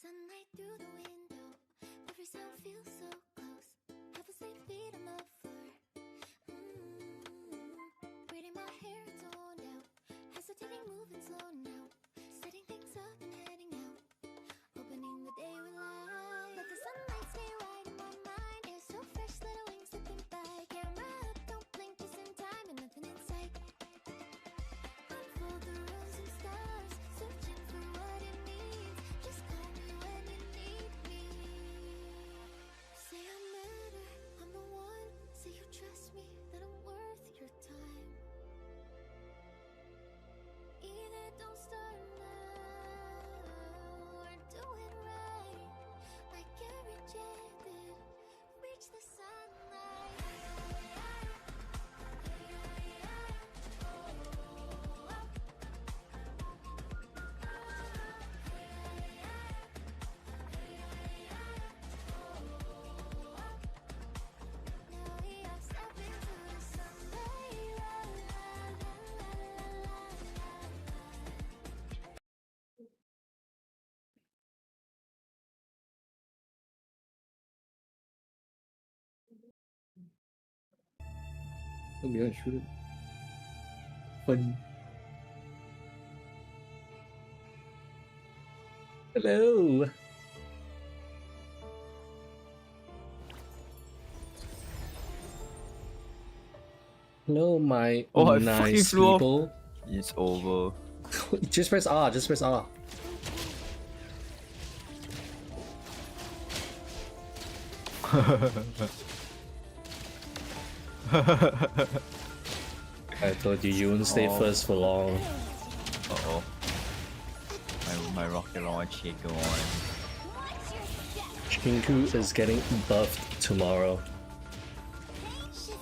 Sunlight through the window, every sound feels so close. Have asleep feet on the floor. Braiding my hair, it's zoned out. Hesitating, moving slow now. Setting things up and heading out. Opening the day with light. Let the sunlight stay right in my mind. Air so fresh, little wings slipping by. Camera up, don't blink, just in time, and nothing in sight. Unfold the rose and stars, searching for what it means. Just call me when you need me. Say I matter, I'm the one. Say you trust me, that I'm worth your time. Either don't start now or do it right. Like get rejected, reach the sunlight. Now we are stepping to the sunlight. La, la, la, la, la, la, la. 都没有去分。Hello. Hello, my Oh, I fucking nice flew off. people. It's over. Just press R. Just press R. I told you you wouldn't stay Oh. first for long. Uh-oh. My rocket launcher go on. Shinku is getting buffed tomorrow.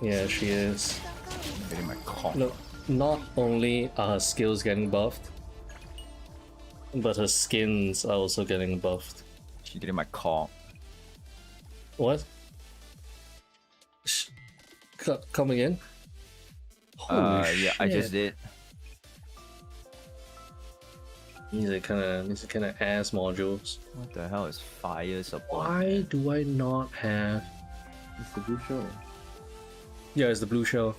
Yeah, she is. I'm getting my cock. No, not only are her skills getting buffed, but her skins are also getting buffed. She's getting my cock. What? Come again? Holy Yeah, I just did. These are kind of ass modules. What the hell is fire support? Why do I not have? It's the blue show. Yeah, it's the blue shell.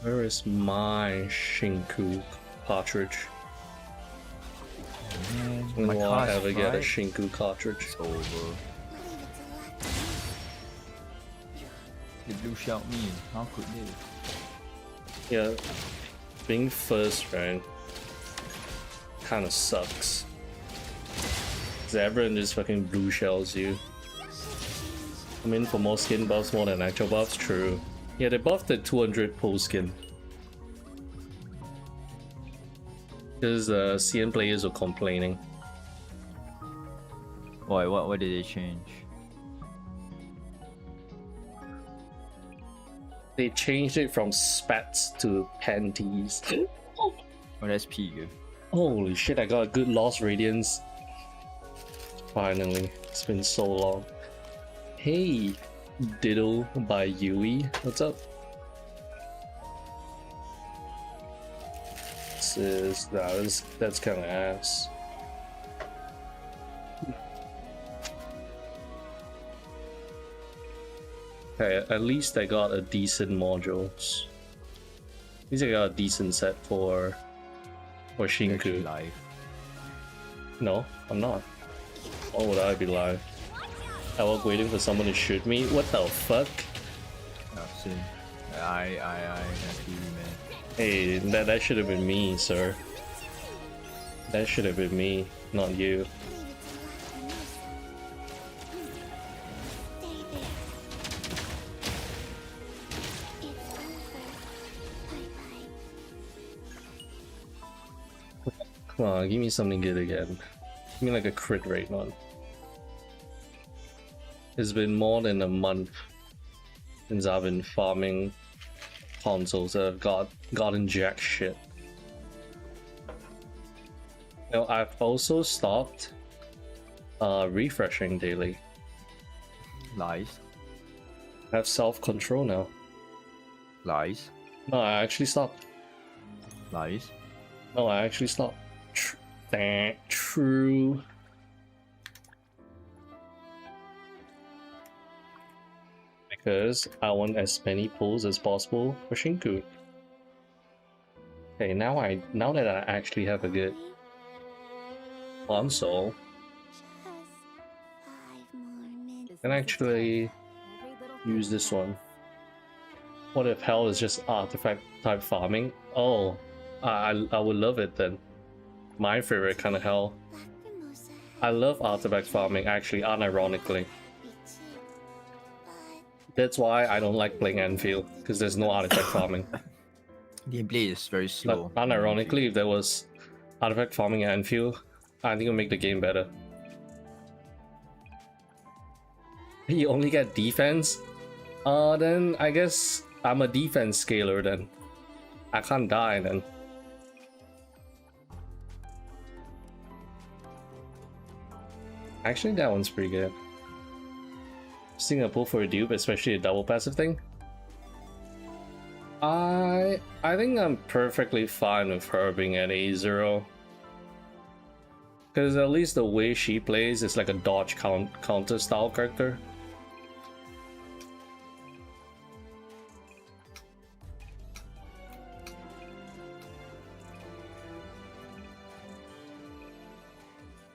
Where is my Shinku cartridge? Man, When my will I car's ever get a fried. Shinku cartridge? It's over. They blue shot me. How could they? Yeah, being first rank kind of sucks. 'Cause everyone just fucking blue shells you. I mean, for more skin buffs more than actual buffs, true. Yeah, they buffed the 200 post skin. Because CN players were complaining. Why? What did they change? They changed it from spats to panties. Oh, that's pig. Holy shit, I got a good Lost Radiance. Finally, it's been so long. Hey, Diddle by Yui, what's up? That's kind of ass. Okay, at least I got a decent modules. At least I got a decent set for Shinku. Live. No, I'm not. Why would I be live? I was waiting for someone to shoot me. What the fuck? Nothing. I have you, man. Hey, that should have been me, sir. That should have been me, not you. Come on, give me something good again. Give me like a crit rate one. It's been more than a month since I've been farming consoles that have gotten jack shit. Now I've also stopped refreshing daily. Lies. I have self-control now. Lies. No, I actually stopped. Lies. No, I actually stopped. True. Because I want as many pulls as possible for Shinku. Okay, now that I actually have a good console, I can actually use this one. What if hell is just artifact type farming? Oh, I would love it then. My favorite kind of hell. I love artifact farming, actually, unironically. That's why I don't like playing Anfield, because there's no artifact farming. Gameplay is very slow. But unironically, if there was artifact farming in Anfield, I think it would make the game better. You only get defense? Then I guess I'm a defense scaler then. I can't die then. Actually, that one's pretty good. Seeing a pull for a dupe, especially a double passive thing. I think I'm perfectly fine with her being at A0. Because at least the way she plays is like a dodge counter style character.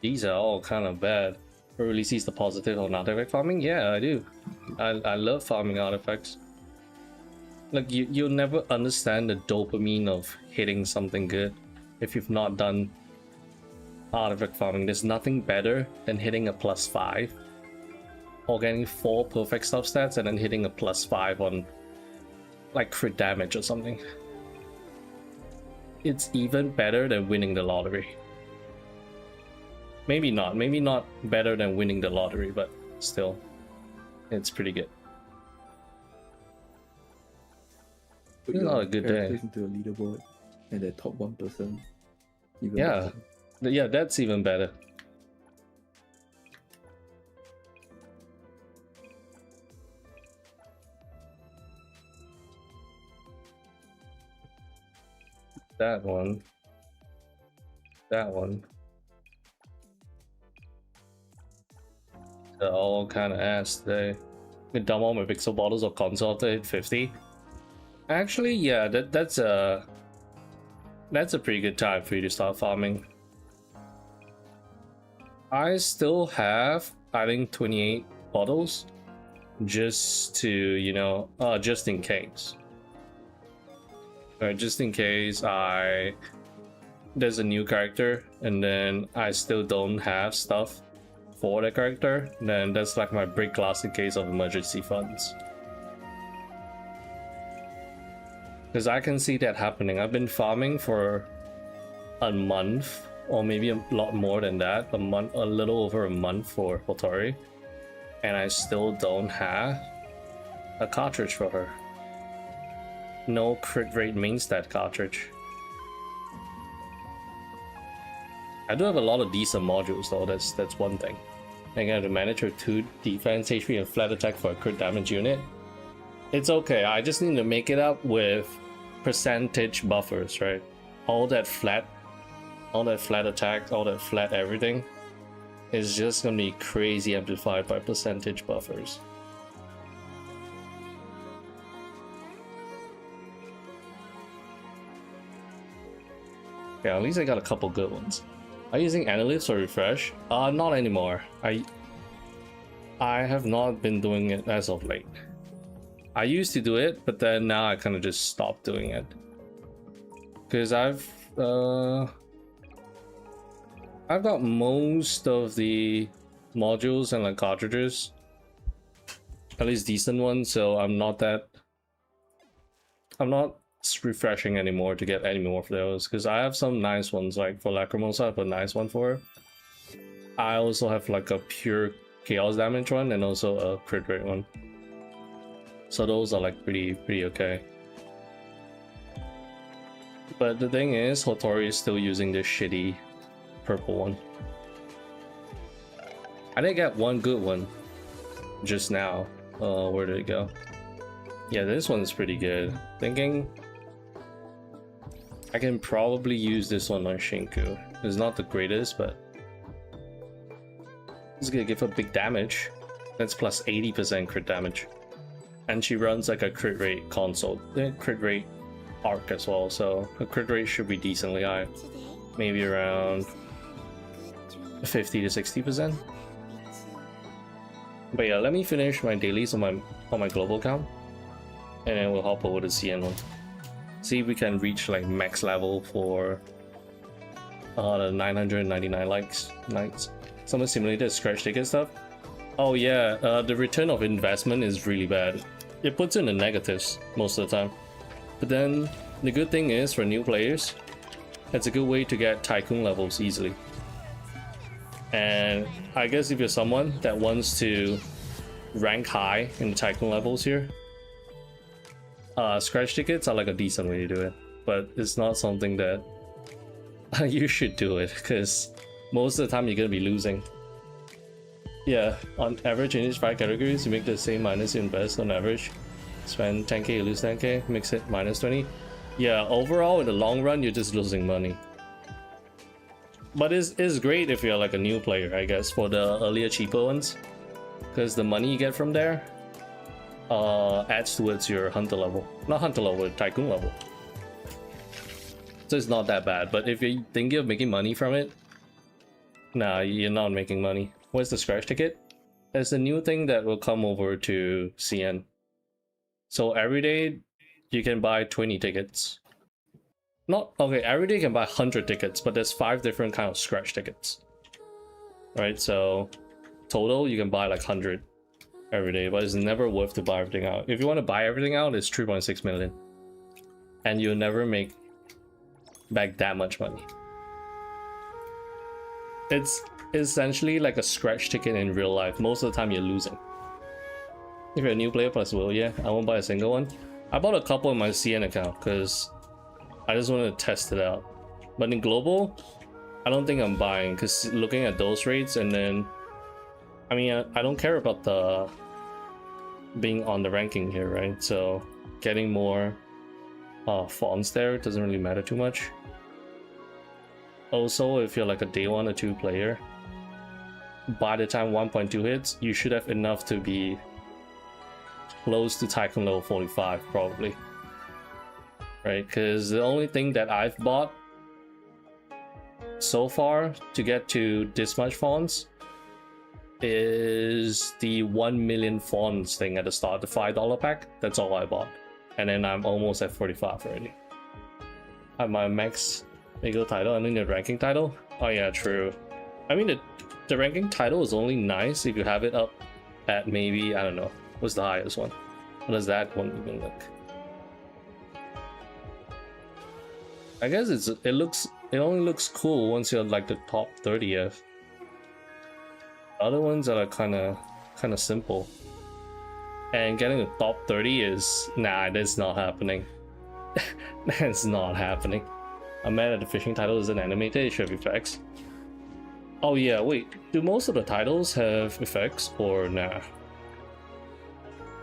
These are all kind of bad. Really sees the positive on artifact farming? Yeah, I do. I love farming artifacts. Like, you'll never understand the dopamine of hitting something good if you've not done artifact farming. There's nothing better than hitting a +5 or getting 4 perfect stuff stats and then hitting a +5 on like crit damage or something. It's even better than winning the lottery. Maybe not better than winning the lottery, but still, it's pretty good. Put It's your not a good day. characters into a leaderboard and the top 1%. Even Yeah, better. yeah, that's even better. That one. That one. They're all kind of ass today. We dump all my pixel bottles of console after hit 50. Actually, yeah, that's a pretty good time for you to start farming. I still have, I think, 28 bottles, just to, you know, just in case. Just in case there's a new character and then I still don't have stuff for the character, then that's like my break glass in case of emergency funds. Because I can see that happening. I've been farming for a month, or maybe a lot more than that, a little over a month for Hotori, and I still don't have a cartridge for her. No crit rate main stat cartridge. I do have a lot of decent modules though, that's one thing. I have to manage her 2 defense, HP, and flat attack for a crit damage unit. It's okay, I just need to make it up with percentage buffers, right? All that flat attack, all that flat everything is just gonna be crazy amplified by percentage buffers. Yeah, at least I got a couple good ones. Are you using Analytics or Refresh? Not anymore. I have not been doing it as of late. I used to do it, but then now I kind of just stopped doing it. Because I've got most of the modules and like cartridges, at least decent ones, so I'm not refreshing anymore to get any more of those, because I have some nice ones. Like for Lacrimosa, I have a nice one for her. I also have like a pure chaos damage one and also a crit rate one, so those are like pretty okay. But the thing is, Hotori is still using this shitty purple one. I did get one good one just now. Where did it go? Yeah, this one's pretty good. Thinking I can probably use this one on Shinku. It's not the greatest, but it's gonna give her big damage. That's plus 80% crit damage. And she runs like a crit rate console, crit rate arc as well, so her crit rate should be decently high. Maybe around 50 to 60%. But yeah, let me finish my dailies on my global account, and then we'll hop over to CN one. See if we can reach like max level for the 999 likes nights. Some simulated scratch ticket stuff. Oh yeah, the return of investment is really bad. It puts in the negatives most of the time. But then the good thing is for new players, it's a good way to get tycoon levels easily. And I guess if you're someone that wants to rank high in the tycoon levels here, scratch tickets are like a decent way to do it. But it's not something that you should do it, because most of the time you're gonna be losing. Yeah, on average in each 5 categories, you make the same minus you invest on average. Spend 10k, you lose 10k, mix it minus 20. Yeah, overall in the long run, you're just losing money. But it's great if you're like a new player, I guess, for the earlier cheaper ones, because the money you get from there adds towards your hunter level. Not hunter level, tycoon level. So it's not that bad, but if you're thinking of making money from it, nah, you're not making money. Where's the scratch ticket? There's a new thing that will come over to CN. So every day you can buy 20 tickets. Not okay, every day you can buy 100 tickets, but there's 5 different kind of scratch tickets. Right, so total you can buy like 100 every day, but it's never worth to buy everything out. If you want to buy everything out, it's 3.6 million. And you'll never make back that much money. It's essentially like a scratch ticket in real life. Most of the time you're losing. If you're a new player plus will, yeah, I won't buy a single one. I bought a couple in my CN account because I just wanted to test it out. But in global, I don't think I'm buying, because looking at those rates, and then I mean I don't care about the being on the ranking here, right? So getting more fonts there doesn't really matter too much. Also, if you're like a day 1 or 2 player, by the time 1.2 hits, you should have enough to be close to tycoon level 45 probably, right? Because the only thing that I've bought so far to get to this much fonts is the 1 million fonts thing at the start, the $5 pack. That's all I bought, and then I'm almost at 45 already. I have my max legal title and then the ranking title. Oh yeah, true. I mean the ranking title is only nice if you have it up at maybe, I don't know, what's the highest one? What does that one even look? I guess it only looks cool once you're like the top 30th. Other ones are like kind of simple. And getting the top 30 is, nah, that's not happening. That's not happening. I'm mad at the fishing title isn't animated, it should have effects. Oh yeah, wait, do most of the titles have effects or nah?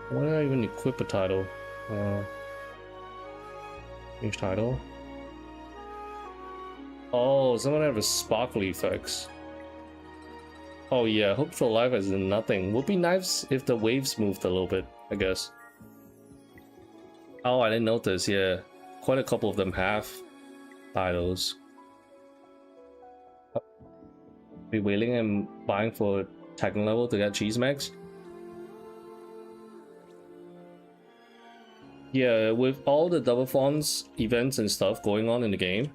Why did I even equip a title? Each title? Oh, some of them have sparkly effects. Oh yeah, Hope for Life has nothing. Would be nice if the waves moved a little bit, I guess. Oh, I didn't notice, yeah. Quite a couple of them have titles. Be wailing and buying for tycoon level to get cheese max. Yeah, with all the double fonts events and stuff going on in the game,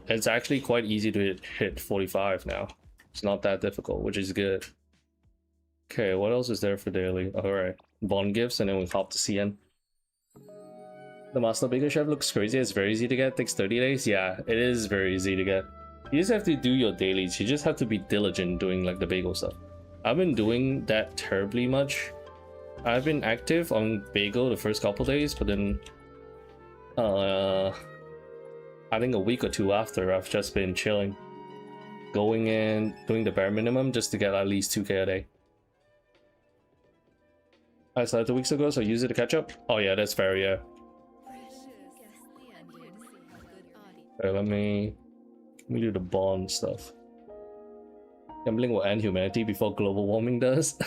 it's actually quite easy to hit 45 now. It's not that difficult, which is good. Okay, what else is there for daily? Alright, bond gifts, and then we hop to CN. The Master Baker Chef looks crazy. It's very easy to get. It takes 30 days. Yeah, it is very easy to get. You just have to do your dailies. You just have to be diligent doing like the bagel stuff. I've been doing that terribly much. I've been active on bagel the first couple days, but then I think a week or 2 after, I've just been chilling, going in, doing the bare minimum just to get at least 2k a day. I started 2 weeks ago, so use it to catch up. Oh yeah, that's fair, yeah. Okay, let me do the bond stuff. Gambling will end humanity before global warming does.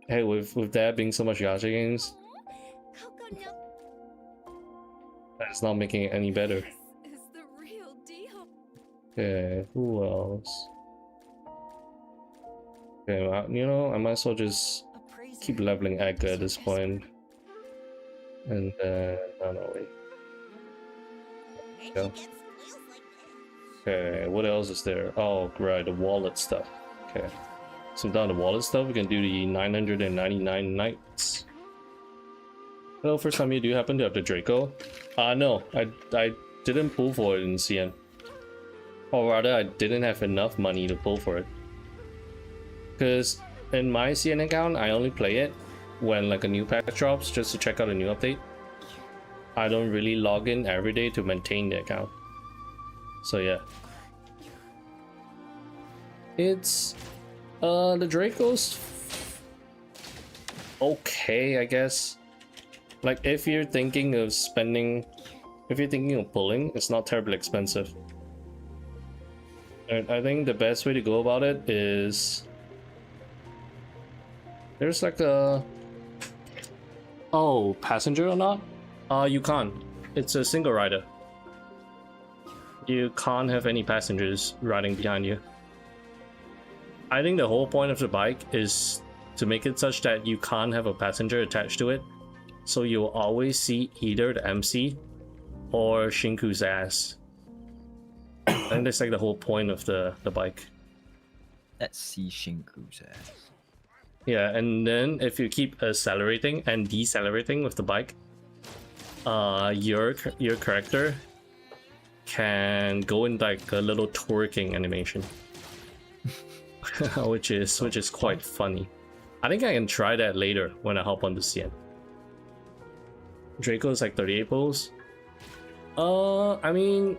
Hey, with there being so much gacha games, that's not making it any better. This is the real deal. Okay, who else? Okay, you know, I might as well just keep leveling Edgar at this point. And then, no, wait. Yeah. Okay, what else is there? Oh, right, the wallet stuff. Okay. So down the wallet stuff, we can do the 999 nights. Hello, first time you do happen to have the Draco? No, I didn't pull for it in CN. Or rather, I didn't have enough money to pull for it. Because in my CN account, I only play it when like a new patch drops, just to check out a new update. I don't really log in every day to maintain the account. So yeah. It's the Draco's okay, I guess. Like if you're thinking of spending, if you're thinking of pulling, it's not terribly expensive. And I think the best way to go about it is there's like a passenger or not? You can't. It's a single rider. You can't have any passengers riding behind you. I think the whole point of the bike is to make it such that you can't have a passenger attached to it. So you'll always see either the MC or Shinku's ass. I think that's like the whole point of the bike. Let's see Shinku's ass. Yeah, and then if you keep accelerating and decelerating with the bike, your character can go in like a little twerking animation. which is quite funny. I think I can try that later when I hop on the CN. Draco is like 38 pulls. I mean,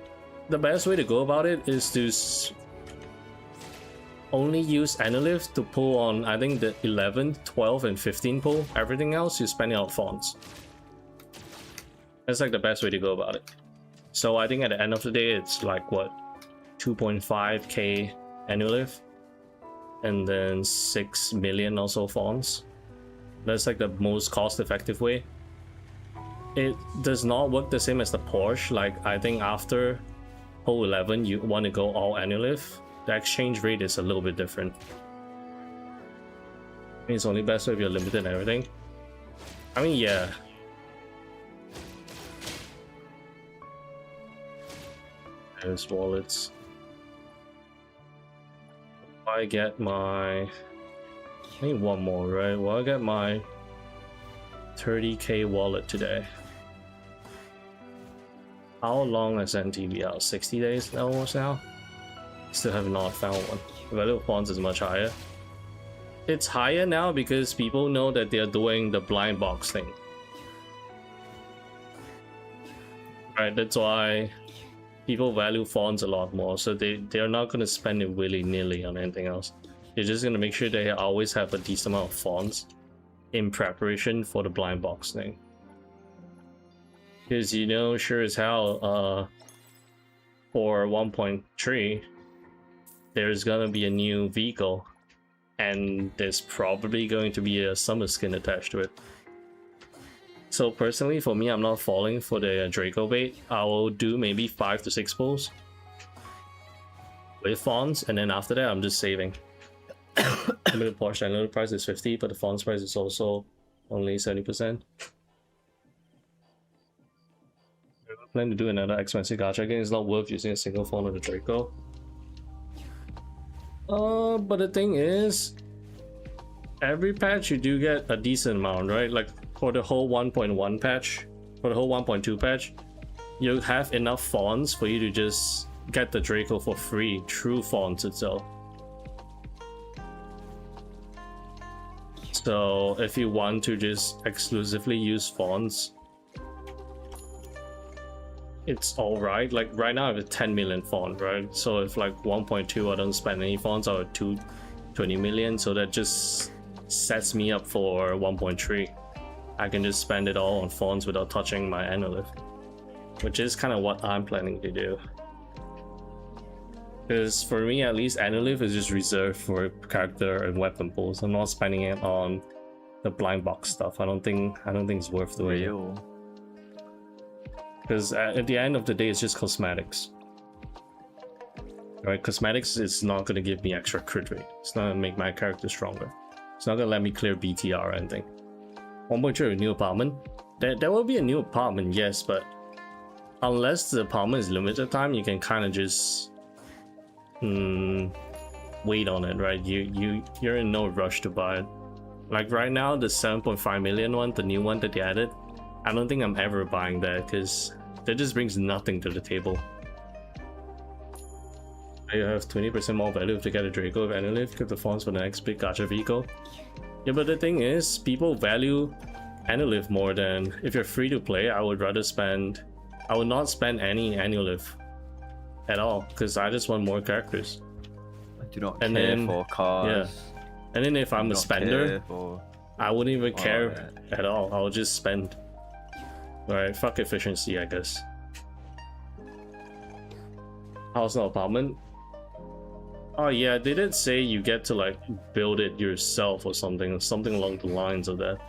the best way to go about it is to only use Analyth to pull on, I think, the 11, 12, and 15 pull. Everything else, you spend out fonts. That's like the best way to go about it. So I think at the end of the day, it's like what, 2.5k Analyth, and then 6 million or so fonts. That's like the most cost-effective way. It does not work the same as the Porsche. Like I think after pull 11, you want to go all Analyth. The exchange rate is a little bit different. I mean, it's only best if you're limited and everything. I mean, yeah. There's wallets. I get my... I need one more, right? Well, I get my 30k wallet today. How long has NTE been out? 60 days almost now? Still have not found one. The value of fonts is much higher. It's higher now because people know that they're doing the blind box thing. Right, that's why people value fonts a lot more. So they're not going to spend it willy-nilly on anything else. They're just going to make sure they always have a decent amount of fonts in preparation for the blind box thing. Because you know, sure as hell, for 1.3, there's gonna be a new vehicle, and there's probably going to be a summer skin attached to it. So personally, for me, I'm not falling for the Draco bait. I will do maybe 5 to 6 pulls with fonts, and then after that, I'm just saving. I mean, the Porsche, I know the price is 50, but the fonts price is also only 70%. I plan to do another expensive gacha again. It's not worth using a single phone of the Draco. But the thing is, every patch you do get a decent amount, right? Like for the whole 1.1 patch, for the whole 1.2 patch, you have enough fonts for you to just get the Draco for free through fonts itself. So if you want to just exclusively use fonts, it's alright. Like right now I have a 10 million font, right? So if like 1.2 I don't spend any fonts, I have 20 million, so that just sets me up for 1.3. I can just spend it all on fonts without touching my Analyth. which is kind of what I'm planning to do. Because for me, at least, Analyth is just reserved for character and weapon pools. I'm not spending it on the blind box stuff. I don't think it's worth doing it. Because at the end of the day, it's just cosmetics. Right? Cosmetics is not going to give me extra crit rate. It's not going to make my character stronger. It's not going to let me clear BTR or anything. 1.0 new apartment. There will be a new apartment, yes, but unless the apartment is limited time, you can kind of just wait on it, right? You're in no rush to buy it. Like right now, the 7.5 million one, the new one that they added, I don't think I'm ever buying that because that just brings nothing to the table. You have 20% more value to get a Draco of Analyth, get the fonts for the next big gacha vehicle. Yeah, but the thing is, people value Analyth more than, if you're free to play, I would not spend any Analyth at all because I just want more characters. I do not care for cars. Yeah. And then if I'm a spender, I wouldn't even care at all. I'll just spend. Alright, fuck efficiency, I guess. House no apartment. Oh yeah, they did say you get to like build it yourself or something along the lines of that.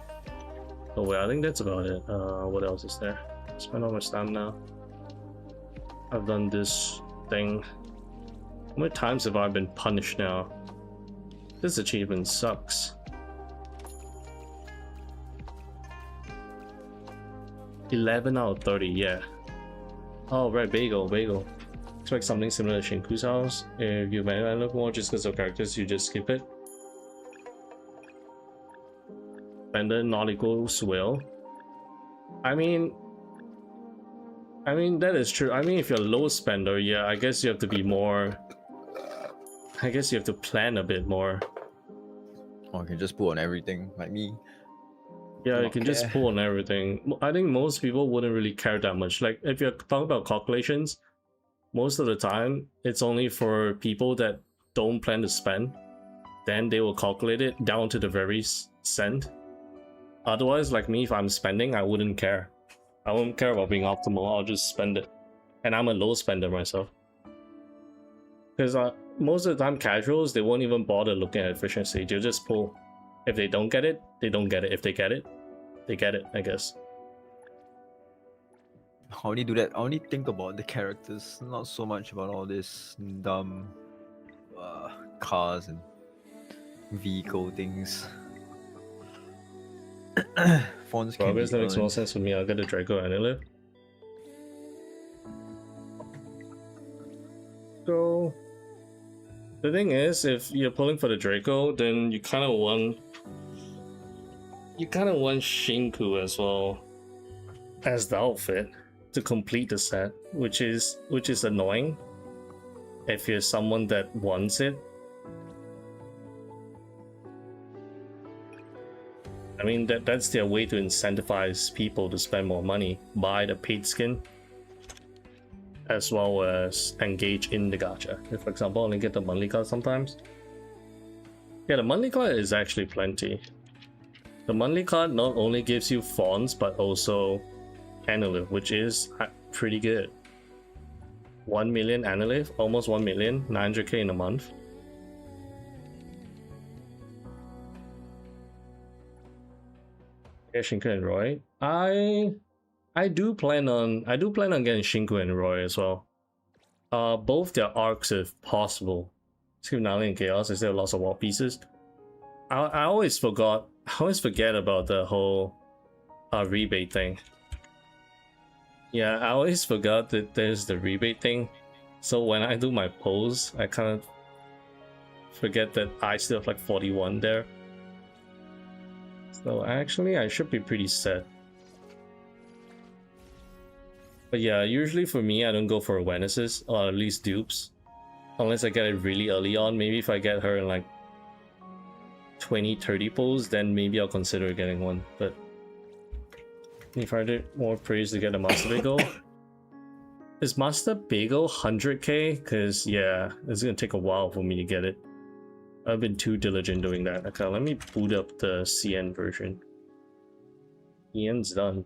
Oh wait, I think that's about it. What else is there? Spend all my time now. I've done this thing. How many times have I been punished now? This achievement sucks. 11 out of 30, yeah. Oh right, bagel. Expect something similar to Shinku's house. If you may look more just because of characters, you just skip it. Spender not equals will. I mean that is true. I mean, if you're a low spender, yeah, I guess you have to be more. I guess you have to plan a bit more. Or you can just put on everything, like me. Yeah, you can just pull on everything. I think most people wouldn't really care that much. Like, if you're talking about calculations, most of the time, it's only for people that don't plan to spend. Then they will calculate it down to the very cent. Otherwise, like me, if I'm spending, I wouldn't care. I wouldn't care about being optimal, I'll just spend it. And I'm a low spender myself. Because most of the time, casuals, they won't even bother looking at efficiency. They'll just pull. If they don't get it, they don't get it. If they get it, they get it, I guess. I only do that. I only think about the characters, not so much about all this dumb cars and vehicle things. Fonts can Progress that makes more sense for me. I'll get a Draco Analyth. So the thing is, if you're pulling for the Draco, then you kind of want Shinku as well as the outfit to complete the set, which is annoying if you're someone that wants it. I mean, that's their way to incentivize people to spend more money, buy the paid skin, as well as engage in the gacha. If, for example, only get the monthly card sometimes. Yeah, the monthly card is actually plenty. The monthly card not only gives you fonts, but also Analyth, which is pretty good. 1 million Analyth, almost 1 million, 900k in a month. Yeah, Shinku and Roy. I do plan on getting Shinku and Roy as well. Both their arcs if possible. Skip Nali and Chaos instead of lots of wall pieces. I always forget about the whole rebate thing. Yeah, I always forgot that there's the rebate thing. So when I do my polls, I kind of forget that I still have like 41 there. So actually, I should be pretty set. But yeah, usually for me, I don't go for Evernnesses, or at least dupes. Unless I get it really early on. Maybe if I get her in like 20-30 pulls, then maybe I'll consider getting one. But if I did more praise to get a Master Bagel. Is Master Bagel 100k? Because yeah, it's gonna take a while for me to get it. I've been too diligent doing that. Okay, let me boot up the CN version. CN's done.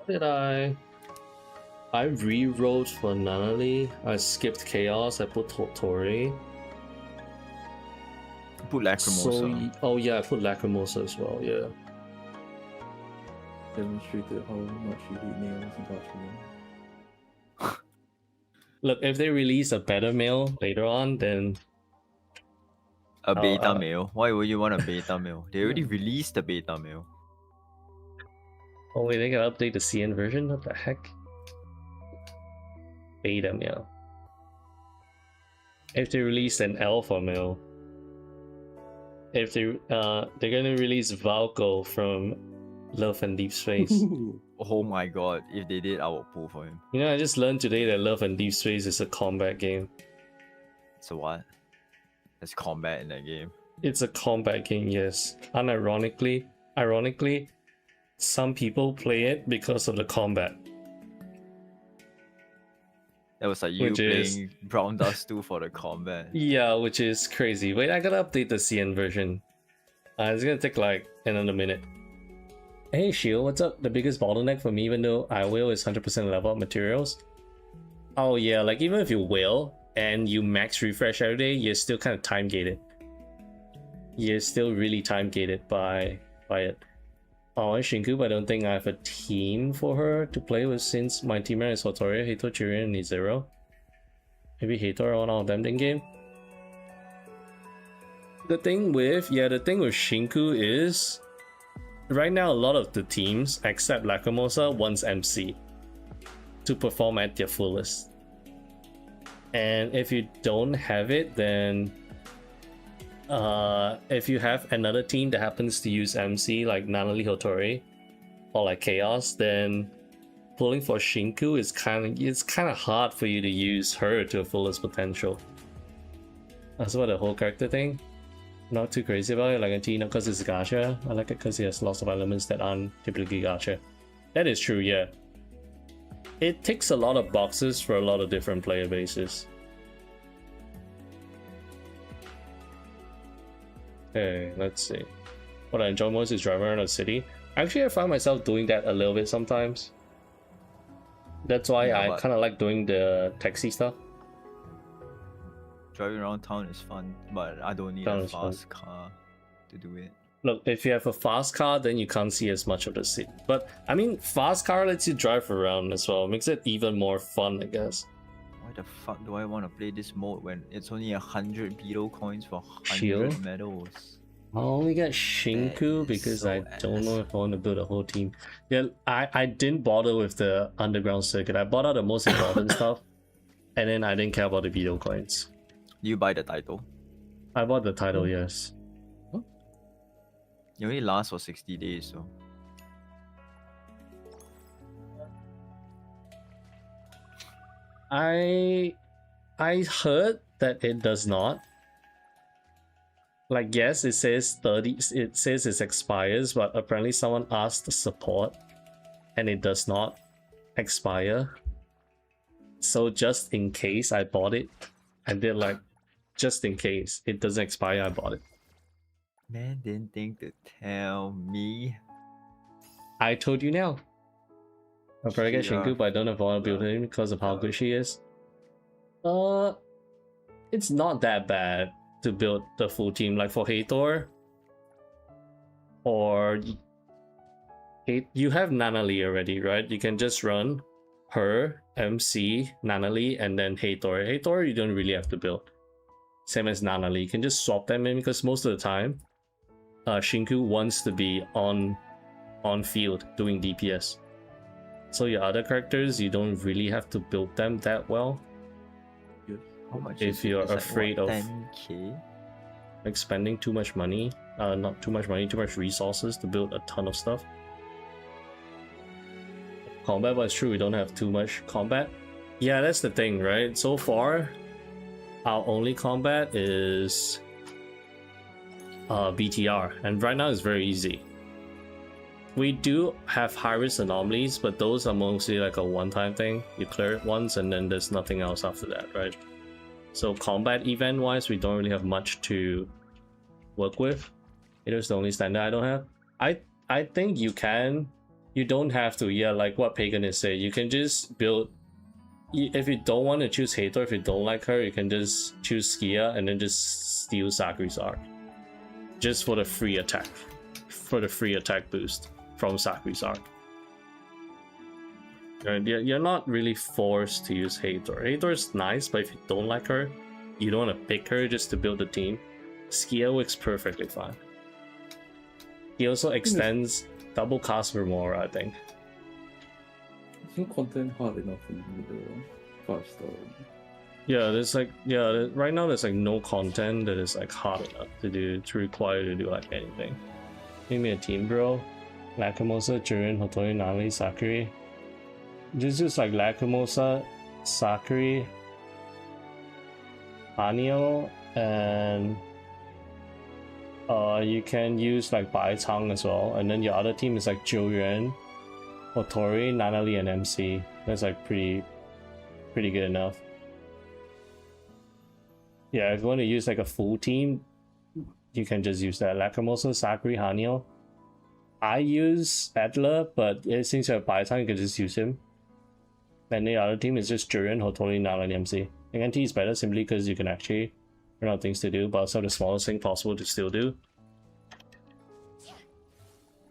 Did I rewrote for Nanali. I skipped Chaos. I put Tori. Put Lacrimosa. Oh yeah, I put Lacrimosa as well. Yeah. Demonstrated how much you hate nails and touching. Look, if they release a better male later on, then A beta male. Why would you want a beta male? They already released the beta male. oh wait, they gotta update the CN version. What the heck? Beta male. If they release an alpha male, if they're gonna release Valko from Love and Deep Space. Oh my god, if they did, I would pull for him. You know, I just learned today that Love and Deep Space is a combat game. So what? There's combat in that game. It's a combat game, yes. Ironically, some people play it because of the combat. That was like you Which is- playing Brown Dust 2 for the combat. Yeah, which is crazy. Wait, I gotta update the CN version. It's gonna take like another minute. Hey Shield, what's up? The biggest bottleneck for me, even though I will, is 100% level up materials. Oh yeah, like even if you will and you max refresh every day, you're still kind of time gated. You're still really time gated by it. Oh, and Shinku, but I don't think I have a team for her to play with since my teammate is Hotoria, Hato, Chirian, and Zero. Maybe Hato on our damn game. The thing with Shinku is right now a lot of the teams except Lacrimosa wants MC to perform at their fullest. And if you don't have it, then if you have another team that happens to use MC like Nanali Hotori or like Chaos, then pulling for Shinku is kind of hard for you to use her to her fullest potential. That's what the whole character thing. Not too crazy about it, like a T, not because it's gacha. I like it because it has lots of elements that aren't typically gacha. That is true, yeah. It ticks a lot of boxes for a lot of different player bases. Okay, let's see. What I enjoy most is driving around the city. Actually, I find myself doing that a little bit sometimes. That's why I kind of like doing the taxi stuff. Driving around town is fun, but I don't need a fast car to do it. Look, if you have a fast car, then you can't see as much of the city. But, I mean, fast car lets you drive around as well. It makes it even more fun, I guess. Why the fuck do I want to play this mode when it's only 100 beetle coins for 100 Shield? medals? I only got Shinku because so I don't know if I want to build a whole team. Yeah, I didn't bother with the underground circuit. I bought out the most important stuff, and then I didn't care about the beetle coins. You buy the title. I bought the title, yes. It only lasts for 60 days, so. I heard that it does not. Like, yes, it says 30. It says it expires, but apparently someone asked the support, and it does not expire. So just in case, I bought it. I did like, just in case it doesn't expire, I bought it. Man didn't think to tell me. I told you now. I'll probably get Yeah. Shinku, but I don't know if I want to build him because of how good she is. It's not that bad to build the full team. Like for Hathor, or you have Nanali already, right? You can just run her, MC, Nanali, and then Hathor. Hathor, you don't really have to build. Same as Nanali, you can just swap them in because most of the time, Shinku wants to be on field doing DPS. So your other characters, you don't really have to build them that well. How much If is it? you're It's like, afraid what, of 10k? like spending too much money, not too much money, too much resources to build a ton of stuff. Combat, but it's true, we don't have too much combat. Yeah, that's the thing, right? So far, our only combat is BTR, and right now it's very easy. We do have high-risk anomalies, but those are mostly like a one-time thing. You clear it once, and then there's nothing else after that, right? So combat event-wise, we don't really have much to work with. It is the only standard I don't have. I think you can You don't have to. Yeah, like what Pagan is saying, you can just build. If you don't want to choose Hathor, if you don't like her, you can just choose Skia and then just steal Sakri's arc. Just for the free attack. For the free attack boost from Sakri's arc. You're not really forced to use Hathor. Hathor is nice, but if you don't like her, you don't want to pick her just to build a team, Skia works perfectly fine. He also extends double cast Remora, I think. There's no content hard enough for you to fast story. Yeah, there's like right now there's like no content that is like hard enough to require you to do like anything. Give me a team, bro. Lacrimosa, Jiren, Hotori, Nami, Sakuri. Just like Lacrimosa, Sakuri, Hanyo, and you can use like Bai Chang as well, and then your other team is like Jiren, Hotori, Nanali, and MC. That's like pretty good enough. Yeah, if you want to use like a full team, you can just use that. Lacrimosa, Sakuri, Hanyo. I use Adler, but since you have Bai Chang, you can just use him. And the other team is just Jiren, Hotori, Nanali, and MC. And NTE is better simply because you can actually run out things to do, but also the smallest thing possible to still do.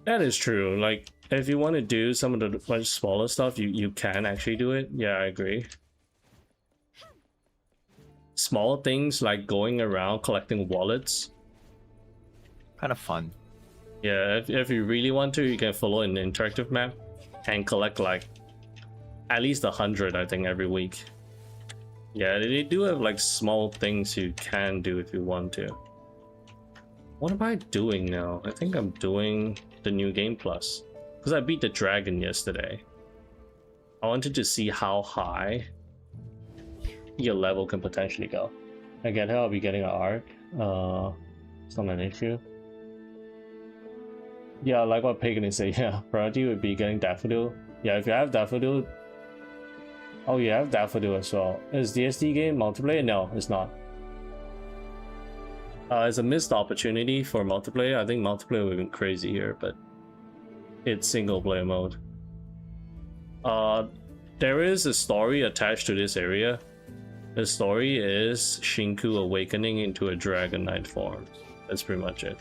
That is true. Like, if you want to do some of the much smaller stuff, you can actually do it. Yeah, I agree. Small things like going around collecting wallets. Kind of fun. Yeah, if you really want to, you can follow an interactive map and collect like at least 100, I think, every week. Yeah, they do have like small things you can do if you want to. What am I doing now? I think I'm doing the new game plus. Because I beat the dragon yesterday. I wanted to see how high your level can potentially go. I get how I'll be getting an arc. It's not an issue. Yeah, like what Pagan is saying, yeah, priority would be getting Daffodil. Yeah, if you have Daffodil. Oh, you have Daffodil as well. Is DSD game multiplayer? No, it's not. It's a missed opportunity for multiplayer. I think multiplayer would have been crazy here, but it's single player mode. There is a story attached to this area. The story is Shinku awakening into a Dragon Knight form. That's pretty much it.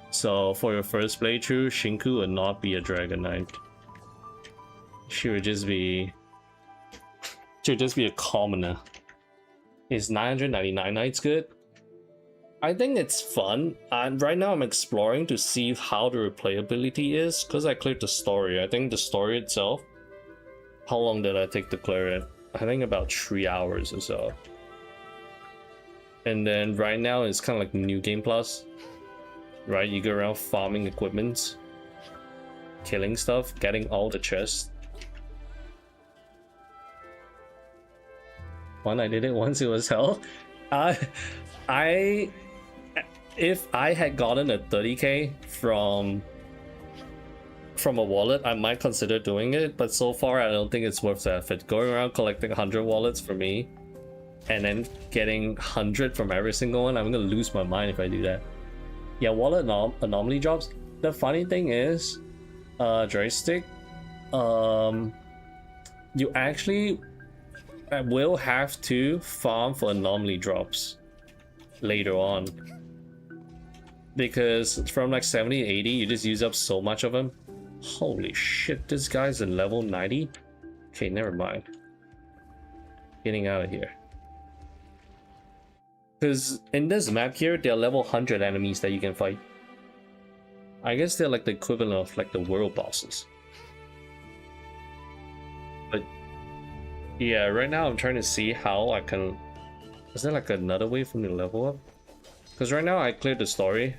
So for your first playthrough, Shinku would not be a Dragon Knight. She would just be a commoner. Is 999 Knights good? I think it's fun, and right now I'm exploring to see how the replayability is, because I cleared the story. I think the story itself, how long did I take to clear it? I think about 3 hours or so. And then right now it's kind of like New Game Plus, right? You go around farming equipment, killing stuff, getting all the chests. One, I did it once, it was hell. If I had gotten a 30k from a wallet, I might consider doing it, but so far I don't think it's worth the effort. Going around collecting 100 wallets for me, and then getting 100 from every single one, I'm gonna lose my mind if I do that. Yeah, wallet anomaly drops. The funny thing is, joystick, you actually will have to farm for anomaly drops later on, because from like 70 to 80 you just use up so much of them. Holy shit, this guy's in level 90. Okay, never mind, getting out of here. Because in this map here there are level 100 enemies that you can fight. I guess they're like the equivalent of like the world bosses. But yeah, right now I'm trying to see how I can... Is there like another way for me to level up? Because right now I cleared the story,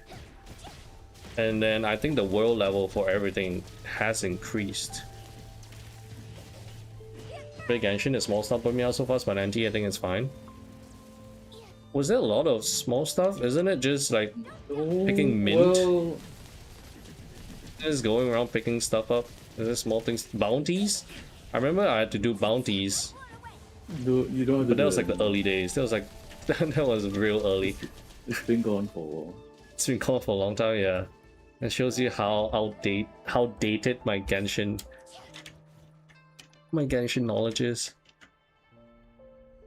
and then I think the world level for everything has increased. Big Genshin is small stuff for me out so fast, but NTE I think it's fine. Was there a lot of small stuff? Isn't it just like picking mint? Well, Just going around picking stuff up? Is there small things? Bounties? I remember I had to do bounties, you don't have to but that do was like it. the early days. That was like that was real early. It's been gone for a while. It's been called for a long time, yeah. That shows you how dated my Genshin knowledge is.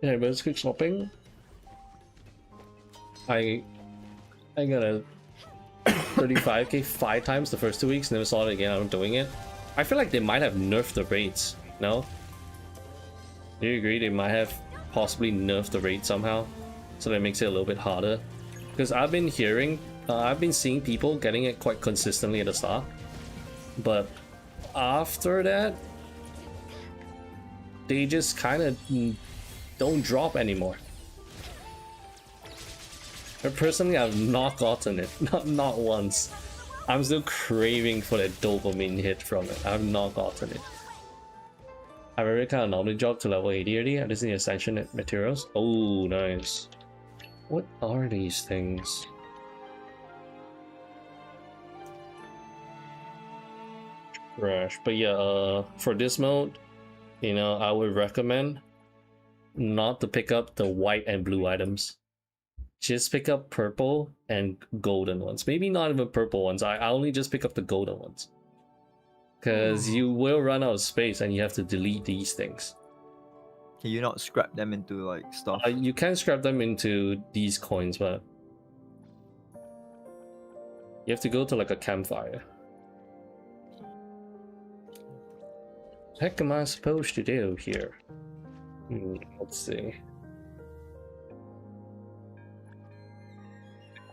Yeah, but let's keep shopping. I got a 35k 5 times the first 2 weeks, never saw it again. I'm doing it. I feel like they might have nerfed the rates. No? Do you agree? They might have possibly nerfed the rate somehow, so that makes it a little bit harder. Because I've been hearing, I've been seeing people getting it quite consistently at the start, but after that, they just kind of don't drop anymore. But personally, I've not gotten it, not once. I'm still craving for that dopamine hit from it. I've not gotten it. I've already kind of normally dropped to level 80 already. I just need ascension materials. Oh, nice. What are these things? Trash. But yeah, for this mode, you know, I would recommend not to pick up the white and blue items. Just pick up purple and golden ones. Maybe not even purple ones. I only just pick up the golden ones. Because you will run out of space and you have to delete these things. Can you not scrap them into like stuff? You can scrap them into these coins, but you have to go to like a campfire. What the heck am I supposed to do here? Let's see.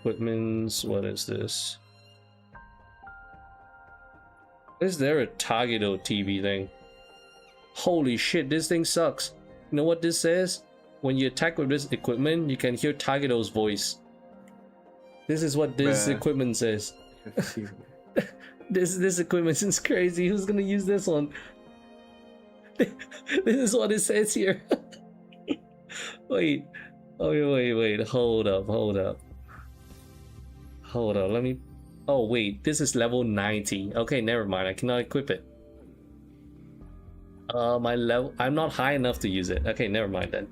Equipments, what is this? Is there a Tagido TV thing? Holy shit, this thing sucks. You know what this says? When you attack with this equipment, you can hear Tagido's voice. This is what this equipment says. This equipment is crazy. Who's gonna use this one? This is what it says here. Wait. Oh, wait. Hold up. Let me... Oh, wait. This is level 90. Okay, never mind. I cannot equip it. My level... I'm not high enough to use it. Okay, never mind then.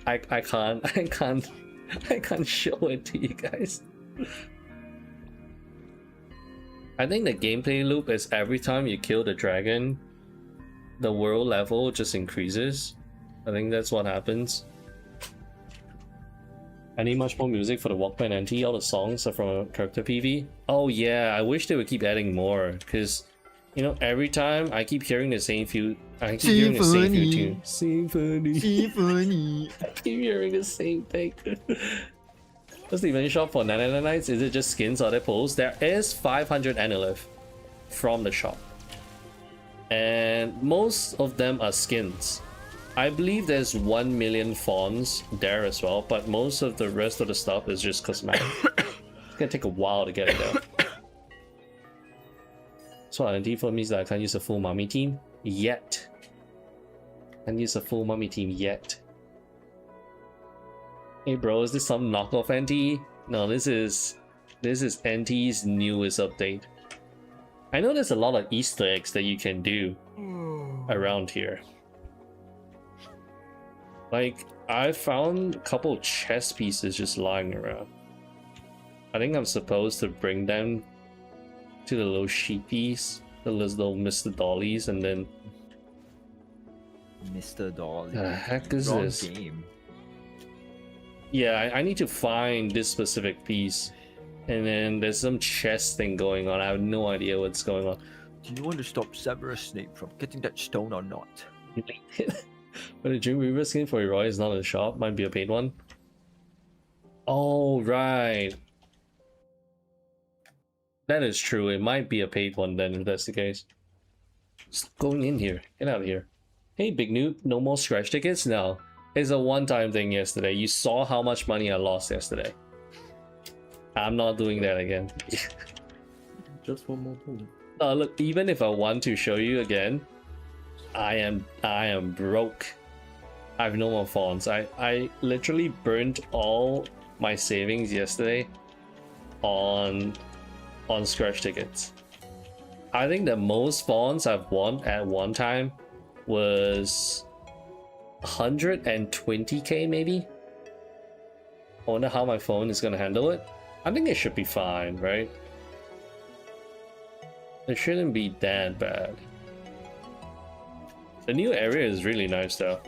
I can't show it to you guys. I think the gameplay loop is every time you kill the dragon, the world level just increases. I think that's what happens. I need much more music for the Walkman NTE. All the songs are from a character PV. Oh yeah, I wish they would keep adding more, because you know, every time I keep hearing the same few. I keep hearing the same few tunes. Symphony. I keep hearing the same thing. What's the event shop for 999 nights? Is it just skins or their pulls? There is 500 Anilith from the shop, and most of them are skins. I believe there's 1 million fawns there as well, but most of the rest of the stuff is just cosmetic. It's gonna take a while to get it there. So NTE for me is that I can't use a full mummy team yet. Can't use a full mummy team yet. Hey bro, is this some knockoff NTE? No, this is NTE's newest update. I know there's a lot of Easter eggs that you can do around here. Like, I found a couple chess pieces just lying around. I think I'm supposed to bring them to the little sheepies, the little Mr. Dollies, and then... Mr. Dolly. The heck is Wrong this? Game. Yeah, I need to find this specific piece. And then there's some chess thing going on. I have no idea what's going on. Do you want to stop Severus Snape from getting that stone or not? But the Dream Reaver skin for Roy is not in the shop. Might be a paid one. Oh, right. That is true. It might be a paid one then, if that's the case. Just going in here. Get out of here. Hey, Big Noob. No more scratch tickets? No. It's a one-time thing yesterday. You saw how much money I lost yesterday. I'm not doing that again. Just one more pull. Look, even if I want to show you again, I am broke. I have no more fawns. I literally burnt all my savings yesterday on scratch tickets. I think the most fawns I've won at one time was 120k maybe. I wonder how my phone is gonna handle it. I think it should be fine, right? It shouldn't be that bad. The new area is really nice though.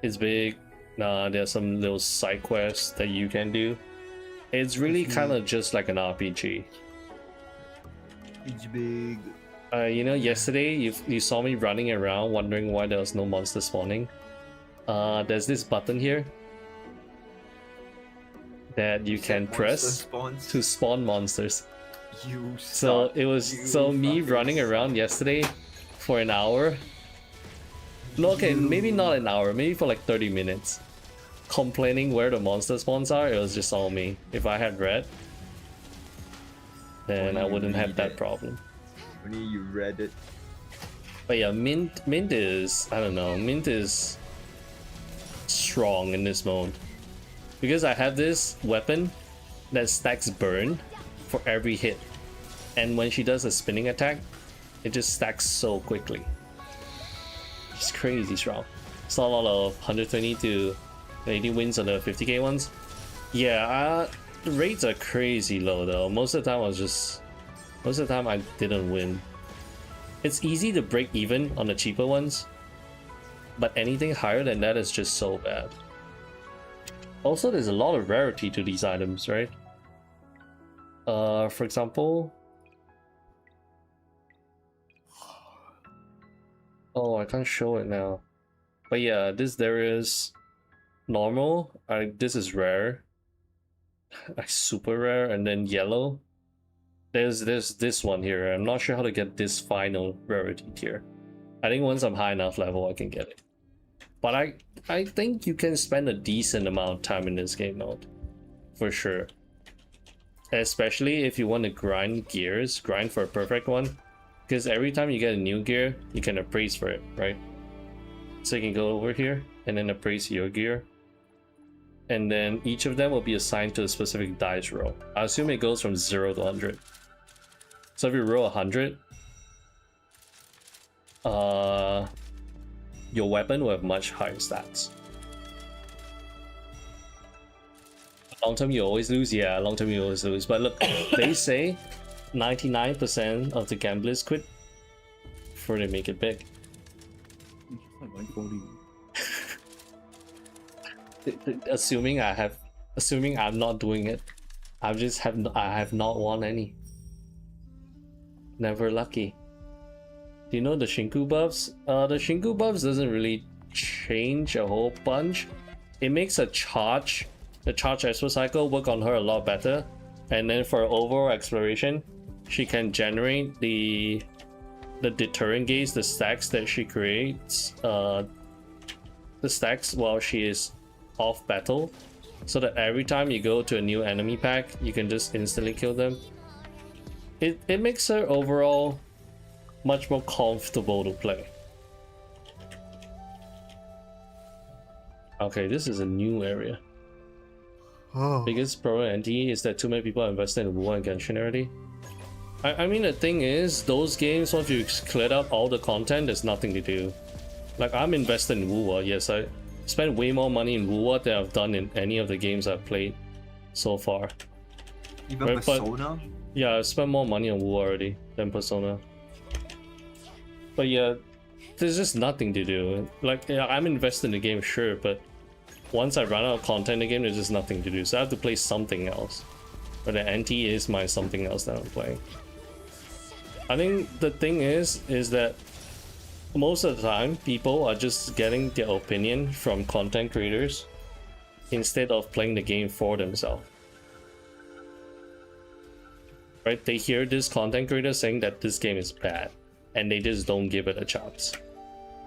It's big. There's some little side quests that you can do. It's really kind of just like an RPG. It's big. You know, yesterday you saw me running around wondering why there was no monster spawning. There's this button here that you can press to spawn monsters. So it was me running around yesterday for an hour. No, okay, maybe not an hour, maybe for like 30 minutes. Complaining where the monster spawns are, it was just all me. If I had red, then I wouldn't have that problem. Only you read it. But yeah, mint is, I don't know, mint is strong in this mode. Because I have this weapon that stacks burn for every hit. And when she does a spinning attack, it just stacks so quickly. It's crazy strong. Saw a lot of 120 to 80 wins on the 50k ones. Yeah, the rates are crazy low though. Most of the time I didn't win. It's easy to break even on the cheaper ones, but anything higher than that is just so bad. Also, there's a lot of rarity to these items, right? For example, oh, I can't show it now. But yeah, there is normal. This is rare, like super rare, and then yellow. There's this one here. I'm not sure how to get this final rarity tier. I think once I'm high enough level, I can get it. But I think you can spend a decent amount of time in this game mode, for sure. Especially if you want to grind gears, grind for a perfect one. Because every time you get a new gear, you can appraise for it, right? So you can go over here and then appraise your gear. And then each of them will be assigned to a specific dice roll. I assume it goes from 0 to 100. So if you roll 100, your weapon will have much higher stats. Long term you always lose, yeah, long term you always lose. But look, they say 99% of the gamblers quit before they make it big. Assuming I'm not doing it, I have not won any. Never lucky. Do you know the Shinku buffs? The Shinku buffs doesn't really change a whole bunch. It makes the charge expo cycle work on her a lot better, and then for overall exploration, she can generate the deterrent gaze, the stacks that she creates, the stacks while she is off battle, so that every time you go to a new enemy pack, you can just instantly kill them. It makes her overall much more comfortable to play. Okay, this is a new area. Biggest problem in NTE is that too many people are invested in War and Genshin already. I mean, the thing is, those games, once you cleared up all the content, there's nothing to do. Like, I'm invested in Wuwa. Yes, I spent way more money in Wuwa than I've done in any of the games I've played so far. Even right, Persona? But, yeah, I spent more money on Wuwa already than Persona. But yeah, there's just nothing to do. Like, yeah, I'm invested in the game, sure, but once I run out of content in the game, there's just nothing to do. So I have to play something else. But the NTE is my something else that I'm playing. I think the thing is that most of the time, people are just getting their opinion from content creators instead of playing the game for themselves. Right? They hear this content creator saying that this game is bad, and they just don't give it a chance.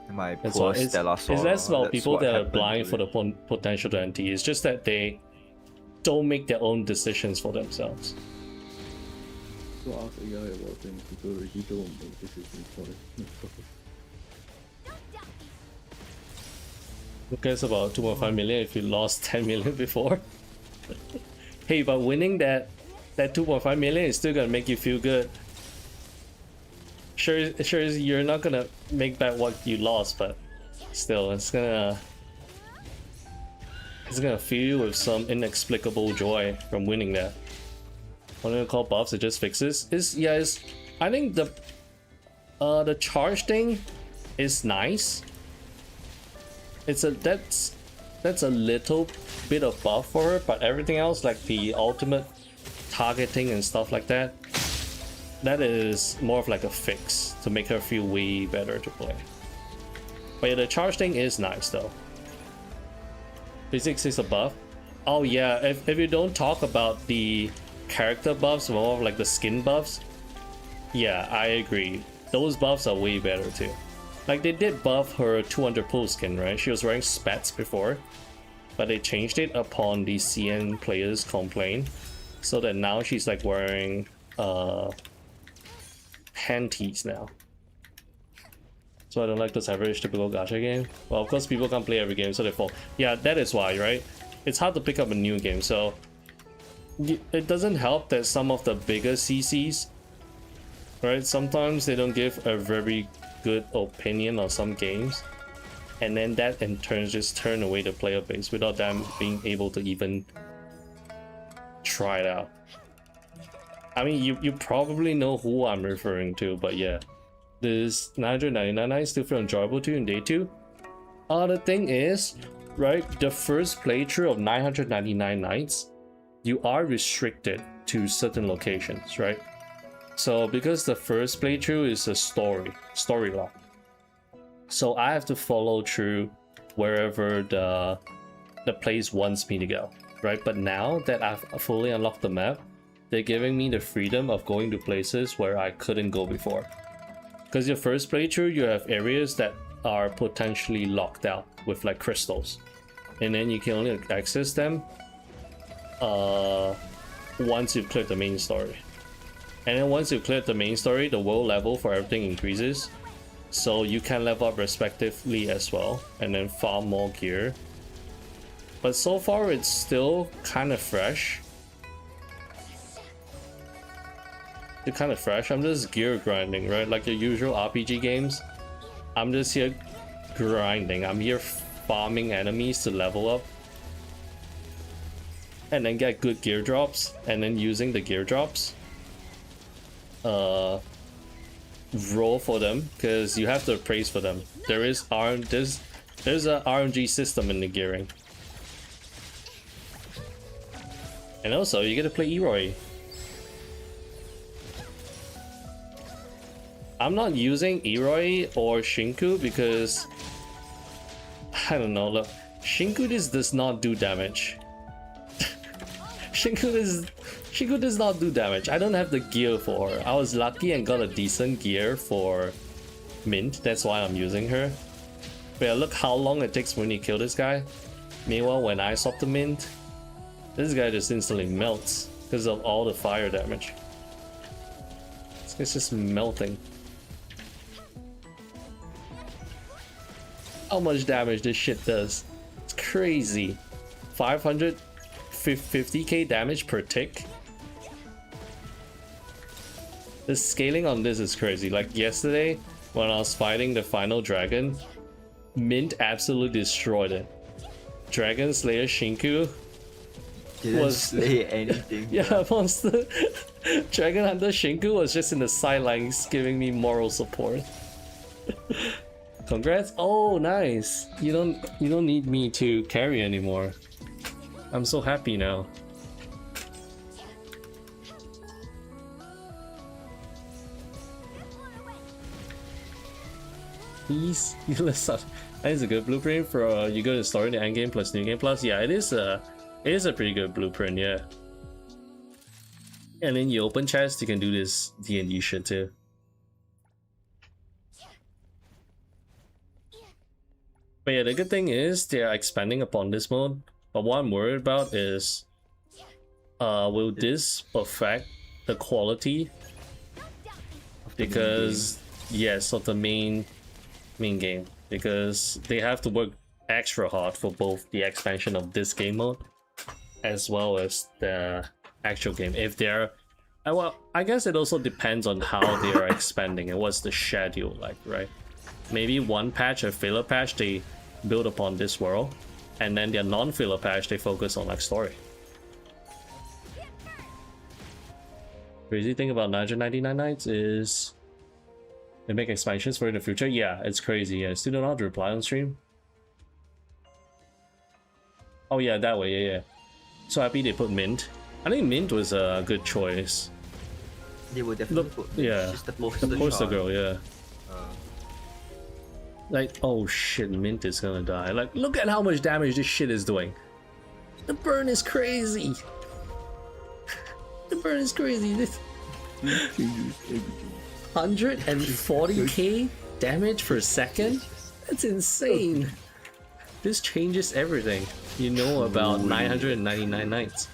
That's why it's less about people that are blind for the potential to NTE. It's just that they don't make their own decisions for themselves. So ask AI about things, people really don't make decisions for it. Who cares about 2.5 million if you lost 10 million before? Hey, but winning that 2.5 million is still gonna make you feel good. Sure, you're not gonna make back what you lost, but still, it's gonna fill you with some inexplicable joy from winning that. What do you call buffs? It just fixes. I think the charge thing is nice. It's a that's a little bit of buff for her, but everything else like the ultimate targeting and stuff like that, that is more of like a fix to make her feel way better to play. But yeah, the charge thing is nice though. Physics is a buff. Oh yeah, if you don't talk about the character buffs, more of like the skin buffs, yeah, I agree. Those buffs are way better too. Like they did buff her 200 pull skin, right? She was wearing spats before, but they changed it upon the CN players complain, so that now she's like wearing panties now. So I don't like this average typical gacha game. Well, of course people can't play every game, so they fall. Yeah, that is why, right? It's hard to pick up a new game, so it doesn't help that some of the bigger CCs, right? Sometimes they don't give a very good opinion on some games, and then that in turn just turn away the player base without them being able to even try it out. I mean, you probably know who I'm referring to, but yeah. This 999 nights still feel enjoyable to you in day 2? The thing is, right, the first playthrough of 999 nights, you are restricted to certain locations, right? So because the first playthrough is a story lock, so I have to follow through wherever the place wants me to go, right? But now that I've fully unlocked the map, they're giving me the freedom of going to places where I couldn't go before. Because your first playthrough, you have areas that are potentially locked out with like crystals, and then you can only access them once you've cleared the main story. And then once you've cleared the main story, the world level for everything increases, so you can level up respectively as well, and then farm more gear. But so far it's still kind of fresh. I'm just gear grinding, right? Like the usual RPG games. I'm just here grinding. I'm here farming enemies to level up, and then get good gear drops, and then using the gear drops, roll for them, because you have to appraise for them. There's a RNG system in the gearing, and also you get to play Eroi. I'm not using Eroi or Shinku because I don't know. Look, Shinku does not do damage. Shinku does not do damage. I don't have the gear for her. I was lucky and got a decent gear for Mint. That's why I'm using her. But yeah, look how long it takes when you kill this guy. Meanwhile, when I swap the Mint, this guy just instantly melts because of all the fire damage. This guy's just melting. How much damage this shit does. It's crazy. 550k damage per tick. The scaling on this is crazy. Like yesterday, when I was fighting the final dragon, Mint absolutely destroyed it. Dragon Slayer Shinku Didn't slay anything. Yeah, monster. Dragon Hunter Shinku was just in the sidelines giving me moral support. Congrats! Oh, nice. You don't need me to carry anymore. I'm so happy now. Please, that is a good blueprint for you go to story in the end game plus new game plus. Yeah, it is a pretty good blueprint. Yeah. And then you open chest, you can do this DND shit too. But yeah, the good thing is they are expanding upon this mode. But what I'm worried about is, will this affect the quality? Because yes, of the main game. Because they have to work extra hard for both the expansion of this game mode as well as the actual game. If they're, well, I guess it also depends on how they are expanding and what's the schedule like, right? Maybe one patch, a filler patch, they build upon this world, and then their non-filler patch they focus on like story. Crazy thing about 999 nights is they make expansions for it in the future. Yeah, it's crazy. I still don't know how to reply on stream. Oh yeah, that way, yeah. So happy they put Mint. I think Mint was a good choice. They will definitely put. Yeah, She's the poster, girl, yeah. Like, oh shit, Mint is gonna die. Like, look at how much damage this shit is doing. The burn is crazy. The burn is crazy. This Changes everything. 140k damage per second? That's insane. This changes everything. You know about 999 nights.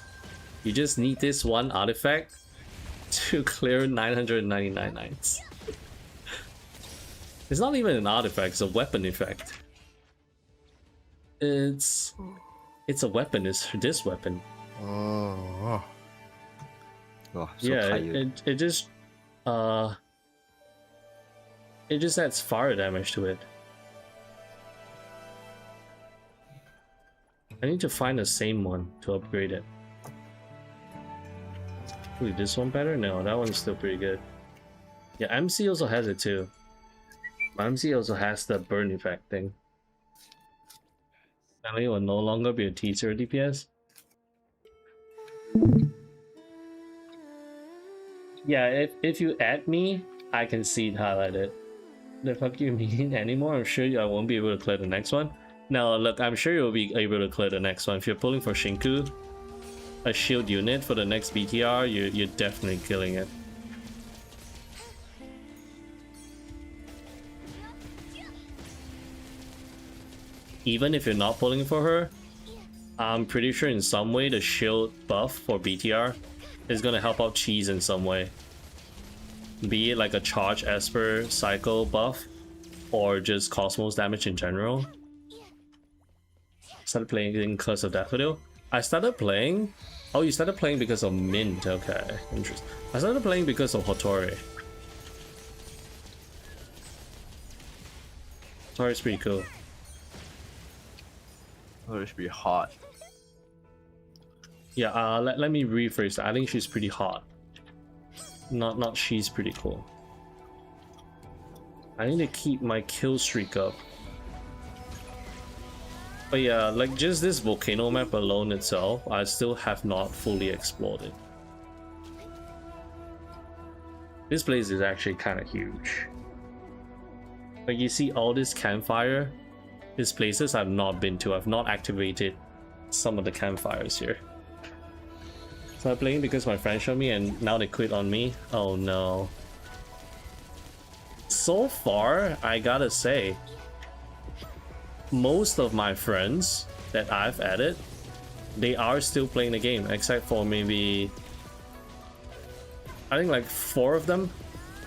You just need this one artifact to clear 999 nights. It's not even an artifact, it's a weapon effect. It's a weapon, it's this weapon. Oh, so Yeah, tired. it just adds fire damage to it. I need to find the same one to upgrade it. Ooh, this one better? No, that one's still pretty good. Yeah, MC also has it too. MC also has the burn effect thing. It will no longer be a T0 DPS. Yeah, if you add me, I can see it highlighted. The fuck you mean anymore? I'm sure I won't be able to clear the next one. No, look, I'm sure you'll be able to clear the next one. If you're pulling for Shinku, a shield unit for the next BTR, you're definitely killing it. Even if you're not pulling for her, I'm pretty sure in some way the shield buff for BTR is gonna help out Cheese in some way. Be it like a charge Esper cycle buff, or just Cosmos damage in general. Started playing in Curse of Daffodil. I started playing... Oh, you started playing because of Mint. Okay, interesting. I started playing because of Hotori. Hotori's pretty cool. Oh, it should be hot. Yeah, let me rephrase that. I think she's pretty hot. Not she's pretty cool. I need to keep my kill streak up. But yeah, like just this volcano map alone itself, I still have not fully explored it. This place is actually kind of huge. Like you see all this campfire, these places I've not been to. I've not activated some of the campfires here. So I'm playing because my friends showed me and now they quit on me. Oh no. So far, I gotta say, most of my friends that I've added, they are still playing the game, except for maybe, I think like 4 of them.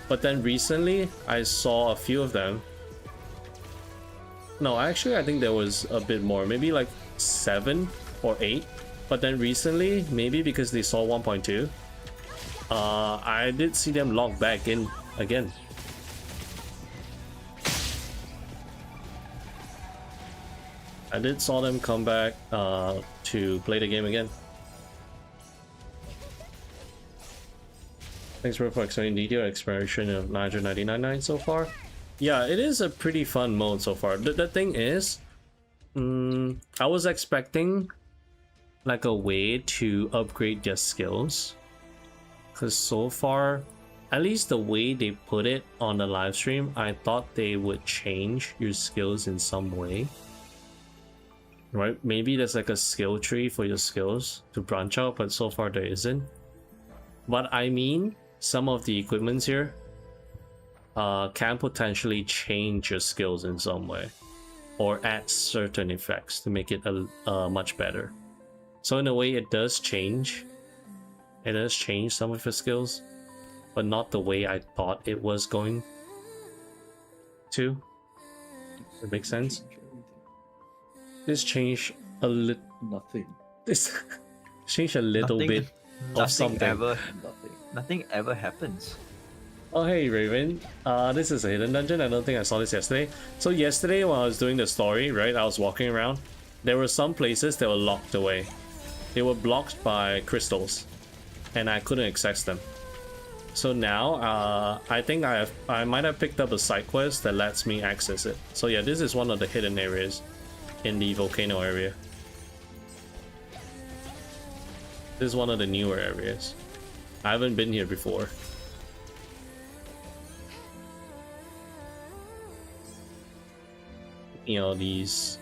But then recently, I saw a few of them. No, actually, I think there was a bit more, maybe like 7 or 8. But then recently, maybe because they saw 1.2, I did see them log back in again. I did saw them come back to play the game again. Thanks for explaining detailed exploration of 999 nights so far. Yeah, it is a pretty fun mode so far. The thing is, I was expecting like a way to upgrade their skills, because so far, at least the way they put it on the live stream, I thought they would change your skills in some way. Right? Maybe there's like a skill tree for your skills to branch out, but so far there isn't. But I mean, some of the equipments here can potentially change your skills in some way, or add certain effects to make it much better. So in a way, it does change. It does change some of your skills, but not the way I thought it was going to. Does it make sense? This changed a little. Nothing. This changed a little bit of something. Nothing ever happens. Oh hey Raven, this is a hidden dungeon. I don't think I saw this yesterday. So yesterday when I was doing the story, right, I was walking around. There were some places that were locked away. They were blocked by crystals, and I couldn't access them. So now, I think I might have picked up a side quest that lets me access it. So yeah, this is one of the hidden areas in the volcano area. This is one of the newer areas. I haven't been here before. You know, these...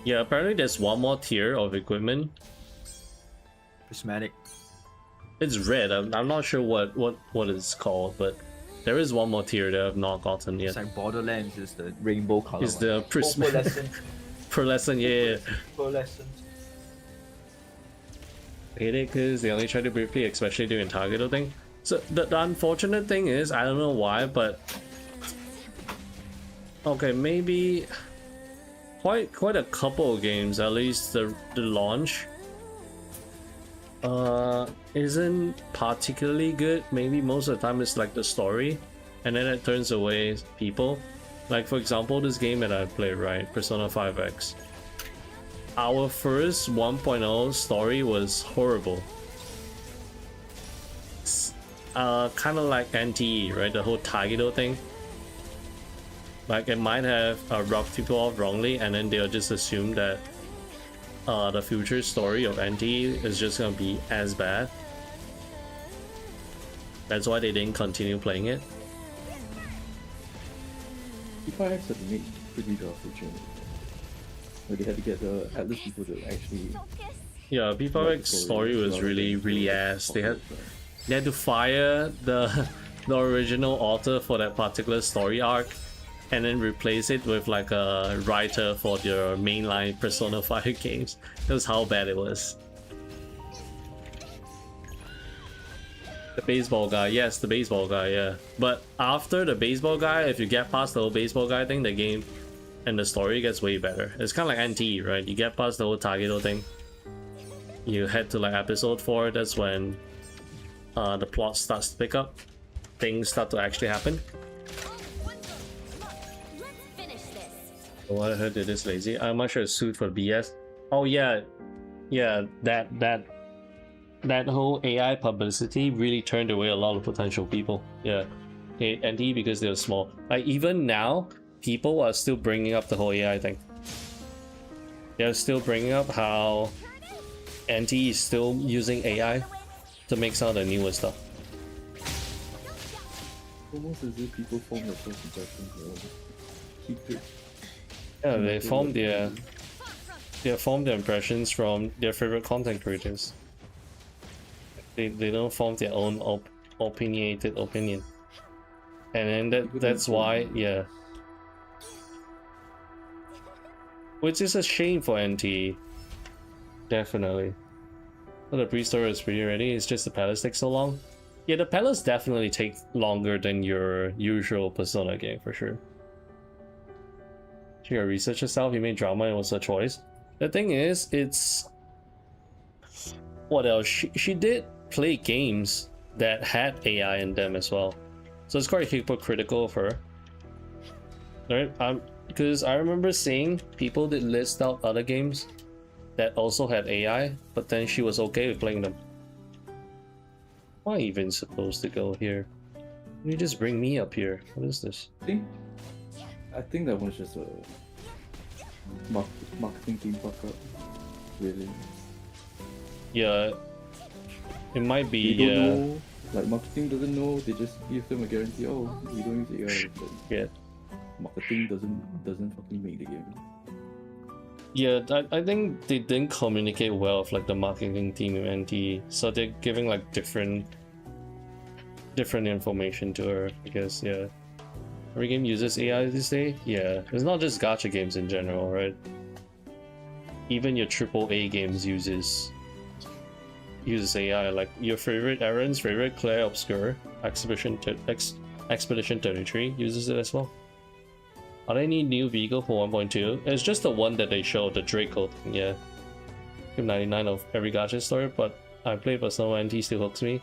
Yeah, apparently there's one more tier of equipment. Prismatic. It's red. I'm not sure what it's called, but there is one more tier that I've not gotten yet. It's like Borderlands is the rainbow color. It's the Pearlescent. Pearlescent, yeah. Pearlescent. I hate it because they only try to briefly, especially during target thing. So the unfortunate thing is, I don't know why, but okay, maybe quite a couple of games, at least the launch isn't particularly good. Maybe most of the time it's like the story, and then it turns away people. Like for example, this game that I played, right, Persona 5X. Our first 1.0 story was horrible. Kind of like NTE, right? The whole Tagido thing. Like it might have rubbed people off wrongly, and then they'll just assume that the future story of NTE is just gonna be as bad. That's why they didn't continue playing it. P5X had made pretty drastic changes. Where they had to get the Atlas people to actually... Yeah, P5X story was really ass. They had to fire the original author for that particular story arc, and then replace it with like a writer for their mainline Persona 5 games. That was how bad it was. The baseball guy, yes, the baseball guy, yeah. But after the baseball guy, if you get past the whole baseball guy thing, the game and the story gets way better. It's kind of like NTE, right? You get past the whole Tagedo thing, you head to like episode 4, that's when the plot starts to pick up. Things start to actually happen. Oh, I heard it is lazy. I'm not sure it's sued for BS. Oh yeah, that whole AI publicity really turned away a lot of potential people. Yeah, NTE because they're small. Like even now, people are still bringing up the whole AI thing. They're still bringing up how NTE is still using AI to make some of the newer stuff. Almost as if people form their first impressions secret. Yeah, they form their impressions from their favorite content creators. They don't form their own opinionated opinion, and then that's why, yeah. Which is a shame for NTE. Definitely. Well, the pre-story is pretty ready. It's just the palace takes so long. Yeah, the palace definitely takes longer than your usual Persona game for sure. She got research herself. He made drama. It was a choice. The thing is, it's what else? She did play games that had AI in them as well, so it's quite hypocritical of her, right? Because I remember seeing people that list out other games that also had AI, but then she was okay with playing them. Why am I even supposed to go here? You just bring me up here. What is this? I think that was just a marketing team fuck up, really. Yeah, it might be. They don't know, like marketing doesn't know. They just give them a guarantee. Oh, we don't use AI. But Yeah. marketing doesn't fucking make the game. Yeah, I think they didn't communicate well with like the marketing team of NTE, so they're giving like different information to her, I guess. Yeah, every game uses AI these days. Yeah, it's not just gacha games in general, right? Even your AAA games uses AI. Like your favorite, Aaron's favorite, Claire Obscure Expedition 33 uses it as well. Are there any new vehicle for 1.2? It's just the one that they showed, the Draco thing, yeah. 99 of every gacha story, but I play Persona NT still hooks me.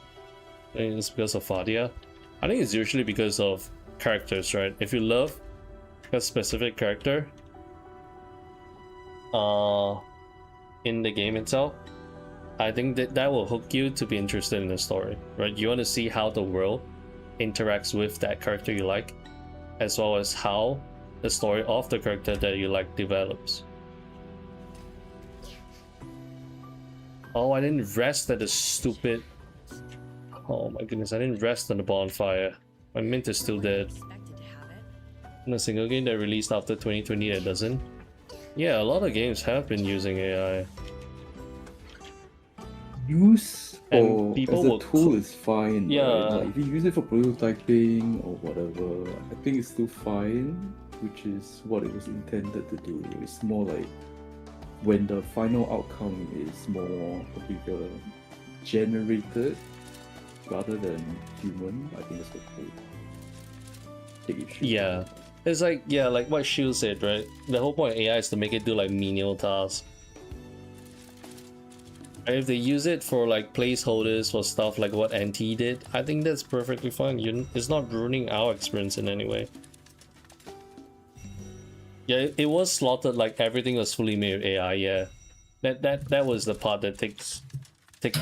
I think it's because of Fadia. I think it's usually because of characters, right? If you love a specific character in the game itself, I think that will hook you to be interested in the story, right? You want to see how the world interacts with that character you like, as well as how the story of the character that you like develops. Oh, I didn't rest at the stupid... Oh my goodness, I didn't rest on the bonfire. My mint is still dead. In a single game that released after 2020 that doesn't. Yeah, a lot of games have been using AI. Use And for people as a will tool is fine. Yeah. Right? Like if you use it for prototyping or whatever, I think it's still fine, which is what it was intended to do. It's more like when the final outcome is more bigger generated rather than human. I think that's the cool big issue. Yeah. It's like, yeah, like what Shield said, right? The whole point of AI is to make it do like menial tasks. And if they use it for like placeholders for stuff like what NTE did, I think that's perfectly fine. It's not ruining our experience in any way. Yeah, it was slaughtered like everything was fully made with AI, yeah. That was the part that ticked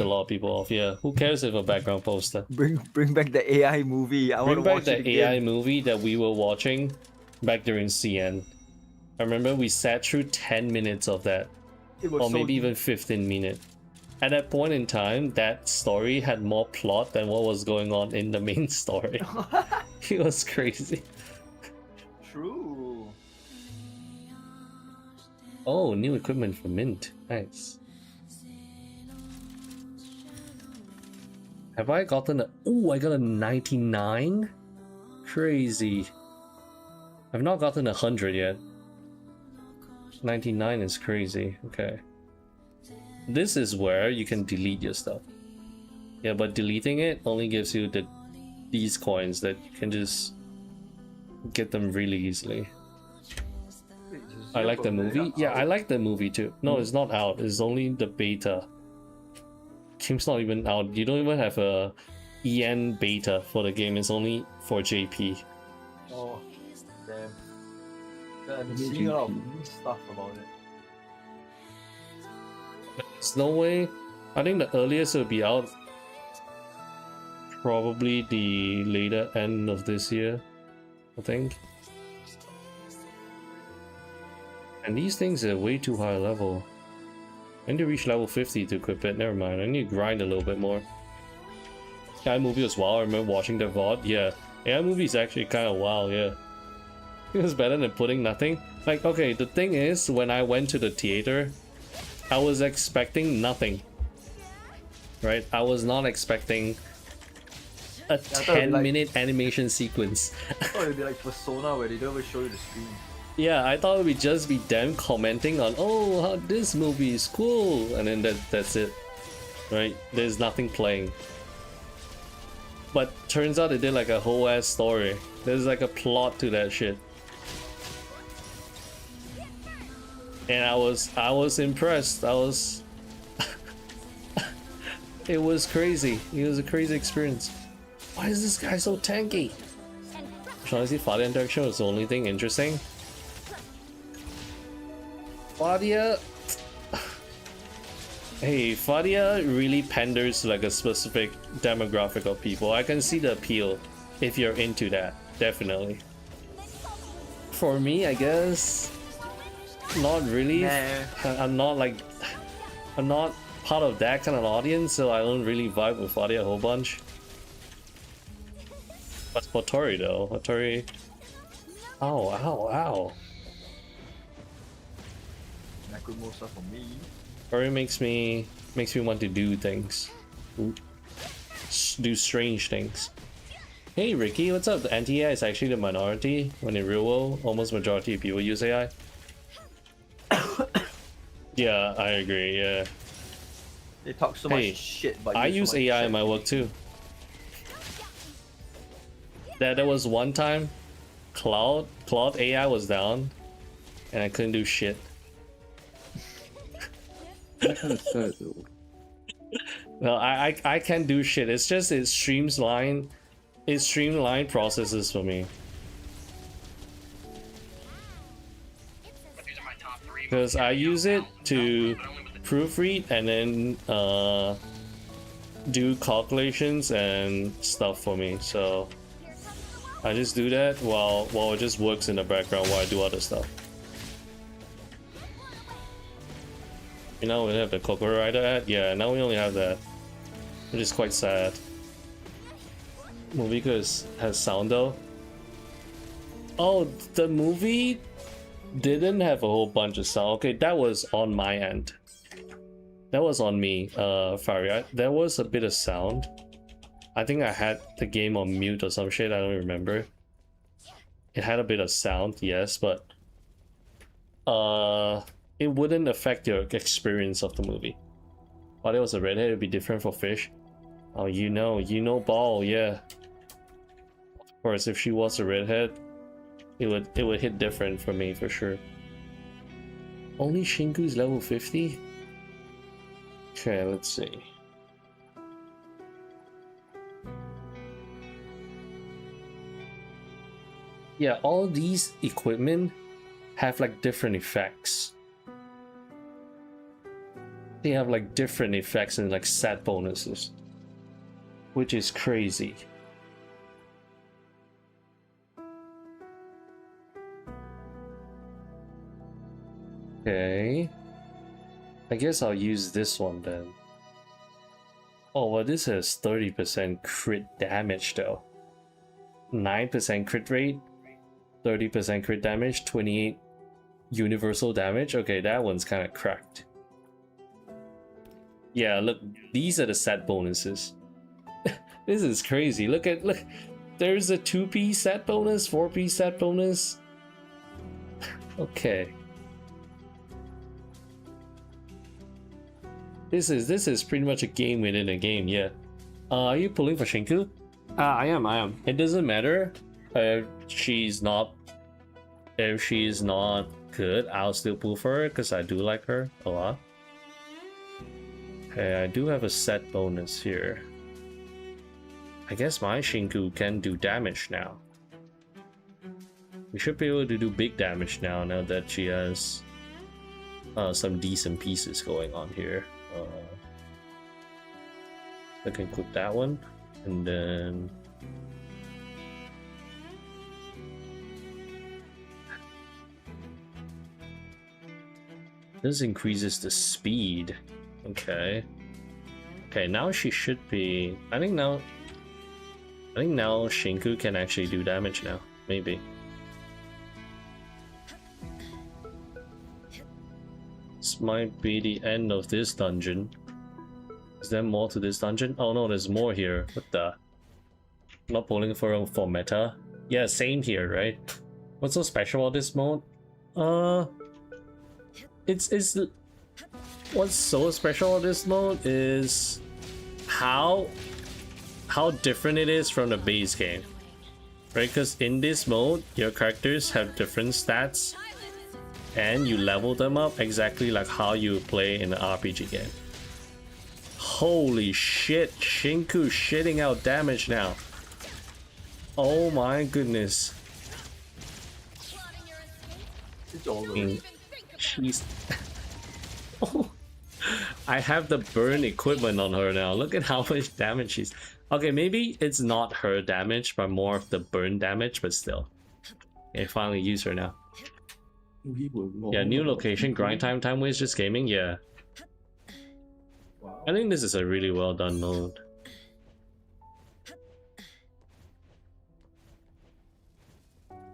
a lot of people off, yeah. Who cares if a background poster? Bring back the AI movie. I want to Bring back watch it the AI again. movie that we were watching back during CN. I remember we sat through 10 minutes of that, It was or so maybe deep. even 15 minutes. At that point in time, that story had more plot than what was going on in the main story. It was crazy. True. Oh, new equipment for Mint. Nice. Have I gotten a... Oh, I got a 99? Crazy. I've not gotten 100 yet. 99 is crazy. Okay. This is where you can delete your stuff. Yeah, but deleting it only gives you these coins that you can just get them really easily. I like the movie. Yeah, I like the movie too. No, it's not out. It's only the beta. Game's not even out. You don't even have a EN beta for the game. It's only for JP. Oh, damn. Yeah, I've been seeing a lot of stuff about it. There's no way. I think the earliest it'll be out probably the later end of this year, I think. And these things are way too high level. I need to reach level 50 to equip it. Never mind, I need to grind a little bit more. AI movie was wow. I remember watching the VOD. Yeah, AI movie is actually kind of wow. Yeah, it was better than putting nothing. Like, okay, the thing is, when I went to the theater, I was expecting nothing. Right? I was not expecting a thought it'd be like- 10-minute animation sequence. I thought it'd be like Persona where they don't even show you the screen. Yeah, I thought it would just be them commenting on, oh, how this movie is cool, and then that's it, right? There's nothing playing. But turns out they did like a whole ass story. There's like a plot to that shit. And I was impressed. I was it was crazy. It was a crazy experience. Why is this guy so tanky? Honestly, Fadia interaction was the only thing interesting. Fadia... Hey, Fadia really panders to like a specific demographic of people. I can see the appeal if you're into that, definitely. For me, I guess... Not really. Nah. I'm not part of that kind of audience, so I don't really vibe with Fadia a whole bunch. But for Tori though, Tori... Ow, ow, ow. That could move stuff for me. Tori makes me want to do things. Do strange things. Hey Ricky, what's up? The NTE is actually the minority, when in real world, almost majority of people use AI. Yeah, I agree, yeah. They talk so Hey, much shit, but I so use much AI shit. in my work too. There was one time, Cloud AI was down, and I couldn't do shit. That's kind of sad though. Well, I can't do shit. It's just it streamlines processes for me. Because I use it to proofread and then do calculations and stuff for me. So I just do that while it just works in the background while I do other stuff. You know, we have the Coco Rider ad. Yeah, now we only have that, which is quite sad. Movie has sound though. Oh, the movie didn't have a whole bunch of sound. Okay, that was on my end. That was on me, Faria. There was a bit of sound. I think I had the game on mute or some shit, I don't remember. It had a bit of sound, yes, but it wouldn't affect your experience of the movie. While there was a redhead, it'd be different for Fish. Oh, you know Ball, yeah. Of course, if she was a redhead, it would hit different for me for sure. Only Shinku's level 50? Okay, let's see. Yeah, all these equipment have like different effects. They have like different effects and like set bonuses, which is crazy. Okay, I guess I'll use this one then. Oh, well, this has 30% crit damage though. 9% crit rate, 30% crit damage, 28 universal damage. Okay, that one's kind of cracked. Yeah, look, these are the set bonuses. This is crazy. Look, there's a 2p set bonus, 4p set bonus. Okay. This is pretty much a game within a game, yeah. Are you pulling for Shinku? I am. It doesn't matter if she's not good, I'll still pull for her because I do like her a lot. Okay, I do have a set bonus here. I guess my Shinku can do damage now. We should be able to do big damage now that she has some decent pieces going on here. I can click that one, and then this increases the speed. Okay, now she should be. I think now Shinku can actually do damage now. Maybe. This might be the end of this dungeon. Is there more to this dungeon? Oh no, there's more here. What the? I'm not pulling for meta. Yeah, same here, right? What's so special about this mode? It's what's so special about this mode is how different it is from the base game, right? Because in this mode, your characters have different stats, and you level them up exactly like how you play in an RPG game. Holy shit, Shinku shitting out damage now. Oh my goodness. She's... Oh, I have the burn equipment on her now. Look at how much damage she's... Okay, maybe it's not her damage, but more of the burn damage, but still. Okay, finally use her now. Yeah, new location, grind time waste, just gaming, yeah. I think this is a really well done mode.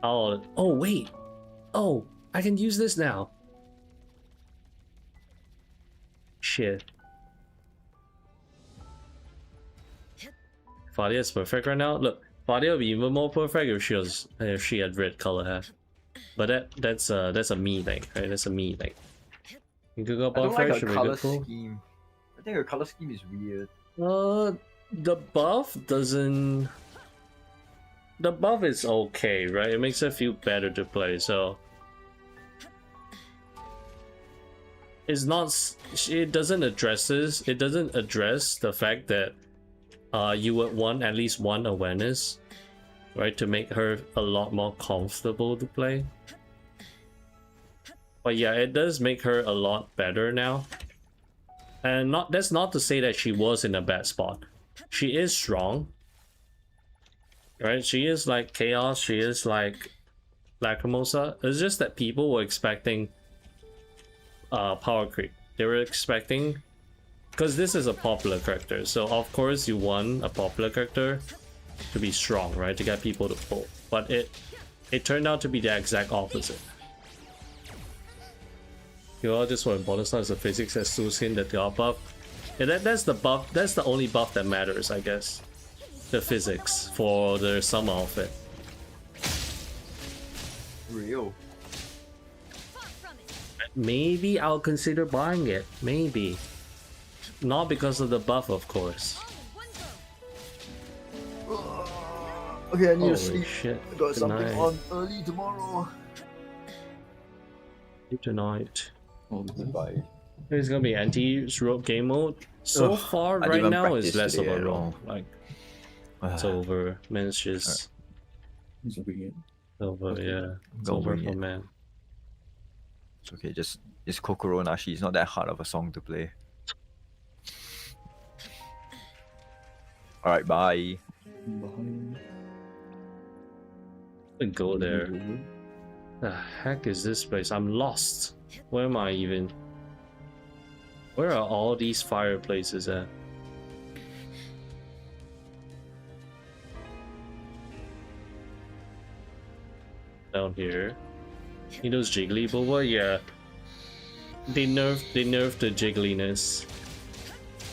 Oh wait. Oh, I can use this now. Shit. Fadia's perfect right now. Look, Fadia would be even more perfect if she had red color hair. But that's a me thing, right? That's a me thing. You could go buff like should be color cool. scheme. I think her color scheme is weird. The buff doesn't. The buff is okay, right? It makes it feel better to play, so it's not. It doesn't address the fact that you would want at least one awareness, right, to make her a lot more comfortable to play. But yeah, it does make her a lot better now. And that's not to say that she was in a bad spot. She is strong, right? She is like Chaos, she is like Lacrimosa. It's just that people were expecting power creep. They were expecting, because this is a popular character, so of course you want a popular character to be strong, right? To get people to pull. But it turned out to be the exact opposite. You know, just what important is the physics as Susin, the God buff. Yeah, that's the buff. That's the only buff that matters, I guess. The physics for the summer outfit. Real. Maybe I'll consider buying it. Maybe. Not because of the buff, of course. Okay, I need Holy to sleep. shit. I got something Tonight. on early tomorrow. Tonight. Oh, Goodbye. It's gonna be NTE's rogue game mode. So Ugh, far, I didn't right even now, is practice less of today a at rogue. all. Like, it's over. Man's just He's bring it. over, Okay. yeah. It's Go over bring for it. man. It's okay, it's Kokoro Nashi. It's not that hard of a song to play. Alright, bye. Behind. Go there. The heck is this place? I'm lost. Where am I even? Where are all these fireplaces at? Down here. You know those jiggly boba? Yeah. They nerfed the jiggliness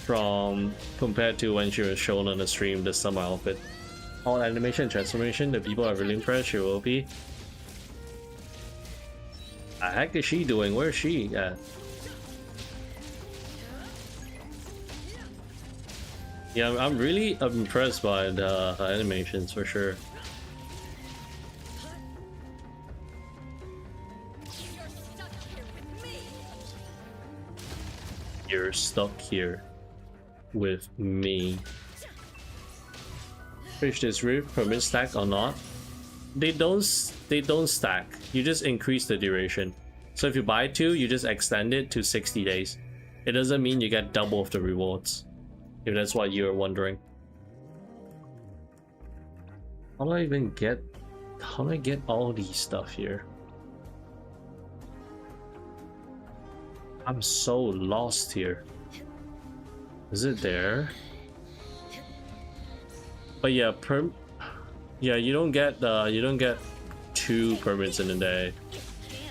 from compared to when she was shown on the stream, the summer outfit. All animation and transformation, the people are really impressed. She will be. The heck is she doing? Where is she at? Yeah, I'm really impressed by the animations for sure. You're stuck here with me. Fish this roof, permit stack or not? They don't stack. You just increase the duration. So if you buy 2, you just extend it to 60 days. It doesn't mean you get double of the rewards. If that's what you're wondering. How do I get all these stuff here? I'm so lost here. Is it there? But yeah, you don't get 2 permits in a day.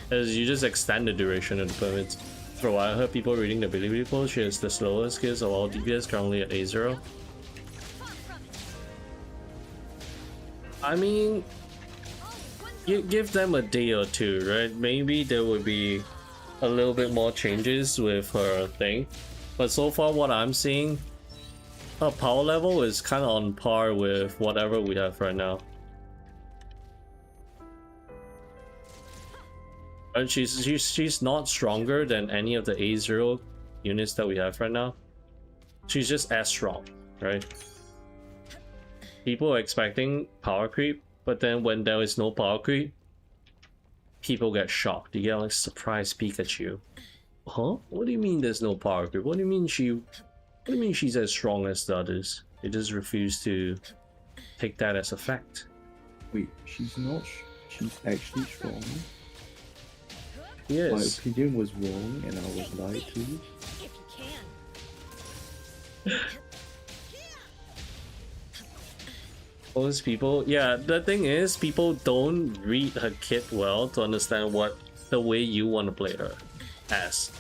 As you just extend the duration of the permits. For a while, I heard people reading the Bilibili post. She has the slowest kills of all DPS, currently at A0. I mean, you give them a day or 2, right? Maybe there would be a little bit more changes with her thing. But so far, what I'm seeing, her power level is kind of on par with whatever we have right now. And she's not stronger than any of the A0 units that we have right now. She's just as strong, right? People are expecting power creep, but then when there is no power creep, people get shocked. You get like surprise Pikachu. Huh? What do you mean there's no power creep? What do you mean she's as strong as the others? They just refuse to take that as a fact. Wait, she's not. She's actually strong. My Yes. opinion was wrong, and I was lied to. Most people, yeah, the thing is, people don't read her kit well to understand what the way you want to play her as.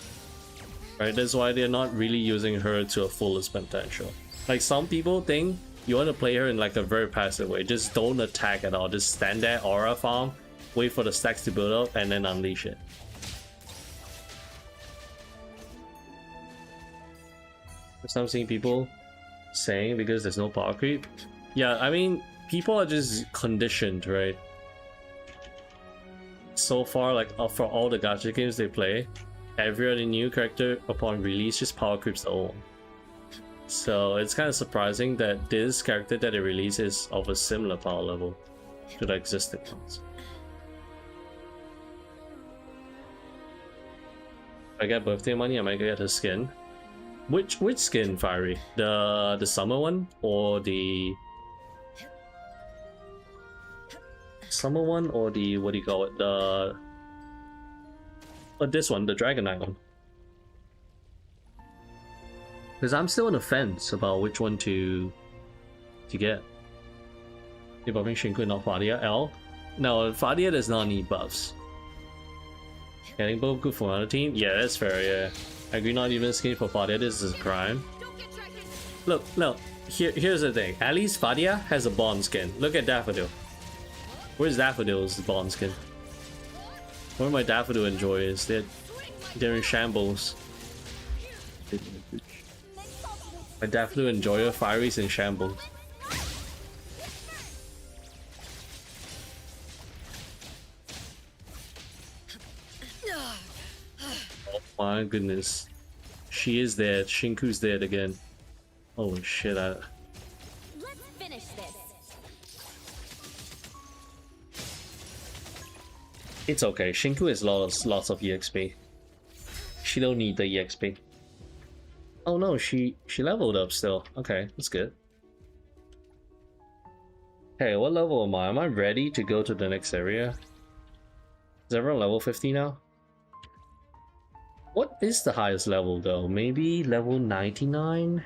Right? That's why they're not really using her to a fullest potential. Like some people think you want to play her in like a very passive way. Just don't attack at all. Just stand there, aura farm, wait for the stacks to build up, and then unleash it. I'm seeing people saying because there's no power creep. Yeah, I mean, people are just conditioned, right? So far, like for all the gacha games they play, every other new character upon release just power creeps the old one. So it's kind of surprising that this character that they release is of a similar power level to the existing ones. If I get birthday money, I might get her skin. Which skin, Fiery? The summer one or the summer one or the what do you call it? The this one, the Dragonite one. Because I'm still on the fence about which one to get. If I think Shinku, not Fadia. L. No, Fadia does not need buffs. Getting both good for another team? Yeah, that's fair, yeah. I agree, not even skin for Fadia, this is a crime. Look, here's the thing. At least Fadia has a bond skin. Look at Daffodil. Where's Daffodil's bond skin? One of my Daffodil enjoyers, they're in shambles. My Daffodil enjoyer, Fiery's in shambles. Oh my goodness. She is dead. Shinku's dead again. Oh shit, Let's finish this. It's okay. Shinku has lots of EXP. She don't need the EXP. Oh no, she leveled up still. Okay, that's good. Hey, what level am I? Am I ready to go to the next area? Is everyone level 50 now? What is the highest level though? Maybe level 99?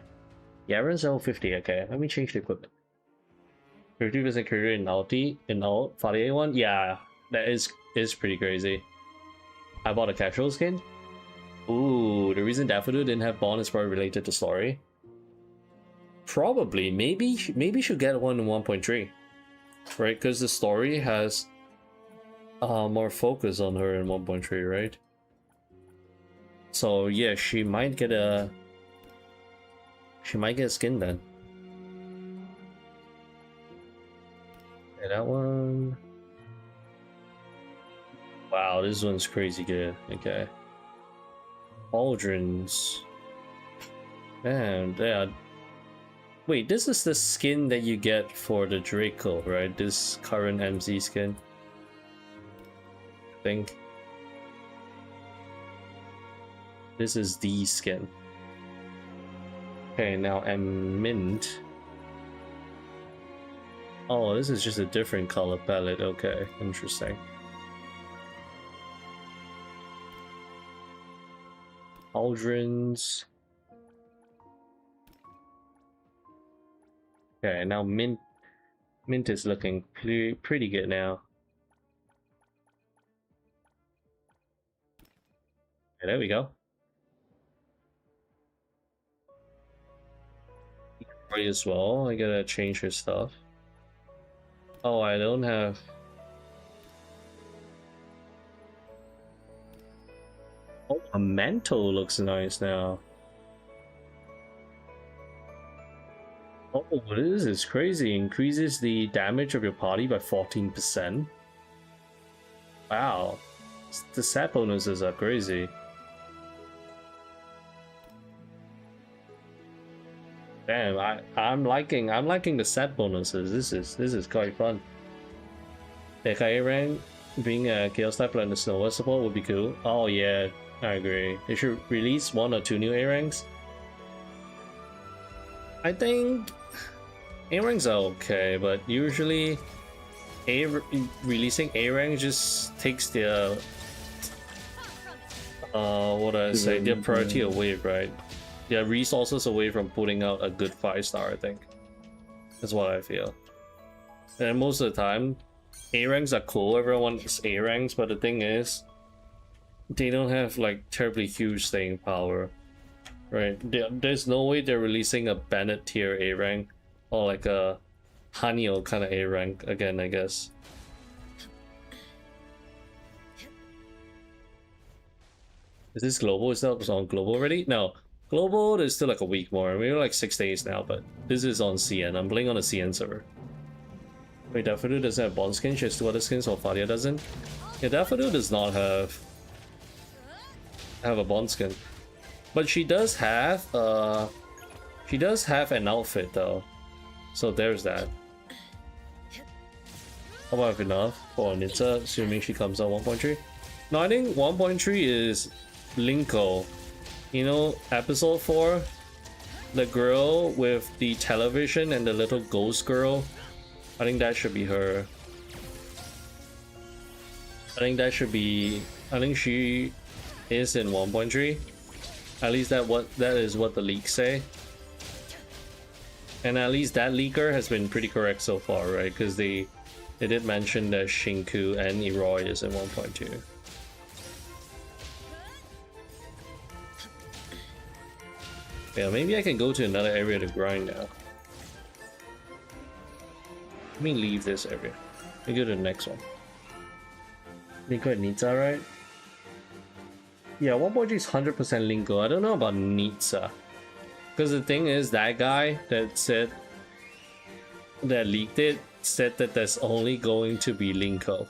Yeah, everyone's level 50. Okay, let me change the equipment. 50% career in ulti, in ult, 48 yeah, that is pretty crazy. I bought a casual skin. Ooh, the reason Daffodil didn't have bond is probably related to story. Probably, maybe she'll get one in 1.3, right? Because the story has more focus on her in 1.3, right? So yeah, she might get a skin then. Okay, that one. Wow, this one's crazy good. Okay. Pauldrons. Man, yeah. Wait, this is the skin that you get for the Draco, right? This current MZ skin. I think. This is the skin. Okay, now I'm mint. Oh, this is just a different color palette. Okay, interesting. Pauldrons. Okay, now mint is looking pretty good now. Okay, there we go. Right as well. I gotta change her stuff. Oh, I don't have. Oh, a mantle looks nice now. Oh, this is crazy. Increases the damage of your party by 14%. Wow. The stat bonuses are crazy. Damn, I'm liking the set bonuses. This is quite fun. The A rank being a Chaos type and the Snow support would be cool. Oh yeah, I agree. They should release 1 or 2 new A ranks. I think A ranks are okay, but usually releasing A rank just takes their what do I say, their priority away, right? Yeah, resources away from putting out a good 5-star, I think. That's what I feel. And most of the time, A ranks are cool, everyone wants A ranks, but the thing is, they don't have like terribly huge staying power. Right? There's no way they're releasing a Bennett tier A rank, or like a Hanyo kind of A rank again, I guess. Is this global? Is that on global already? No. Global, there's still like a week more. Maybe like 6 days now, but this is on CN. I'm playing on a CN server. Wait, Daffodil doesn't have bond skin. She has 2 other skins, while Fadia doesn't. Yeah, Daffodil does not have a bond skin, but she does have an outfit though. So there's that. How about enough for Nitsa, assuming she comes out 1.3? No, I think 1.3 is Linko You know, episode 4, the girl with the television and the little ghost girl. I think that should be her. I think that should be. I think she is in 1.3. At least that is what the leaks say. And at least that leaker has been pretty correct so far, right? Because they did mention that Shinku and Iroi is in 1.2. Yeah, maybe I can go to another area to grind now. Let me leave this area. Let me go to the next one. Linko and Nitsa, right? Yeah, 1.3 is 100% Linko. I don't know about Nitsa. Because the thing is, that guy that leaked it said that there's only going to be Linko.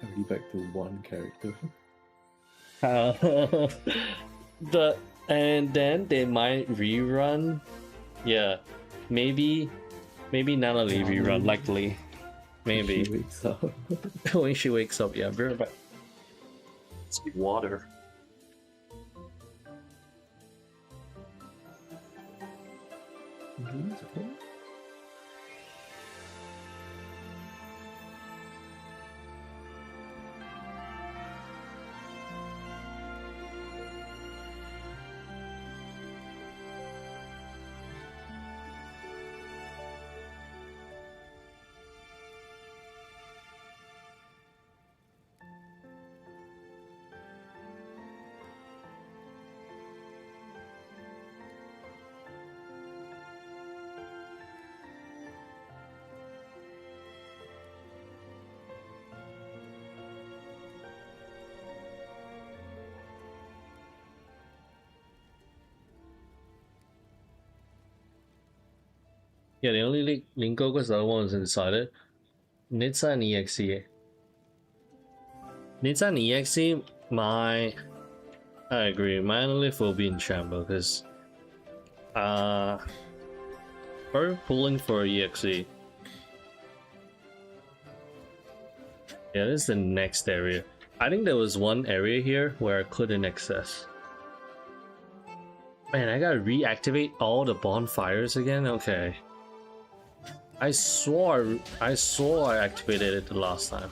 I'll be back to one character. And then they might rerun. Yeah, maybe Natalie rerun, likely. Maybe. She wakes up. When she wakes up, yeah, very bad. It's water. It's okay. Yeah, the only Linko because the other one was inside it. Nitsa and EXE. Nitsa and EXE, I agree. My Analyth will be in Chamber because we're pulling for EXE. Yeah, this is the next area. I think there was one area here where I couldn't access. Man, I gotta reactivate all the bonfires again? Okay. I swore I activated it the last time.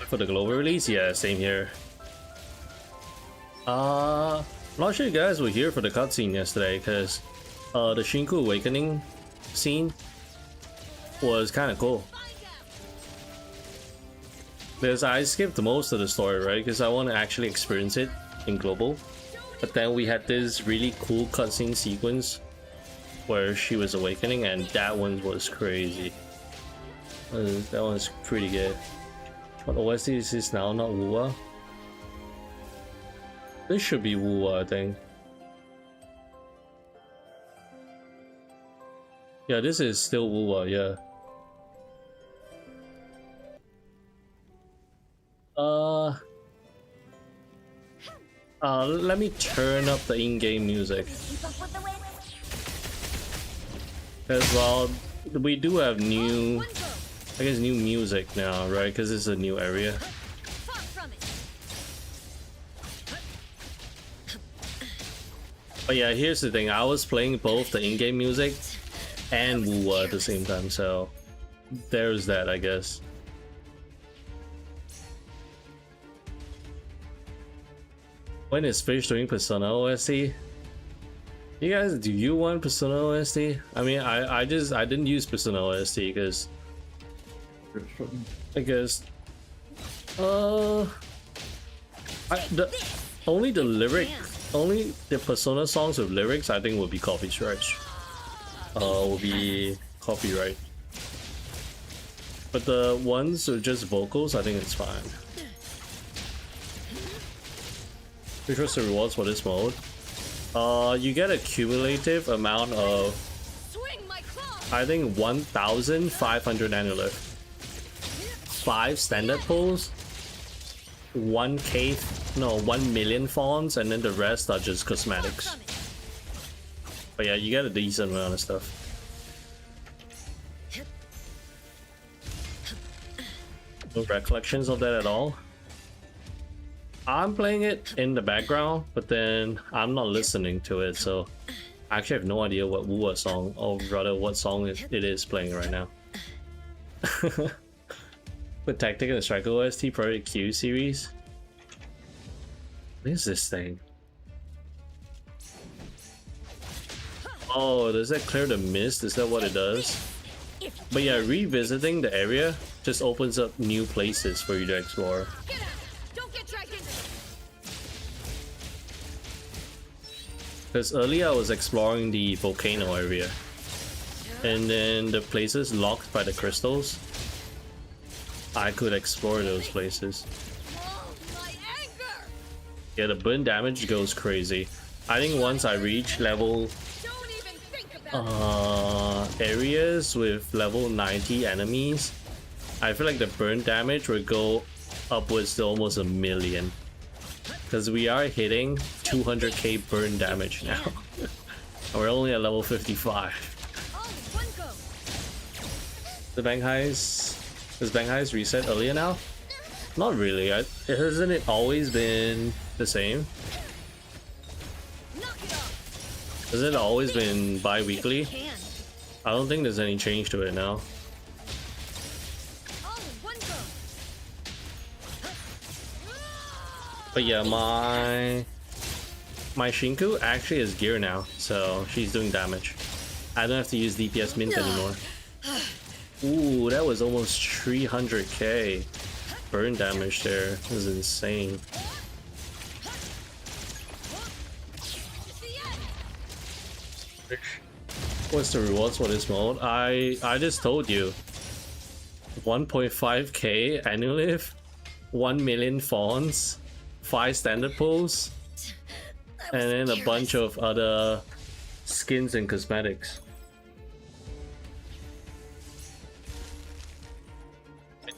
For the global release, yeah, same here. I'm not sure you guys were here for the cutscene yesterday, because the Shinku Awakening scene was kind of cool. Because I skipped most of the story, right? Because I want to actually experience it in global. But then we had this really cool cutscene sequence where she was awakening, and that one was crazy. That one's pretty good. What OST is this now? Not Wuwa? This should be Wuwa, I think. Yeah, this is still Wuwa, yeah. Let me turn up the in-game music. As well, we do have new, I guess, new music now, right? Because this is a new area. But yeah, here's the thing. I was playing both the in-game music and Wuwa at the same time, so there's that, I guess. When is Fish doing Persona OST? You guys, do you want Persona OST? I mean, I didn't use Persona OST because only the Persona songs with lyrics I think would be copyright. Will be copyright. But the ones with just vocals, I think it's fine. Which was the rewards for this mode? You get a cumulative amount of, I think, 1,500 annual, 5 standard pulls, 1 million fonts, and then the rest are just cosmetics. But yeah, you get a decent amount of stuff. No recollections of that at all. I'm playing it in the background, but then I'm not listening to it, so I actually have no idea what Wu song, or rather what song it is playing right now. With Tactic and Striker OST Project Q series. What is this thing? Oh, does that clear the mist? Is that what it does? But yeah, revisiting the area just opens up new places for you to explore. Because earlier I was exploring the volcano area, and then the places locked by the crystals, I could explore those places. Yeah, the burn damage goes crazy. I think once I reach level areas with level 90 enemies, I feel like the burn damage will go upwards to almost 1,000,000. Because we are hitting 200k burn damage now. We're only at level 55. The Bang Highs... Does Bang Highs reset earlier now? Not really. Hasn't it always been the same? Hasn't it always been bi-weekly? I don't think there's any change to it now. But yeah, my Shinku actually is gear now, so she's doing damage. I don't have to use DPS mint anymore. Ooh, that was almost 300k burn damage there. That was insane. What's the rewards for this mode? I just told you. 1.5k annual lift, 1,000,000 fawns, 5 standard pulls, and then a bunch of other skins and cosmetics.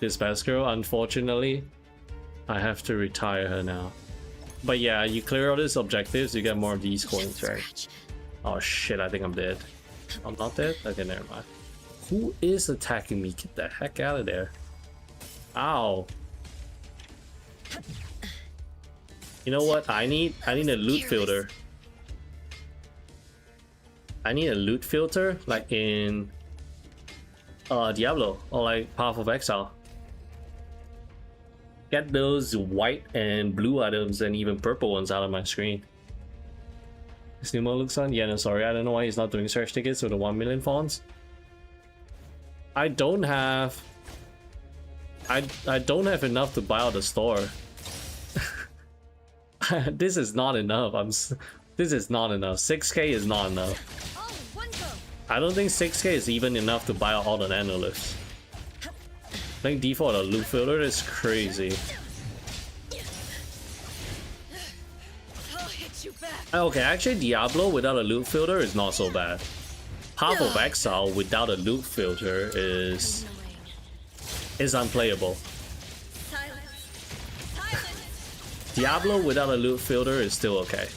This best girl, unfortunately, I have to retire her now. But yeah, you clear all these objectives, you get more of these coins, right? Oh shit, I think I'm dead. I'm not dead? Okay, never mind. Who is attacking me? Get the heck out of there. Ow. You know what? I need a loot filter. I need a loot filter like in Diablo or like Path of Exile. Get those white and blue items and even purple ones out of my screen. This new mode looks on? Yeah, no, sorry. I don't know why he's not doing search tickets with the 1,000,000 fawns. I don't have enough to buy out the store. This is not enough. This is not enough. 6k is not enough. I don't think 6k is even enough to buy out all the nano lifts. I think default a loot filter is crazy. Okay, actually Diablo without a loot filter is not so bad. Path of Exile without a loot filter is unplayable. Diablo without a loot filter is still okay.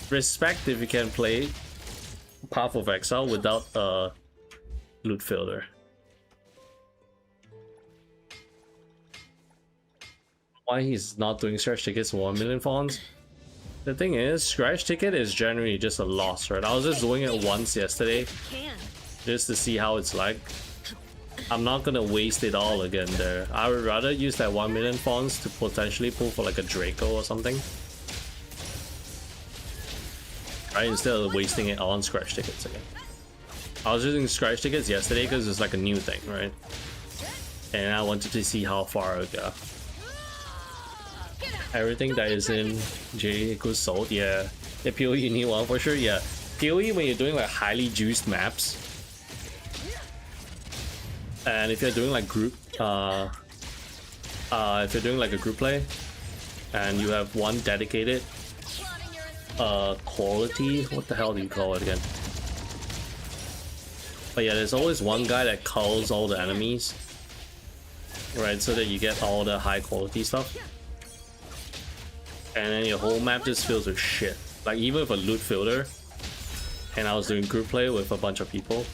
Respect if you can play Path of Exile without a loot filter. Why he's not doing scratch tickets 1,000,000 fawns? The thing is, scratch ticket is generally just a loss, right? I was just doing it once yesterday just to see how it's like. I'm not gonna waste it all again there. I would rather use that 1,000,000 fawns to potentially pull for like a Draco or something, right? Instead of wasting it on scratch tickets again. I was using scratch tickets yesterday because it's like a new thing, right? And I wanted to see how far I would go. Everything that is in J equals sold, yeah. The PoE you need one for sure, yeah. PoE when you're doing like highly juiced maps, and if you're doing like group, if you're doing like a group play, and you have one dedicated quality, what the hell do you call it again? But yeah, there's always one guy that culls all the enemies, right? So that you get all the high quality stuff. And then your whole map just fills with shit. Like even with a loot filter, and I was doing group play with a bunch of people,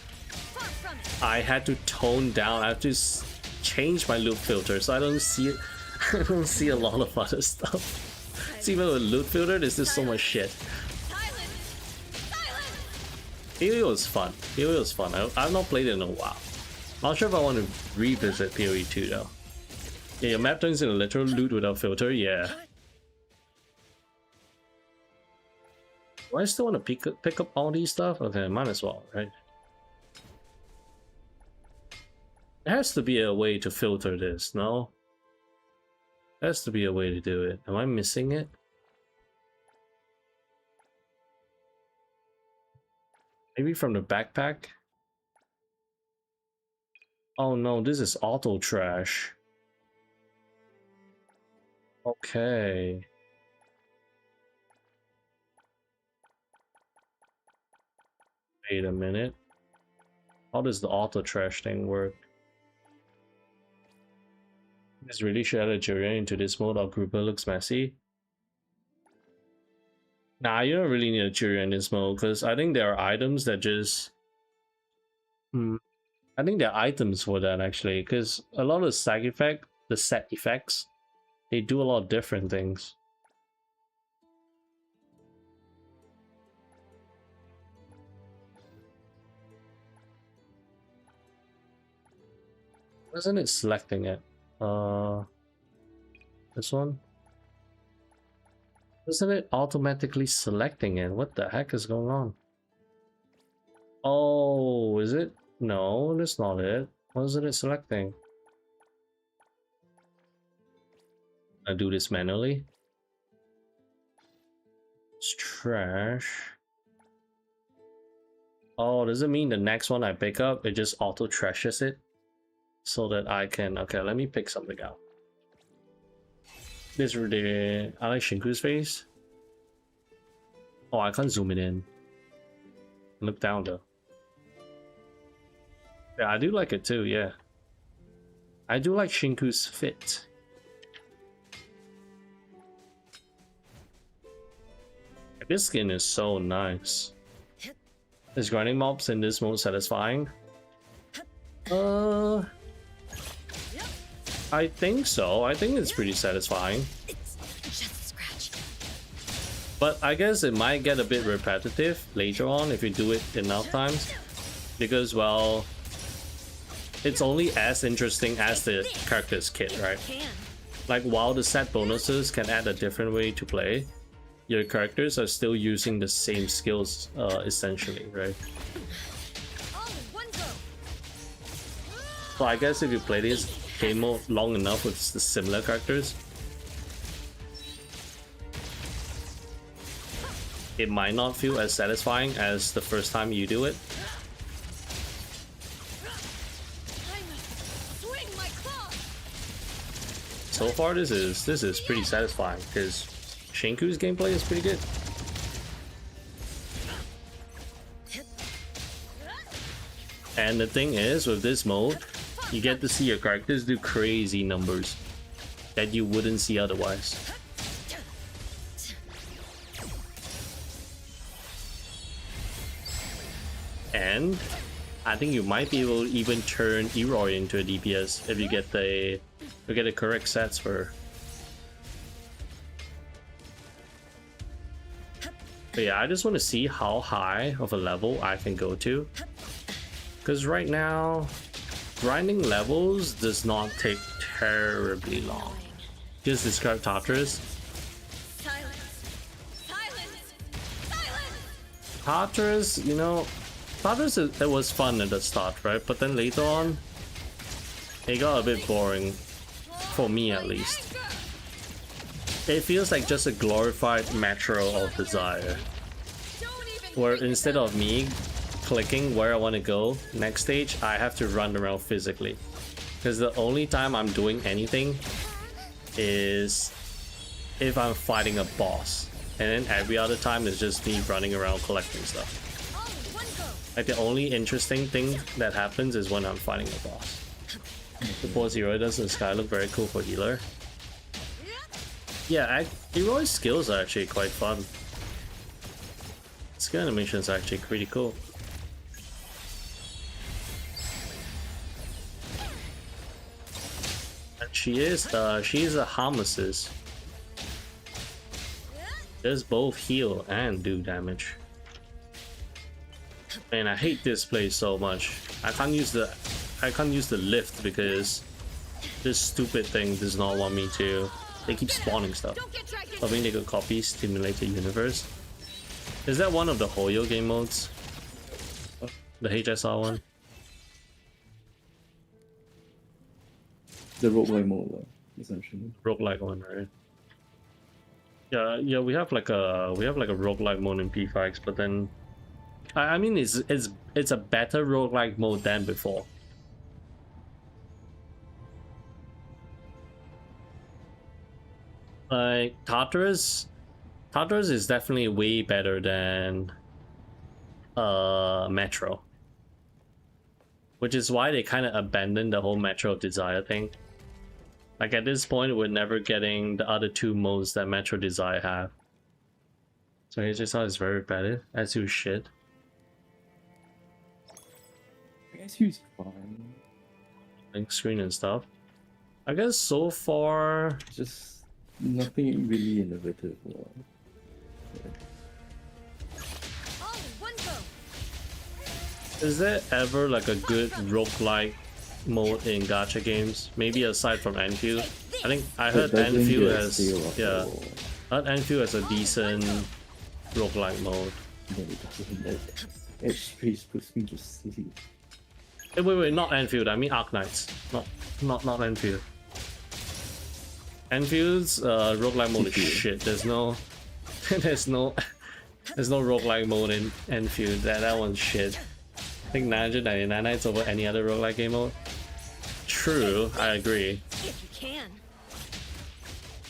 I had to tone down. I have to change my loot filter so I don't see it. I don't see a lot of other stuff. So even with loot filter, there's just so much shit. PoE was fun. PoE was fun. I've not played it in a while. Not sure if I want to revisit PoE 2 though. Yeah, your map turns into literal loot without filter. Yeah. Do I still want to pick up all these stuff? Okay, might as well, right? There has to be a way to filter this, no? There has to be a way to do it. Am I missing it? Maybe from the backpack? Oh no, this is auto trash. Okay. Wait a minute. How does the auto trash thing work? This really should add a Jurian into this mode. Our grouper looks messy. Nah, you don't really need a Jurian in this mode because I think there are items that just. I think there are items for that actually because a lot of the set effects, they do a lot of different things. Wasn't it selecting it? This one? Isn't it automatically selecting it? What the heck is going on? Oh, is it? No, that's not it. What isn't it selecting? I do this manually. It's trash. Oh, does it mean the next one I pick up, it just auto trashes it? So that I can, okay, let me pick something out. This really, I like Shinku's face. Oh, I can't zoom it in. Look down though. Yeah, I do like it too, yeah. I do like Shinku's fit. This skin is so nice. Is grinding mobs in this mode satisfying? I think so. I think it's pretty satisfying. It's just a scratch. But I guess it might get a bit repetitive later on if you do it enough times. Because, well, it's only as interesting as the character's kit, right? Like, while the set bonuses can add a different way to play, your characters are still using the same skills, essentially, right? So I guess if you play this game mode long enough with the similar characters, it might not feel as satisfying as the first time you do it. So far this is pretty satisfying because Shinku's gameplay is pretty good. And the thing is, with this mode, you get to see your characters do crazy numbers that you wouldn't see otherwise. And I think you might be able to even turn Eroy into a DPS if you get the correct sets for her. But yeah, I just want to see how high of a level I can go to. Because right now, grinding levels does not take terribly long. Just describe Tartarus. Tartarus, you know, Tartarus, it was fun at the start, right? But then later on, it got a bit boring. For me, at least. It feels like just a glorified Metro of Desire. Where instead of me clicking where I want to go next stage, I have to run around physically. Because the only time I'm doing anything is if I'm fighting a boss. And then every other time is just me running around collecting stuff. Like the only interesting thing that happens is when I'm fighting a boss. The boss Eroy does in Sky look very cool for healer. Yeah, Eroy's skills are actually quite fun. Skill animations are actually pretty cool. She's a Harmesis. Does both heal and do damage. Man, I hate this place so much. I can't use the lift because this stupid thing does not want me to. They keep spawning stuff. Hoping they could copy Stimulated Universe. Is that one of the Hoyo game modes? The HSR one? The roguelike mode, essentially. Roguelike one, right? Yeah, we have like a roguelike mode in P5, but then I mean it's a better roguelike mode than before. Like Tartarus is definitely way better than Metro, which is why they kind of abandoned the whole Metro of Desire thing. Like at this point, we're never getting the other two modes that Metro Desire have. So HSR is very repetitive, as you should. I guess he's fine. Link screen and stuff. I guess so far, Just nothing really innovative. Yeah. is there ever like a good roguelike mode in gacha games? Maybe aside from Enfield. I think I heard Enfield has I heard Enfield has a decent roguelike mode. No, it doesn't. Edge Space puts me to sleep. Wait, not Enfield. I mean Arknights. Not Enfield. Enfield's roguelike mode is shit. There's no roguelike mode in Enfield. That one's shit. I think 999 nights over any other roguelike game mode. True, I agree. If you can.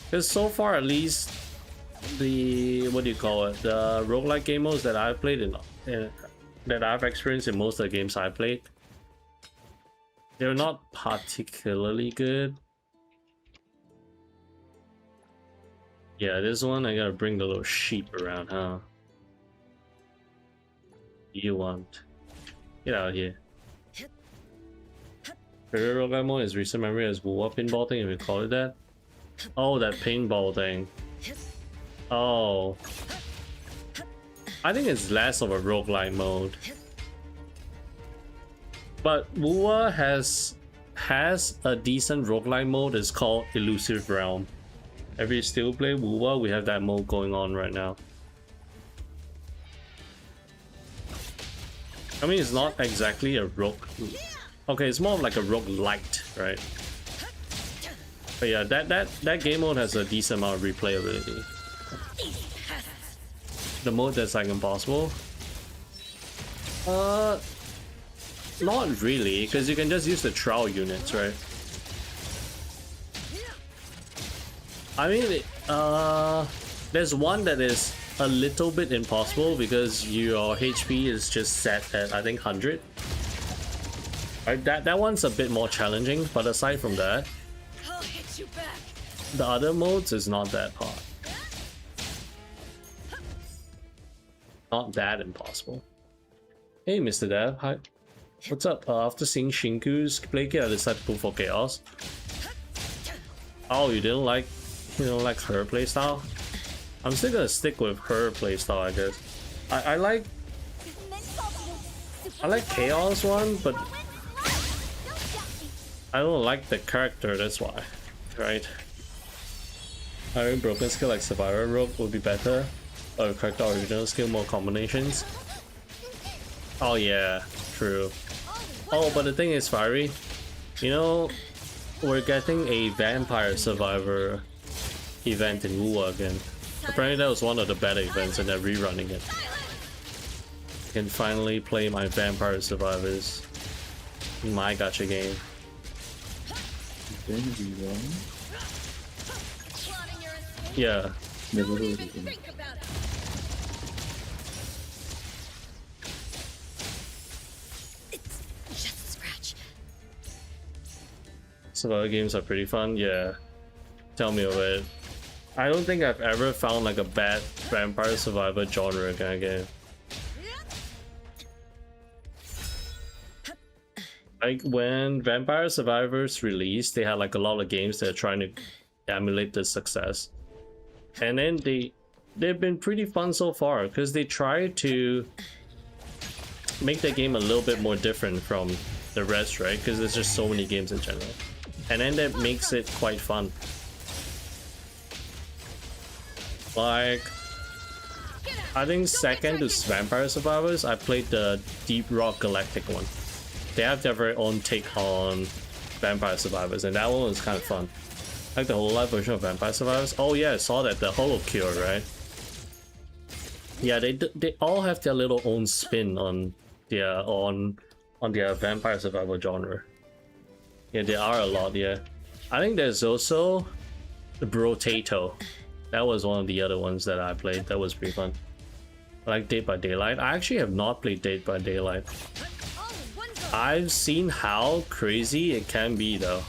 Because so far, at least, the what do you call it? The roguelike game modes that I've played that I've experienced in most of the games I played, they're not particularly good. Yeah, this one I gotta bring the little sheep around, huh? You want? Get out of here. Favorite roguelike mode is recent memory as Wuwa pinball thing, if we call it that. Oh, that paintball thing. Oh. I think it's less of a roguelike mode. But Wuwa has a decent roguelike mode. It's called Elusive Realm. If you still play Wuwa, we have that mode going on right now. I mean, it's not exactly a rogue. Okay, it's more of like a roguelite, right? But yeah, that game mode has a decent amount of replayability. The mode that's like impossible? Not really, because you can just use the trial units, right? I mean, there's one that is a little bit impossible because your HP is just set at I think 100. Right, that one's a bit more challenging, but aside from that, I'll hit you back. the other modes is not that hard. Not that impossible. Hey, Mr. Dev, hi. What's up? After seeing Shinku's play kit, I decided to go for Chaos. Oh, you don't like her playstyle? I'm still gonna stick with her playstyle, I guess. I like Chaos one, but I don't like the character, that's why. Right? Hiring broken skill like Survivor Rogue would be better. Or character original skill, more combinations. Oh yeah, true. Oh, but the thing is, Fiery, you know, we're getting a Vampire Survivor event in Wuwa again. Apparently that was one of the better events and they're rerunning it. I can finally play my Vampire Survivors in my gacha game. Then rerun? Yeah. Never heard of it. Survivor games are pretty fun, yeah. Tell me about it. I don't think I've ever found like a bad Vampire Survivor genre kind of game. Like when Vampire Survivors released, they had like a lot of games that are trying to emulate the success, and then they've been pretty fun so far because they try to make the game a little bit more different from the rest, right? Because there's just so many games in general, and then that makes it quite fun. Like, I think second to Vampire Survivors, I played the Deep Rock Galactic one. They have their very own take on Vampire Survivors, and that one was kind of fun. Like the whole live version of Vampire Survivors. Oh yeah, I saw that, the Holo Cure, right? Yeah, they all have their little own spin on their Vampire Survival genre. Yeah, there are a lot. Yeah, I think there's also the Brotato. That was one of the other ones that I played. That was pretty fun. Like Dead by Daylight. I actually have not played Dead by Daylight. I've seen how crazy it can be though.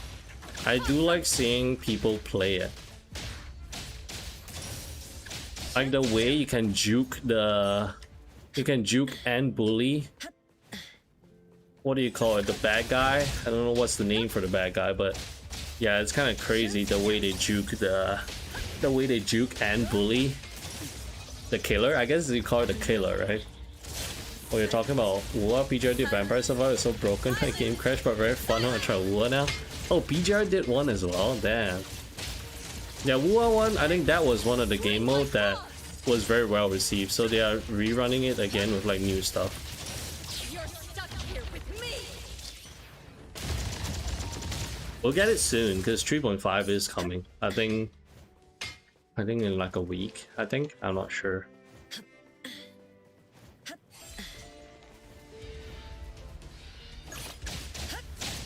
I do like seeing people play it. Like the way you can juke and bully. What do you call it? The bad guy? I don't know what's the name for the bad guy, but yeah, it's kind of crazy the way they juke and bully the killer. I guess you call it the killer, right? Oh, you're talking about what? PGR did Vampire Survivor is so broken. My game crashed, but very fun. I want to try Wua now. Oh, PGR did one as well. Damn. Yeah, Wua one. I think that was one of the game mode that was very well received. So they are rerunning it again with like new stuff. You're stuck here with me. We'll get it soon because 3.5 is coming. I think in like a week. I'm not sure.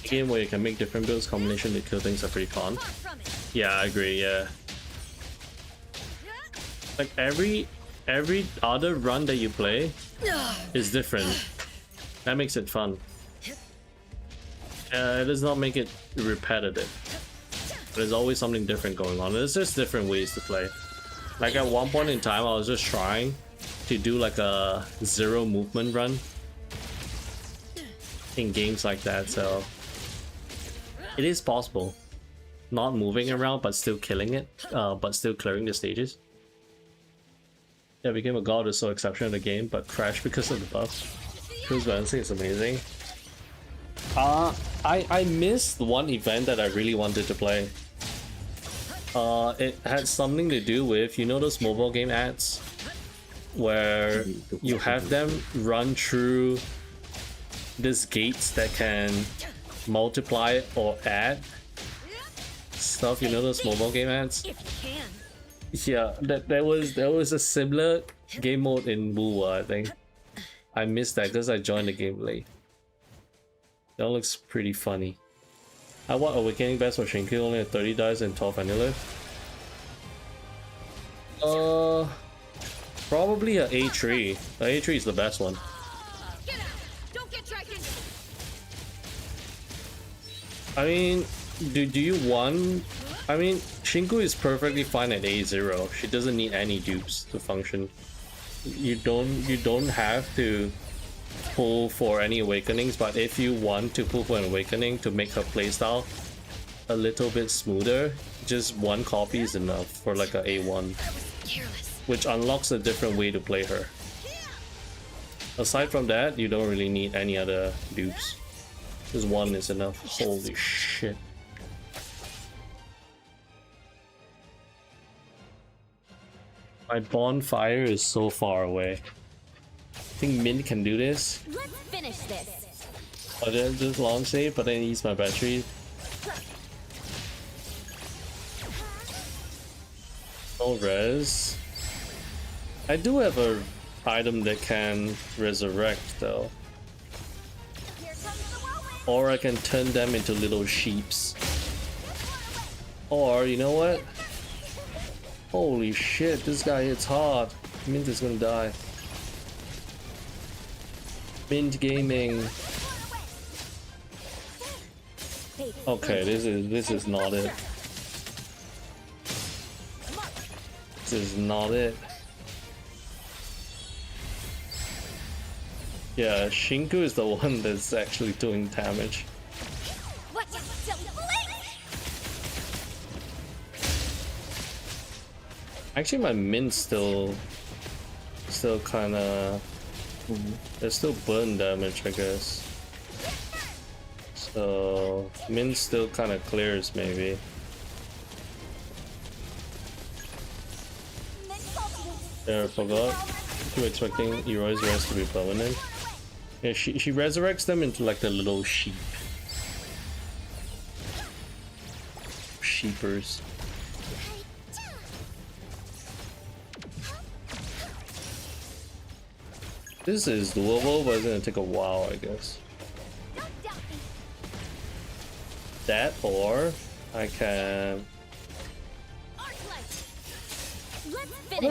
Game where you can make different builds combination to kill things are pretty fun. Yeah, I agree. Yeah, like every other run that you play is different. That makes it fun. It does not make it repetitive. There's always something different going on. There's just different ways to play. Like at one point in time, I was just trying to do like a zero movement run in games like that, so it is possible. Not moving around, but still killing it, but still clearing the stages. Yeah, Became a God is so exceptional in the game, but crashed because of the buff. Cruise balancing is amazing. I missed one event that I really wanted to play. It had something to do with, you know those mobile game ads? Where you have them run through these gates that can multiply or add stuff, you know those mobile game ads? Yeah, there was a similar game mode in Wua, I think. I missed that because I joined the game late. That looks pretty funny. I want Awakening Best for Shinku, only at 30 dice and 12 vanilla. Probably a A3. The A3 is the best one. I mean, do you want? I mean, Shinku is perfectly fine at A0. She doesn't need any dupes to function. You don't have to pull for any awakenings, but if you want to pull for an awakening to make her playstyle a little bit smoother, just one copy is enough for like a A1, which unlocks a different way to play her. Aside from that, you don't really need any other dupes. Just one is enough. Holy shit. My bonfire is so far away. I think Mint can do this. Let's finish this. But then just long save, but then it eats my battery. No res. I do have a item that can resurrect though. Or I can turn them into little sheeps. Or, you know what? Holy shit, this guy hits hard. Mint is gonna die. Mint Gaming. Okay, this is not it. This is not it. Yeah, Shinku is the one that's actually doing damage. Actually, my mint's still kind of. There's still burn damage, I guess. So mint still kind of clears, maybe. Yeah, I forgot. You were expecting Eroy's rest to be permanent. Yeah, she resurrects them into like the little sheepers. This is doable, but it's gonna take a while, I guess. That, or I can.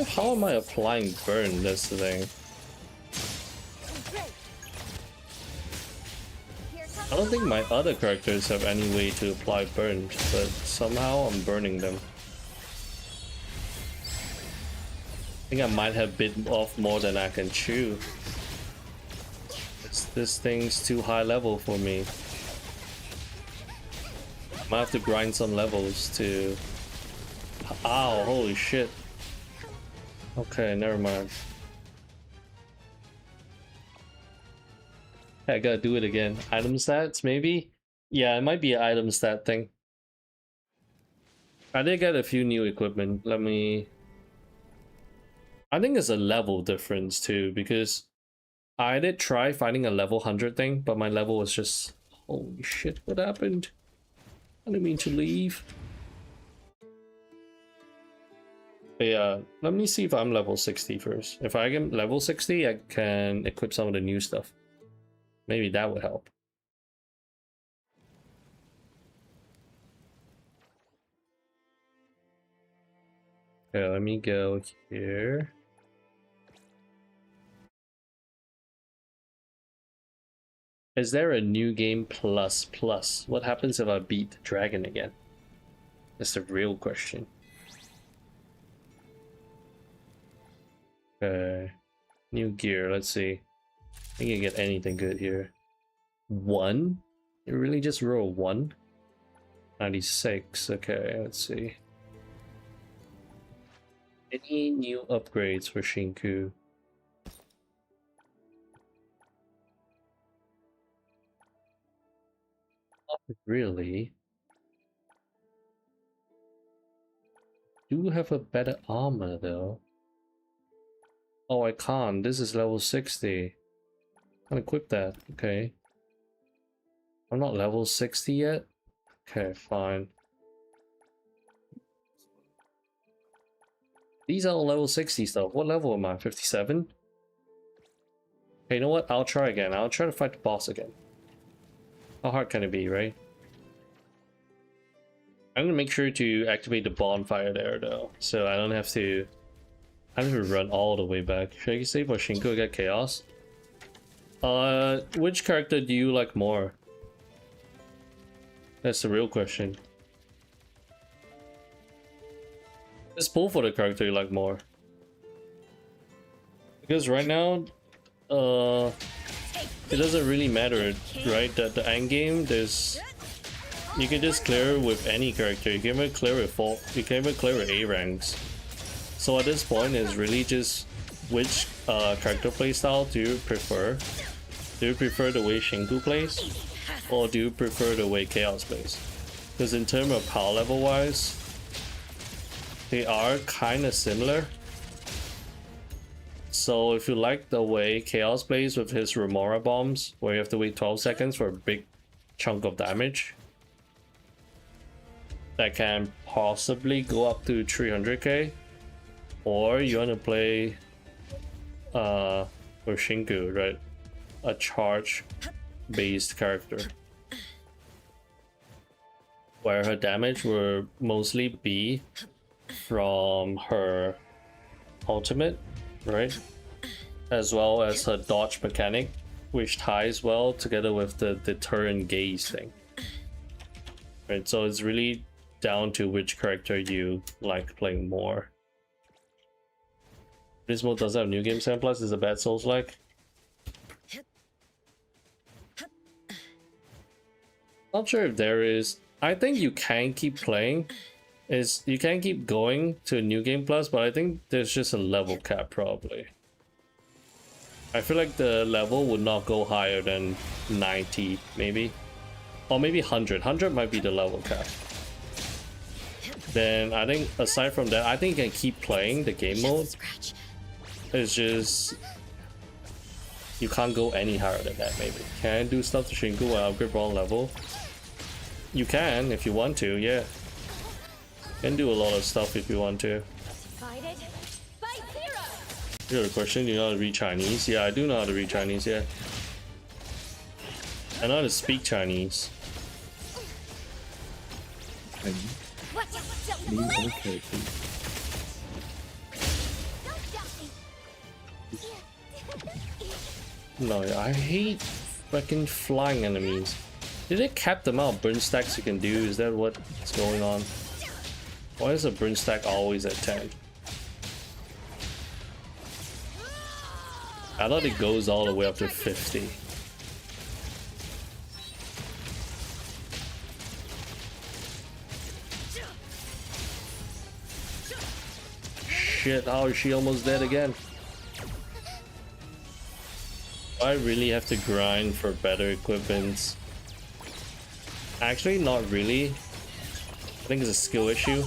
How am I applying burn? That's the thing. I don't think my other characters have any way to apply burn, but somehow I'm burning them. I think I might have bitten off more than I can chew. This thing's too high level for me. Might have to grind some levels to... Ow, holy shit. Okay, never mind. I gotta do it again. Item stats, maybe? Yeah, it might be an item stat thing. I did get a few new equipment. Let me... I think it's a level difference too, because I did try finding a level 100 thing, but my level was just... Holy shit, what happened? I didn't mean to leave. But yeah, let me see if I'm level 60 first. If I get level 60, I can equip some of the new stuff. Maybe that would help. Okay, let me go here. Is there a new game plus? What happens if I beat the dragon again? That's the real question. Okay. New gear, let's see. I think you get anything good here. 1? You really just roll 1? 96, okay, let's see. Any new upgrades for Shinku? Not really. Do have a better armor though. Oh, I can't. This is level 60. Can't equip that. Okay. I'm not level 60 yet? Okay, fine. These are all level 60 stuff. What level am I? 57? Okay, you know what? I'll try again. I'll try to fight the boss again. How hard can it be, right? I'm gonna make sure to activate the bonfire there though, so I don't have to... I have to run all the way back. Should I save for Shinku get Chaos? Which character do you like more? That's the real question. Just pull for the character you like more. Because right now, it doesn't really matter, right? That the end game, there's... You can just clear with any character. You can even clear with you can even clear with A ranks. So at this point, it's really just which character playstyle do you prefer? Do you prefer the way Shinku plays, or do you prefer the way Chaos plays? Because in terms of power level wise, they are kind of similar. So if you like the way Chaos plays with his Remora bombs, where you have to wait 12 seconds for a big chunk of damage, that can possibly go up to 300k, or you want to play with Shinku, right? A charge based character where her damage will mostly be from her ultimate, right? As well as her dodge mechanic, which ties well together with the deterrent gaze thing. Right, so it's really down to which character you like playing more. This mode does have new game 7 plus, is a bad Souls like. Not sure if there is. I think you can keep playing. You can keep going to a new game plus, but I think there's just a level cap probably. I feel like the level would not go higher than 90 maybe, or maybe 100. 100 might be the level cap. Then I think aside from that, I think you can keep playing the game mode. It's just you can't go any higher than that. Maybe can I do stuff to Shinku while upgrade wrong level? You can if you want to, yeah. You can do a lot of stuff if you want to. Here's a question: do you know how to read Chinese? Yeah, I do know how to read Chinese. Yeah, I know how to speak Chinese. Name other characters. No, I hate fucking flying enemies. Did they cap the amount of burn stacks you can do? Is that what's going on? Why is the burn stack always at 10? I thought it goes all the way up to 50. Shit, how is she almost dead again? I really have to grind for better equipments. Actually, not really. I think it's a skill issue.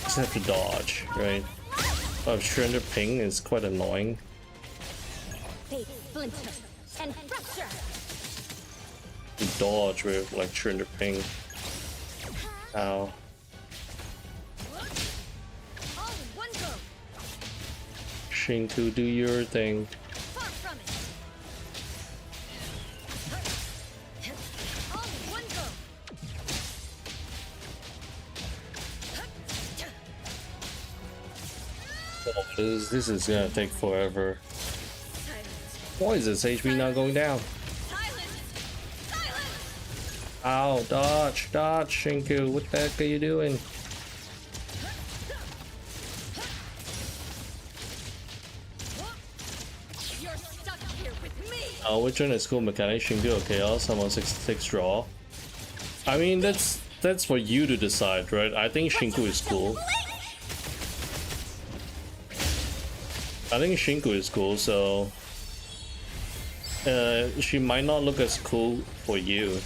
Just have to dodge, right? Oh, Surrender Ping is quite annoying. To dodge with like Surrender Ping. Ow. Shinku, do your thing. This is gonna take forever. Why is this HP not going down? Ow, dodge, Shinku, what the heck are you doing? Oh, which one is cool mechanic? Shinku or Chaos? I'm on 66 draw. I mean, that's for you to decide, right? I think Shinku is cool. I think Shinku is cool, so she might not look as cool for you.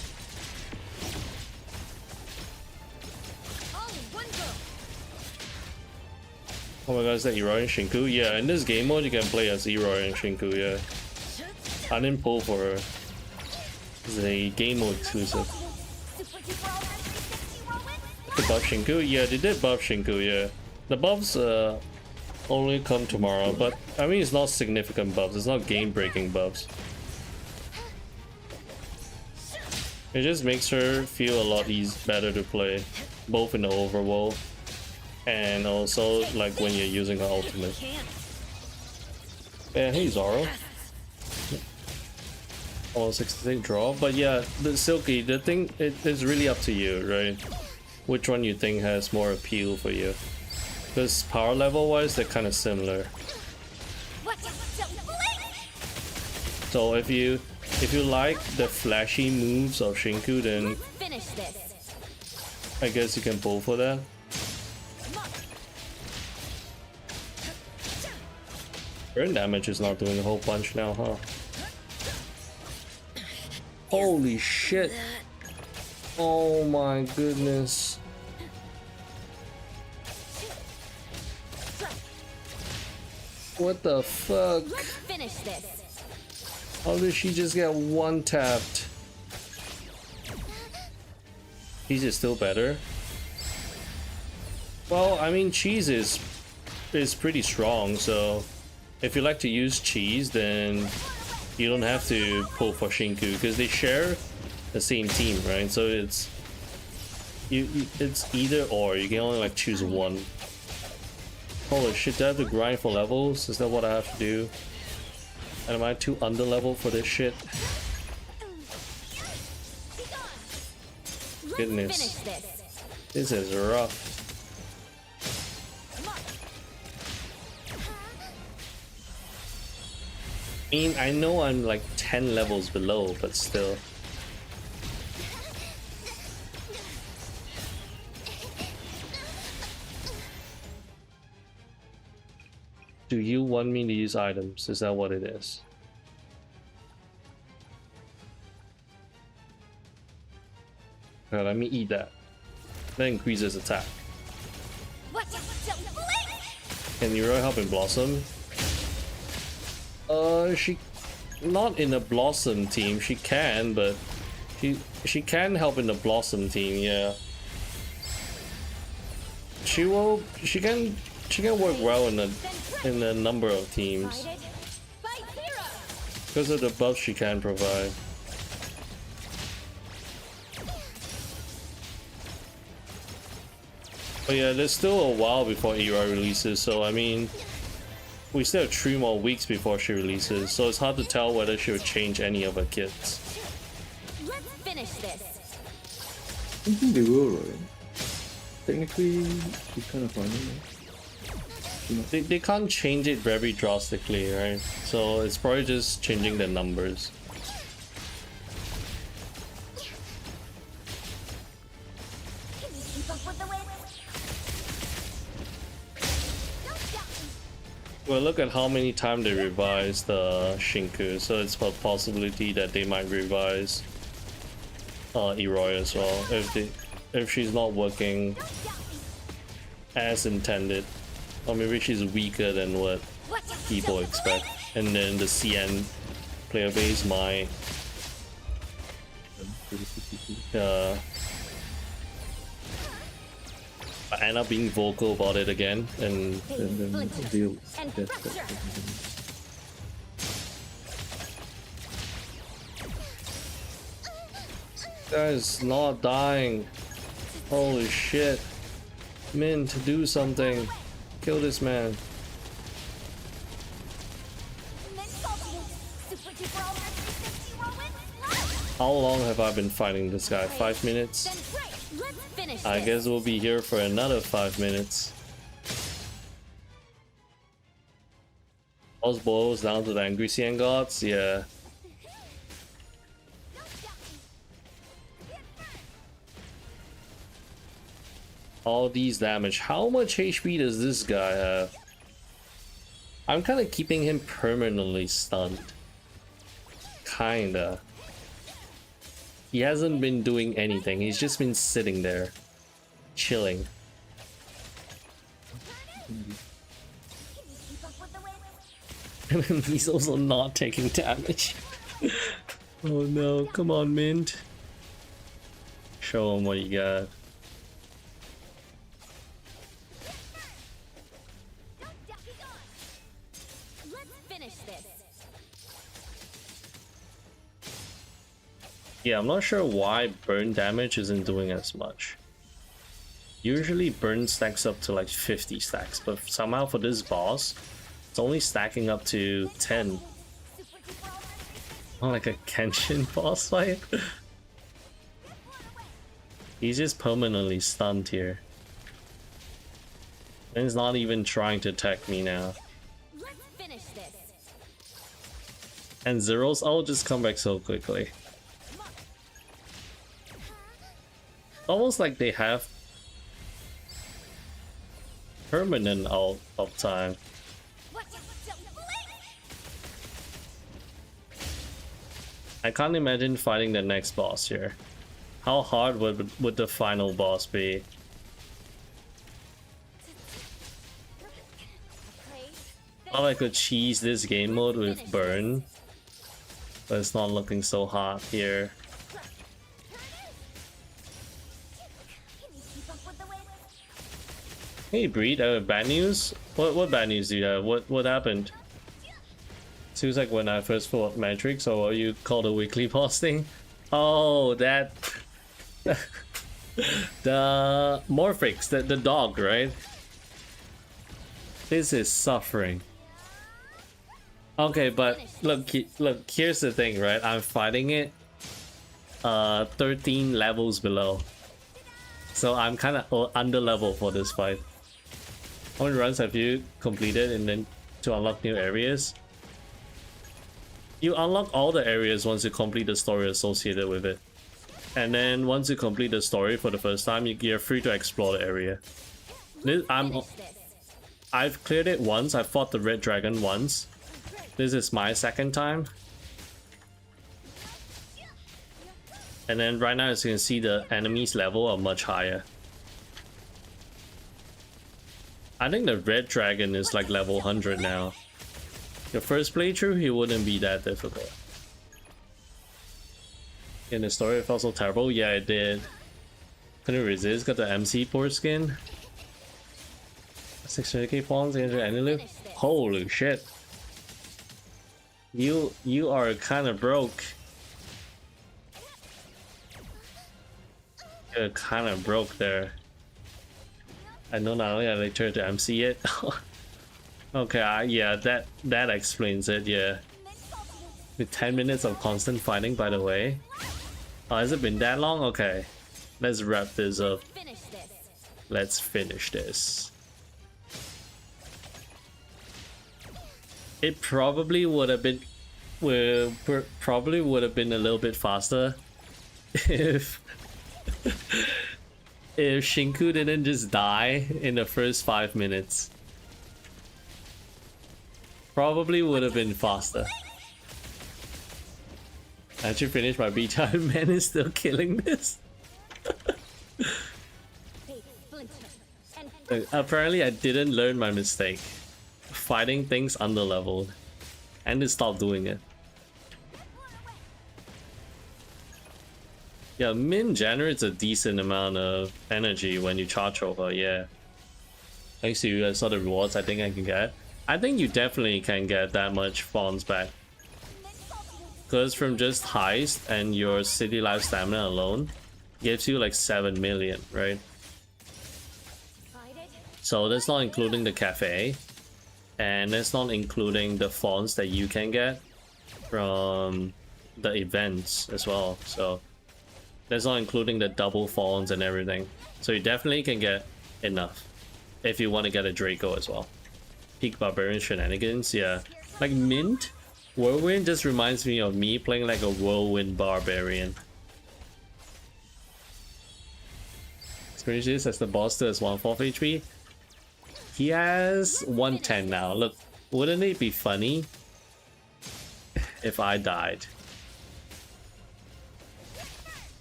Oh my god, is that Eroi and Shinku? Yeah, in this game mode you can play as Eroi and Shinku, yeah. I didn't pull for her. It's a game mode exclusive. To buff Shinku? Yeah, they did buff Shinku, yeah. The buffs only come tomorrow, but I mean it's not significant buffs, it's not game breaking buffs. It just makes her feel a lot better to play, both in the overworld and also like when you're using her ultimate. Yeah, hey Zoro. Oh, 68 draw, but yeah, the Silky, the thing, it's really up to you, right? Which one you think has more appeal for you. Because power level wise, they're kind of similar. So if you like the flashy moves of Shinku, then I guess you can pull for that. Burn damage is not doing a whole bunch now, huh? Holy shit! Oh my goodness. What the fuck? How did she just get one tapped? Cheese is still better. Well, I mean, cheese is pretty strong, so if you like to use cheese, then you don't have to pull for Shinku because they share the same team, right? So it's either or. You can only like choose one. Holy shit, do I have to grind for levels? Is that what I have to do? And am I too under level for this shit? Goodness. This is rough. I mean, I know I'm like 10 levels below, but still. Do you want me to use items? Is that what it is? Okay, let me eat that. That increases attack. Can Leroy help in Blossom? She not in the Blossom team. She can, but she can help in the Blossom team. Yeah. She can work well in a number of teams because of the buffs she can provide. But yeah, there's still a while before Era releases, so I mean, we still have 3 more weeks before she releases, so it's hard to tell whether she would change any of her kits. Let's finish this. I don't think they will, right? Technically, she's kind of funny. They can't change it very drastically, right? So it's probably just changing the numbers. Can you keep up with the wind? Well, look at how many times they revised the Shinku, so it's a possibility that they might revise Eroy as well if she's not working as intended, or maybe she's weaker than what people expect, and then the CN player base might end up being vocal about it again, and then deal. Yes, Guy's not dying. Holy shit. Mint, do something. Kill this man. How long have I been fighting this guy? 5 minutes? I guess we'll be here for another 5 minutes. Boss boils down to the angry CN gods? Yeah. All these damage. How much HP does this guy have? I'm kind of keeping him permanently stunned. Kinda. He hasn't been doing anything. He's just been sitting there, chilling. And he's also not taking damage. Oh no, come on, Mint. Show him what you got. Yeah, I'm not sure why burn damage isn't doing as much. Usually burn stacks up to like 50 stacks, but somehow for this boss, it's only stacking up to 10. Oh, like a Kenshin boss fight? He's just permanently stunned here. And he's not even trying to attack me now. And Zero's ult just come back so quickly. Almost like they have permanent ult time. I can't imagine fighting the next boss here. How hard would the final boss be? Thought I could cheese this game mode with burn, but it's not looking so hot here. Hey Breed, bad news? What bad news do you have? What happened? Seems like when I first fought Matrix, or what you call the weekly posting. Oh, that the Morphix, the dog, right? This is suffering. Okay, but look, here's the thing, right? I'm fighting it 13 levels below. So I'm kind of under level for this fight. How many runs have you completed and then to unlock new areas? You unlock all the areas once you complete the story associated with it. And then once you complete the story for the first time, you're free to explore the area. I've cleared it once. I fought the red dragon once. This is my second time. And then right now, as you can see, the enemies level are much higher. I think the red dragon is like level 100 now. Your first playthrough, he wouldn't be that difficult. In the story, it felt so terrible. Yeah, it did. Couldn't resist. Got the MC port skin. 600k pawns into any loot. Holy shit! You are kind of broke. You're kind of broke there. I know not only have I turned to MC it. Okay, yeah, that explains it. Yeah, with 10 minutes of constant fighting. By the way, oh, has it been that long? Okay, let's wrap this up. Let's finish this. It probably would have been, probably would have been a little bit faster if if Shinku didn't just die in the first 5 minutes. Probably would have been faster. I actually finished my beta and man is still killing this. Apparently I didn't learn my mistake. Fighting things underleveled. And to stop doing it. Yeah, Min generates a decent amount of energy when you charge over, yeah. Thanks to you, I saw the rewards I think I can get. I think you definitely can get that much funds back. Because from just heist and your city life stamina alone gives you like 7 million, right? So that's not including the cafe. And that's not including the funds that you can get from the events as well. So that's not including the double funds and everything. So you definitely can get enough if you want to get a Draco as well. Peak Barbarian shenanigans, yeah. Like Mint, Whirlwind just reminds me of me playing like a Whirlwind Barbarian. Experience this as the boss does 1/4 HP. He has 110 now. Look, wouldn't it be funny if I died?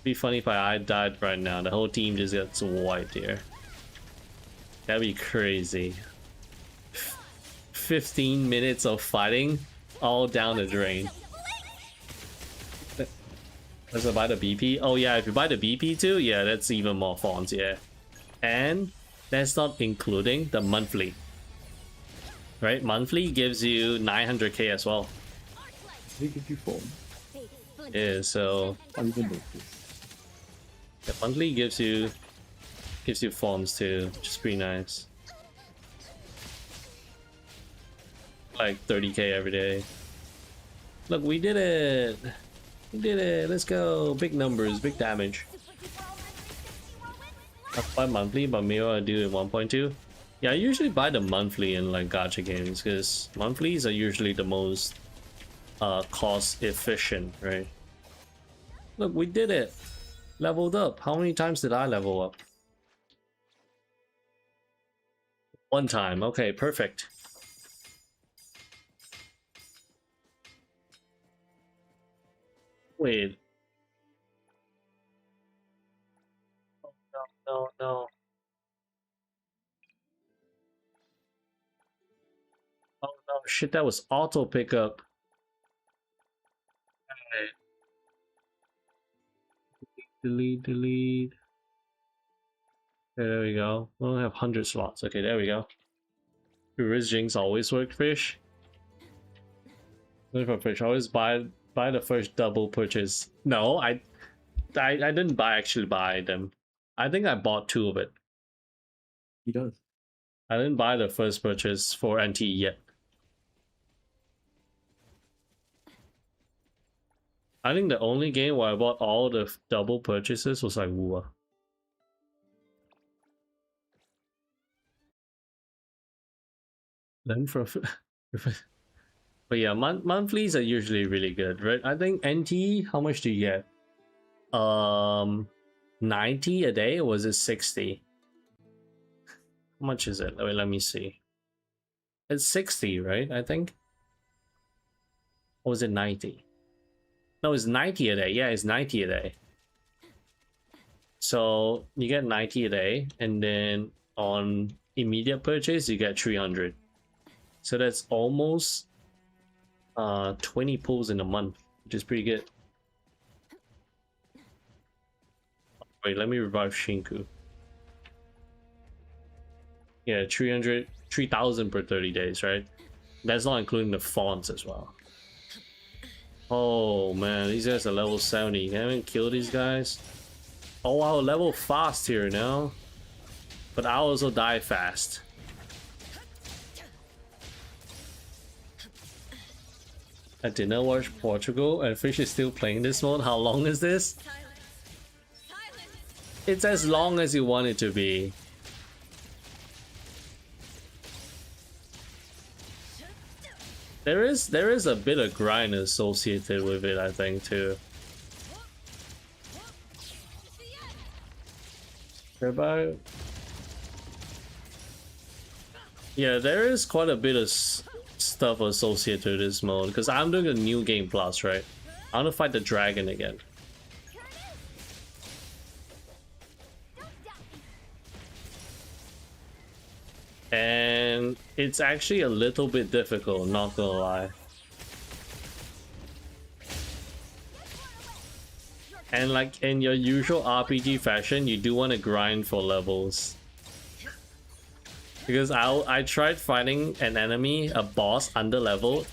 Be funny if I died right now. The whole team just gets wiped here. That'd be crazy. 15 minutes of fighting, all down the drain. Let's buy the BP. Oh yeah, if you buy the BP too, yeah, that's even more funds, yeah. And that's not including the monthly. Right? Monthly gives you 900k as well. They give you form. Yeah, so I even noticed. the monthly gives you forms too, which is pretty nice. Like 30k every day. Look, we did it! We did it! Let's go! Big numbers, big damage. I buy monthly, but maybe I'll do it 1.2. Yeah, I usually buy the monthly in like gacha games because monthlies are usually the most cost efficient, right? Look, we did it! Leveled up. How many times did I level up? One time. Okay, perfect. Wait. Oh, no, no, no. Oh no, shit, that was auto pickup. Okay. Delete, delete. Okay, there we go. We only have 100 slots. Okay, there we go. Reverse Jinx always worked, fish. Looking for fish. Always buy the first double purchase. No, I didn't actually buy them. I think I bought 2 of it. He does. I didn't buy the first purchase for NTE yet. I think the only game where I bought all the double purchases was like Wua. Then for but yeah, monthlies are usually really good, right? I think NTE, how much do you get? 90 a day, or was it 60? How much is it? Wait, let me see. It's 60, right? I think. Or was it 90? No, it's 90 a day. Yeah, it's 90 a day. So you get 90 a day, and then on immediate purchase you get 300. So that's almost 20 pulls in a month, which is pretty good. Wait, let me revive Shinku. Yeah, 3,000 per 30 days, right? That's not including the fonts as well. Oh man, these guys are level 70. Can I even kill these guys? Oh, I'll level fast here now. But I'll also die fast. I did not watch Portugal, and Fish is still playing this mode. How long is this? It's as long as you want it to be. There is a bit of grind associated with it, I think, too. About... Yeah, there is quite a bit of stuff associated with this mode, because I'm doing a new game plus, right? I want to fight the dragon again. And it's actually a little bit difficult, not gonna lie. And like in your usual RPG fashion, you do want to grind for levels. Because I tried fighting an enemy, a boss under level,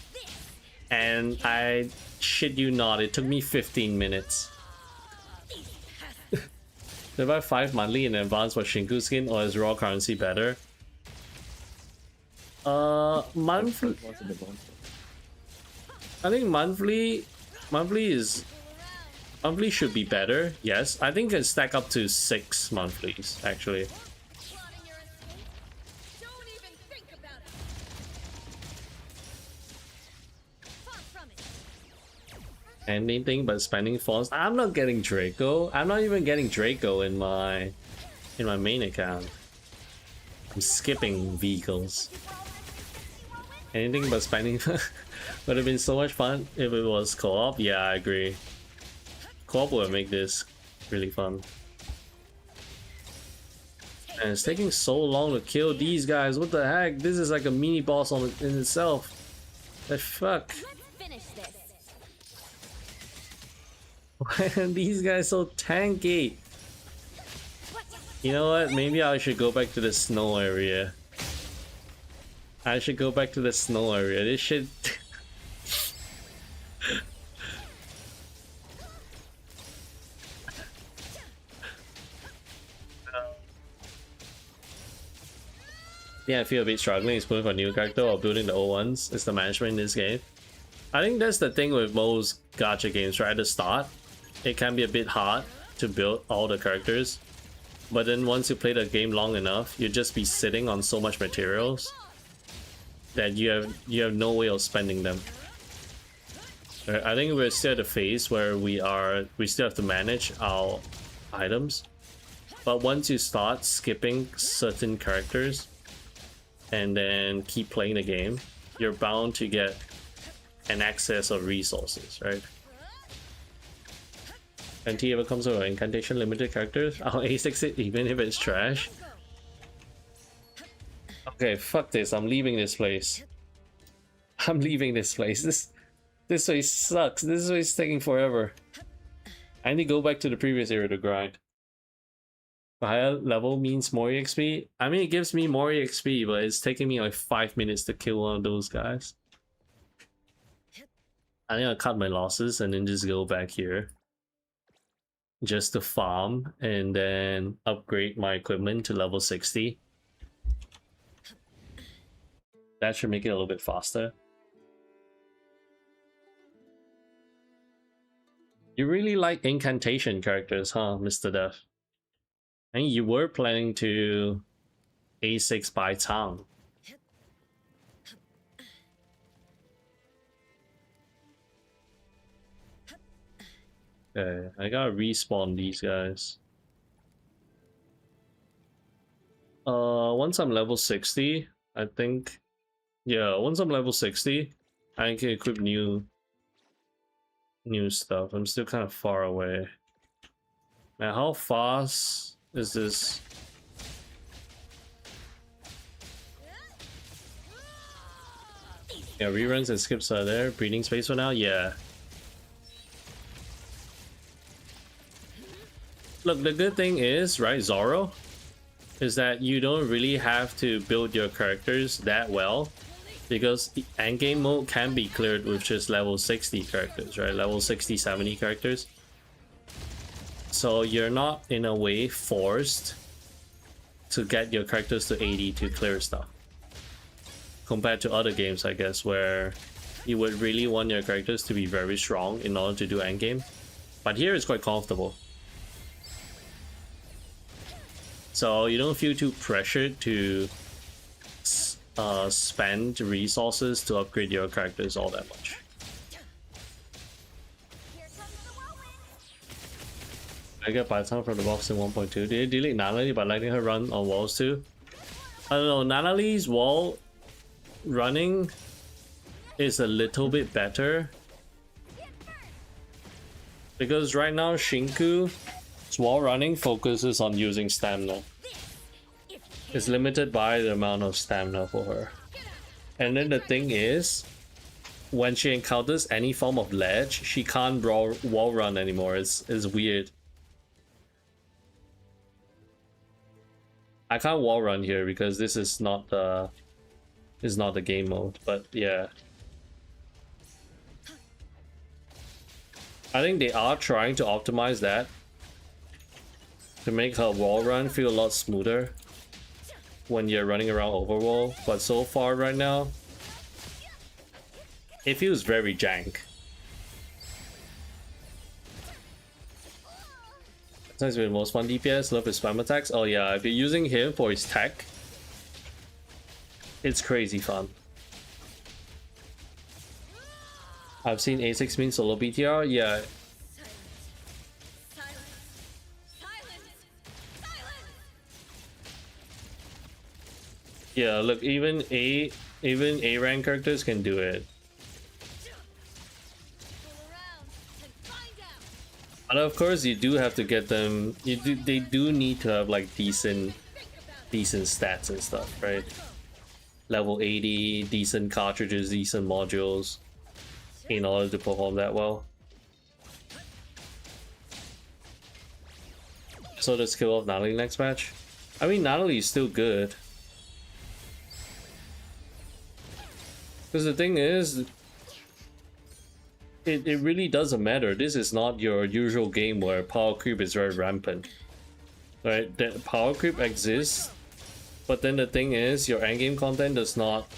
and I shit you not, it took me 15 minutes. Did I buy 5 monthly in advance for Shinku skin, or is raw currency better? Monthly. I think monthly should be better. Yes, I think it can stack up to 6 monthlies actually. Anything but spending fonts. I'm not getting Draco. I'm not even getting Draco in my main account. I'm skipping vehicles. Anything but spending would have been so much fun if it was co-op. Yeah, I agree. Co-op would make this really fun. And it's taking so long to kill these guys. What the heck? This is like a mini boss in itself. The fuck? Why are these guys so tanky? You know what? Maybe I should go back to the snow area. This shit. Yeah, I feel a bit struggling exploring for a new character or building the old ones. It's the management in this game. I think that's the thing with most gacha games, right? At the start, it can be a bit hard to build all the characters. But then once you play the game long enough, you'll just be sitting on so much materials that you have no way of spending them. I think we're still at a phase where we still have to manage our items. But once you start skipping certain characters and then keep playing the game, you're bound to get an excess of resources, right? NTE ever comes with an incantation limited characters? I'll A6 it even if it's trash. Okay, fuck this. I'm leaving this place. This place sucks. This place is taking forever. I need to go back to the previous area to grind. Higher level means more EXP. I mean, it gives me more EXP, but it's taking me like 5 minutes to kill one of those guys. I think I'll cut my losses and then just go back here. Just to farm and then upgrade my equipment to level 60. That should make it a little bit faster. You really like incantation characters, huh, Mr. Death? And you were planning to A6 by town. Okay, I gotta respawn these guys. Once I'm level 60, I think Yeah, once I'm level 60, I can equip new stuff. I'm still kind of far away. Man, how fast is this? Yeah, reruns and skips are there. Breathing space for now? Yeah. Look, the good thing is, right, Zoro, is that you don't really have to build your characters that well, because the endgame mode can be cleared with just level 60 characters, right? Level 60, 70 characters. So you're not, in a way, forced to get your characters to 80 to clear stuff. Compared to other games, I guess, where you would really want your characters to be very strong in order to do endgame. But here it's quite comfortable. So you don't feel too pressured to spend resources to upgrade your characters all that much. I get Python from the box in 1.2. Did they delete Natalie by letting her run on walls too? I don't know, Natalie's wall running is a little bit better, because right now Shiku's wall running focuses on using stamina. It's limited by the amount of stamina for her. And then the thing is, when she encounters any form of ledge, she can't wall run anymore. It's weird. I can't wall run here because this is not the game mode, but yeah. I think they are trying to optimize that to make her wall run feel a lot smoother when you're running around overwall, but so far right now, it feels very jank. Sometimes with most fun DPS, love his spam attacks. Oh yeah, if you're using him for his tech, it's crazy fun. I've seen A6 mean solo BTR, yeah. Yeah, look, even A rank characters can do it. But of course, you do have to get them. They do need to have like decent stats and stuff, right? Level 80, decent cartridges, decent modules, in order to perform that well. So the skill of Natalie next match. I mean, Natalie is still good. Because the thing is, it really doesn't matter. This is not your usual game where power creep is very rampant. Right? The power creep exists, but then the thing is, your endgame content does not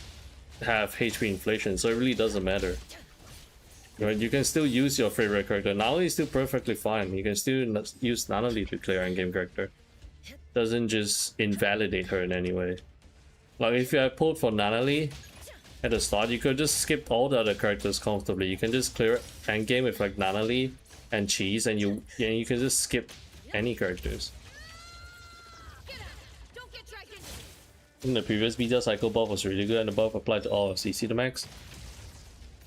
have HP inflation, so it really doesn't matter. Right? You can still use your favorite character. Natalie is still perfectly fine. You can still use Natalie to clear endgame character. Doesn't just invalidate her in any way. Like if you had pulled for Natalie at the start, you could just skip all the other characters comfortably. You can just clear endgame with like Natalie and Cheese, and you can just skip any characters. In the previous beta, cycle buff was really good, and the buff applied to all of CC to max.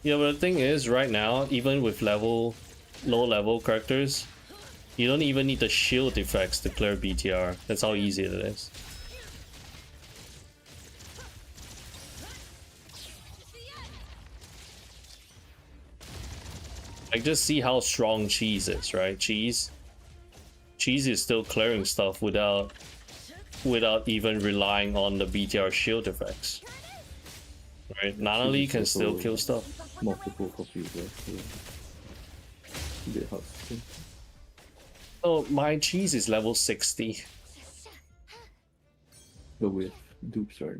Yeah, but the thing is, right now, even with low level characters, you don't even need the shield effects to clear BTR. That's how easy it is. Like, just see how strong Cheese is, right? Cheese is still clearing stuff without even relying on the BTR shield effects. Right? Natalie can still kill stuff. Multiple copies, yeah. A bit hard to think. Oh, my Cheese is level 60. But with dupes, right?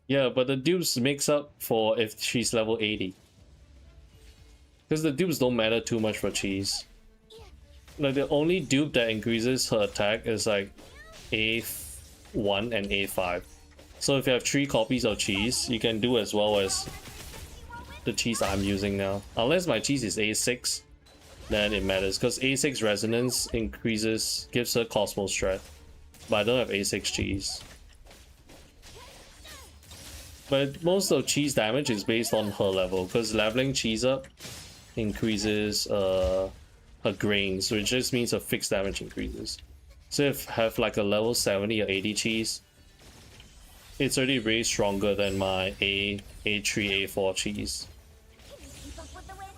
Yeah, but the dupes makes up for if she's level 80. Because the dupes don't matter too much for Cheese. Like, the only dupe that increases her attack is like A1 and A5. So if you have 3 copies of Cheese, you can do as well as the Cheese I'm using now. Unless my Cheese is A6, then it matters. Because A6 resonance gives her Cosmos strat. But I don't have A6 Cheese. But most of Chi's damage is based on her level, because leveling Chi's up increases her grains, which just means her fixed damage increases. So if have like a level 70 or 80 Chi's, it's already way stronger than my A3, A4 Chi's. Keep up with the wind.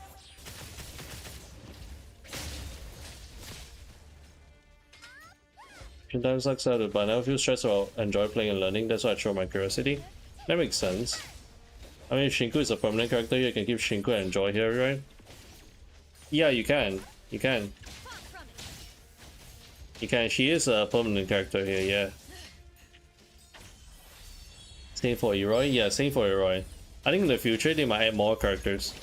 Sometimes sucks out, but I never feel stressed or enjoy playing and learning. That's why I show my curiosity. That makes sense. I mean, if Shinku is a permanent character, you can keep Shinku and enjoy here, right? Yeah, you can. You can. You can. She is a permanent character here, yeah. Same for Eroi? Yeah, same for Eroi. I think in the future they might add more characters.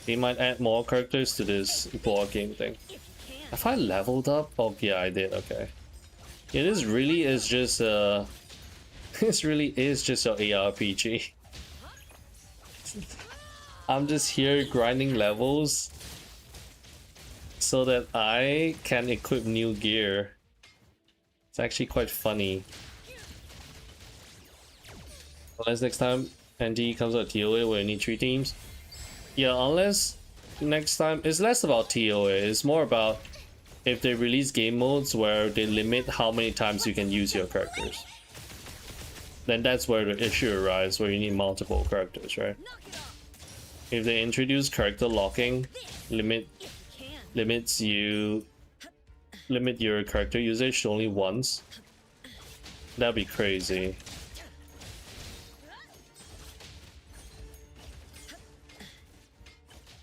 They might add more characters to this board game thing. Have I leveled up? Oh yeah, I did. Okay. Yeah, this really is just this really is just your ARPG. I'm just here grinding levels so that I can equip new gear. It's actually quite funny. Unless next time NTE comes out TOA where you need 3 teams. Yeah, unless next time it's less about TOA, it's more about if they release game modes where they limit how many times you can use your characters. Then that's where the issue arises, where you need multiple characters, right? If they introduce character locking, limit your character usage to only once, that'd be crazy.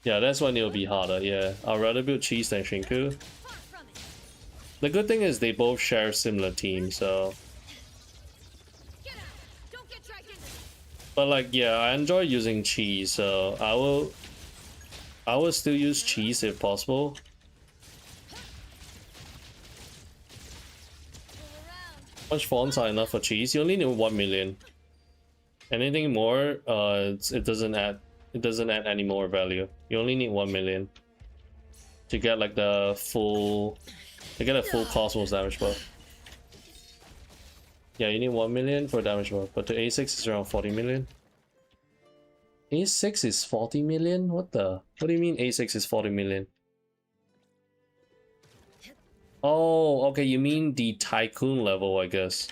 Yeah, that's when it'll be harder. Yeah, I'd rather build Cheese than Shinku. The good thing is they both share similar teams, so. But like, yeah, I enjoy using Cheese, so I will still use Cheese if possible. How much fonts are enough for Cheese? You only need 1 million. Anything more, it doesn't add any more value. You only need 1 million to get like the full. To get a full Cosmos damage buff. Yeah, you need 1 million for damage buff, but the A6 is around 40 million. A6 is 40 million? What the? What do you mean A6 is 40 million? Oh, okay, you mean the Tycoon level, I guess.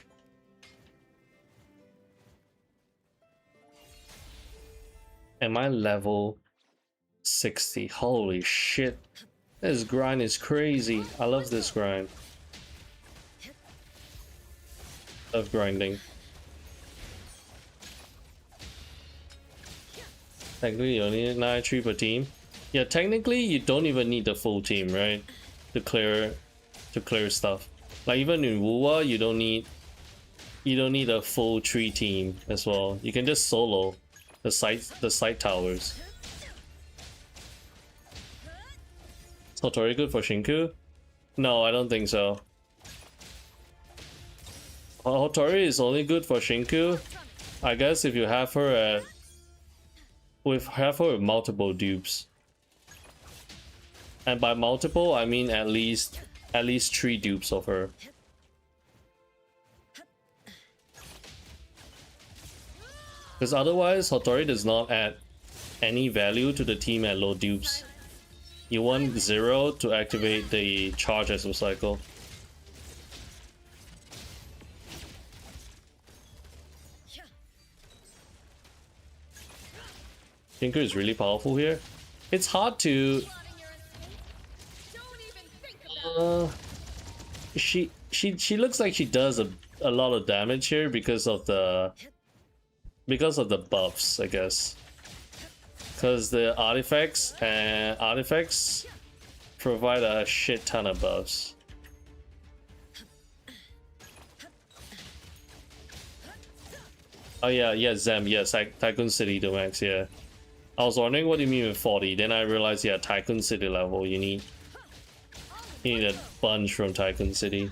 Am I level 60? Holy shit. This grind is crazy. I love this grind. Love grinding. Technically, you only need 93 per team. Yeah, technically, you don't even need the full team, right? To clear stuff. Like even in Wuwa, you don't need a full 3 team as well. You can just solo the side towers. Is Hotori good for Shinku? No, I don't think so. Hotori is only good for Shinku, I guess, if you have her with multiple dupes. And by multiple, I mean at least 3 dupes of her. Because otherwise, Hotori does not add any value to the team at low dupes. You want 0 to activate the charge as a cycle. Shinku is really powerful here. It's hard to. She looks like she does a lot of damage here because of the buffs, I guess. Because the artifacts provide a shit ton of buffs. Oh yeah, Zem, yes, Tycoon City to max, yeah. I was wondering what do you mean with 40, then I realized, yeah, Tycoon City level, you need a bunch from Tycoon City.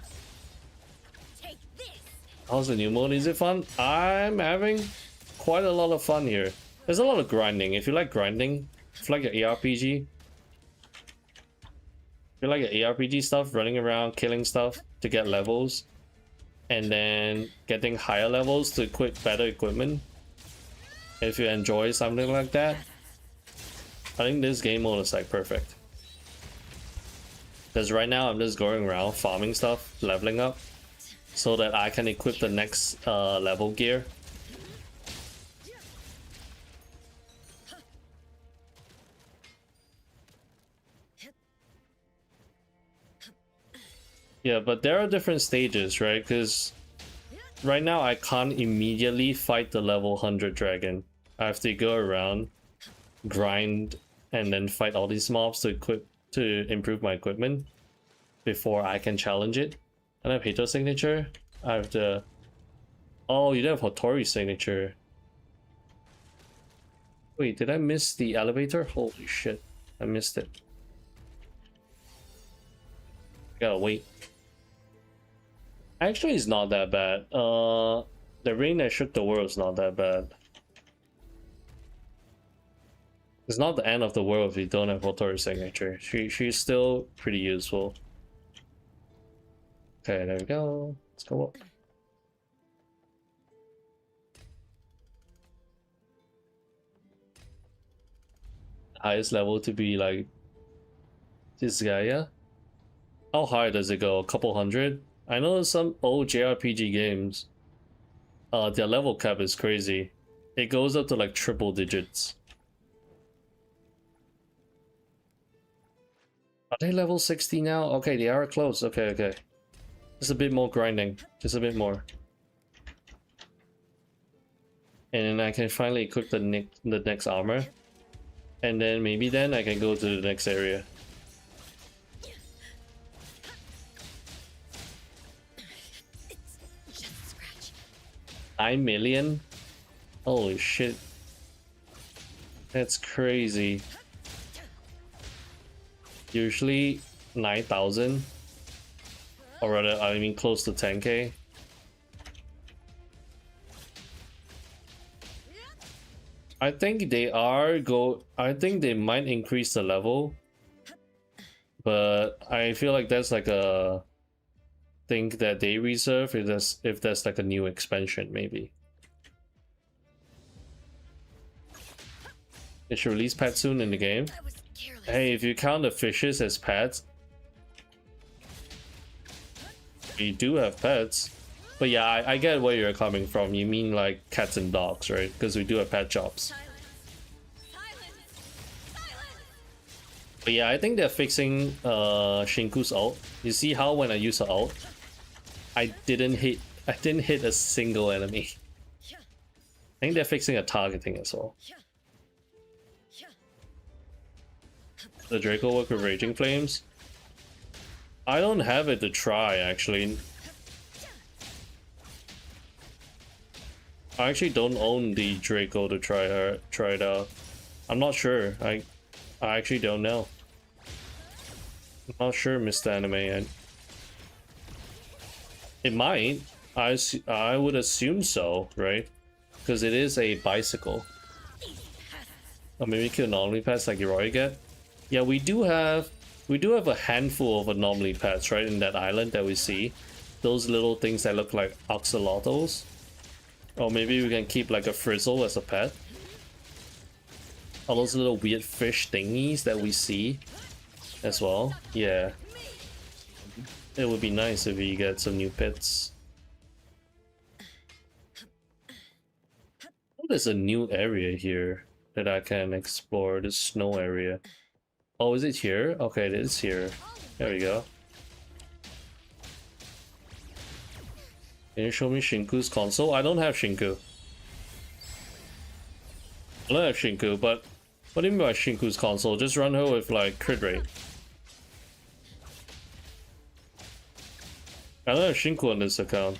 How's the new mode? Is it fun? I'm having quite a lot of fun here. There's a lot of grinding. If you like grinding, if you like your ARPG, stuff, running around, killing stuff to get levels, and then getting higher levels to equip better equipment. If you enjoy something like that, I think this game mode is like perfect. Because right now I'm just going around farming stuff, leveling up, so that I can equip the next level gear. Yeah, but there are different stages, right? Because right now I can't immediately fight the level 100 dragon. I have to go around, grind, and then fight all these mobs to improve my equipment before I can challenge it. I don't have Hito signature. I have to. Oh, you don't have Hotori signature. Wait, did I miss the elevator? Holy shit, I missed it. Gotta wait. Actually, it's not that bad. The rain that shook the world is not that bad. It's not the end of the world if you don't have Hotori signature. She's still pretty useful. Okay, there we go. Let's go up. Highest level to be like this guy, yeah? How high does it go? A couple hundred? I know some old JRPG games, their level cap is crazy. It goes up to like triple digits. Are they level 60 now? Okay, they are close. Okay, okay. Just a bit more grinding. Just a bit more. And then I can finally equip the next armor. And then maybe then I can go to the next area. It's just a scratch. 9 million? Holy shit. That's crazy. Usually 9,000. Or rather, I mean close to 10k. I think they I think they might increase the level. But I feel like that's like a thing that they reserve if there's like a new expansion maybe. They should release pets soon in the game. Hey, if you count the fishes as pets, we do have pets. But yeah, I get where you're coming from. You mean like cats and dogs, right? Because we do have pet shops. But yeah, I think they're fixing Shinku's ult. You see how when I use her ult, I didn't hit a single enemy. I think they're fixing a targeting as well. The Draco work with Raging Flames. I don't have it to try actually. I actually don't own the Draco to try it out. I'm not sure. I actually don't know. I'm not sure, Mr. Anime. It might. I would assume so, right? Because it is a bicycle. Or maybe kill anomaly pets like Yoroi get. Yeah, we do have a handful of anomaly pets, right, in that island that we see. Those little things that look like axolotls. Or maybe we can keep like a frizzle as a pet. All those little weird fish thingies that we see as well. Yeah. It would be nice if we get some new pets. Oh, there's a new area here that I can explore, the snow area. Oh, is it here? Okay, it is here. There we go. Can you show me Shinku's console? I don't have Shinku. I don't have Shinku, but what do you mean by Shinku's console? Just run her with like crit rate. I don't have Shinku on this account.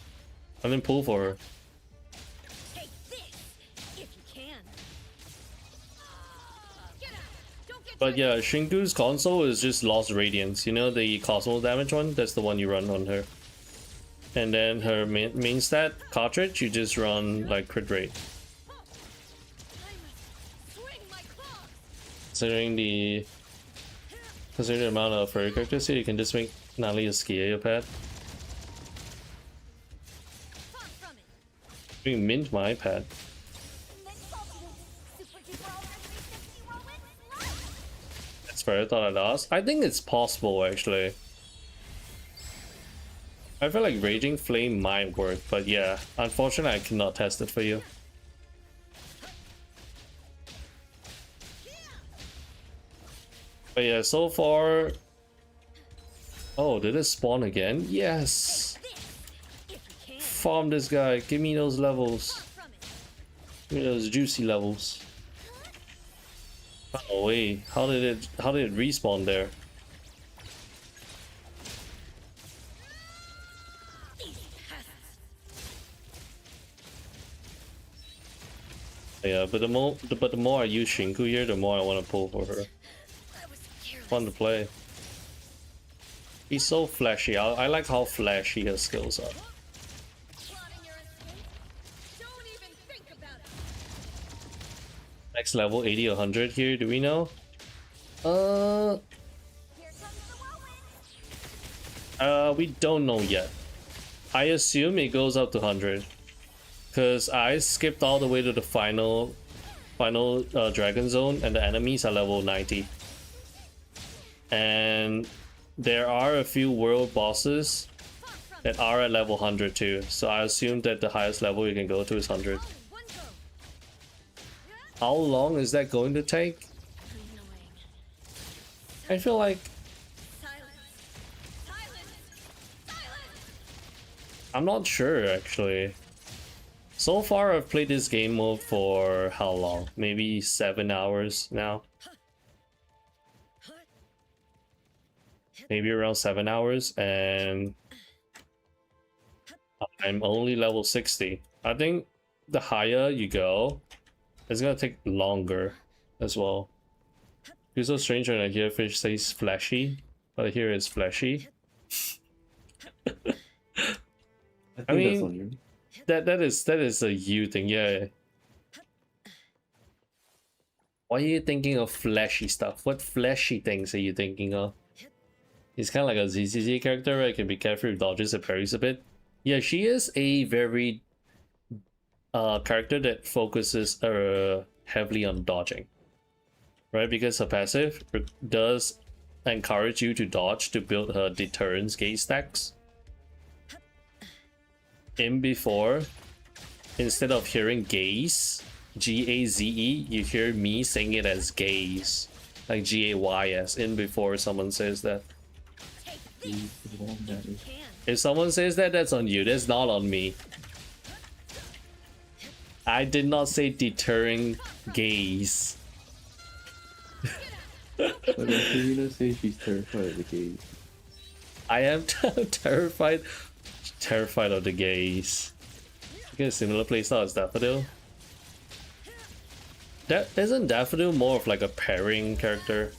I didn't pull for her. Take this, if you can. Get out. Don't get But yeah, Shinku's console is just Lost Radiance. You know the Cosmo damage one? That's the one you run on her. And then her main stat cartridge, you just run like crit rate. Considering the amount of furry characters here, you can just make Nali a skier pet. Doing mint my iPad. That's fair. I thought I'd ask. I think it's possible actually. I feel like Raging Flame might work, but yeah, unfortunately I cannot test it for you. But yeah, so far... Oh, did it spawn again? Yes! Farm this guy, give me those levels. Give me those juicy levels. Oh wait, how did it respawn there? Yeah, but the more I use Shinku here, the more I want to pull for her. Fun to play. He's so flashy. I like how flashy his skills are. Next level 80 or 100 here, do we know? We don't know yet. I assume it goes up to 100. Because I skipped all the way to the final dragon zone and the enemies are level 90. And there are a few world bosses that are at level 100 too. So I assume that the highest level you can go to is 100. How long is that going to take? I feel like... I'm not sure actually. So far I've played this game mode for how long? Maybe 7 hours now. Maybe around 7 hours, and I'm only level 60. I think the higher you go, it's gonna take longer as well. It's so strange when I hear Fish says flashy, but here it's fleshy. I mean, that's on you. That is a you thing, yeah. Why are you thinking of flashy stuff? What flashy things are you thinking of? He's kind of like a ZZZ character, right? Can be careful with dodges and parries a bit. Yeah, she is a very character that focuses heavily on dodging, right? Because her passive does encourage you to dodge to build her deterrence gaze stacks. In before, instead of hearing gaze, G-A-Z-E, you hear me saying it as gaze, like G-A-Y-S. In before someone says that. If someone says that, that's on you. That's not on me. I did not say deterring gaze. But Serena says she's terrified of the gaze. I am terrified of the gaze. You get a similar playstyle as Daffodil. Isn't Daffodil more of like a pairing character?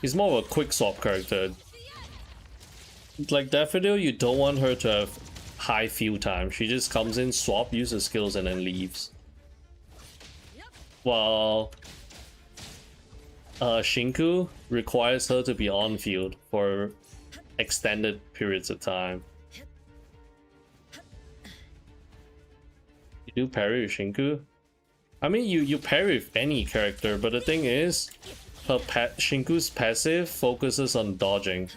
He's more of a quick swap character. Like Daffodil, you don't want her to have high field time. She just comes in, swap, uses skills, and then leaves. While Shinku requires her to be on field for extended periods of time. You do parry with Shinku? I mean, you parry with any character, but the thing is, Shinku's passive focuses on dodging.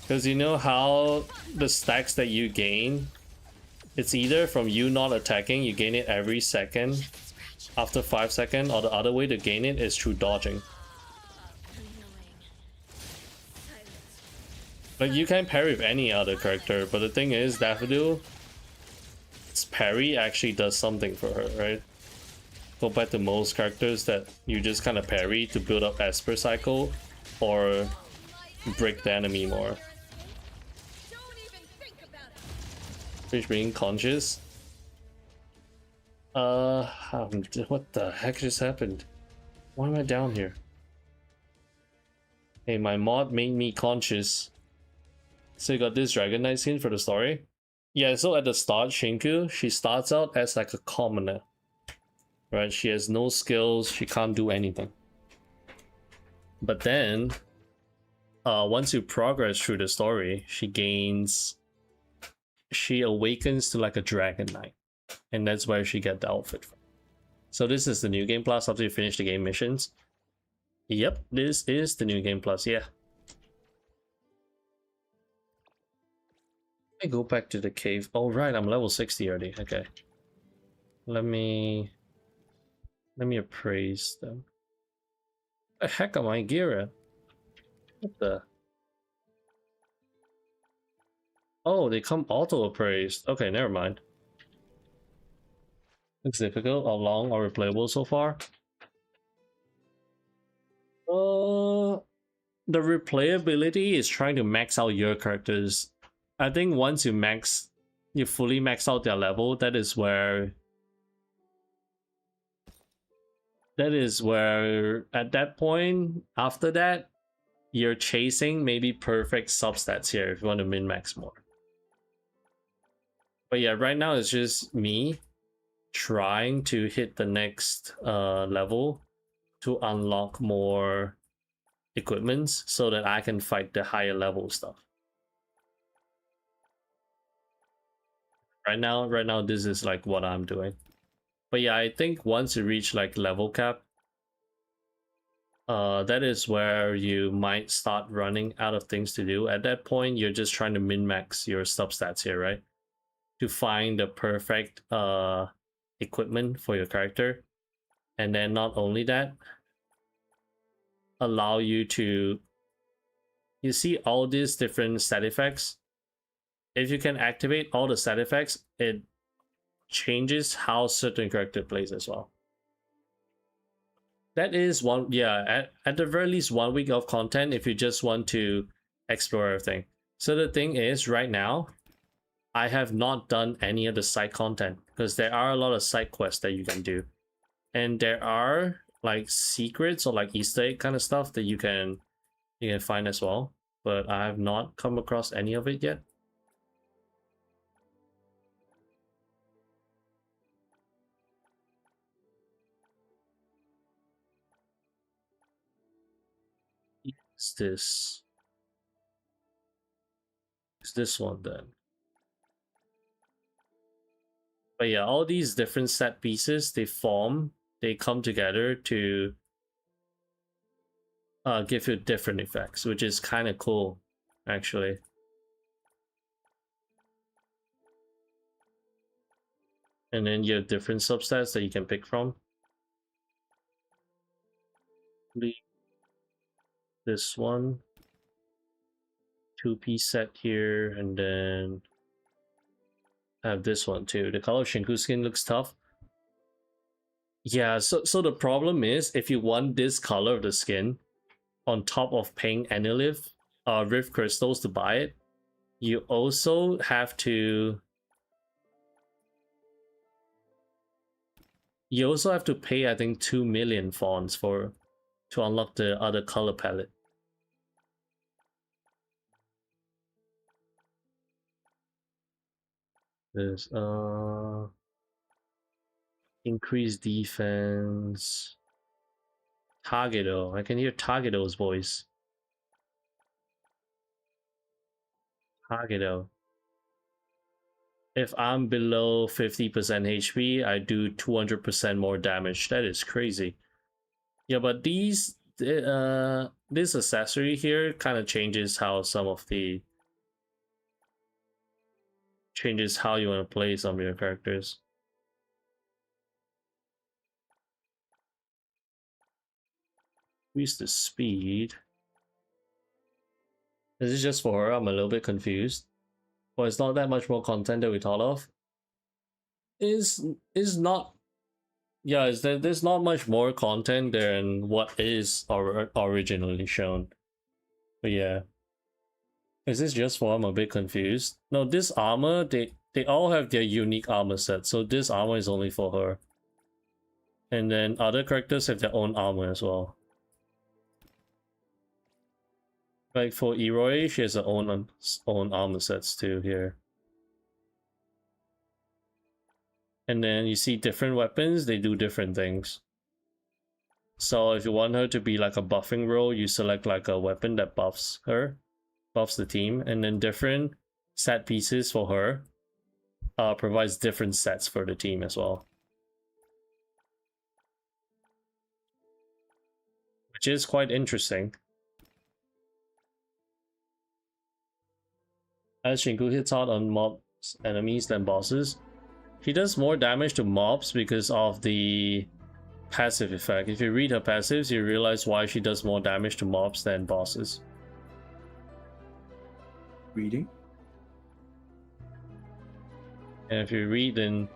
Because you know how the stacks that you gain, it's either from you not attacking, you gain it every second after 5 seconds, or the other way to gain it is through dodging. Like you can parry with any other character, but the thing is, Daffodil, its parry actually does something for her, right? Compared to most characters that you just kind of parry to build up Esper cycle or break the enemy more. Fish being conscious. What the heck just happened? Why am I down here? Hey, my mod made me conscious. So you got this Dragon Knight skin for the story? Yeah, so at the start, Shinku, she starts out as like a commoner. Right? She has no skills, she can't do anything. But then, once you progress through the story, she gains she awakens to like a dragon knight, and that's where she get the outfit from. So this is the new game plus after you finish the game missions. Yep, this is the new game plus, yeah. I go back to the cave. Oh right, I'm level 60 already. Okay. Let me appraise them. The heck am I gear? What the? Oh, they come auto appraised. Okay, never mind. Looks difficult or long or replayable so far. The replayability is trying to max out your characters. I think once you fully max out their level, that is where at that point, after that, you're chasing maybe perfect substats here if you want to min-max more. But yeah, right now it's just me trying to hit the next level to unlock more equipments so that I can fight the higher level stuff. Right now this is like what I'm doing. But yeah, I think once you reach like level cap, that is where you might start running out of things to do. At that point, you're just trying to min-max your substats here, right? To find the perfect equipment for your character. And then not only that, allow you to... You see all these different stat effects? If you can activate all the stat effects, it changes how certain character plays as well. That is one, yeah, at the very least 1 week of content if you just want to explore everything. So the thing is, right now, I have not done any of the side content because there are a lot of side quests that you can do. And there are like secrets or like Easter egg kind of stuff that you can find as well. But I have not come across any of it yet. Is this? Is this one then? But yeah, all these different set pieces, they come together to give you different effects, which is kind of cool, actually. And then you have different substats that you can pick from. This one, 2-piece set here, and then I have this one too. The color of Shinku skin looks tough. Yeah, so the problem is if you want this color of the skin on top of paying any Rift crystals to buy it, you also have to pay, I think, 2 million fonts to unlock the other color palette. There's increased defense. Targeto. I can hear Targeto's voice. Targeto. If I'm below 50% HP, I do 200% more damage. That is crazy. Yeah, but this accessory here kind of changes how changes how you want to play some of your characters. Increase the speed. Is this just for her? I'm a little bit confused. Well, it's not that much more content that we thought of. Is not. Yeah, there's not much more content than what is originally shown. But yeah. Is this just for I'm a bit confused? No, this armor, they all have their unique armor set, so this armor is only for her. And then other characters have their own armor as well. Like for Eroi, she has her own armor sets too here. And then you see different weapons, they do different things. So if you want her to be like a buffing role, you select like a weapon that buffs the team, and then different set pieces for her provides different sets for the team as well, which is quite interesting. As Shinku hits hard on mobs, enemies than bosses, he does more damage to mobs because of the passive effect. If you read her passives, you realize why she does more damage to mobs than bosses. Reading? And if you read, then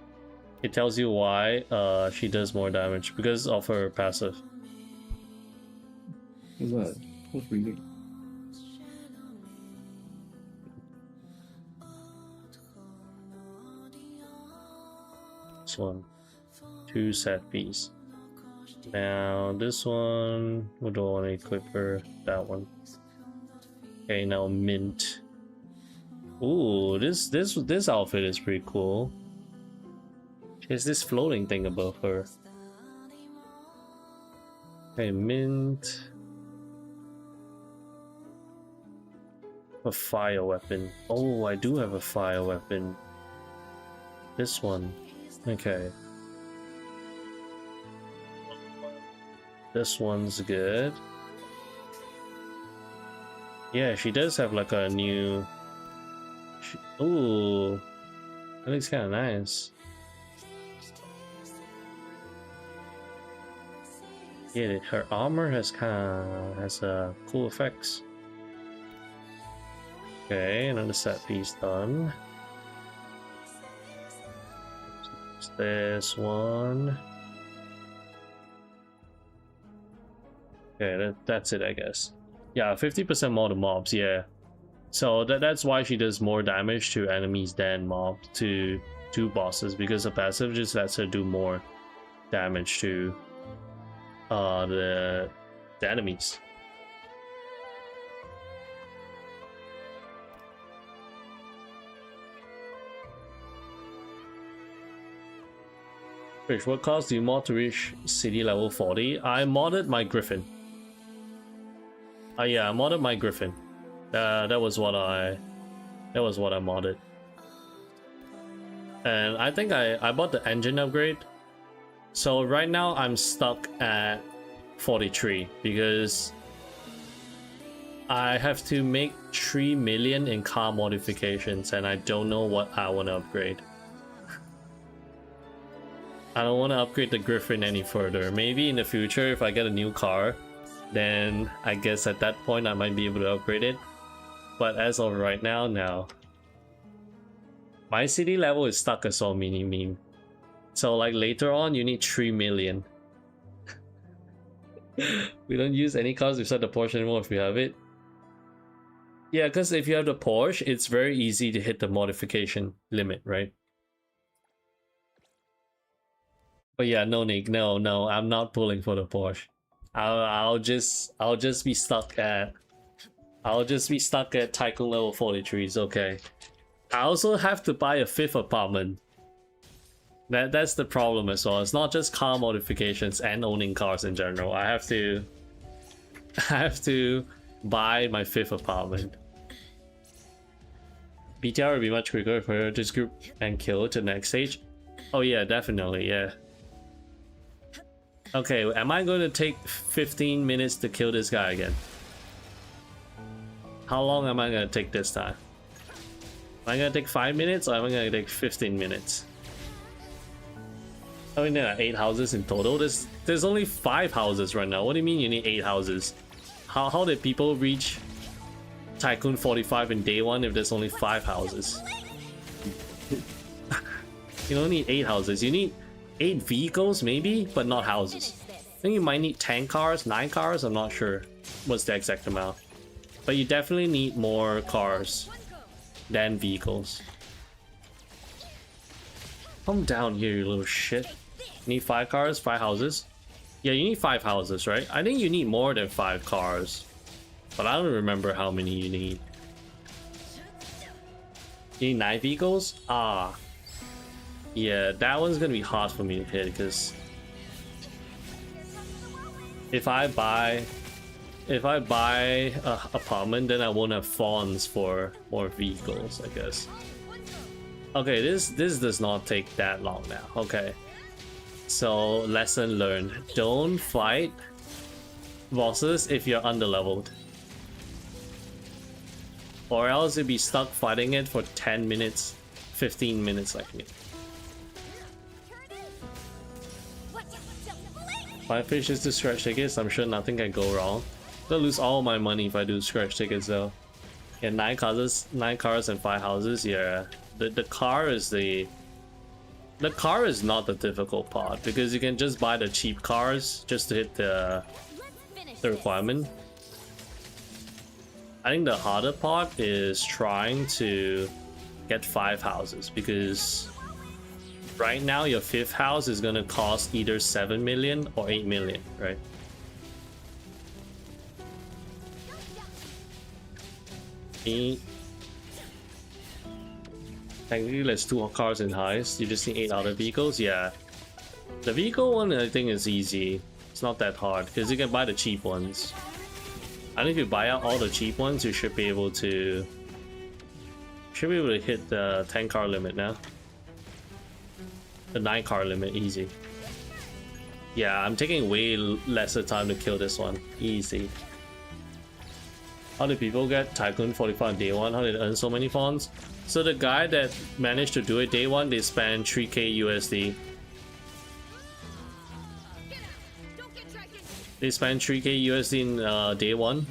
it tells you why she does more damage because of her passive. What's that? What's reading? This one, 2 set piece. Now this one, we don't want to equip her. That one. Okay, now mint. Ooh, this outfit is pretty cool. She has this floating thing above her. Okay, mint. A fire weapon. Oh, I do have a fire weapon. This one. Okay. This one's good. Yeah, she does have like a new... Ooh, that looks kind of nice. Yeah, her armor has cool effects. Okay, another set piece done. This one. Okay, that's it, I guess. Yeah, 50% more to mobs, yeah. So that's why she does more damage to enemies than mobs, to bosses, because her passive just lets her do more damage to the enemies. Rich, what cost do you mod to reach city level 40? I modded my Griffin. Yeah, I modded my Griffin. That was what I modded. And I think I bought the engine upgrade. So right now I'm stuck at 43 because I have to make 3 million in car modifications and I don't know what I want to upgrade. I don't want to upgrade the Griffin any further. Maybe in the future if I get a new car, then I guess at that point I might be able to upgrade it. But as of right now, no. My city level is stuck as well, mini meme. So like later on, you need 3 million. We don't use any cars beside the Porsche anymore if we have it. Yeah, because if you have the Porsche, it's very easy to hit the modification limit, right? But yeah, no Nick, no, I'm not pulling for the Porsche. I'll just be stuck at Tycoon level 43. It's okay. I also have to buy a 5th apartment. That's the problem as well. It's not just car modifications and owning cars in general. I have to buy my 5th apartment. BTR would be much quicker if I just group and kill to the next stage. Oh yeah, definitely, yeah. Okay, am I going to take 15 minutes to kill this guy again? How long am I going to take this time? Am I going to take 5 minutes or am I going to take 15 minutes? I mean, there are 8 houses in total. There's only 5 houses right now. What do you mean you need 8 houses? How did people reach Tycoon 45 in day 1 if there's only 5 houses? You don't need 8 houses. You need 8 vehicles maybe, but not houses. I think you might need 10 cars, 9 cars. I'm not sure what's the exact amount. But you definitely need more cars than vehicles. Come down here, you little shit. You need 5 cars, 5 houses? Yeah, you need 5 houses, right? I think you need more than 5 cars. But I don't remember how many you need. You need 9 vehicles? Ah. Yeah, that one's gonna be hard for me to hit because if I buy a apartment, then I won't have funds for more vehicles, I guess. Okay, this does not take that long now. Okay. So lesson learned. Don't fight bosses if you're underleveled. Or else you'll be stuck fighting it for 10 minutes, 15 minutes like me. 5 fishes to scratch tickets, I'm sure nothing can go wrong. I'll lose all my money if I do scratch tickets though. Yeah, 9 cars and 5 houses, yeah. The car is the car is not the difficult part because you can just buy the cheap cars just to hit the requirement. I think the harder part is trying to get 5 houses because right now your 5th house is gonna cost either 7 million or 8 million, right? Technically, there's 2 cars in highs. You just need 8 other vehicles. Yeah, the vehicle one I think is easy. It's not that hard because you can buy the cheap ones. I think if you buy out all the cheap ones, you should be able to hit the 10 car limit now. The 9 car limit, easy. Yeah, I'm taking way lesser time to kill this one. Easy. How did people get Tycoon 45 on day 1? How did they earn so many fonts? So the guy that managed to do it day 1, they spent 3k USD. They spent 3k USD in day 1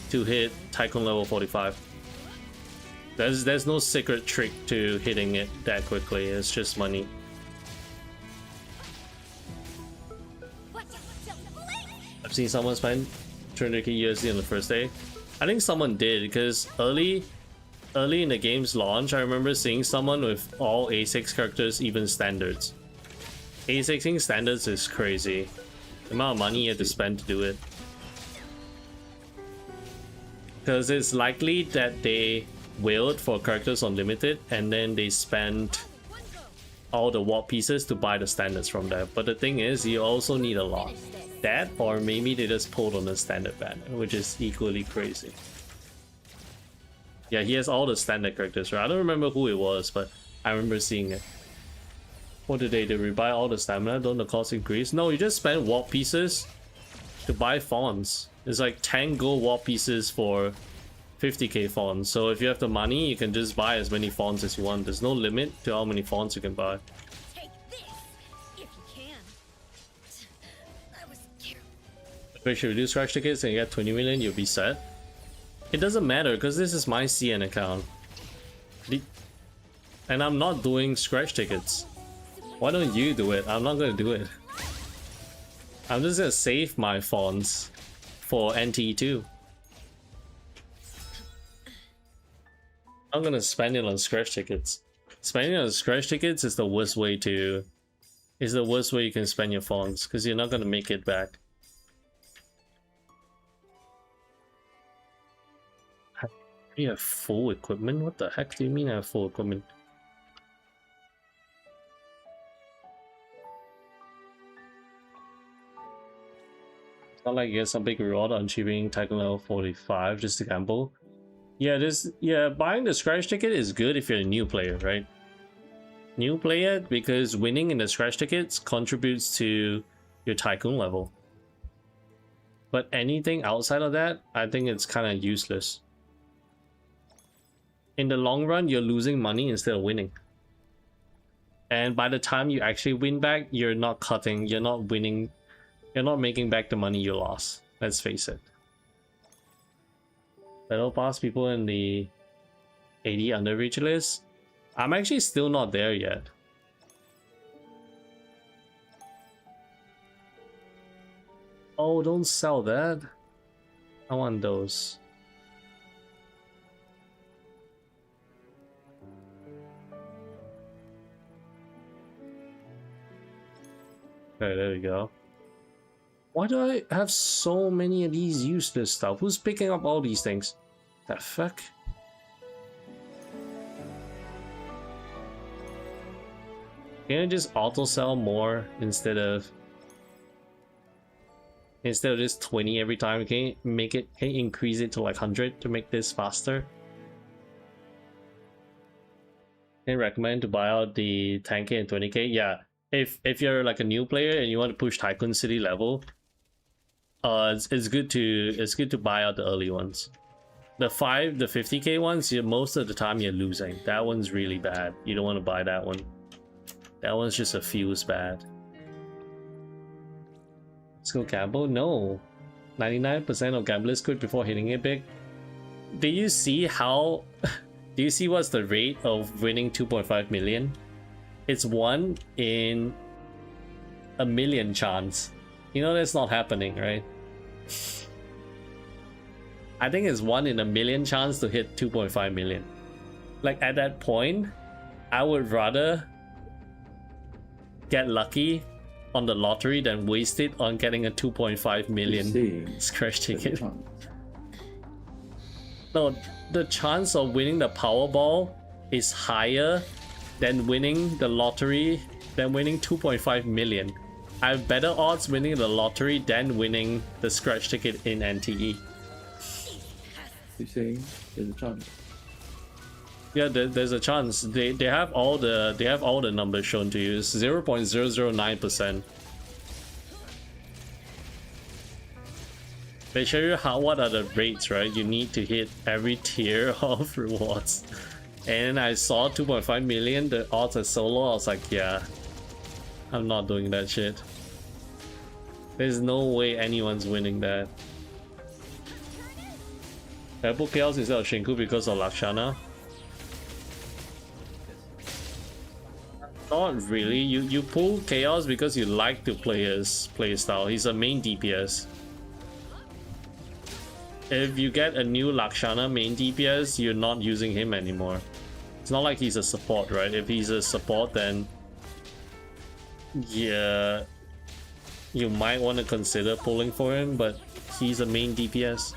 to hit Tycoon level 45. There's no secret trick to hitting it that quickly. It's just money. I've seen someone spend 200k USD on the first day. I think someone did because early in the game's launch, I remember seeing someone with all A6 characters, even standards. A6ing standards is crazy. The amount of money you have to spend to do it. Because it's likely that they willed for characters unlimited and then they spent all the warp pieces to buy the standards from there. But the thing is, you also need a lot. That, or maybe they just pulled on the standard banner, which is equally crazy. Yeah, he has all the standard characters, right? I don't remember who it was, but I remember seeing it. What did they do? We buy all the stamina? Don't the cost increase? No, you just spend warp pieces to buy fonts. It's like 10 gold warp pieces for 50k fonts. So if you have the money, you can just buy as many fonts as you want. There's no limit to how many fonts you can buy. Take this, if you can. I was scared. If you do scratch tickets and you get 20 million, you'll be set. It doesn't matter because this is my CN account. And I'm not doing scratch tickets. Why don't you do it? I'm not gonna do it. I'm just gonna save my fonts for NTE 2. I'm gonna spend it on scratch tickets. Spending on scratch tickets is the worst way you can spend your fonts because you're not gonna make it back. You have full equipment? What the heck do you mean I have full equipment? It's not like you get some big reward on achieving Tycoon level 45 just to gamble. Yeah, buying the scratch ticket is good if you're a new player, right? New player, because winning in the scratch tickets contributes to your Tycoon level. But anything outside of that, I think it's kind of useless. In the long run, you're losing money instead of winning. And by the time you actually win back, you're not winning, you're not making back the money you lost. Let's face it. Battle Pass people in the 80 under reach list. I'm actually still not there yet. Oh, don't sell that. I want those. Okay, there we go. Why do I have so many of these useless stuff? Who's picking up all these things? The fuck? Can I just auto sell more instead of just 20 every time? Can you increase it to like 100 to make this faster? I recommend to buy out the 10k and 20k. Yeah, if you're like a new player and you want to push Tycoon City level, it's good to buy out the early ones. The 50k ones, most of the time you're losing. That one's really bad. You don't want to buy that one. That one's just a feels bad. Let's go gamble. No, 99% of gamblers quit before hitting it big. Do you see how? Do you see what's the rate of winning 2.5 million? It's 1 in a million chance. You know that's not happening, right? I think it's 1 in a million chance to hit 2.5 million. Like at that point, I would rather get lucky on the lottery than waste it on getting a 2.5 million scratch ticket. No, the chance of winning the Powerball is higher than winning the lottery, than winning 2.5 million. I have better odds winning the lottery than winning the scratch ticket in NTE. You're saying there's a chance? Yeah, there's a chance. They have all the numbers shown to you. It's 0.009%. They show you what are the rates, right? You need to hit every tier of rewards. And I saw 2.5 million, the odds are so low, I was like, yeah, I'm not doing that shit. There's no way anyone's winning that. I put Chaos instead of Shinku because of Lakshana. Not really. You pull Chaos because you like to play his playstyle. He's a main DPS. If you get a new Lakshana main DPS, you're not using him anymore. It's not like he's a support, right? If he's a support, then yeah, you might want to consider pulling for him, but he's a main DPS.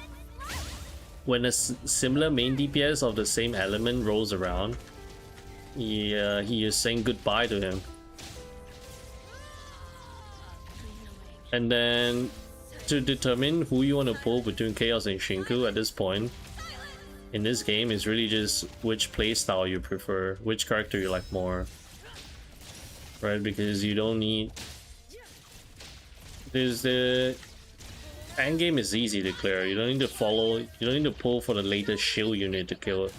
When a similar main DPS of the same element rolls around, yeah, he is saying goodbye to him. And then to determine who you want to pull between Chaos and Shinku at this point in this game is really just which playstyle you prefer, which character you like more, right? Because you don't need... There's the end game is easy to clear. You don't need to follow. You don't need to pull for the latest shield unit to kill,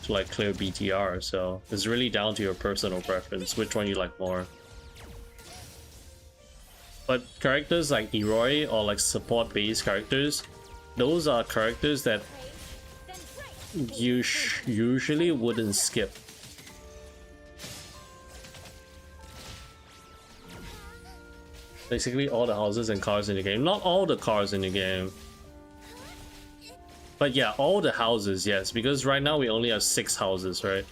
to like clear BTR. So it's really down to your personal preference, which one you like more. But characters like Eroi or like support-based characters, those are characters that you usually wouldn't skip. Basically all the houses and cars in the game. Not all the cars in the game. But yeah, all the houses, yes. Because right now we only have 6 houses, right?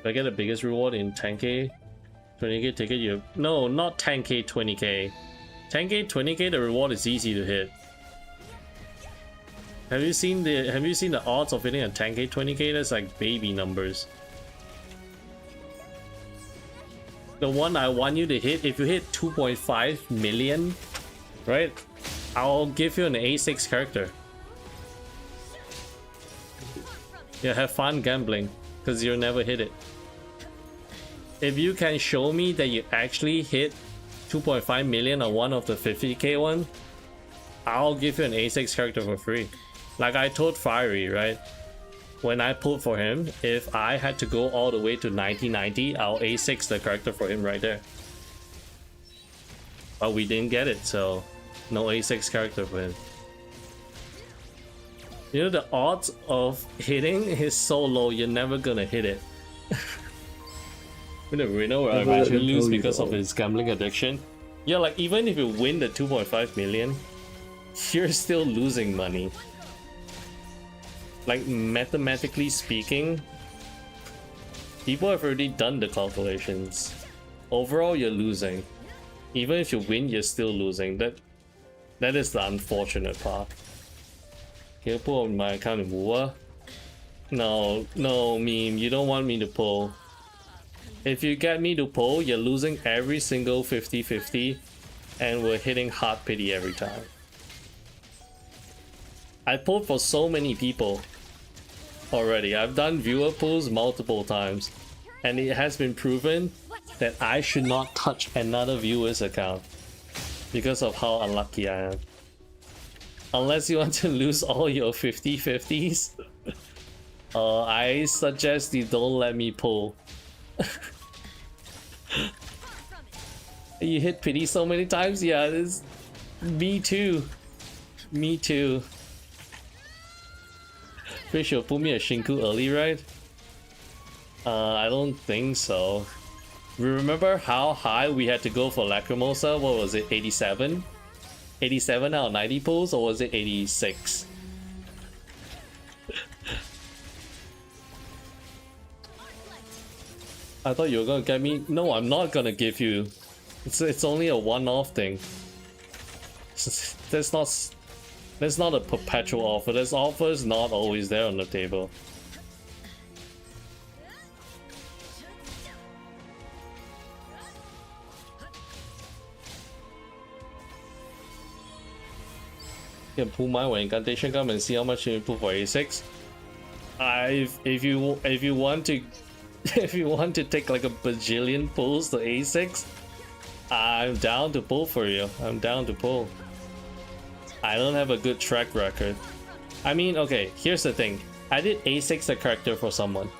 If I get the biggest reward in 10k, 20k ticket, you... No, not 10k, 20k. 10k, 20k, the reward is easy to hit. Have you seen the odds of hitting a 10k, 20k? That's like baby numbers. The one I want you to hit, if you hit 2.5 million, right? I'll give you an A6 character. Yeah, have fun gambling, because you'll never hit it. If you can show me that you actually hit 2.5 million on one of the 50k one, I'll give you an A6 character for free. Like I told Fiery, right? When I pulled for him, if I had to go all the way to 9090, I'll A6 the character for him right there. But we didn't get it, so no A6 character for him. You know, the odds of hitting is so low, you're never gonna hit it. With a winner where I eventually lose because of his gambling addiction. Yeah, like even if you win the 2.5 million, you're still losing money. Like mathematically speaking, people have already done the calculations. Overall, you're losing. Even if you win, you're still losing. That is the unfortunate part. Can you pull on my account in Wua? No, meme, you don't want me to pull. If you get me to pull, you're losing every single 50-50, and we're hitting hard pity every time. I pulled for so many people. already. I've done viewer pulls multiple times, and it has been proven that I should not touch another viewer's account because of how unlucky I am. Unless you want to lose all your 50-50s, I suggest you don't let me pull. You hit pity so many times? Yeah, this. Me too. Me too. Pretty sure put me a Shinku early, right? I don't think so. Remember how high we had to go for Lacrimosa? What was it, 87? 87 out of 90 pulls, or was it 86? I thought you were gonna get me. No, I'm not gonna give you. It's only a one-off thing. That's not a perpetual offer. This offer is not always there on the table. You can pull mine when incantation come and see how much you put for A6. If you want to if you want to take like a bajillion pulls to A6, I'm down to pull for you. I'm down to pull. I don't have a good track record. I mean, okay, here's the thing. I did A6 a character for someone.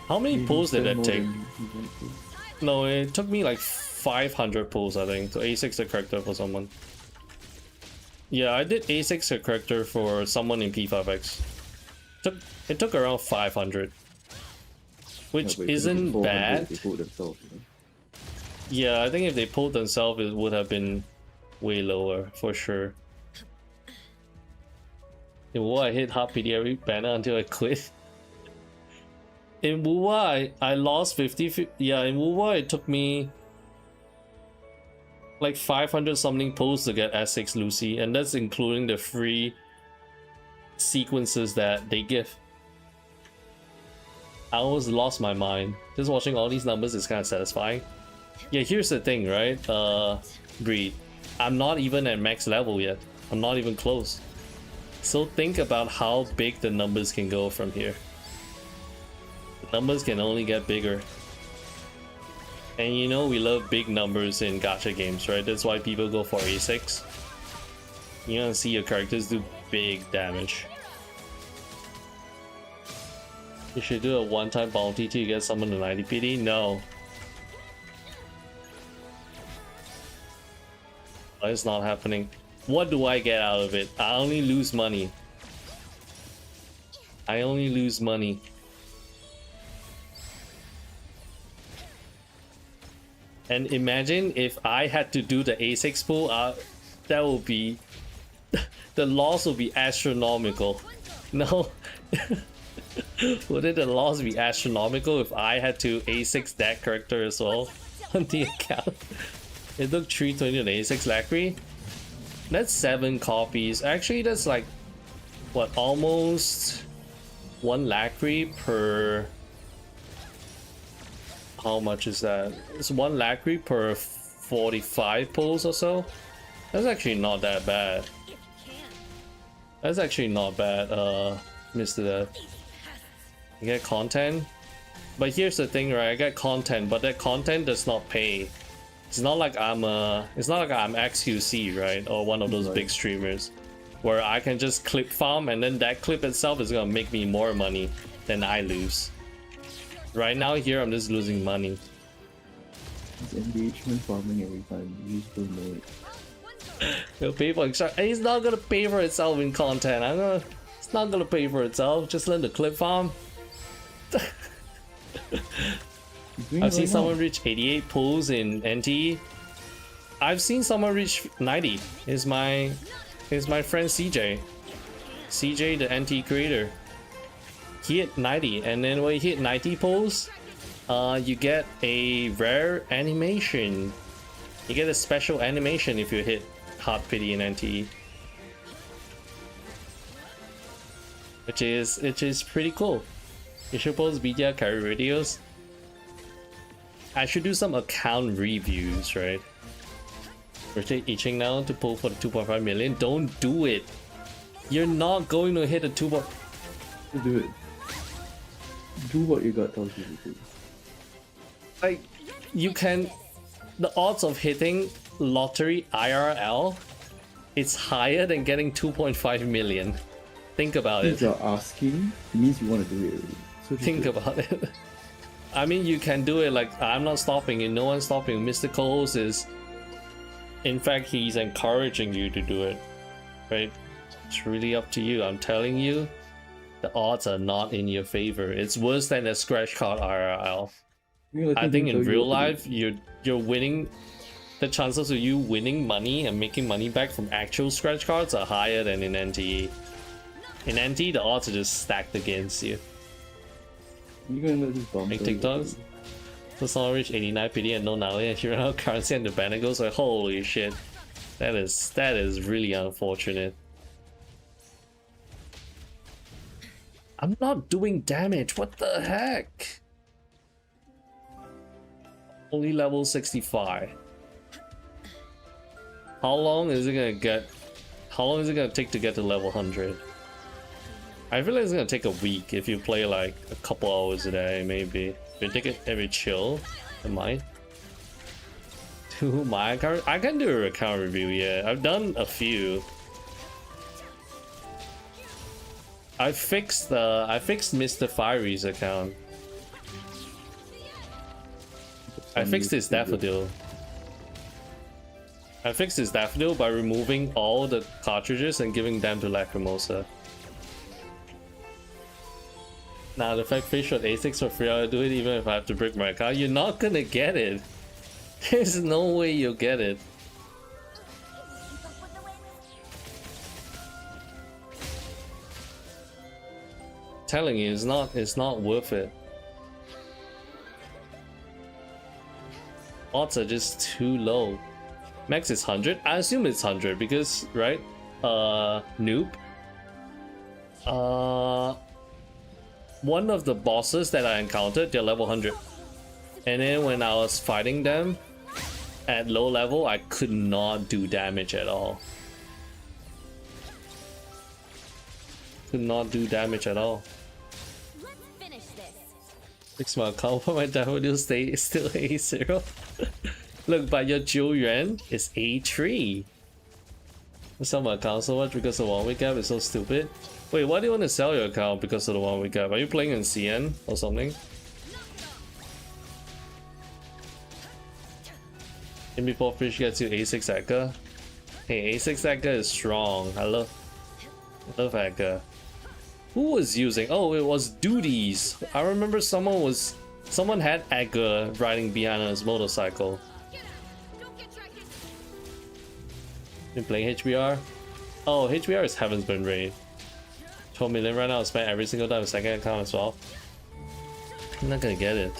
How many pulls did that take? No, it took me like 500 pulls, I think, to A6 a character for someone. Yeah, I did A6 a character for someone in P5X. It took around 500. Which isn't bad. Yeah, I think if they pulled themselves, it would have been way lower, for sure. In WoW, I hit half PDRE banner until I quit. In WoW, I lost 50. Yeah, in WoW, it took me like 500 something pulls to get S6 Lucy, and that's including the free sequences that they give. I almost lost my mind. Just watching all these numbers is kind of satisfying. Yeah, here's the thing, right? Breed. I'm not even at max level yet. I'm not even close. So think about how big the numbers can go from here. The numbers can only get bigger. And you know we love big numbers in gacha games, right? That's why people go for A6. You want to see your characters do big damage. You should do a one-time bounty to get someone to 90 PD? No. It's not happening. What do I get out of it? I only lose money. I only lose money. And imagine if I had to do the A6 pull, that would be... the loss would be astronomical. No. Wouldn't the loss be astronomical if I had to A6 that character as well on the account? It took 320 on A6 Lacry. That's 7 copies. Actually, that's like, what, almost 1 Lacry per... How much is that? It's 1 Lacry per 45 pulls or so. That's actually not that bad. That's actually not bad, Mr. Death. You get content, but here's the thing, right? I get content, but that content does not pay. It's not like I'm XQC, right, or one of those big streamers, where I can just clip farm and then that clip itself is gonna make me more money than I lose. Right now here, I'm just losing money. It's engagement farming every time. You just don't know it. It'll pay for extra. It's not gonna pay for itself in content. It's not gonna pay for itself. Just learn the clip farm. I've seen someone reach 88 pulls in NTE. I've seen someone reach 90. Is my friend CJ. CJ, the NTE creator. He hit 90, and then when he hit 90 pulls, you get a rare animation. You get a special animation if you hit Hot Pity in NTE. Which is pretty cool. You should post BDR carry videos. I should do some account reviews, right? We're itching now to pull for the 2.5 million. Don't do it. You're not going to hit a 2 point. Do it. Do what your gut tells you to do. Like, you can. The odds of hitting lottery IRL, it's higher than getting 2.5 million. Think about If it. you're asking, it means you want to do it already. So just Think do it. about it. I mean, you can do it. Like, I'm not stopping you. No one's stopping. Mr. Coles is. In fact, he's encouraging you to do it. Right? It's really up to you. I'm telling you, the odds are not in your favor. It's worse than a scratch card IRL. I think in real life, you're winning. The chances of you winning money and making money back from actual scratch cards are higher than in NTE. In NTE, the odds are just stacked against you. You're gonna let this bomb. Make TikToks. So someone reach 89 PD and no Nali and you run out of currency and the banner goes like, holy shit. That is really unfortunate. I'm not doing damage. What the heck? Only level 65. How long is it gonna get? How long is it gonna take to get to level 100? I feel like it's gonna take a week if you play like a couple hours a day, maybe. If you take it every chill, I might. Do my account? I can do a account review, yeah. I've done a few. I fixed Mr. Fiery's account. I fixed his daffodil. I fixed his daffodil by removing all the cartridges and giving them to Lacrimosa. Now the fact fish at A6 for free, I'll do it even if I have to break my account. You're not gonna get it. There's no way you'll get it. Telling you, it's not worth it. Odds are just too low. Max is 100. I assume it's 100 because, right? Noob. One of the bosses that I encountered, they're level 100. And then when I was fighting them at low level, I could not do damage at all. Could not do damage at all. Let's finish this. Fix my account, but my daffodil stay is still A0. Look, but your Julian is A3. I sell my account so much because the 1 week gap is so stupid. Wait, why do you want to sell your account because of the 1 week gap? Are you playing in CN or something? And before fish gets you A6 Akka. Hey, A6 Akka is strong. I love Akka. Who was using? Oh, it was Duties. I remember someone had Akka riding behind on his motorcycle. Been playing HBR? Oh, HBR is Heaven's Been Raid. 12 million right now, spent every single time, second account as well. I'm not gonna get it.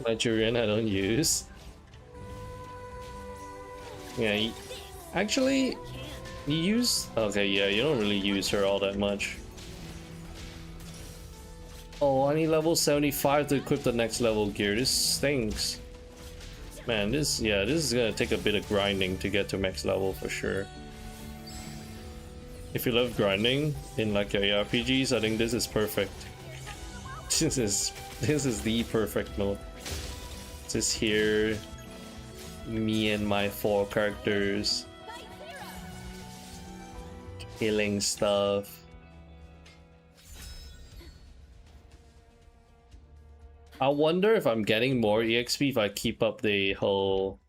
Nigerian I don't use. Yeah, actually, you use. Okay, yeah, you don't really use her all that much. Oh, I need level 75 to equip the next level gear. This stinks. Man, this is gonna take a bit of grinding to get to max level for sure. If you love grinding in like your ARPGs, I think this is perfect. This is the perfect mode. Just here, me and my 4 characters killing stuff. I wonder if I'm getting more EXP if I keep up the whole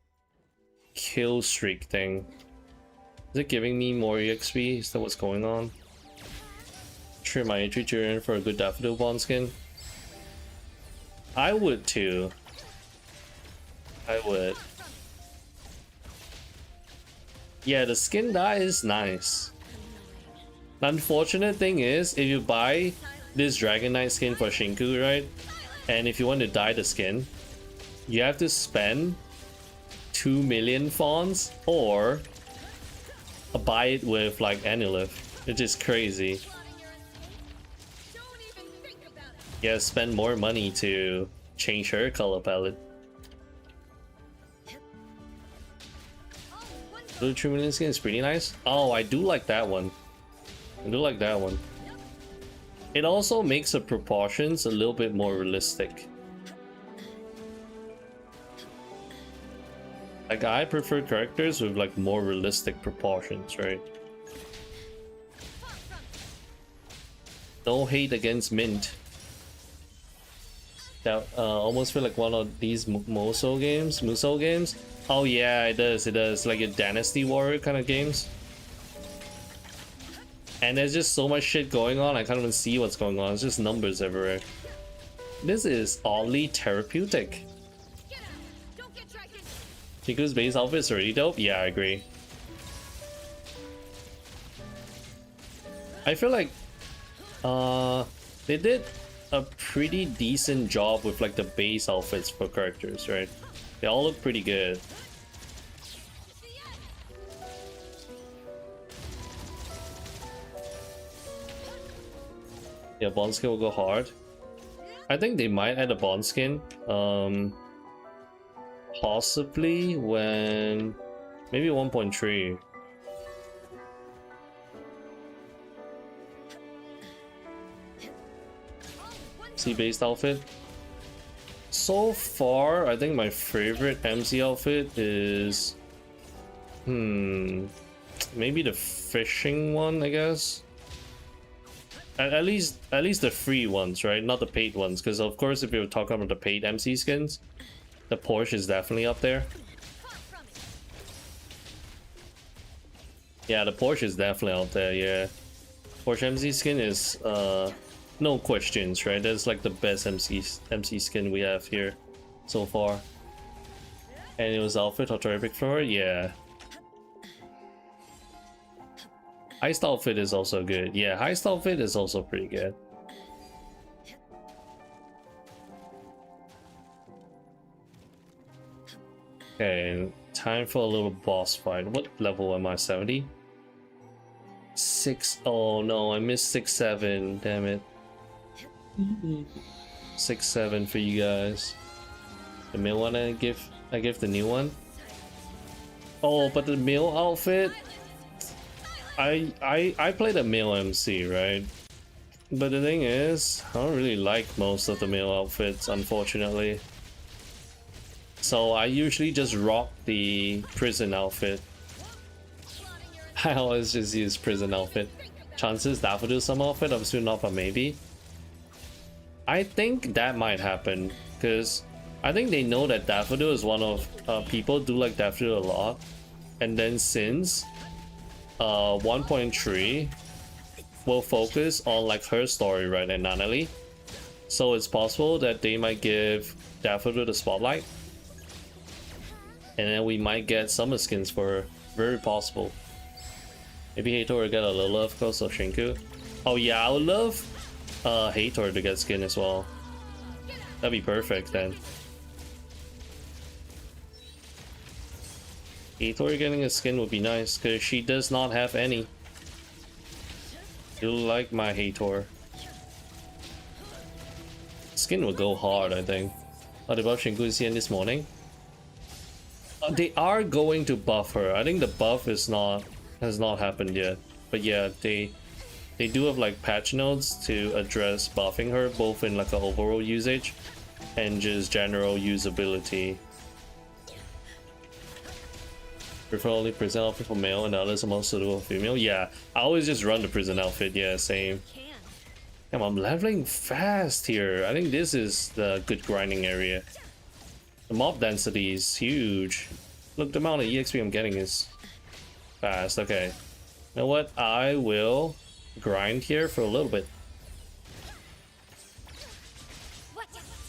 kill streak thing. Is it giving me more EXP? Is that what's going on? Trade my entry Julian for a good Daffodil Bond skin. I would too. I would. Yeah, the skin dye is nice. The unfortunate thing is, if you buy this Dragon Knight skin for Shinku, right? And if you want to dye the skin, you have to spend 2 million fawns or buy it with like Anilith, which is crazy. Yeah, spend more money to change her color palette. Blue 3 million skin is pretty nice. Oh, I do like that one. I do like that one. It also makes the proportions a little bit more realistic. Like, I prefer characters with like more realistic proportions, right? No hate against Mint. That almost feel like one of these Musou games. Oh yeah, it does. Like a Dynasty Warrior kind of games. And there's just so much shit going on, I can't even see what's going on. It's just numbers everywhere. This is oddly therapeutic. Chiku's base outfit is already dope? Yeah, I agree. I feel like they did a pretty decent job with like the base outfits for characters, right? They all look pretty good. Yeah, bond skin will go hard. I think they might add a bond skin. Possibly when maybe 1.3. C-based outfit. So far, I think my favorite MC outfit is maybe the fishing one, I guess. At least the free ones, right? Not the paid ones, because of course if you're talking about the paid MC skins, the Porsche is definitely up there. Yeah, the Porsche is definitely out there, yeah. Porsche MC skin is no questions, right? That's like the best MC skin we have here so far. And it was outfit or terrific floor, yeah. Heist outfit is also good. Yeah, heist outfit is also pretty good. Okay, time for a little boss fight. What level am I? 70? 6. Oh no, I missed 6, 7. Damn it. 6, 7 for you guys. The male one I give the new one. Oh, but the male outfit. I play the male MC, right? But the thing is, I don't really like most of the male outfits, unfortunately. So I usually just rock the prison outfit. I always just use prison outfit. Chances that will do some outfit, I'm still not, but maybe. I think that might happen, because I think they know that Daffodil is one of people do like Daffodil a lot, and then since 1.3 will focus on like her story, right, and Nanali, so it's possible that they might give Daffodil the spotlight, and then we might get summer skins for her. Very possible. Maybe Hator will get a little love because of Shinku. Oh yeah, I would love Hator to get skin as well. That'd be perfect then. Hator getting a skin would be nice because she does not have any. You like my Hator. Skin will go hard, I think. Oh, they buffed Shinku this morning. They are going to buff her. I think the buff has not happened yet. But yeah, they do have like patch notes to address buffing her, both in like a overall usage and just general usability. Prefer only prison outfit for male and the others are more suitable for female. Yeah, I always just run the prison outfit. Yeah, same. Damn, I'm leveling fast here. I think this is the good grinding area. The mob density is huge. Look, the amount of EXP I'm getting is fast. Okay, you know what? I will grind here for a little bit.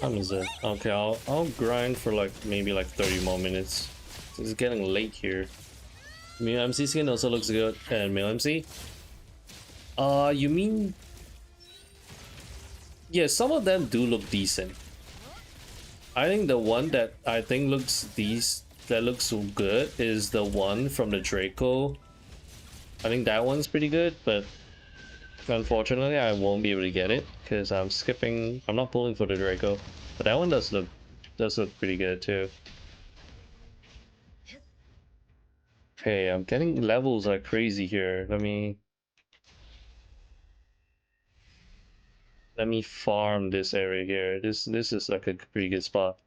How is it? Okay, I'll grind for like maybe like 30 more minutes. It's getting late here. Male MC skin also looks good. And male MC? You mean? Yeah, some of them do look decent. I think the one that I think looks good is the one from the Draco. I think that one's pretty good, but unfortunately I won't be able to get it. because I'm skipping. I'm not pulling for the Draco, but that one does look pretty good too. Okay, I'm getting levels like crazy here. Let me farm this area here. This is like a pretty good spot.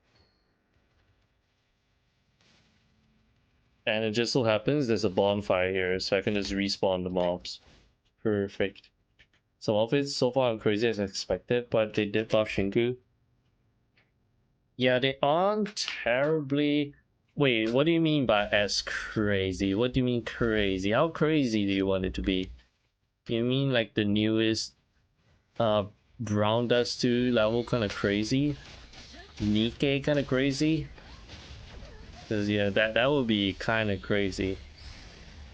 And it just so happens there's a bonfire here, so I can just respawn the mobs. Perfect. Some of it so far are crazy as expected, but they did buff Shinku. Yeah, they aren't terribly. Wait, what do you mean by as crazy? What do you mean crazy? How crazy do you want it to be? You mean like the newest Brown Dust 2 level kind of crazy? Nikkei kind of crazy? Cause yeah, that would be kind of crazy.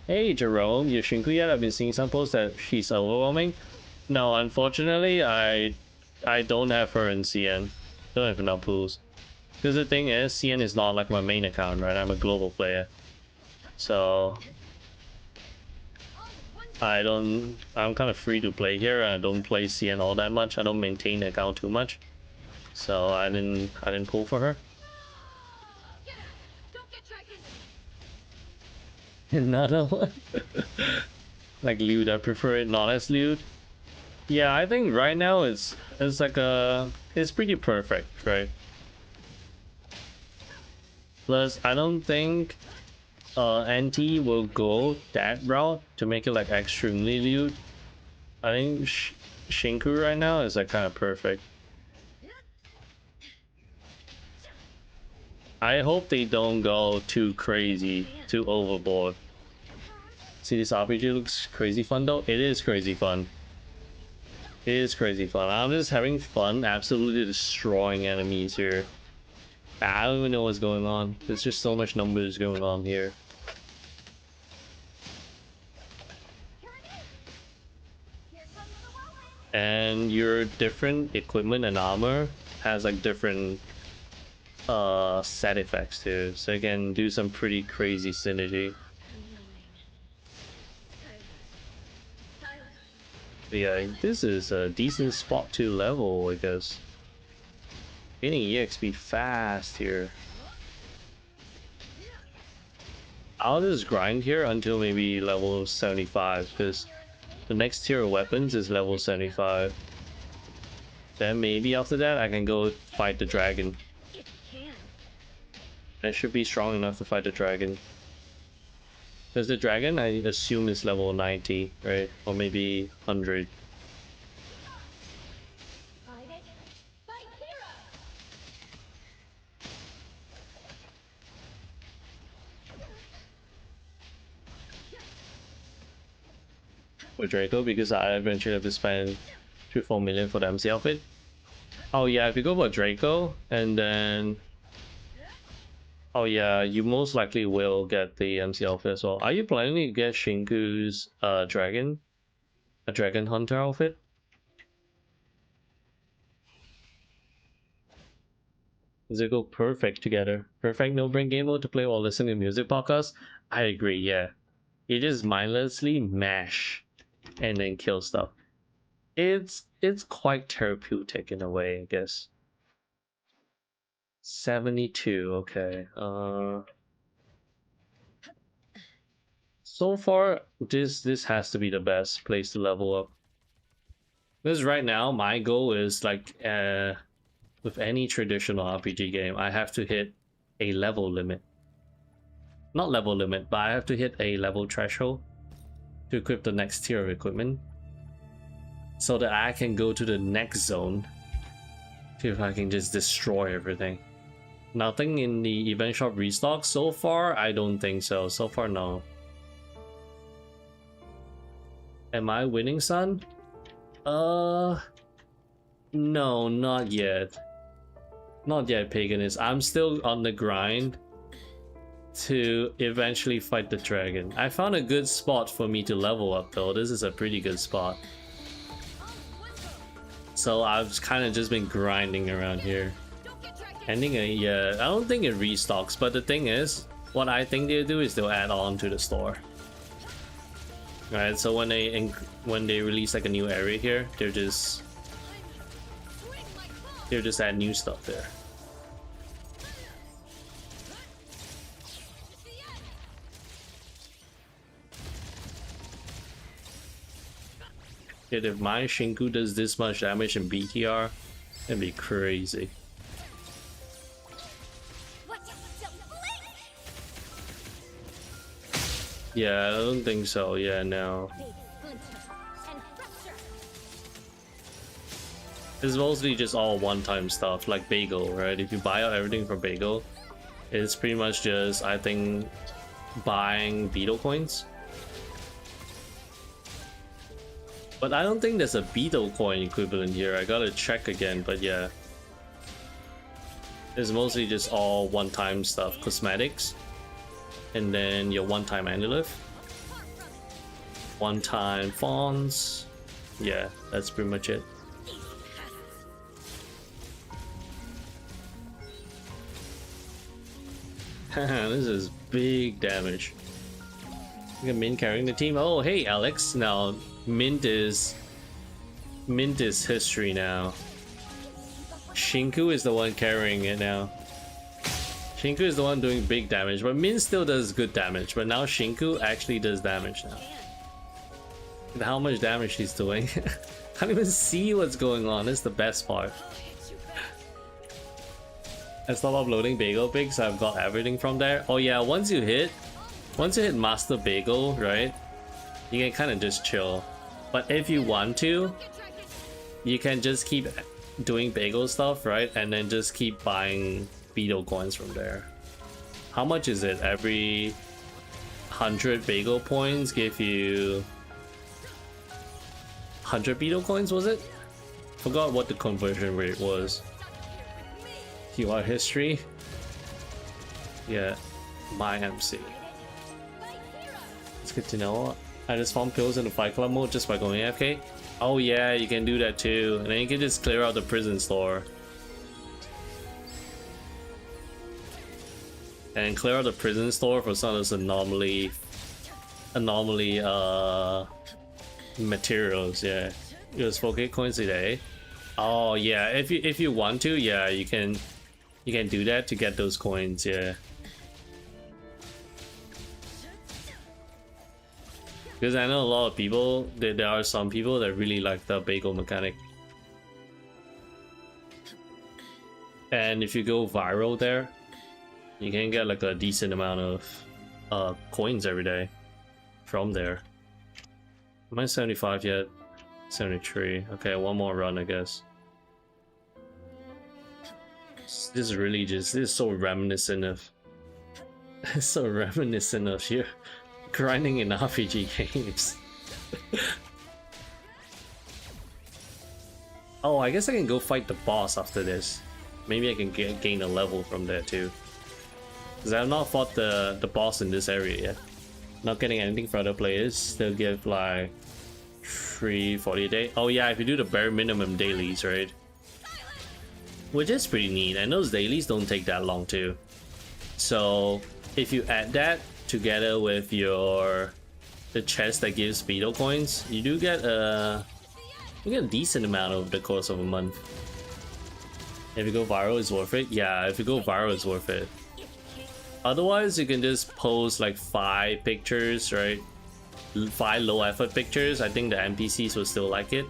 Hey Jerome, you Shinku yet? I've been seeing some posts that she's overwhelming. No, unfortunately, I don't have her in CN. Don't have enough pools. Because the thing is, CN is not like my main account, right? I'm a global player, so I'm kind of free to play here. I don't play CN all that much. I don't maintain the account too much, so I didn't pull for her. Another one. Like Lewd, I prefer it not as Lewd. Yeah, I think right now it's like it's pretty perfect, right? Plus, I don't think NTE will go that route to make it like extremely lewd. I think Shinku right now is like kind of perfect. I hope they don't go too crazy, too overboard. See, this RPG looks crazy fun though. It is crazy fun. It is crazy fun. I'm just having fun, absolutely destroying enemies here. I don't even know what's going on. There's just so much numbers going on here. And your different equipment and armor has like different set effects too, so you can do some pretty crazy synergy. But yeah, this is a decent spot to level, I guess. Getting EXP fast here. I'll just grind here until maybe level 75, because the next tier of weapons is level 75. Then maybe after that I can go fight the dragon. I should be strong enough to fight the dragon. Because the dragon, I assume, is level 90, right? Or maybe 100. With Draco, because I eventually have to spend 3-4 million for the MC outfit. Oh yeah, if you go for Draco, and then... Oh yeah, you most likely will get the MC outfit as well. Are you planning to get Shinku's dragon? A dragon hunter outfit? Does it go perfect together? Perfect no-brain game mode to play while listening to music podcasts? I agree, yeah. You just mindlessly mash and then kill stuff. It's quite therapeutic in a way, I guess. 72, okay. So far this has to be the best place to level up. Because right now my goal is like with any traditional RPG game, I have to hit a level limit. Not level limit, but I have to hit a level threshold to equip the next tier of equipment, so that I can go to the next zone, see if I can just destroy everything. Nothing in the event shop restock so far? I don't think so. So far, no. Am I winning, son? No, not yet. Not yet, Paganist. I'm still on the grind to eventually fight the dragon. I found a good spot for me to level up though. This is a pretty good spot. So I've kind of just been grinding around here. Ending a, yeah, I don't think it restocks, but the thing is, what I think they'll do is they'll add on to the store. Right, so when they release like a new area here, they're just They'll just add new stuff there. Dude, if my Shinku does this much damage in BTR, that'd be crazy. Yeah, I don't think so. Yeah, no. It's mostly just all one-time stuff, like Bagel, right? If you buy out everything from Bagel, it's pretty much just, I think, buying Beetle coins. But I don't think there's a Beetle coin equivalent here. I gotta check again, but yeah. It's mostly just all one-time stuff, cosmetics. And then your one-time Anilith. One-time Fawns. Yeah, that's pretty much it. This is big damage. Look at Mint carrying the team. Oh, hey, Alex. Now, Mint is history now. Shinku is the one carrying it now. Shinku is the one doing big damage, but Mint still does good damage. But now Shinku actually does damage now. And how much damage she's doing. I can't even see what's going on. That's the best part. I stopped uploading Bagel Pigs. I've got everything from there. Oh yeah, once you hit Master Bagel, right? You can kind of just chill. But if you want to, you can just keep doing Bagel stuff, right? And then just keep buying Beetle coins from there. How much is it? Every 100 Bagel points give you 100 Beetle coins, was it? Forgot what the conversion rate was. QR history. Yeah, my MC. It's good to know. I just found pills in the Fight Club mode just by going AFK. Oh yeah, you can do that too. And then you can just clear out the prison store. And clear out the prison store for some of those anomaly materials, yeah. Use 4K coins a day. Oh yeah, if you want to, yeah, you can do that to get those coins, yeah. Because I know a lot of people, there are some people that really like the Bagel mechanic. And if you go viral there, you can get like a decent amount of coins every day from there. Am I 75 yet? 73. Okay, one more run, I guess. This is really just, this is so reminiscent of it's so reminiscent of you grinding in RPG games. Oh, I guess I can go fight the boss after this. Maybe I can gain a level from there too. Because I have not fought the boss in this area yet. Not getting anything for other players. They'll give like 340 a day. Oh yeah, if you do the bare minimum dailies, right? Which is pretty neat, and those dailies don't take that long too. So if you add that together with the chest that gives Beetle coins, you do get a decent amount over the course of a month. If you go viral, it's worth it. Yeah, if you go viral, it's worth it. Otherwise, you can just post like 5 pictures, right? 5 low effort pictures. I think the NPCs will still like it.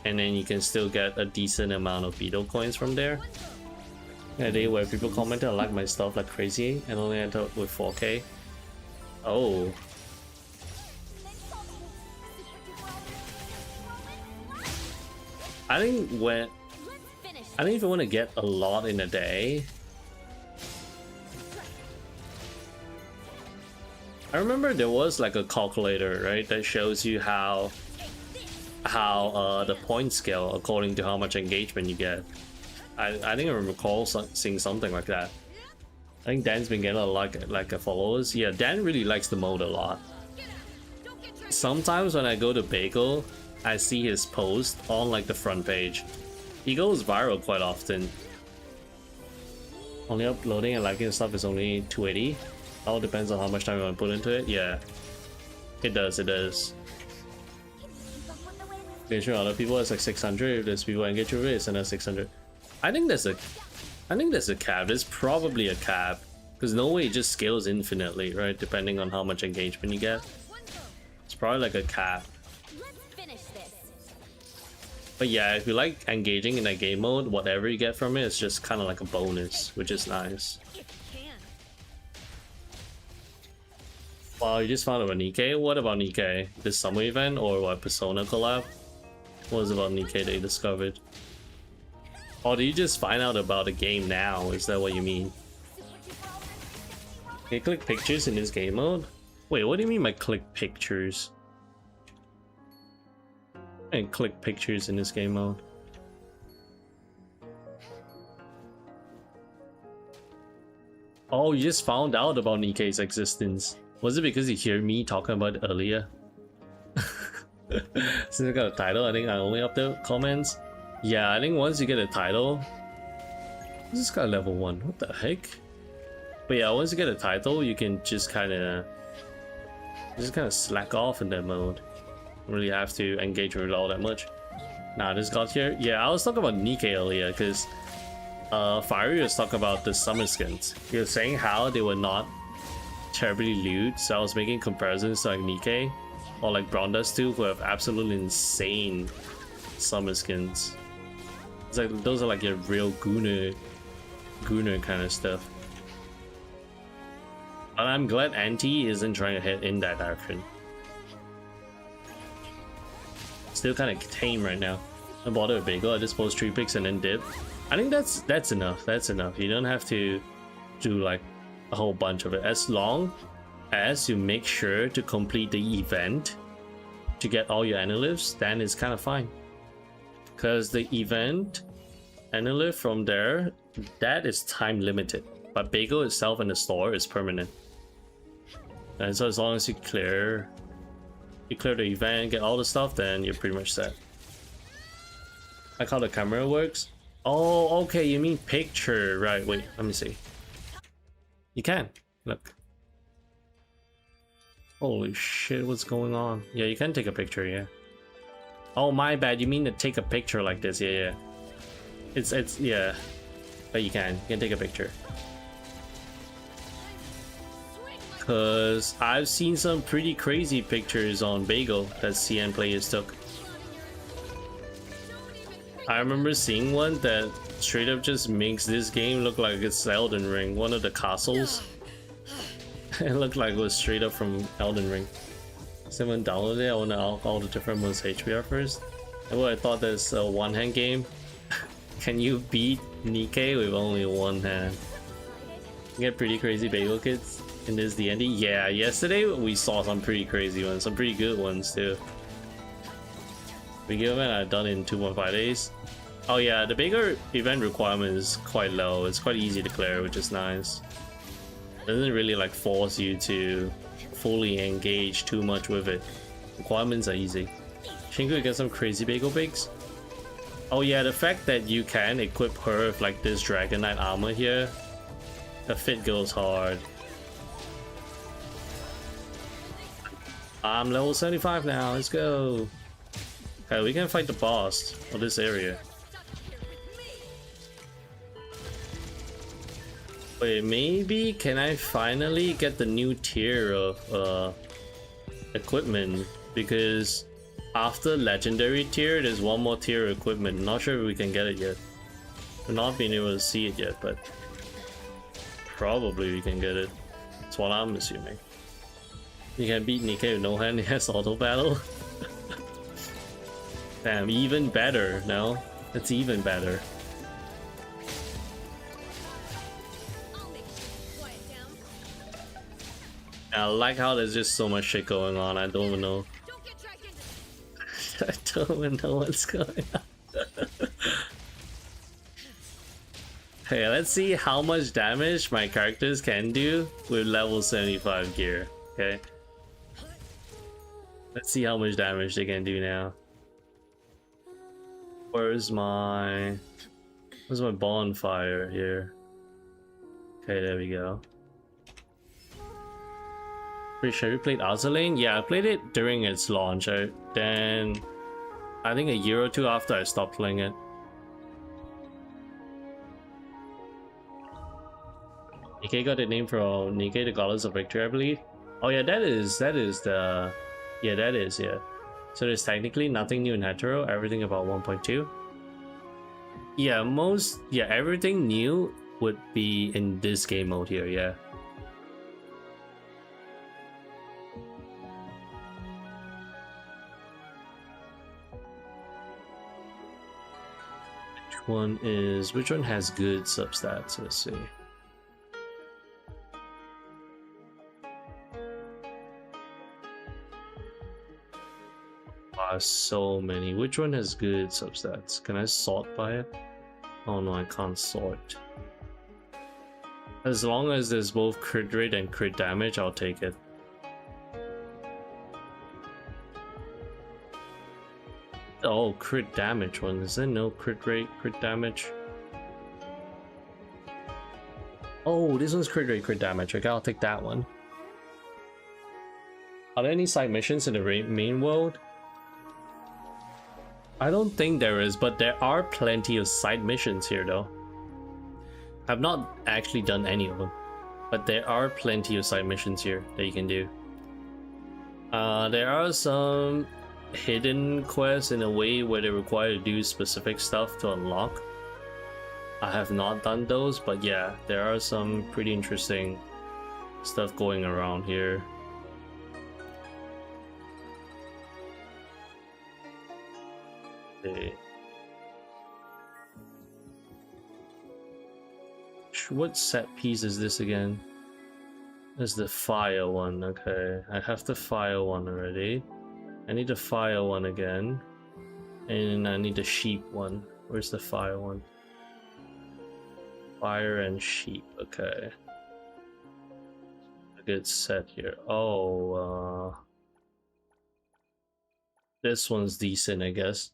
And then you can still get a decent amount of Beetle coins from there. A day where people commented I like my stuff like crazy and only enter with 4K. Oh. I think if you want to get a lot in a day, I remember there was like a calculator, right, that shows you how the point scale according to how much engagement you get. I think I recall seeing something like that. I think Dan's been getting a lot like followers. Yeah, Dan really likes the mode a lot. Sometimes when I go to Bagel, I see his post on like the front page. He goes viral quite often. Only uploading and liking stuff is only 280. All depends on how much time you want to put into it. Yeah, it does. Engagement other people is like 600. If there's people engage with it, it's another 600. I think there's a cap. There's probably a cap. Because no way it just scales infinitely, right? Depending on how much engagement you get. It's probably like a cap. But yeah, if you like engaging in that game mode, whatever you get from it, it's just kind of like a bonus, which is nice. Wow, you just found about Nikkei? What about Nikkei? This summer event or what? Persona collab? What was about Nikkei they discovered? Or do you just find out about the game now? Is that what you mean? Can you click pictures in this game mode? Wait, what do you mean by click pictures? And click pictures in this game mode. Oh, you just found out about Nikkei's existence. Was it because you hear me talking about it earlier? Since I got a title, I think I only update comments. Yeah, I think once you get a title, this got level 1. What the heck? But yeah, once you get a title, you can just kind of slack off in that mode. Don't really have to engage with it all that much. Now this got here. Yeah, I was talking about Nikkei earlier because Fiery was talking about the summer skins. He was saying how they were not terribly lewd, so I was making comparisons to like Nikkei or like Brown Dust 2, who have absolutely insane summer skins. It's like those are like your real gooner kind of stuff. But I'm glad NTE isn't trying to head in that direction. Still kind of tame right now. I bought a bagel. I just post 3 pics and then dip. I think that's enough. That's enough. You don't have to do like a whole bunch of it. As long as you make sure to complete the event to get all your analysts, then it's kind of fine. Because the event analyst from there, that is time limited. But bagel itself in the store is permanent. And so as long as you clear the event, get all the stuff, then you're pretty much set. Like how the camera works. Oh, okay, you mean picture, right? Wait, let me see. You can look. Holy shit, what's going on? Yeah, you can take a picture. Yeah. Oh, my bad. You mean to take a picture like this? Yeah. It's yeah. But you can take a picture. Cause I've seen some pretty crazy pictures on Bagel that CN players took. I remember seeing one that straight up just makes this game look like it's Elden Ring. One of the castles. It looked like it was straight up from Elden Ring. Someone downloaded it. I want all the different modes HBR first. And what I thought that's a one-hand game. Can you beat Nikkei with only one hand? You get pretty crazy bagel kids in this DND. Yeah, yesterday we saw some pretty crazy ones, some pretty good ones too. Big event I've done in 2.5 days. Oh yeah, the bigger event requirement is quite low. It's quite easy to clear, which is nice. Doesn't really like force you to fully engage too much with it. Requirements are easy. Shingu, get some crazy bagel bigs. Oh yeah, the fact that you can equip her with like this Dragon Knight armor here, the fit goes hard. I'm level 75 now, let's go. Okay, we can fight the boss of this area. Wait, maybe can I finally get the new tier of equipment? Because after legendary tier, there's one more tier of equipment. Not sure if we can get it yet. We're not being able to see it yet, but probably we can get it. That's what I'm assuming. You can beat Nikkei with no hand, yes, auto battle. Damn, even better, no? It's even better. I like how there's just so much shit going on, I don't even know. I don't even know what's going on. Hey, let's see how much damage my characters can do with level 75 gear, okay? Let's see how much damage they can do now. Where's my bonfire here? Okay, there we go. Pretty sure you played Azalane? Yeah, I played it during its launch. Then I think a year or two after I stopped playing it. Nikkei got the name from Nikkei, the Goddess of Victory, I believe. Oh yeah, that is the, yeah, that is, yeah. So there's technically nothing new in hetero, everything about 1.2. Yeah, everything new would be in this game mode here, yeah. Which one has good substats? Let's see. So many. Which one has good substats? Can I sort by it? Oh no, I can't sort. As long as there's both crit rate and crit damage, I'll take it. Oh, crit damage one. Is there no crit rate, crit damage? Oh, this one's crit rate, crit damage. Okay, I'll take that one. Are there any side missions in the main world? I don't think there is, but there are plenty of side missions here though. I've not actually done any of them, but there are plenty of side missions here that you can do. There are some hidden quests in a way where they require you to do specific stuff to unlock. I have not done those, but yeah, there are some pretty interesting stuff going around here. Okay. What set piece is this again? This is the fire one. Okay, I have the fire one already. I need the fire one again, and I need the sheep one. Where's the fire one? Fire and sheep. Okay, a good set here. Oh, this one's decent, I guess.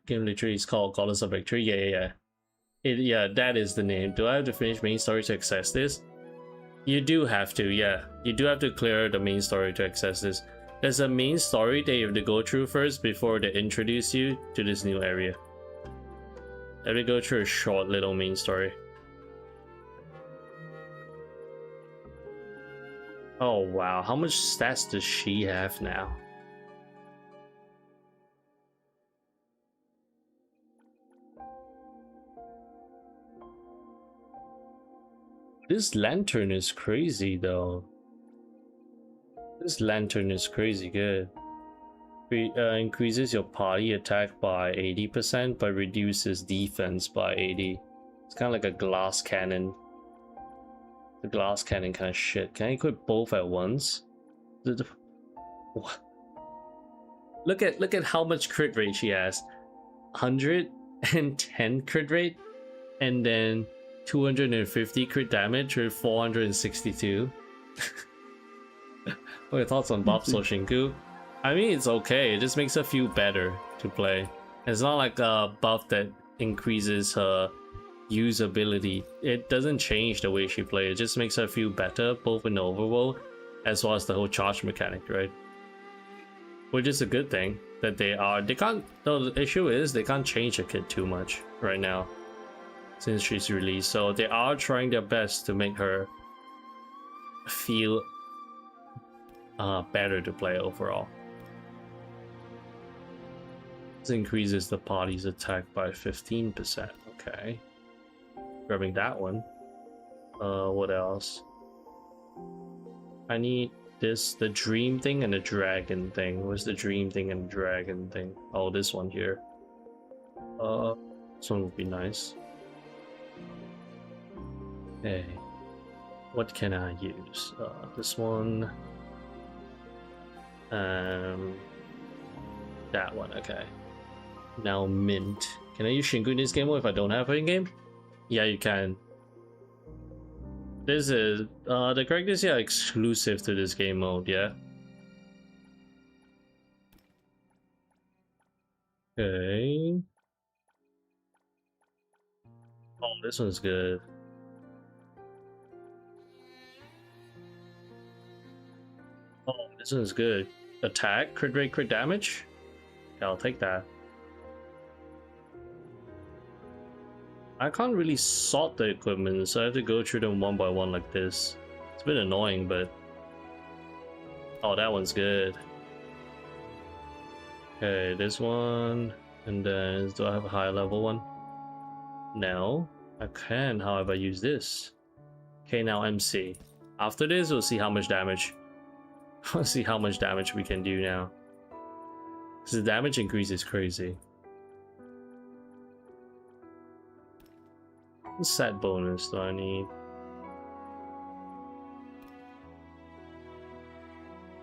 Game literally is called Goddess of Victory. Yeah. Yeah, that is the name. Do I have to finish main story to access this? You do have to, yeah. You do have to clear the main story to access this. There's a main story that you have to go through first before they introduce you to this new area. You have to go through a short little main story. Oh wow, how much stats does she have now? This lantern is crazy though. This lantern is crazy good. Increases your party attack by 80% but reduces defense by 80. It's kind of like a glass cannon. The glass cannon kind of shit. Can I equip both at once? What? Look at how much crit rate she has. 110 crit rate and then 250 crit damage with 462. What are your thoughts on buff Soshinku? I mean, it's okay. It just makes her feel better to play. It's not like a buff that increases her usability. It doesn't change the way she plays. It just makes her feel better, both in the overworld as well as the whole charge mechanic, right? Which is a good thing that they can't. No, the issue is they can't change the kit too much right now since she's released, so they are trying their best to make her feel better to play overall. This increases the party's attack by 15%. Okay, grabbing that one. What else? I need the dream thing and the dragon thing. Where's the dream thing and dragon thing? Oh, this one here. This one would be nice. Okay, what can I use? This one. That one. Okay. Now mint. Can I use Shinku in this game mode if I don't have it in game? Yeah, you can. This is the characters here are exclusive to this game mode. Yeah. Okay. Oh, this one's good. Oh, this one's good. Attack, crit rate, crit damage. Yeah, I'll take that. I can't really sort the equipment, so I have to go through them one by one like this. It's a bit annoying, but... Oh, that one's good. Okay, this one, and then do I have a higher level one? No, I can, however, use this. Okay, now MC. After this, we'll see how much damage. We'll see how much damage we can do now. Because the damage increase is crazy. What set bonus do I need?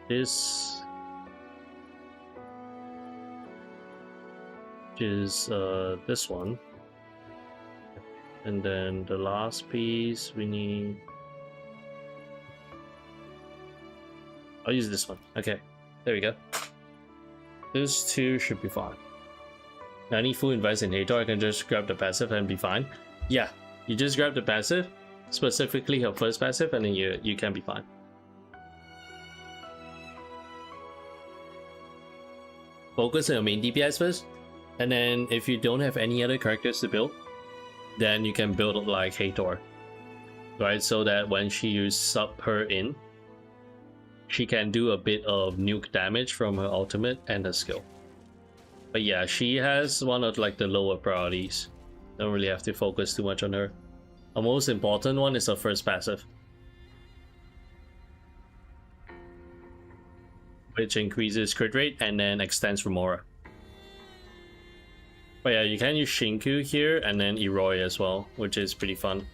This is this one, and then the last piece we need. I'll use this one. Okay, there we go. Those two should be fine. Now, any full advice in Hator, I can just grab the passive and be fine. Yeah, you just grab the passive, specifically her first passive, and then you can be fine. Focus on your main DPS first, and then if you don't have any other characters to build, then you can build like Hator, right? So that when you sub her in, she can do a bit of nuke damage from her ultimate and her skill. But yeah, she has one of like the lower priorities. Don't really have to focus too much on her. The most important one is her first passive, which increases crit rate and then extends Remora. But yeah, you can use Shinku here and then Eroi as well, which is pretty fun.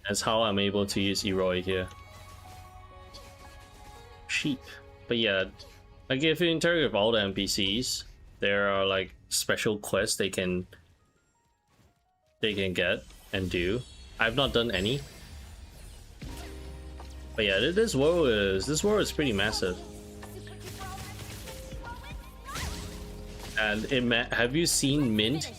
That's how I'm able to use Eroi here. Sheep. But yeah, like if you interact with all the NPCs, there are like special quests they can get and do. I've not done any. But yeah, this world is pretty massive. And have you seen Mint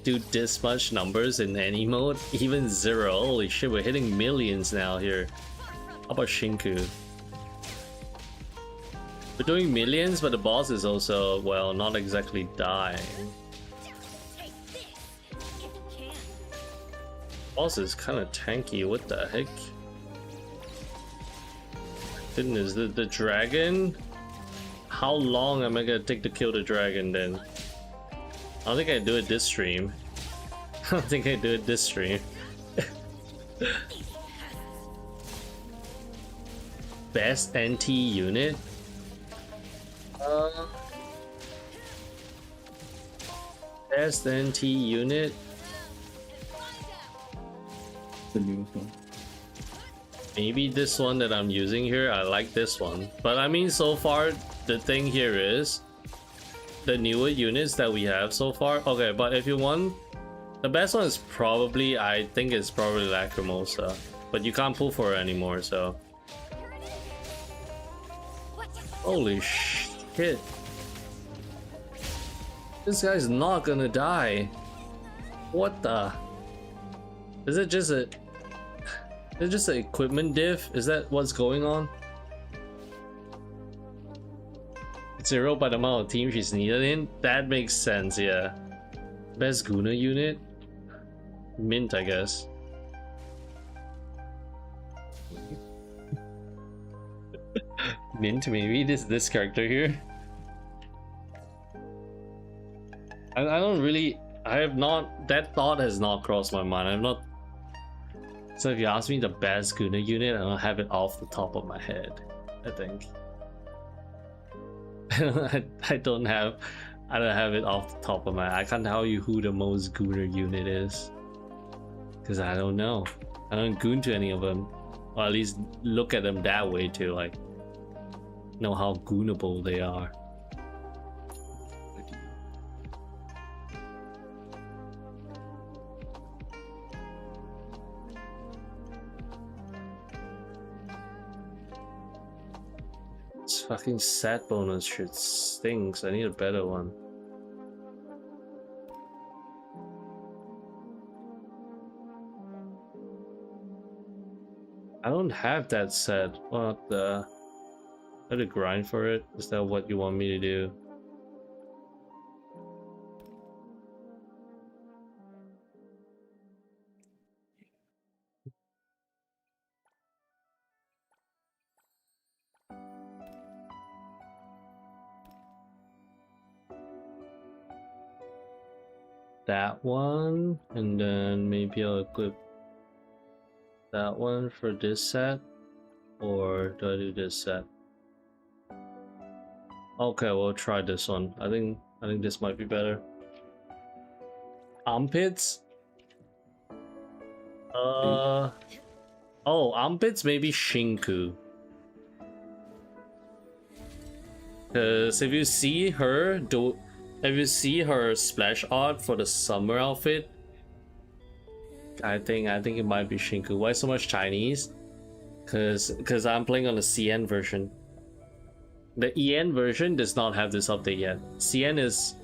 do this much numbers in any mode? Even 0. Holy shit, we're hitting millions now here. How about Shinku? We're doing millions, but the boss is also, well, not exactly dying. Boss is kind of tanky. What the heck? Goodness, the dragon? How long am I gonna take to kill the dragon then? I don't think I do it this stream. I don't think I do it this stream. Best NT unit? Best NT unit? The newest one. Maybe this one that I'm using here. I like this one. But I mean, so far, the thing here is the newer units that we have so far. Okay, but if you want, the best one is probably, I think it's probably Lacrimosa. But you can't pull for her anymore, so. Holy shit. This guy's not gonna die. What the? Is it just a... Is it just an equipment diff? Is that what's going on? 0 by the amount of team she's needed in? That makes sense, yeah. Best Guna unit? Mint, I guess. Mint, maybe? This character here? I don't really... I have not... That thought has not crossed my mind. I'm not... So if you ask me the best Guna unit, I don't have it off the top of my head, I think. I don't have it off the top of my head. I can't tell you who the most Gooner unit is. Because I don't know. I don't goon to any of them. Or at least look at them that way to like know how goonable they are. This fucking set bonus shit stinks. I need a better one. I don't have that set. What the? I had to grind for it? Is that what you want me to do? that one, and then maybe I'll equip that one for this set, or do I do this set? Okay, we'll try this one. I think this might be better. Armpits? Oh, armpits maybe Shinku. Cause if you see her splash art for the summer outfit, I think it might be Shinku. Why so much Chinese? Cause I'm playing on the CN version. The EN version does not have this update yet. CN is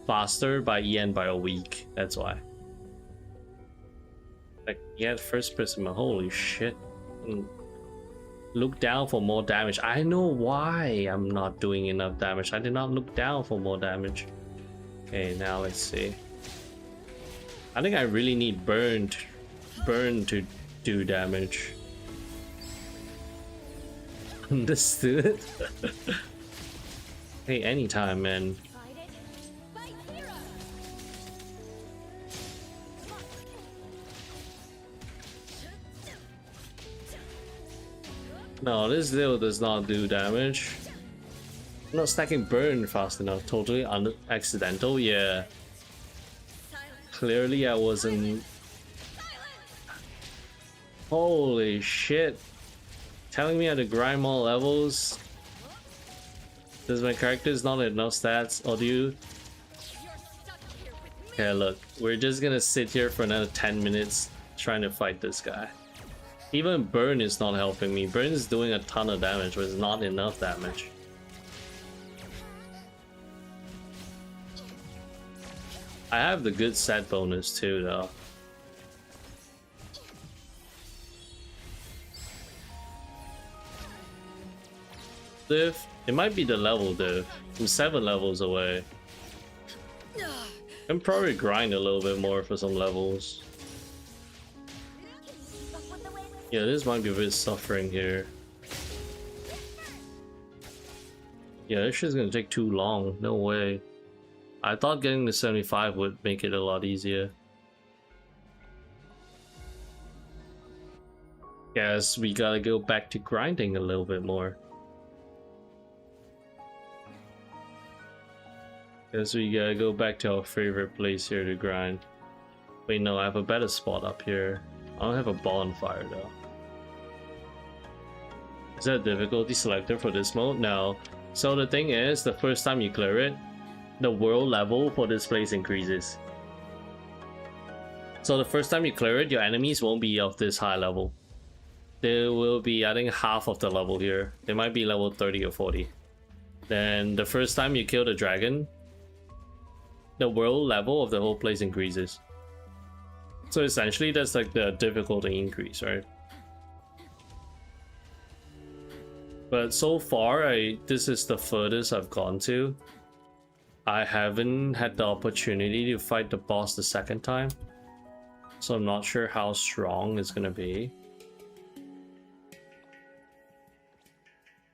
faster by EN by a week. That's why. Like, yeah, first person, holy shit. Look down for more damage. I know why I'm not doing enough damage. I did not look down for more damage. Okay, now let's see. I think I really need burn to do damage. Understood? Hey, anytime, man. No, this deal does not do damage. I'm not stacking burn fast enough. Totally accidental, yeah. Clearly I wasn't... Holy shit. Telling me how to grind more levels? Does my character's not enough stats? Or do you... Okay, look. We're just gonna sit here for another 10 minutes trying to fight this guy. Even burn is not helping me. Burn is doing a ton of damage, but it's not enough damage. I have the good set bonus too, though. Diff? It might be the level diff. I'm 7 levels away. I'm probably grind a little bit more for some levels. Yeah, this might be a bit suffering here. Yeah, this shit's gonna take too long. No way. I thought getting the 75 would make it a lot easier. Guess we gotta go back to grinding a little bit more. Guess we gotta go back to our favorite place here to grind. Wait, no, I have a better spot up here. I don't have a bonfire though. Is there a difficulty selector for this mode? No. So the thing is, the first time you clear it, the world level for this place increases. So the first time you clear it, your enemies won't be of this high level. They will be, I think, half of the level here. They might be level 30 or 40. Then the first time you kill the dragon, the world level of the whole place increases. So essentially that's like the difficulty increase, right? But so far, this is the furthest I've gone to. I haven't had the opportunity to fight the boss the second time. So I'm not sure how strong it's gonna be.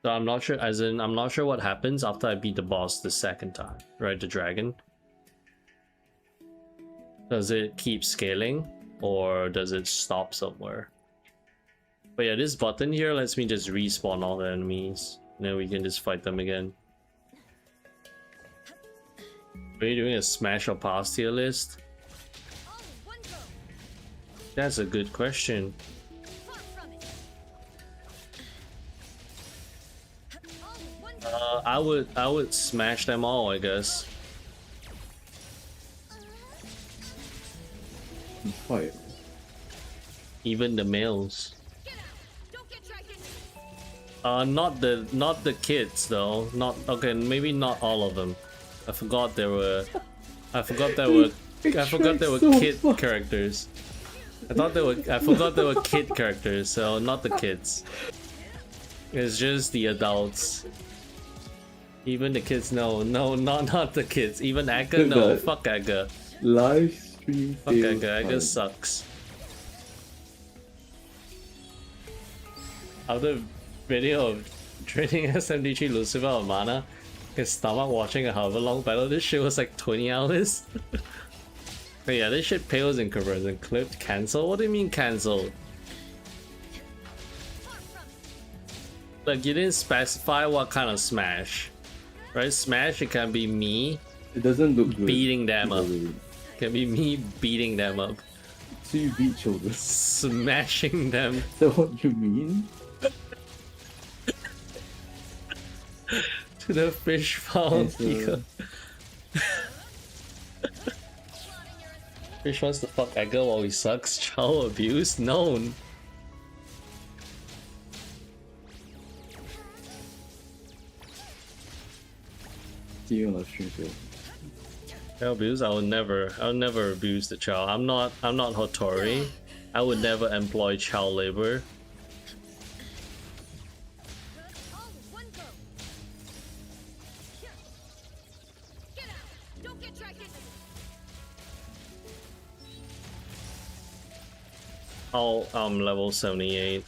So I'm not sure, as in, I'm not sure what happens after I beat the boss the second time, right? The dragon. Does it keep scaling or does it stop somewhere? But yeah, this button here lets me just respawn all the enemies. And then we can just fight them again. Are you doing a smash or pass tier list? That's a good question. I would smash them all, I guess. Fight. Even the males. Not the kids though. Not okay. Maybe not all of them. I forgot there were kid characters. I forgot there were kid characters. So not the kids. It's just the adults. Even the kids, no, not the kids. Even Aga, no, fuck Aga. Live stream. Fuck Aga sucks. After video of training SMD3 Lucifer or Mana, his stomach watching a however long battle, this shit was like 20 hours. But yeah, this shit pales in comparison. Clipped, cancel? What do you mean cancel? Like, you didn't specify what kind of smash. Right? Smash, it can be me It doesn't look good. beating them up. Really. It can be me beating them up. So you beat children. Smashing them. Is that what you mean? To the fish pound. Yes, Fish wants to fuck Edgar while he sucks. Child abuse? Known. See you on live stream too. Child abuse? I would never abuse the child. I'm not Hotori. I would never employ child labor. Oh, I'm level 78.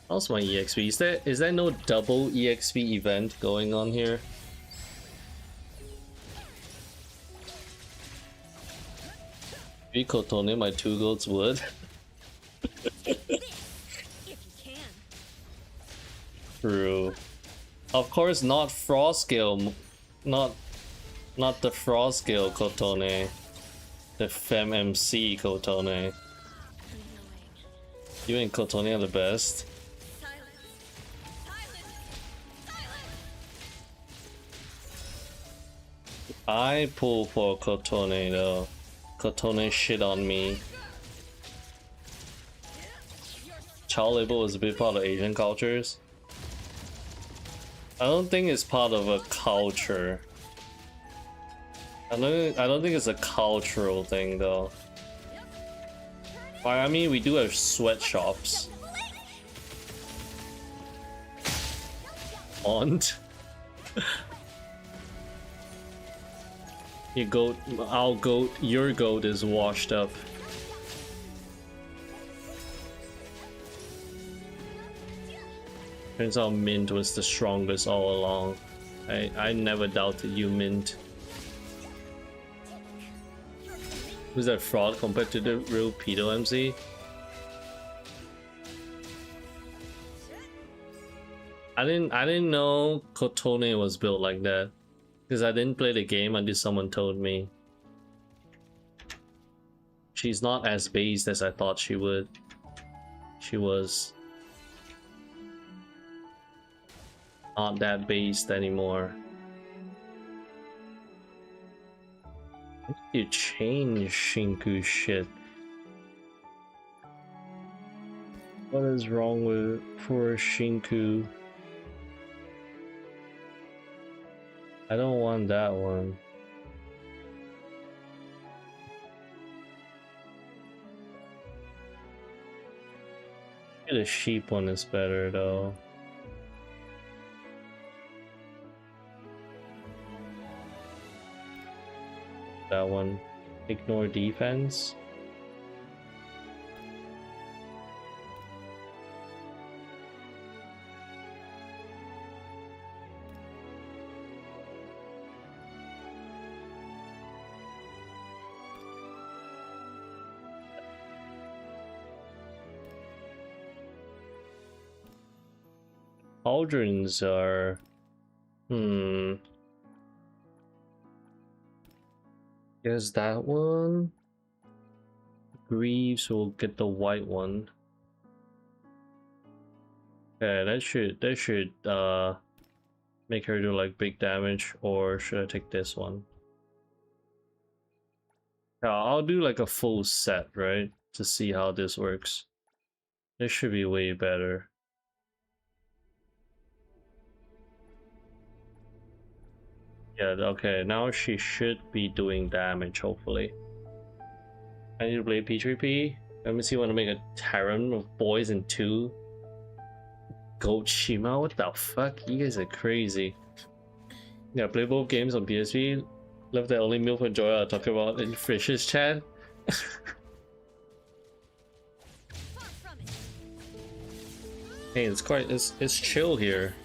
How's my EXP? Is there no double EXP event going on here? Maybe Kotone, my 2 goats would. True. Of course, not frost scale, not the frost scale Kotone, the Fem MC Kotone. You and Kotone are the best. I pull for Kotone though. Kotone shit on me. Child labor was a big part of Asian cultures. I don't think it's part of a culture. I don't think it's a cultural thing though. I mean, we do have sweatshops. Aunt. Your goat, our goat, your goat is washed up. Turns out Mint was the strongest all along. I never doubted you, Mint. Who's that fraud compared to the real pedo MC? I didn't know Kotone was built like that. Because I didn't play the game until someone told me. She's not as based as I thought she would. She was not that based anymore. How did you change Shinku shit? What is wrong with poor Shinku? I don't want that one. The sheep one is better though. That one. Ignore defense. Cauldrons are... Guess that one? Greaves will get the white one. Yeah, that should make her do like big damage, or should I take this one? Yeah, I'll do like a full set, right? To see how this works. This should be way better. Yeah, okay, now she should be doing damage, hopefully. I need to play P3P. Let me see when I make a Terran of boys in 2. Goat Shima, what the fuck? You guys are crazy. Yeah, play both games on PSP. Love that only Milf and Joy are talking about in Frish's chat. Hey, it's chill here.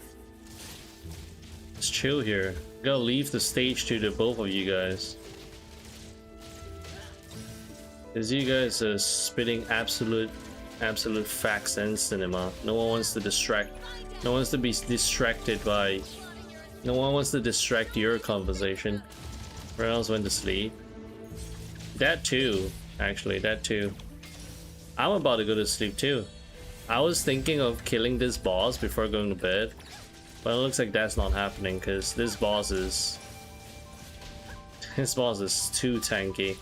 It's chill here. I gotta leave the stage to the both of you guys. Because you guys are spitting absolute facts and cinema. No one wants to distract. No one wants to be distracted by. No one wants to distract your conversation. Everyone else went to sleep. That too, actually, that too. I'm about to go to sleep too. I was thinking of killing this boss before going to bed, but it looks like that's not happening because this boss is too tanky.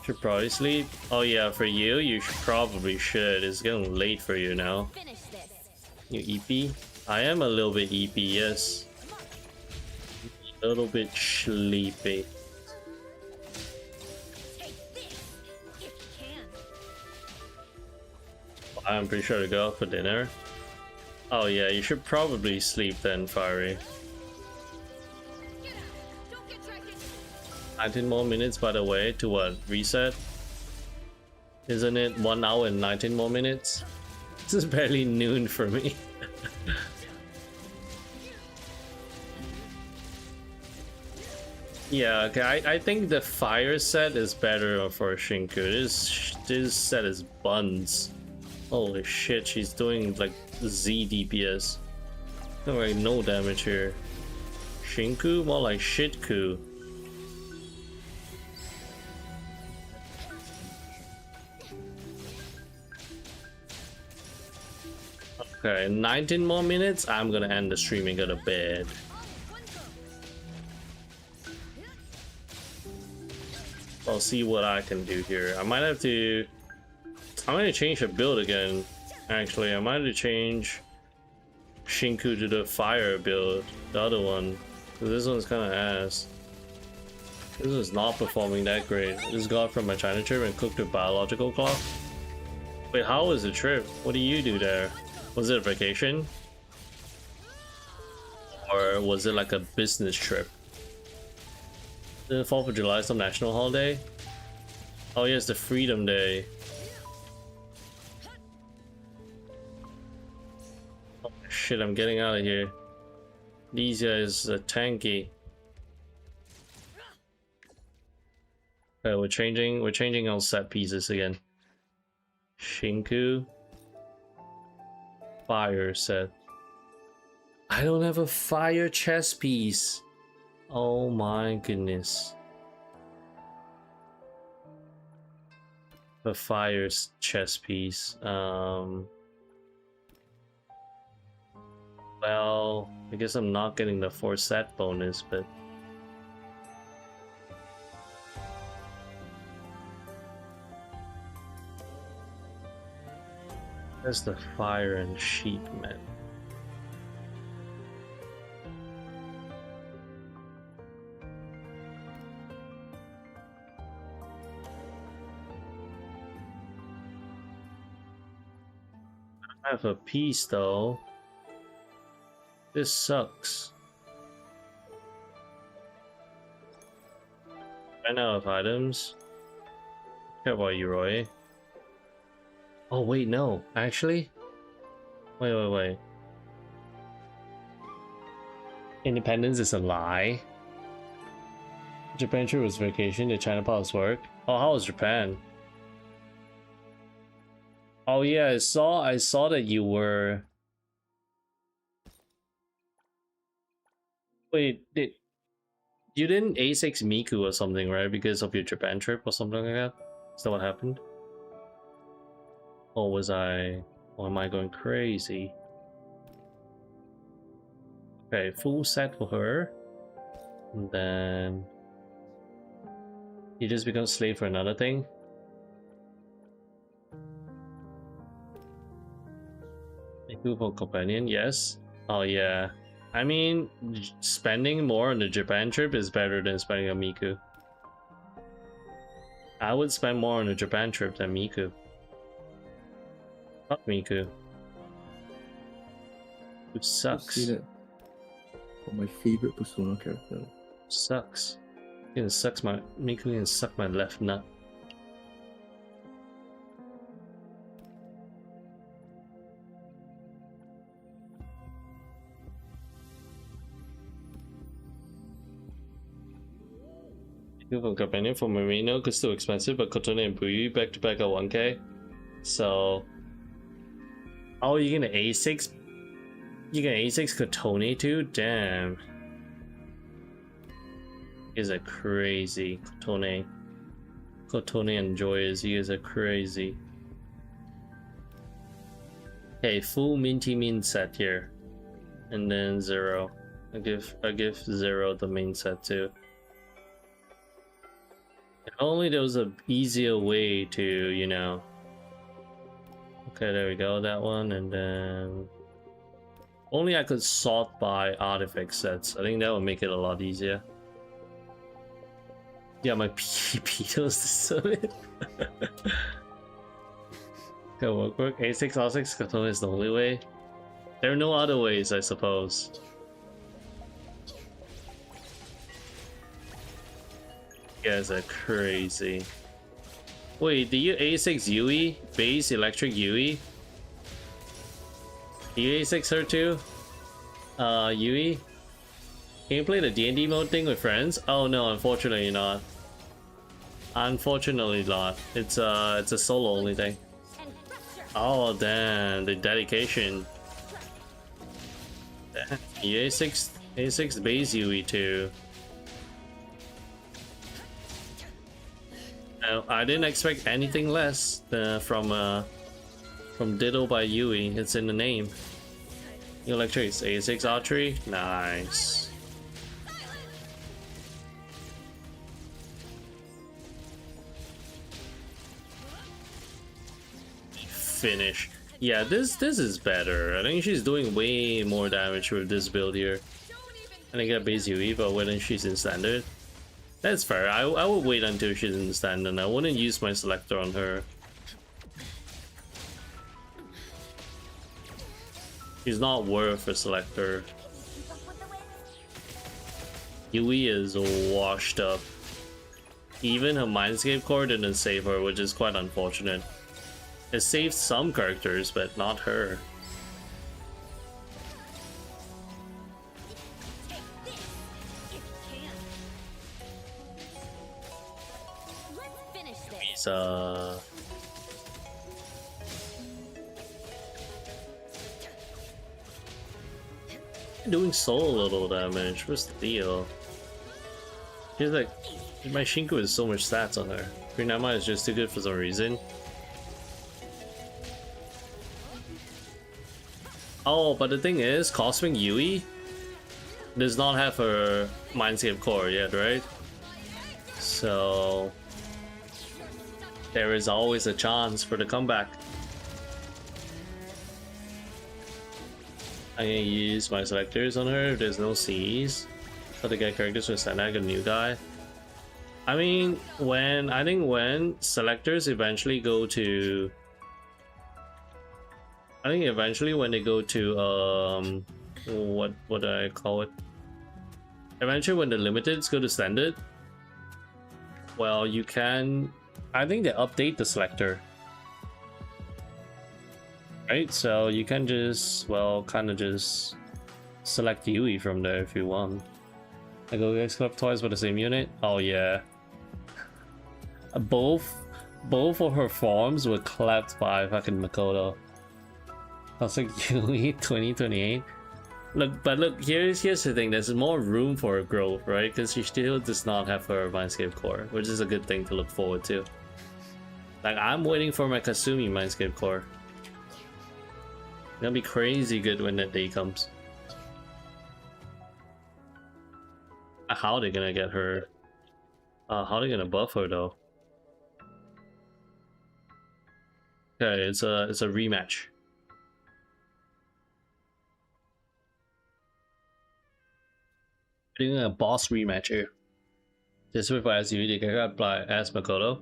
Should probably sleep. Oh yeah, for you, you probably should. It's getting late for you now. You EP? I am a little bit EP, yes. A little bit sleepy. I'm pretty sure to go out for dinner. Oh yeah, you should probably sleep then, Fiery. 19 more minutes, by the way, to what? Reset? Isn't it 1 hour and 19 more minutes? This is barely noon for me. Yeah, okay, I think the fire set is better for Shinku. This set is buns. Holy shit, she's doing like Z DPS. Alright, no damage here. Shinku? More like Shitku. Okay, 19 more minutes. I'm gonna end the stream and go to bed. I'll see what I can do here. I might have to. I'm gonna change the build again. Actually, I might have to change Shinku to the fire build, the other one. This one's kind of ass. This is not performing that great. This got from my China trip and cooked with biological clock. Wait, how was the trip? What do you do there? Was it a vacation? Or was it like a business trip? The 4th of July is some national holiday? Oh yes, the Freedom Day. Oh shit, I'm getting out of here. These guys are tanky. Okay, we're changing our set pieces again. Shinku. Fire set. I don't have a fire chess piece. Oh my goodness. The fire chess piece. Well, I guess I'm not getting the 4 set bonus, but that's the fire and sheep, man. I have a piece though. This sucks. Ran out of items. Care about you, Roy. Oh wait, no. Actually? Wait. Independence is a lie. Japan trip was vacation, the China Palace work. Oh, how was Japan? Oh yeah, I saw that you were. Wait, you didn't A6 Miku or something, right? Because of your Japan trip or something like that? Is that what happened? Or was I... Or am I going crazy? Okay, full set for her. And then... You just become slave for another thing? Miku for companion, yes. Oh yeah. I mean, spending more on the Japan trip is better than spending on Miku. I would spend more on the Japan trip than Miku. Fuck Miku. Who sucks. See that? For my favorite Persona character. Sucks. He sucks my Miku can suck my left nut. From companion for Marino, because too expensive, but Kotone and Puyu back to back at 1k. So, oh, you're gonna A6? You gonna A6 Kotone too? Damn. You guys are crazy. Kotone enjoyers, you guys are crazy. Okay, full minty min set here. And then 0. I give 0 the main set too. If only there was an easier way to, you know. Okay, there we go, that one, and then only I could sort by artifact sets. I think that would make it a lot easier. Yeah, my Beatles deserve it. Okay, work. A6, R6, Katona is the only way. There are no other ways, I suppose. You guys are crazy. Wait, do you A6 Yui? Base electric Yui? Do you A6 her too? Yui? Can you play the DND mode thing with friends? Oh no, unfortunately not. Unfortunately not. It's a solo only thing. Oh damn, the dedication. You A6 base Yui too. No, I didn't expect anything less from Ditto by Yui. It's in the name. Electrics, A6 archery, nice. Finish. Yeah, this is better. I think she's doing way more damage with this build here. And I get base Yui, but when she's in standard. That's fair. I would wait until she's in standard. I wouldn't use my selector on her. She's not worth a selector. Yui is washed up. Even her Mindscape core didn't save her, which is quite unfortunate. It saved some characters, but not her. He's doing so little damage. What's the deal? She's like, my Shinku has so much stats on her. Prinama is just too good for some reason. Oh, but the thing is, Cosmic Yui does not have her Mindscape core yet, right? So there is always a chance for the comeback. I'm gonna use my selectors on her if there's no C's. Try to get characters with Standard, a new guy. I mean, I think when selectors eventually go to... I think eventually when they go to, what do I call it? Eventually when the limiteds go to standard, well, you can... I think they update the selector. Right, so you can just, well, kind of just select Yui from there if you want. I go X Club twice for the same unit? Oh yeah. Both of her forms were clapped by fucking Makoto. I was like, Yui 2028. Look, here's the thing. There's more room for growth, right? Because she still does not have her Mindscape core, which is a good thing to look forward to. Like, I'm waiting for my Kasumi Mindscape core. It'll be crazy good when that day comes. How are they gonna get her? How are they gonna buff her though? Okay, it's a rematch. Doing a boss rematch here. This requires you to get up by as Makoto.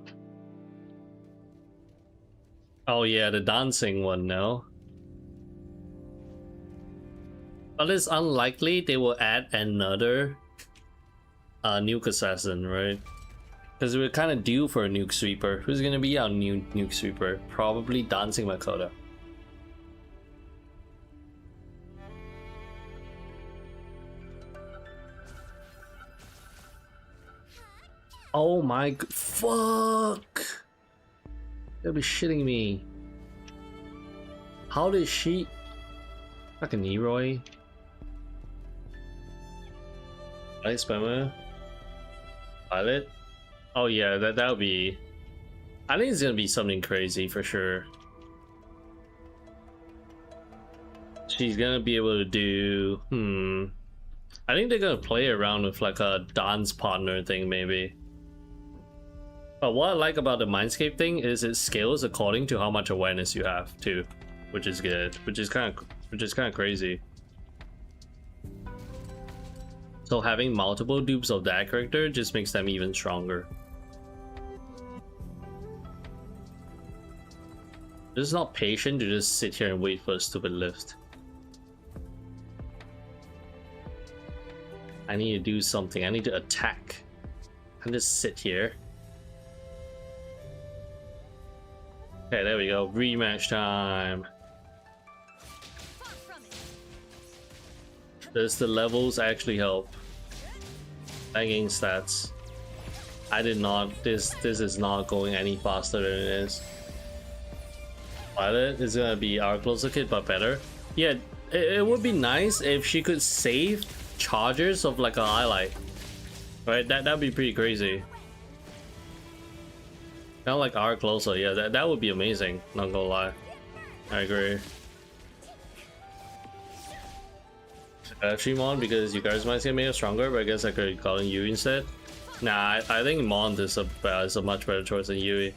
Oh yeah, the dancing one, no. But it's unlikely they will add another nuke assassin, right? Because we're kind of due for a nuke sweeper. Who's gonna be our new nuke sweeper? Probably Dancing Makoto. Oh my fuck! They'll be shitting me. How did she? Fucking Leroy. Light spammer. Pilot. Oh yeah, that'll be. I think it's gonna be something crazy for sure. She's gonna be able to do. I think they're gonna play around with like a dance partner thing maybe. But what I like about the Mindscape thing is it scales according to how much awareness you have too, which is good, which is kind of crazy. So having multiple dupes of that character just makes them even stronger. Just not patient to just sit here and wait for a stupid lift. I need to do something. I need to attack. I can just sit here. Okay, there we go. Rematch time. Does the levels actually help? Banging stats. I did not. This is not going any faster than it is. Violet is gonna be our closer kid, but better. Yeah, it would be nice if she could save charges of like a highlight. Right? That'd be pretty crazy. Kind of like our closer. Yeah, that would be amazing. Not gonna lie. I agree. Stream on because you guys might get me stronger, but I guess I could call in Yui instead. Nah, I think Mont is a much better choice than Yui.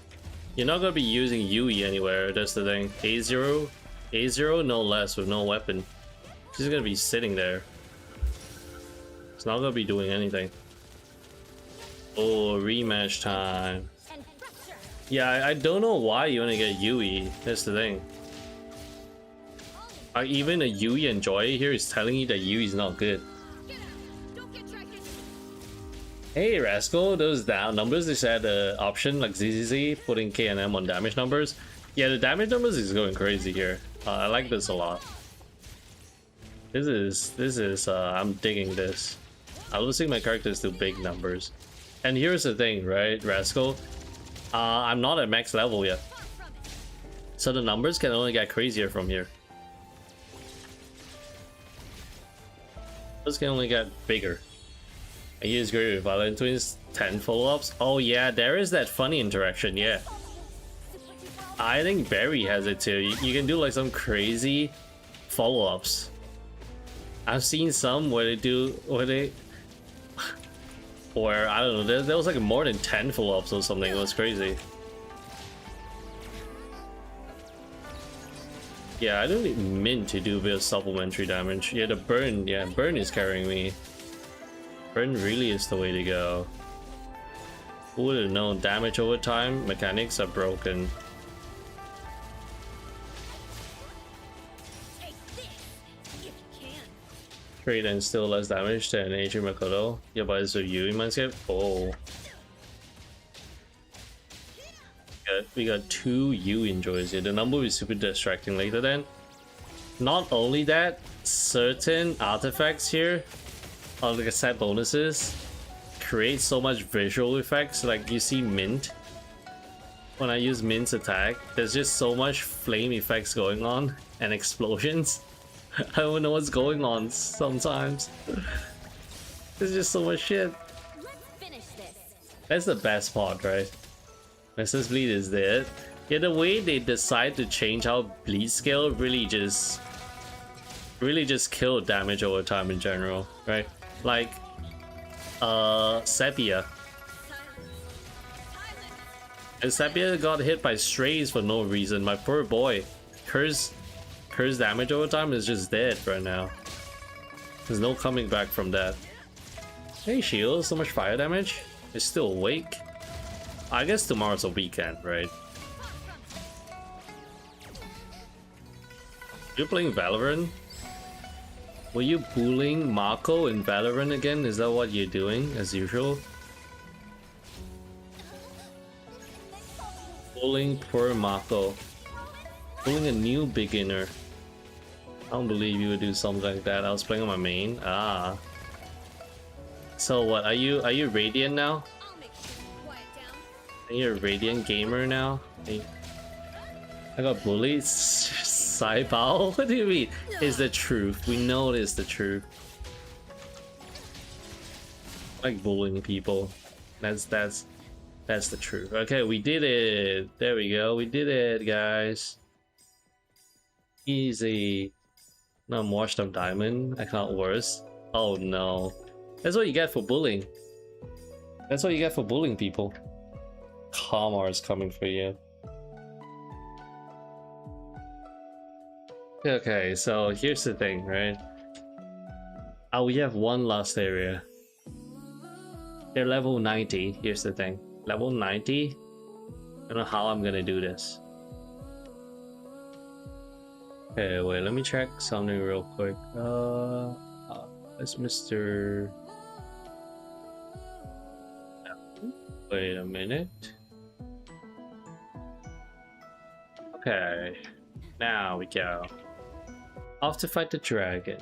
You're not gonna be using Yui anywhere, that's the thing. A0 no less with no weapon. She's gonna be sitting there. It's not gonna be doing anything. Oh, rematch time. Yeah, I don't know why you wanna get Yui, that's the thing. Even a Yui enjoyer here is telling you that Yui is not good. Hey Rascal, those down numbers, they said option like ZZZ putting K and M on damage numbers. Yeah, the damage numbers is going crazy here. I like this a lot. This is I'm digging this. I love seeing my characters do big numbers. And here's the thing, right, Rascal? I'm not at max level yet, so the numbers can only get crazier from here. This can only get bigger. I use great with Violent Twins 10 follow-ups. Oh yeah, there is that funny interaction, yeah. I think Barry has it too. You can do like some crazy follow-ups. I've seen some where they do or I don't know, there was like more than 10 follow-ups or something. It was crazy. Yeah, I don't need Mint to do a bit of supplementary damage. Yeah, the burn, yeah, burn is carrying me. Burn really is the way to go. Who would have known? Damage over time mechanics are broken. Trade and still less damage than Agent Makoto. Yeah, but it's a Yui mindset. Oh. We got 2 Yui enjoys here. The number will be super distracting later then. Not only that, certain artifacts here, or like set bonuses, create so much visual effects. Like you see Mint. When I use Mint's attack, there's just so much flame effects going on and explosions. I don't know what's going on sometimes. There's just so much shit. That's the best part, right? Mrs. Bleed is dead. Yeah, the way they decide to change how bleed scale really just killed damage over time in general, right? Like Sepia. And Sepia got hit by strays for no reason. My poor boy. Curse damage over time is just dead right now. There's no coming back from that. Hey Shield, so much fire damage. It's still awake. I guess tomorrow's a weekend, right? You're playing Valorant? Were you bullying Marco in Valorant again? Is that what you're doing as usual? Bullying poor Marco. Bullying a new beginner. I don't believe you would do something like that. I was playing on my main. Ah. So what? Are you Radiant now? You're a Radiant gamer now? I got bullied? Saibao? What do you mean? It's the truth. We know it is the truth. I like bullying people. That's the truth. Okay, we did it. There we go. We did it, guys. Easy. No, I'm washed up diamond. I can't worse. Oh no. That's what you get for bullying. That's what you get for bullying people. Karma is coming for you. Okay, so here's the thing, right? Oh, we have one last area. They're level 90. Here's the thing. Level 90? I don't know how I'm gonna do this. Okay, wait, let me check something real quick. That's Mr. Wait a minute. Okay, now we go. Off to fight the dragon.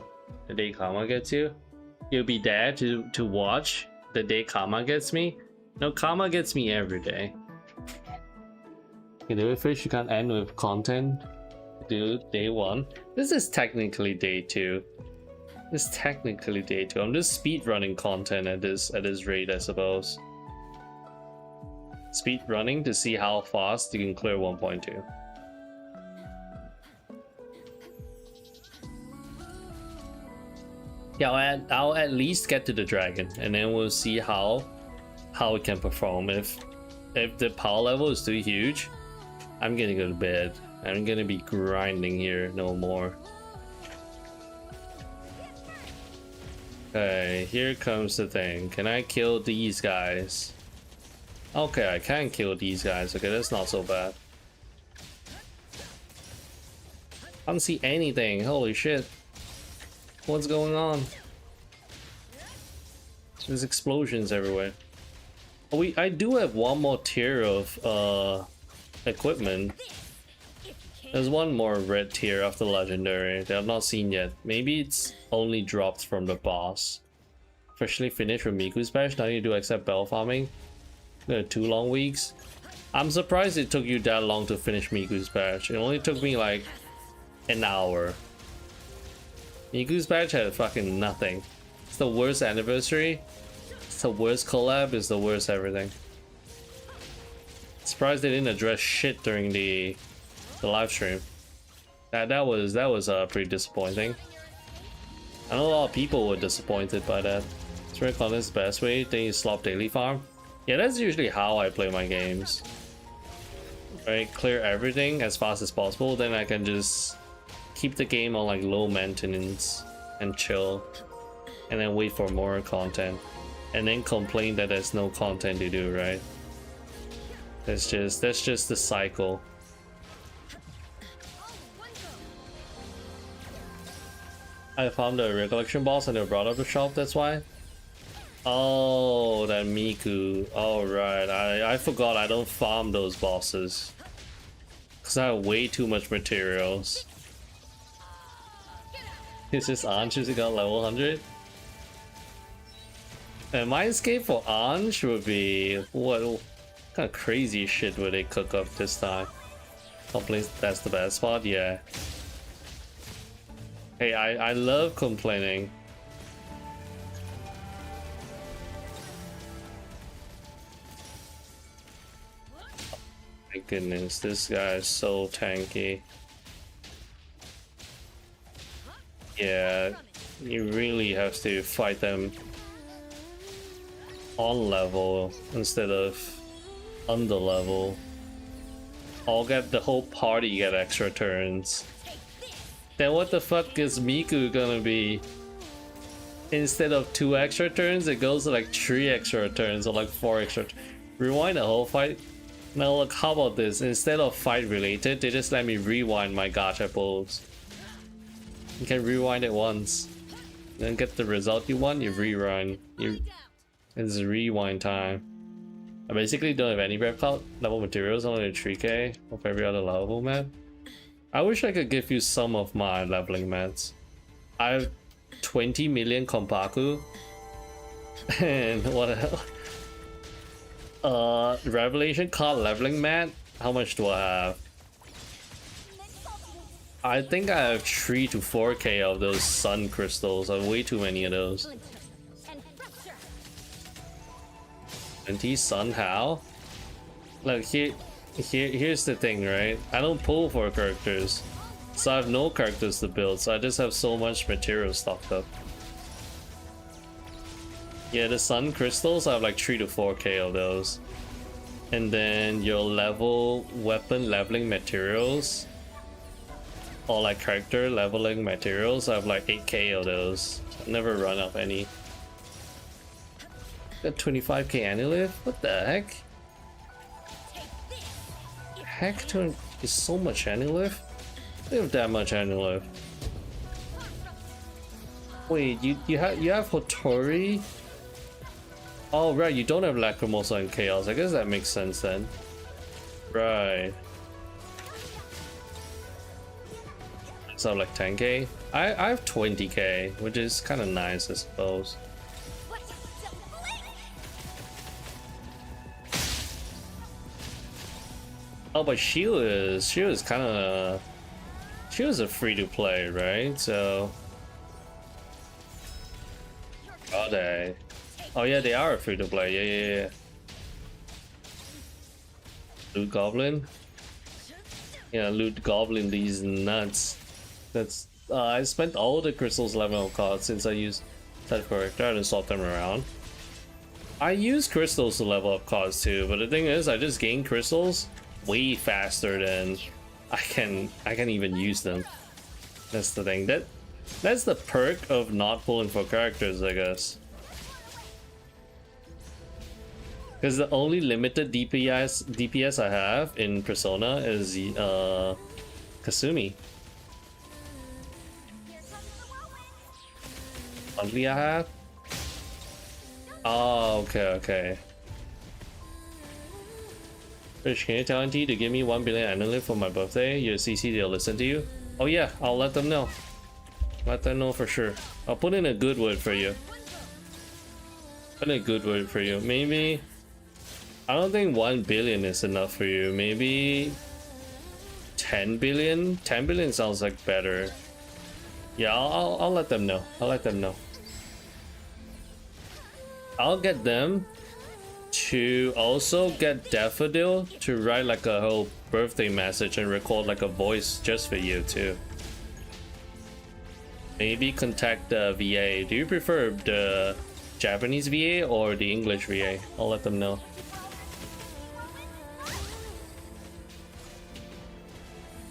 The day Karma gets you, you'll be there to watch the day Karma gets me. No, Karma gets me every day. Okay, do it first. You can't end with content. Do day 1. This is technically day 2. This is technically day 2. I'm just speed running content at this rate, I suppose. Speed running to see how fast you can clear 1.2. Yeah, I'll at least get to the dragon, and then we'll see how it can perform. If the power level is too huge, I'm gonna go to bed. I'm gonna be grinding here no more. Okay, here comes the thing. Can I kill these guys? Okay, I can kill these guys. Okay, that's not so bad. I don't see anything. Holy shit. What's going on? There's explosions everywhere. I do have one more tier of equipment. There's one more red tier after legendary that I've not seen yet. Maybe it's only dropped from the boss. Officially finished with Miku's patch. Now you do accept bell farming. 2 long weeks. I'm surprised it took you that long to finish Miku's patch. It only took me like an hour. Miku's patch had fucking nothing. It's the worst anniversary. It's the worst collab. It's the worst everything. Surprised they didn't address shit during the live stream. That was pretty disappointing. I know a lot of people were disappointed by that. It's Content's best way. Then you slop daily farm. Yeah, that's usually how I play my games. Right, clear everything as fast as possible. Then I can just keep the game on like low maintenance and chill, and then wait for more content, and then complain that there's no content to do. Right? That's just the cycle. I found the recollection boss and they brought up the shop. That's why. Oh, that Miku. All right, I forgot I don't farm those bosses because I have way too much materials. It's just Anj who's got level 100. And Mindscape for Anj would be what kind of crazy shit would they cook up this time? Hopefully that's the best spot. Yeah. Hey, I love complaining. My goodness, this guy is so tanky. Yeah, you really have to fight them on level instead of under level. I'll get the whole party get extra turns. Then what the fuck is Miku gonna be? Instead of 2 extra turns, it goes to like 3 extra turns or like 4 extra. Rewind the whole fight. Now look, how about this? Instead of fight related, they just let me rewind my gacha pulls. You can rewind it once, then get the result you want. You rewind. It's rewind time. I basically don't have any rep cloud level materials, only 3k of every other level, man. I wish I could give you some of my leveling mats. I have 20 million Kompaku. And what the hell? Revelation card leveling mat. How much do I have? I think I have 3 to 4k of those sun crystals. I have way too many of those. NTE sun how? Look here's the thing, right? I don't pull for characters, so I have no characters to build. So I just have so much material stocked up. Yeah, the sun crystals, I have like 3 to 4k of those. And then your weapon leveling materials, or like character leveling materials, I have like 8k of those. I never run up any. Got 25k annual. What the heck? Heck, is so much annual. They have that much annual. Wait, you have Hotori? Oh right, you don't have Lacrimosa and Chaos. I guess that makes sense then. Right. So like 10k. I have 20k, which is kind of nice, I suppose. Oh, but Shield is kind of a free to play, right? So, are they? Oh yeah, they are free to play. Yeah. Loot Goblin. Yeah, Loot Goblin. These nuts. That's I spent all the crystals level cards since I used that character. I didn't swap them around. I use crystals to level up cards too, but the thing is, I just gain crystals way faster than I can even use them. That's the thing. That's the perk of not pulling for characters, I guess. Because the only limited DPS I have in Persona is Kasumi. Monthly I have? Oh, okay. Rich, can you tell NTE to give me 1 billion annually for my birthday? Your CC, they'll listen to you? Oh yeah, I'll let them know. Let them know for sure. I'll put in a good word for you. Maybe... I don't think 1 billion is enough for you. Maybe 10 billion? 10 billion sounds like better. Yeah, I'll let them know. I'll get them to also get Daffodil to write like a whole birthday message and record like a voice just for you too. Maybe contact the VA. Do you prefer the Japanese VA or the English VA? I'll let them know.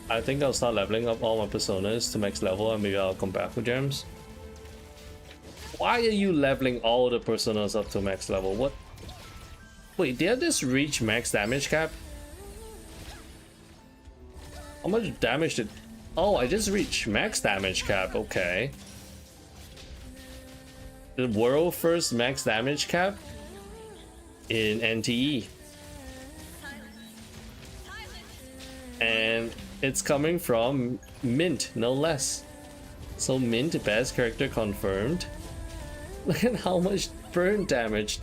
I think I'll start leveling up all my personas to max level and maybe I'll come back with gems. Why are you leveling all the personas up to max level? What? Wait, did I just reach max damage cap? How much damage did... Oh, I just reached max damage cap, okay. The world first max damage cap in NTE. And it's coming from Mint, no less. So Mint, best character confirmed. Look at how much burn damage.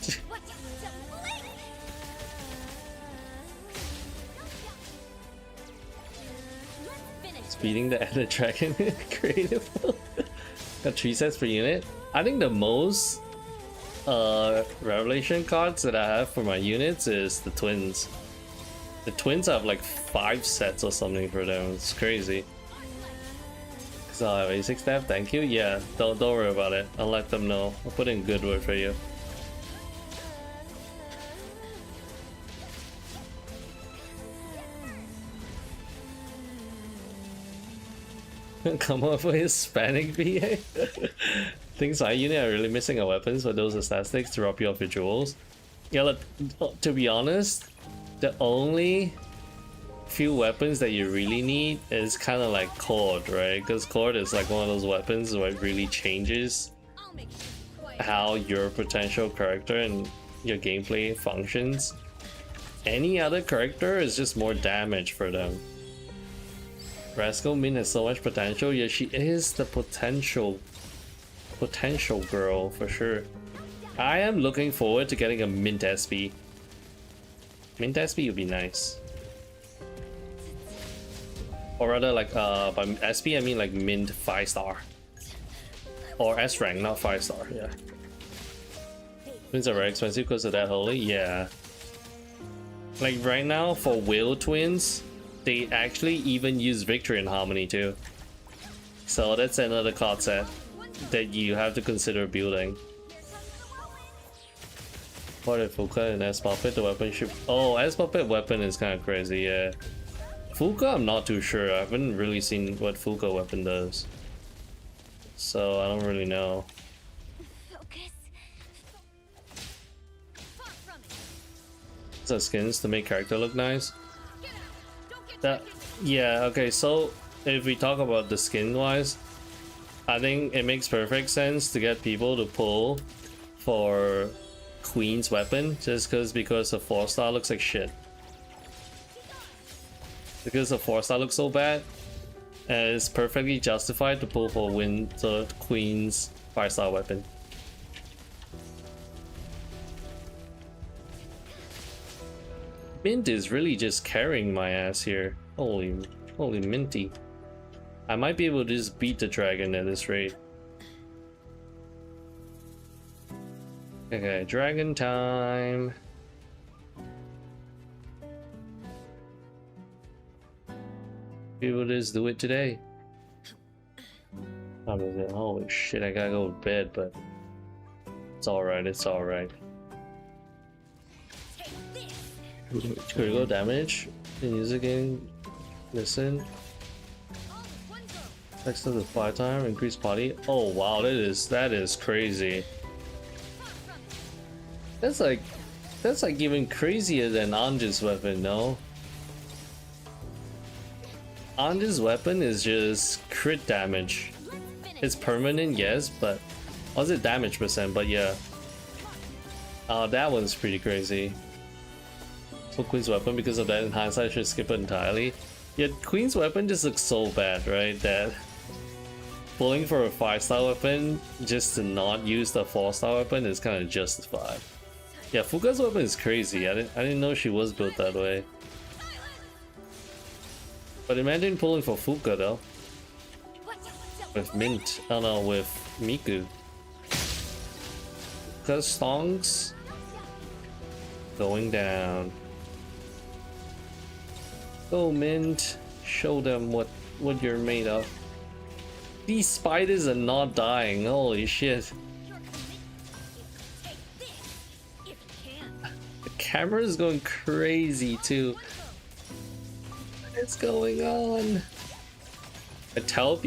Speeding the Ender Dragon creative. Got 3 sets per unit. I think the most revelation cards that I have for my units is the twins. The twins have like 5 sets or something for them. It's crazy. So I have A6 staff, thank you. Yeah, don't worry about it. I'll let them know. I'll put in good word for you. Come up with Hispanic VA. Things I unit are really missing our weapons, but those are statistics to rob you of your jewels. Yeah, look, to be honest, the only few weapons that you really need is kind of like Cord, right? Because Cord is like one of those weapons where it really changes how your potential character and your gameplay functions. Any other character is just more damage for them. Rascal Min has so much potential. Yeah, she is the potential girl for sure. I am looking forward to getting a Mint SP. Mint SP would be nice. Or rather, like, by SP I mean like mint 5-star. Or S rank, not 5-star, yeah. Twins are very expensive because of that, holy, yeah. Like right now, for Will twins, they actually even use Victory and Harmony too. So that's another card set that you have to consider building. What if Fuka and S Puppet, the weapon should... Oh, S Puppet weapon is kind of crazy, yeah. Fuka, I'm not too sure. I haven't really seen what Fuka weapon does. So I don't really know. So skins to make character look nice. That, yeah, okay, so if we talk about the skin wise, I think it makes perfect sense to get people to pull for Queen's weapon just because the 4-star looks like shit. Because the 4-star looks so bad, and it's perfectly justified to pull for the Queen's 5-star weapon. Mint is really just carrying my ass here. Holy minty. I might be able to just beat the dragon at this rate. Okay, dragon time. We will just do it today. Holy shit, I gotta go to bed, but it's alright, it's alright. Critical damage and use again. Listen. Next to the fly time, increase party. Oh wow, that is crazy. That's like even crazier than Anja's weapon, no? Anja's weapon is just crit damage. It's permanent, yes, but was it damage percent? But yeah. That one's pretty crazy. For Queen's weapon, because of that, in hindsight I should skip it entirely. Yet Queen's weapon just looks so bad, right? That pulling for a 5-star weapon just to not use the 4-star weapon is kind of justified. Yeah, Fuka's weapon is crazy. I didn't know she was built that way. But imagine pulling for Fuka though. With Mint. Oh no, with Miku. Fuka's songs going down. Go Mint, show them what you're made of. These spiders are not dying, holy shit. The camera is going crazy too. What's going on?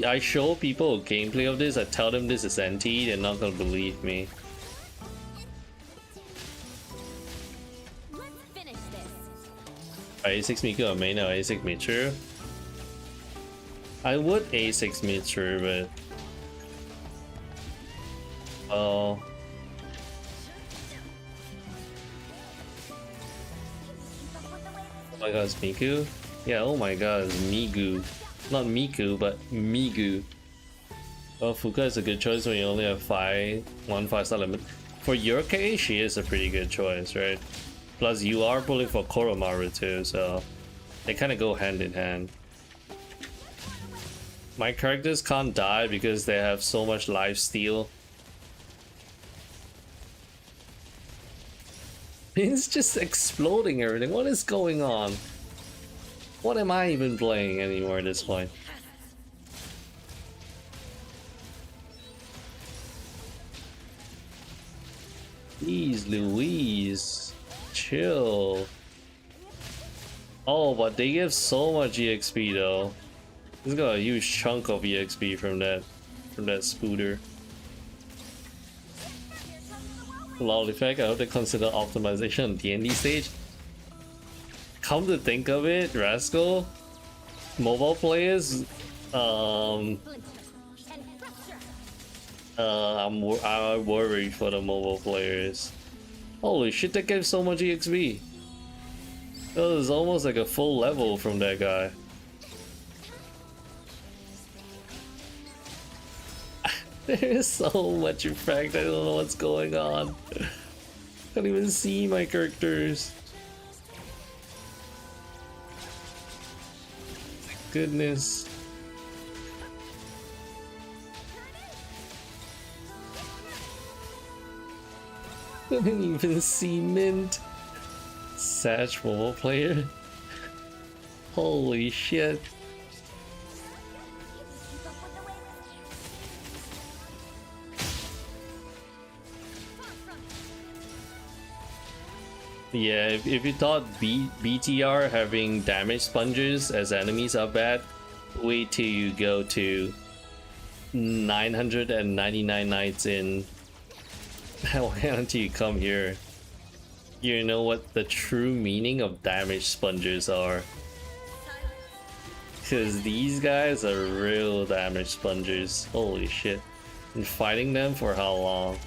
I show people a gameplay of this, I tell them this is NTE, they're not gonna believe me. A6 Miku or main or A6 Mitsu? I would A6 Mitsu, but... Oh my god, it's Miku? Yeah, oh my god, it's Migu. Not Miku, but Migu. Well, Fuka is a good choice when you only have 1 5-star limit. For your case, she is a pretty good choice, right? Plus, you are pulling for Koromaru too, so they kind of go hand in hand. My characters can't die because they have so much life steal. It's just exploding everything. What is going on? What am I even playing anymore at this point? Jeez Louise. Chill. Oh, but they give so much EXP though. It's got a huge chunk of EXP from that scooter. Lol effect, I hope they consider optimization on DND stage. Come to think of it, Rascal, mobile players, I worry for the mobile players. Holy shit, that gave so much EXP. That was almost like a full level from that guy. There's so much effect, I don't know what's going on. Can't even see my characters. goodness. Couldn't even see Mint. Satch mobile player. Holy shit. Yeah, if you thought BTR having damage sponges as enemies are bad, wait till you go to 999 nights in. Why don't you come here? You know what the true meaning of damage sponges are. Because these guys are real damage sponges. Holy shit. And fighting them for how long?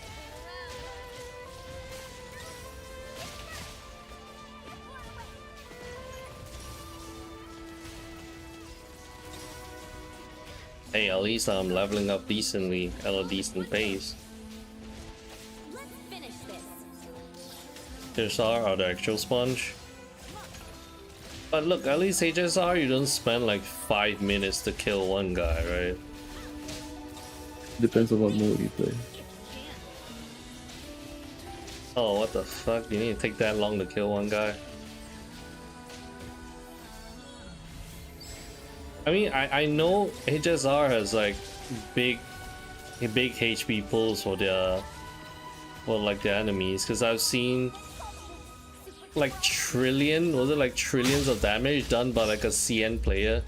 Hey, at least I'm leveling up decently at a decent pace. Let's finish this. HSR or the actual sponge. But look, at least HSR you don't spend like 5 minutes to kill one guy, right? Depends on what mode you play. Oh, what the fuck? You need to take that long to kill one guy? I mean, I know HSR has like big HP pulls for the enemies, because I've seen like was it like trillions of damage done by like a CN player?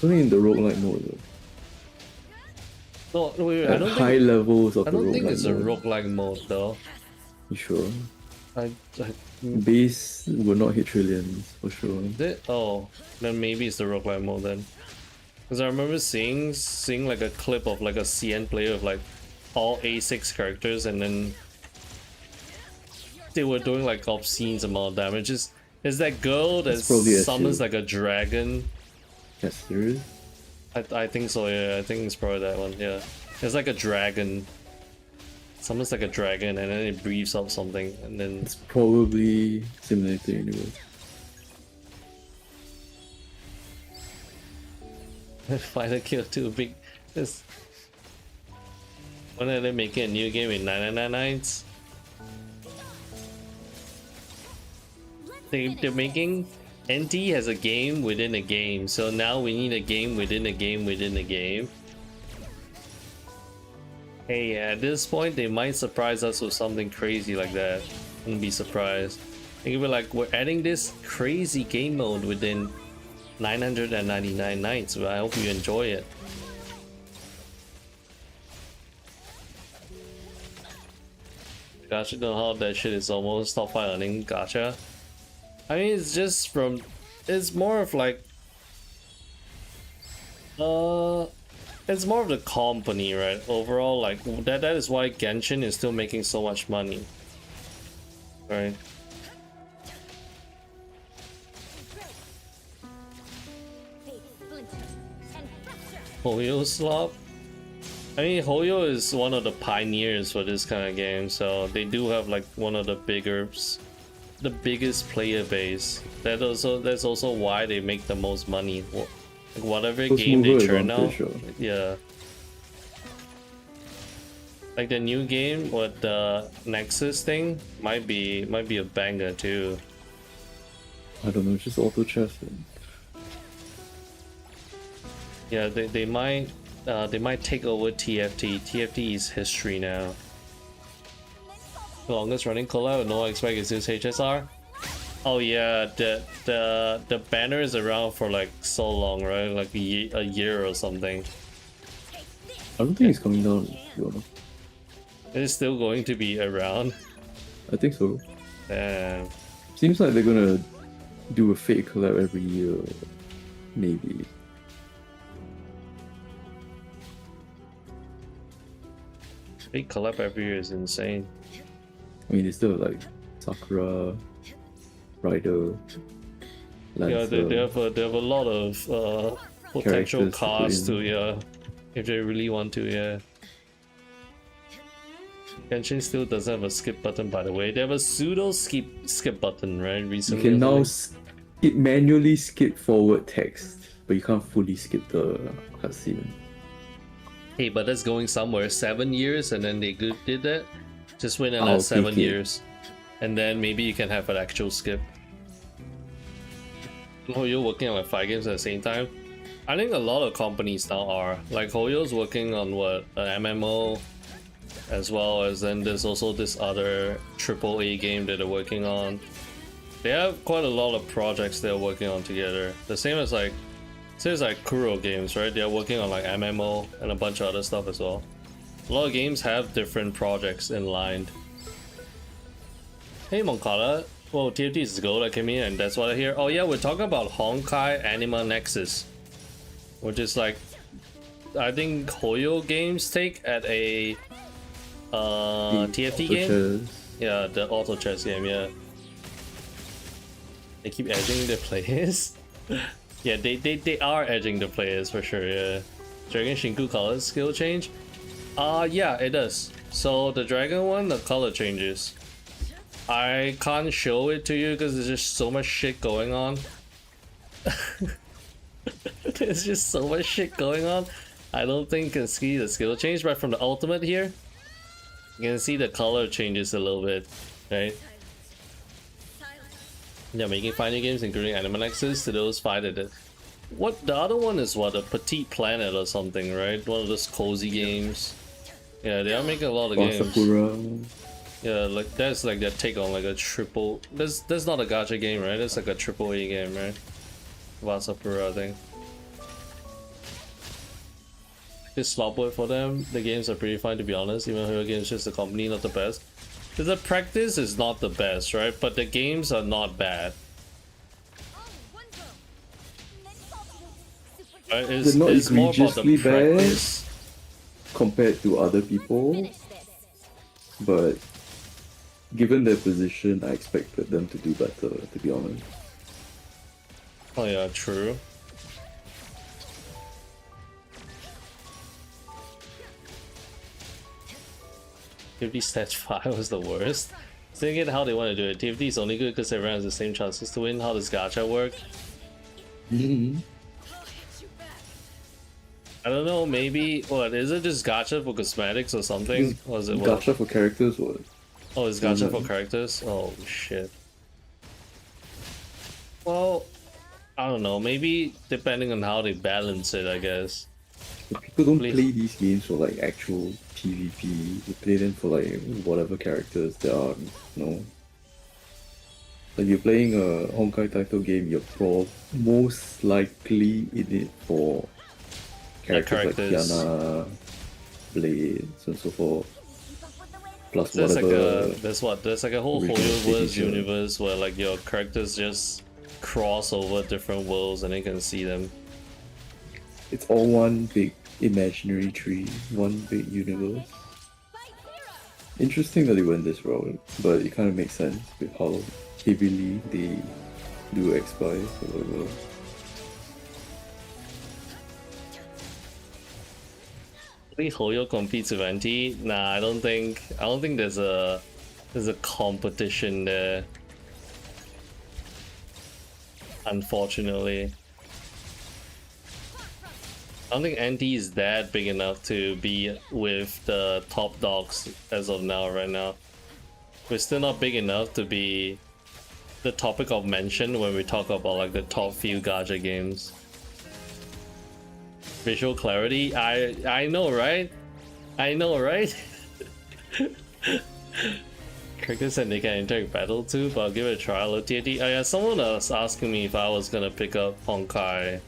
Only in the roguelike mode though. No, wait, At high levels of I the don't think roguelike it's a mode. roguelike mode though. You sure? I Base will not hit trillions for sure. oh, then maybe it's the roguelike mode then. Because I remember seeing like a clip of like a CN player of like all A6 characters, and then they were doing like obscene amount of damage. Is that girl that summons like a dragon? That's serious? I think so, yeah. I think it's probably that one, yeah. It's like a dragon. Summons like a dragon and then it breathes out something, and then It's probably Simulator Universe. fighter kill too big. This. When are they making a new game in 999 nights? They're making NTE has a game within a game, so now we need a game within a game within a game. Hey, at this point they might surprise us with something crazy like that. Wouldn't be surprised. They could be like, we're adding this crazy game mode within 999 nights. But I hope you enjoy it. Gotcha, know how that shit is almost top 5 earning. Gotcha. I mean, it's just from. It's more of like. It's more of the company, right? Overall, like that is why Genshin is still making so much money. Right? Hoyo slop? I mean, Hoyo is one of the pioneers for this kind of game, so they do have like one of the biggest player base. That's also why they make the most money. Like whatever First game they mover churn out, advantage, yeah. Like the new game with the Nexus thing might be a banger too. I don't know, it's just auto chess. Yeah, they might take over TFT. TFT is history now. The longest running collab, no, I expect is this HSR. Oh yeah, the banner is around for like so long, right? Like a year or something. I don't think it's coming down, to be honest. It's still going to be around. I think so. Damn. Seems like they're gonna do a fake collab every year, maybe. Big collab every year is insane. I mean, they still have like Sakura, Rider, Lancer. Yeah, they have a lot of potential Characters to put cars in. to, yeah, if they really want to, yeah. Genshin still doesn't have a skip button, by the way. They have a pseudo skip button, right? You Recently, can or now something. manually skip forward text. but you can't fully skip the cutscene. Hey, but that's going somewhere. 7 years, and then they did that. Just wait I'll another take 7 it. years, and then maybe you can have an actual skip. Hoyo working on like 5 games at the same time. I think a lot of companies now are like Hoyo's working on what, an MMO, as well as then there's also this other AAA game that they're working on. They have quite a lot of projects they're working on together. The same as like Kuro Games, right? They're working on like MMO and a bunch of other stuff as well. A lot of games have different projects in line. Hey Moncada, well TFT is gold, I came in and that's what I hear. Oh yeah, we're talking about Honkai Anima Nexus, which is like, I think Hoyo Games take at a TFT game. Yeah, the auto chess game, yeah. They keep edging the players. Yeah, they are edging the players for sure, yeah. Dragon Shinku color skill change? Yeah, it does. So the dragon one, the color changes. I can't show it to you because there's just so much shit going on. There's just so much shit going on. I don't think you can see the skill change, but from the ultimate here, you can see the color changes a little bit, right? Yeah, making fighting games including Anima Nexus to those 5 that did. What, the other one is what, a Petite Planet or something, right? One of those cozy games. Yeah, they are making a lot of games. Sakura. Yeah, like that's like their take on like a triple. That's not a gacha game, right? It's like a triple A game, right? Vasapura, I think. It's slopwood for them. The games are pretty fine, to be honest. Even though games just the company, not the best. The practice is not the best, right? But the games are not bad. They're not it's more about the egregiously bad practice. compared to other people, but given their position, I expected them to do better, to be honest. Oh yeah, true. TFT stage 5 was the worst. Thinking how they want to do it. TFT is only good because everyone has the same chances to win. How does gacha work? I don't know, maybe, what, is it just gacha for cosmetics or something? Or is it what? Gacha for characters, what? Oh, it's gacha for characters? Oh shit. Well, I don't know, maybe depending on how they balance it, I guess. But people don't play these games for like actual PvP, they play them for like whatever characters there are, you know? Like you're playing a Honkai title game, you're most likely in it for characters like Kiana, Blades, and so forth. Plus There's whatever. There's like a whole Hoyoverse universe where like your characters just cross over different worlds and you can see them. It's all one big imaginary tree, one big universe. Interesting that they went this route, but it kind of makes sense with how heavily they do X-Spice or whatever. Hoyo competes with NTE? Nah, I don't think there's a competition there. Unfortunately. I don't think NTE is that big enough to be with the top dogs as of now, right now. We're still not big enough to be the topic of mention when we talk about like the top few gacha games. Visual clarity, I know, right? I know, right? Characters and they can interact battle too, but I'll give it a try. TFT. Oh yeah, someone was asking me if I was gonna pick up Honkai,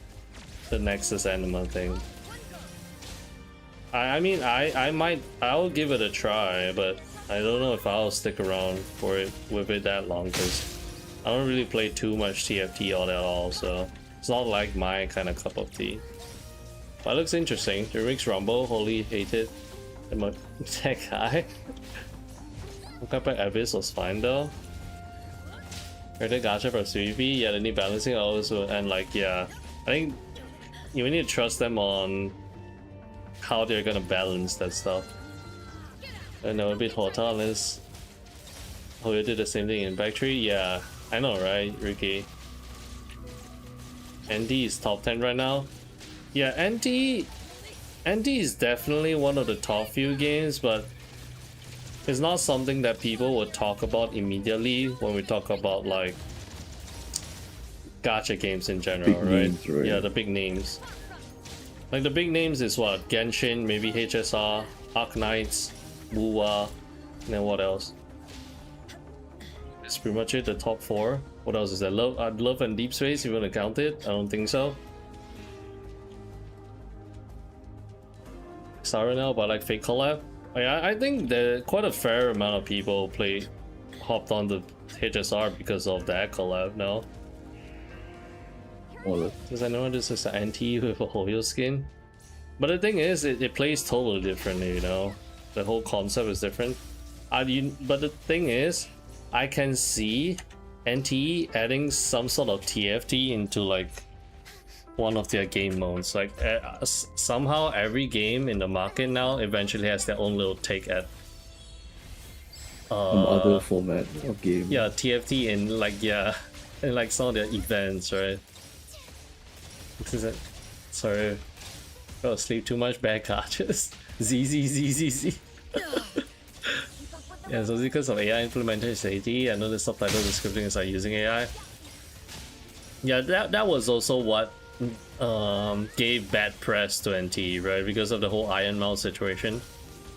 the Nexus Anima thing. I mean, I'll give it a try, but I don't know if I'll stick around for it with it that long, because I don't really play too much TFT all at all, so it's not like my kind of cup of tea. But it looks interesting. The Remix Rumble, holy hate it. That guy. Honkai Abyss was fine though. Rated gacha for PvP, yeah, they need balancing also, and like, yeah, I think you need to trust them on how they're gonna balance that stuff. I know a bit Hotta unless Hoyo did the same thing in Backtree. Yeah, I know, right, Ricky? NTE is top 10 right now. Yeah, NTE is definitely one of the top few games, but it's not something that people would talk about immediately when we talk about like gacha games in general, Big right? names, right? Yeah, the big names. Like the big names is what? Genshin, maybe HSR, Arknights, Wuwa, and then what else? It's pretty much it, the top 4. What else is there? Love and Deep Space, if you want to count it? I don't think so. Sorry now, but like Fake Collab. Like, I think that quite a fair amount of people hopped on the HSR because of that collab, no? Because I know this is an NTE with a Hoyo skin. But the thing is, it plays totally differently, you know? The whole concept is different. But the thing is, I can see NTE adding some sort of TFT into like one of their game modes. Like somehow every game in the market now eventually has their own little take at Some other format of game. yeah, TFT in like in like some of their events, right? Sorry, fell asleep too much. Bad catches. Z. Yeah, so it's because of AI implemented safety. I know the subtitle description is like using AI. Yeah, that was also what gave bad press to NTE, right? Because of the whole Iron Mouse situation,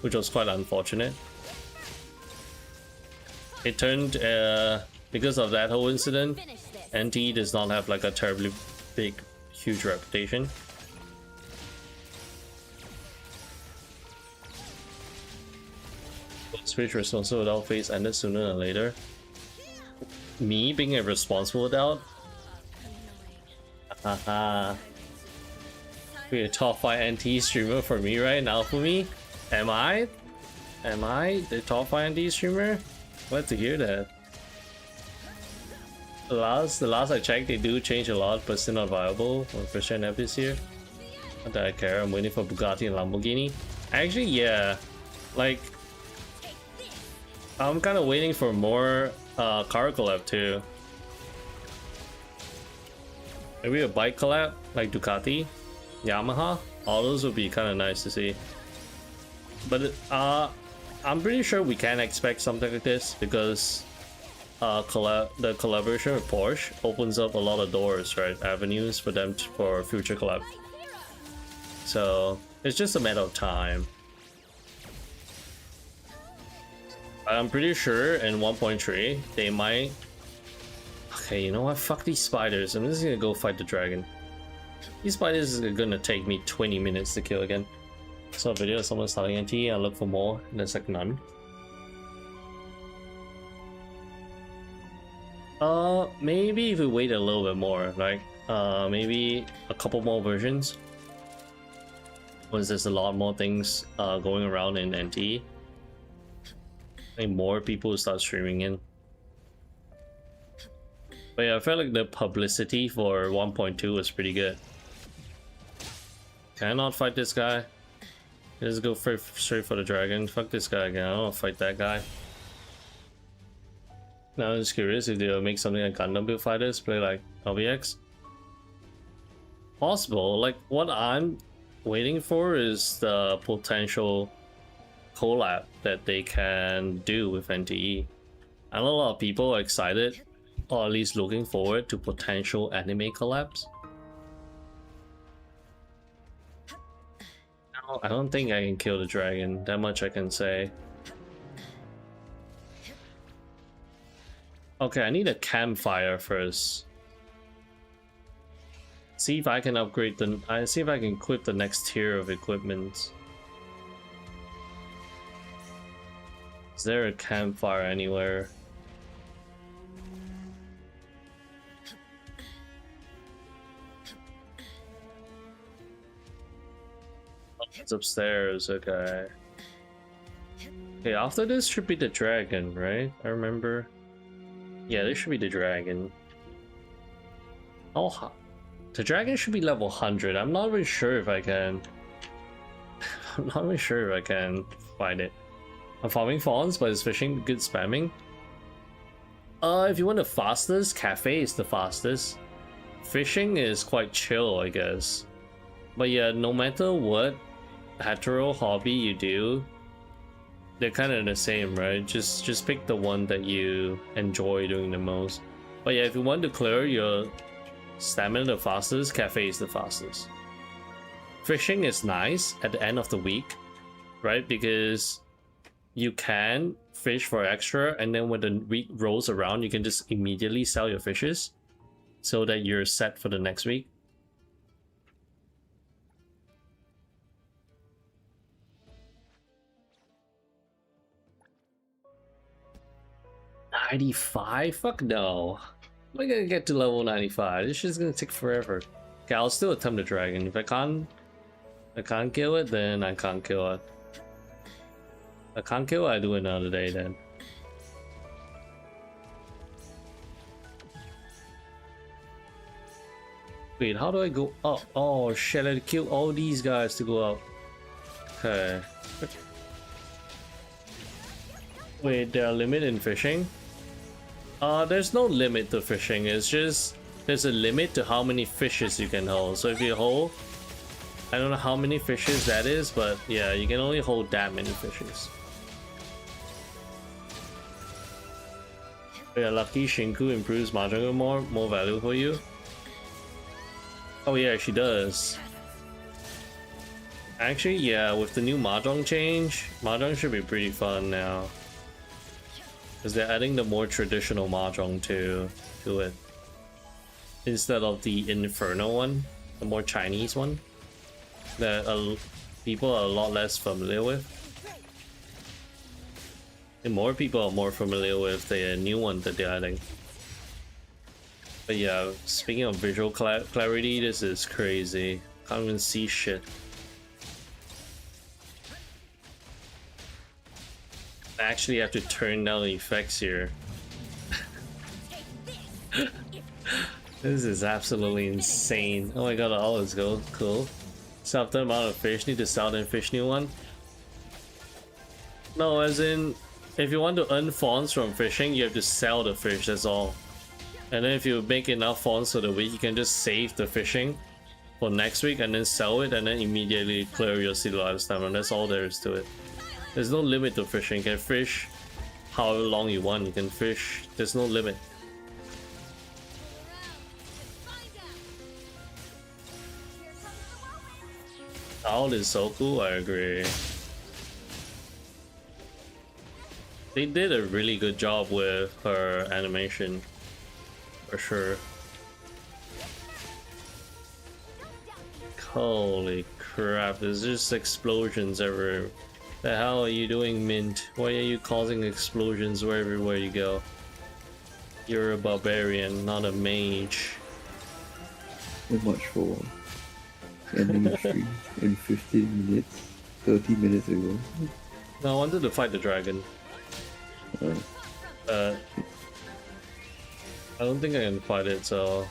which was quite unfortunate. It turned because of that whole incident, NTE does not have like a terribly big, huge reputation. Switch responsible adult phase ended sooner than later. Me being a responsible adult? Haha. Be a top 5 NT streamer for me right now for me? Am I? Am I the top 5 NT streamer? Glad to hear that. The last I checked, they do change a lot, but still not viable for Christian F this year. Not that I care, I'm waiting for Bugatti and Lamborghini. Actually, yeah. Like, I'm kind of waiting for more car collab too. Maybe a bike collab like Ducati, Yamaha. All those would be kind of nice to see. But I'm pretty sure we can expect something like this because the collaboration with Porsche opens up a lot of doors, right? Avenues for them for future collab. So it's just a matter of time. I'm pretty sure in 1.3 they might. Okay, you know what? Fuck these spiders. I'm just gonna go fight the dragon. These spiders are gonna take me 20 minutes to kill again. Saw a video of someone starting NTE. I look for more, and there's like none. Maybe if we wait a little bit more, like maybe a couple more versions. Once there's a lot more things going around in NTE. I think more people start streaming in. But yeah, I felt like the publicity for 1.2 was pretty good. Can I not fight this guy? Let's go straight for the dragon. Fuck this guy again. I don't want to fight that guy. Now I'm just curious if they'll make something like Gundam Build Fighters play like LBX. Possible. Like what I'm waiting for is the potential collab that they can do with NTE. I know a lot of people are excited, or at least looking forward to potential anime collabs. No, I don't think I can kill the dragon. That much I can say. Okay, I need a campfire first. See if I can upgrade the. See if I can equip the next tier of equipment. Is there a campfire anywhere? Oh, it's upstairs, okay. Okay, after this should be the dragon, right? I remember. Yeah, this should be the dragon. Oh, the dragon should be level 100. I'm not really sure if I can. I'm not really sure if I can find it. I'm farming fawns, but it's fishing good spamming. If you want the fastest, Cafe is the fastest. fishing is quite chill, I guess. But yeah, no matter what hetero hobby you do, they're kind of the same, right? Just pick the one that you enjoy doing the most. But yeah, if you want to clear your stamina the fastest, cafe is the fastest. Fishing is nice at the end of the week, right? Because you can fish for extra, and then when the week rolls around, you can just immediately sell your fishes so that you're set for the next week. $95? Fuck no. Am I gonna get to level 95? This shit's gonna take forever. Okay, I'll still attempt the dragon. If I can't kill it, then I can't kill it. I can't kill it, I do it another day then. Wait, how do I go up? Oh shit, I had to kill all these guys to go up. Okay. Wait, there are limit in fishing? There's no limit to fishing, it's just there's a limit to how many fishes you can hold. So if you hold, I don't know how many fishes that is, but yeah, you can only hold that many fishes. Yeah, lucky Shinku improves Mahjong more value for you. Oh yeah, she does. Actually, yeah, with the new Mahjong change, Mahjong should be pretty fun now. Because they're adding the more traditional Mahjong to it. Instead of the Inferno one, the more Chinese one. That people are a lot less familiar with. And more people are more familiar with the new one that they're adding. But yeah, speaking of visual clarity, this is crazy. Can't even see shit. I actually have to turn down the effects here. This is absolutely insane. Oh my god, all let's go. Cool. Sell the amount of fish, need to sell the fish new one. No, as in, if you want to earn fonts from fishing, you have to sell the fish, that's all. And then if you make enough fonts for the week, you can just save the fishing for next week and then sell it and then immediately clear your city lifestyle, and that's all there is to it. There's no limit to fishing. You can fish however long you want. You can fish. There's no limit. Owl is so cool, I agree. They did a really good job with her animation, for sure. Holy crap, there's just explosions everywhere. The hell are you doing, Mint? Why are you causing explosions everywhere you go? You're a barbarian, not a mage. So much for ending the stream in 15 minutes, 30 minutes ago. No, I wanted to fight the dragon. I don't think I can fight it, so...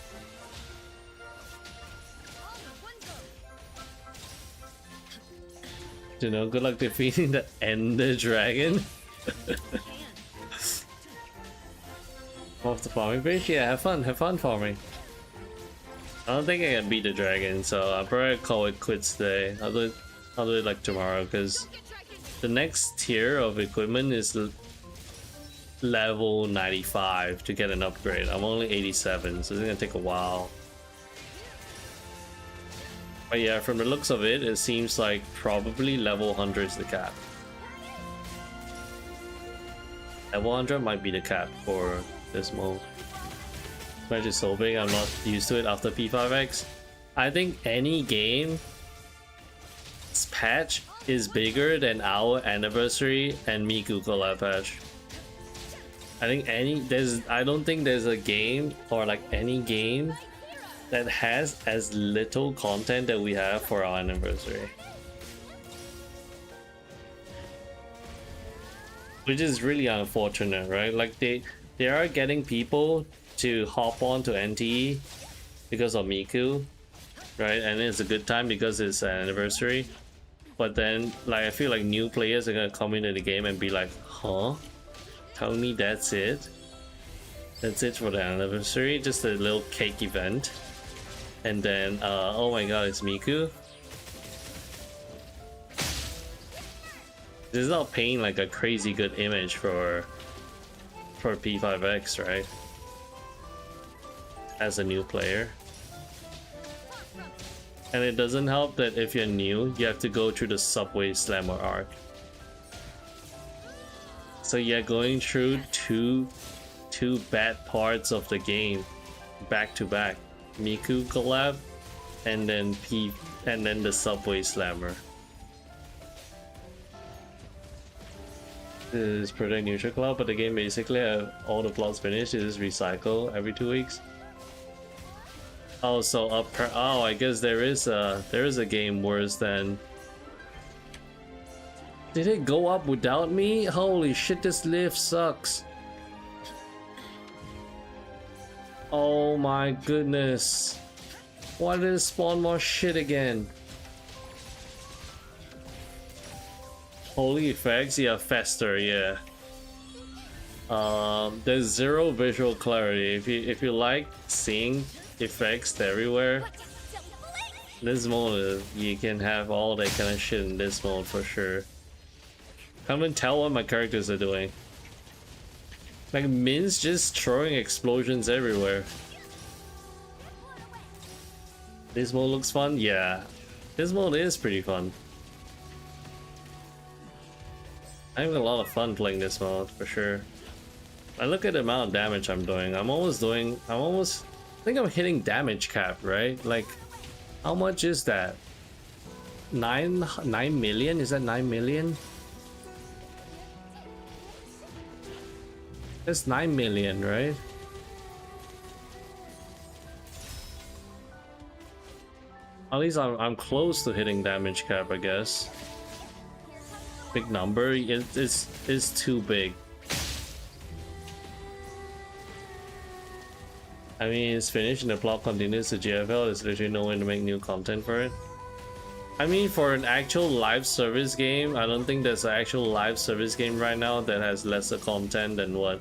You know, good luck defeating the Ender Dragon. Off the farming page? Yeah, have fun farming. I don't think I can beat the dragon, so I'll probably call it quits today. I'll do it like tomorrow, because the next tier of equipment is level 95 to get an upgrade. I'm only 87, so it's gonna take a while. But yeah, from the looks of it, it seems like probably level 100 is the cap. Level 100 might be the cap for this mode. Match is so big, I'm not used to it after P5X. I think any game's patch is bigger than our anniversary and Miku collab patch. I don't think there's a game or like any game that has as little content that we have for our anniversary. Which is really unfortunate, right? Like they are getting people to hop on to NTE because of Miku, right? And it's a good time because it's an anniversary. But then, like, I feel like new players are gonna come into the game and be like, huh? Tell me that's it? That's it for the anniversary? Just a little cake event? And then, oh my god, it's Miku. This is not painting like a crazy good image for P5X, right? As a new player. And it doesn't help that if you're new, you have to go through the subway slammer arc. So yeah, going through two bad parts of the game back to back. Miku collab and then the subway slammer. This is Project Neutral Cloud, but the game basically all the plots finished. It is recycle every 2 weeks. Oh, so oh, I guess there is a game worse than. Did it go up without me? Holy shit, this lift sucks. Oh my goodness. Why did it spawn more shit again? Holy effects, yeah, faster, yeah. There's zero visual clarity. If you like seeing effects everywhere, this mode you can have all that kind of shit in this mode for sure. Can't even tell what my characters are doing. Like Min's just throwing explosions everywhere. This mode looks fun, yeah. This mode is pretty fun. I'm having a lot of fun playing this mode for sure. I look at the amount of damage I'm doing. I think I'm hitting damage cap, right? Like, how much is that? 9 million? Is that 9 million? That's 9 million, right? At least I'm close to hitting damage cap, I guess. Big number, it's too big. I mean, it's finished and the plot continues to GFL. There's literally no way to make new content for it. I mean, for an actual live service game, I don't think there's an actual live service game right now that has lesser content than what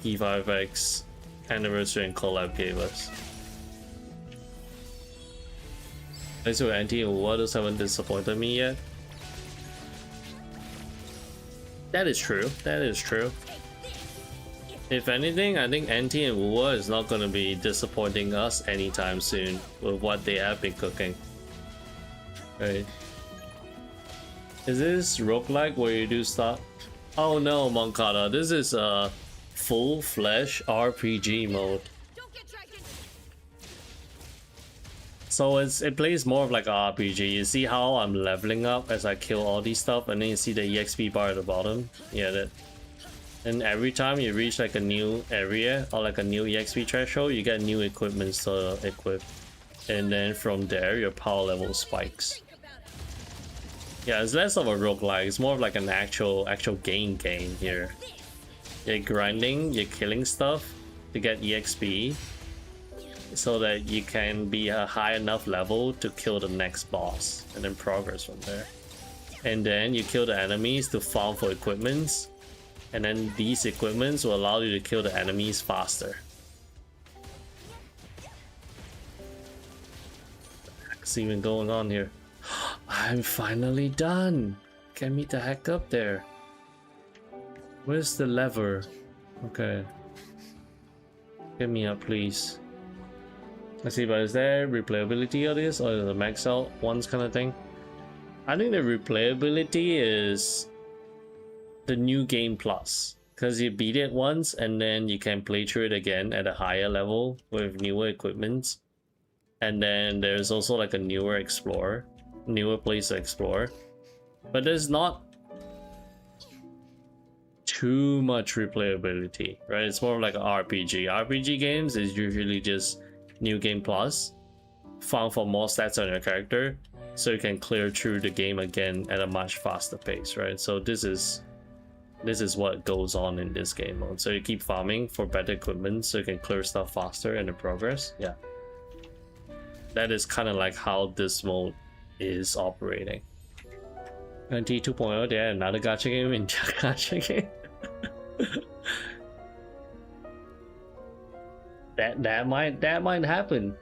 P5X Anniversary and Collab gave us. Thanks to NTE and Waters haven't disappointed me yet. That is true. That is true. If anything, I think NT and Wuwa is not going to be disappointing us anytime soon with what they have been cooking. Right? Is this roguelike where you do stuff? Oh no, Moncada. This is a full-fledged RPG mode. So it plays more of like an RPG. You see how I'm leveling up as I kill all these stuff, and then you see the EXP bar at the bottom. Yeah, that. And every time you reach like a new area or like a new EXP threshold, you get new equipments to equip, and then from there your power level spikes. Yeah, it's less of a roguelike. It's more of like an actual game here. You're grinding, you're killing stuff to get EXP, so that you can be a high enough level to kill the next boss and then progress from there. And then you kill the enemies to farm for equipments, and then these equipments will allow you to kill the enemies faster. What's even going on here? I'm finally done! Get me the heck up there. Where's the lever? Okay. Get me up, please. Let's see, but is there replayability of this, or the max out ones kind of thing? I think the replayability is the new game plus, because you beat it once and then you can play through it again at a higher level with newer equipments. And then there's also like a newer place to explore. But there's not too much replayability, right? It's more like an RPG. RPG games is usually just new game plus, found for more stats on your character, so you can clear through the game again at a much faster pace, right? So this is what goes on in this game mode. So you keep farming for better equipment so you can clear stuff faster and the progress. Yeah, that is kind of like how this mode is operating. NTE 2.0, they had another gacha game in gacha game. That might happen.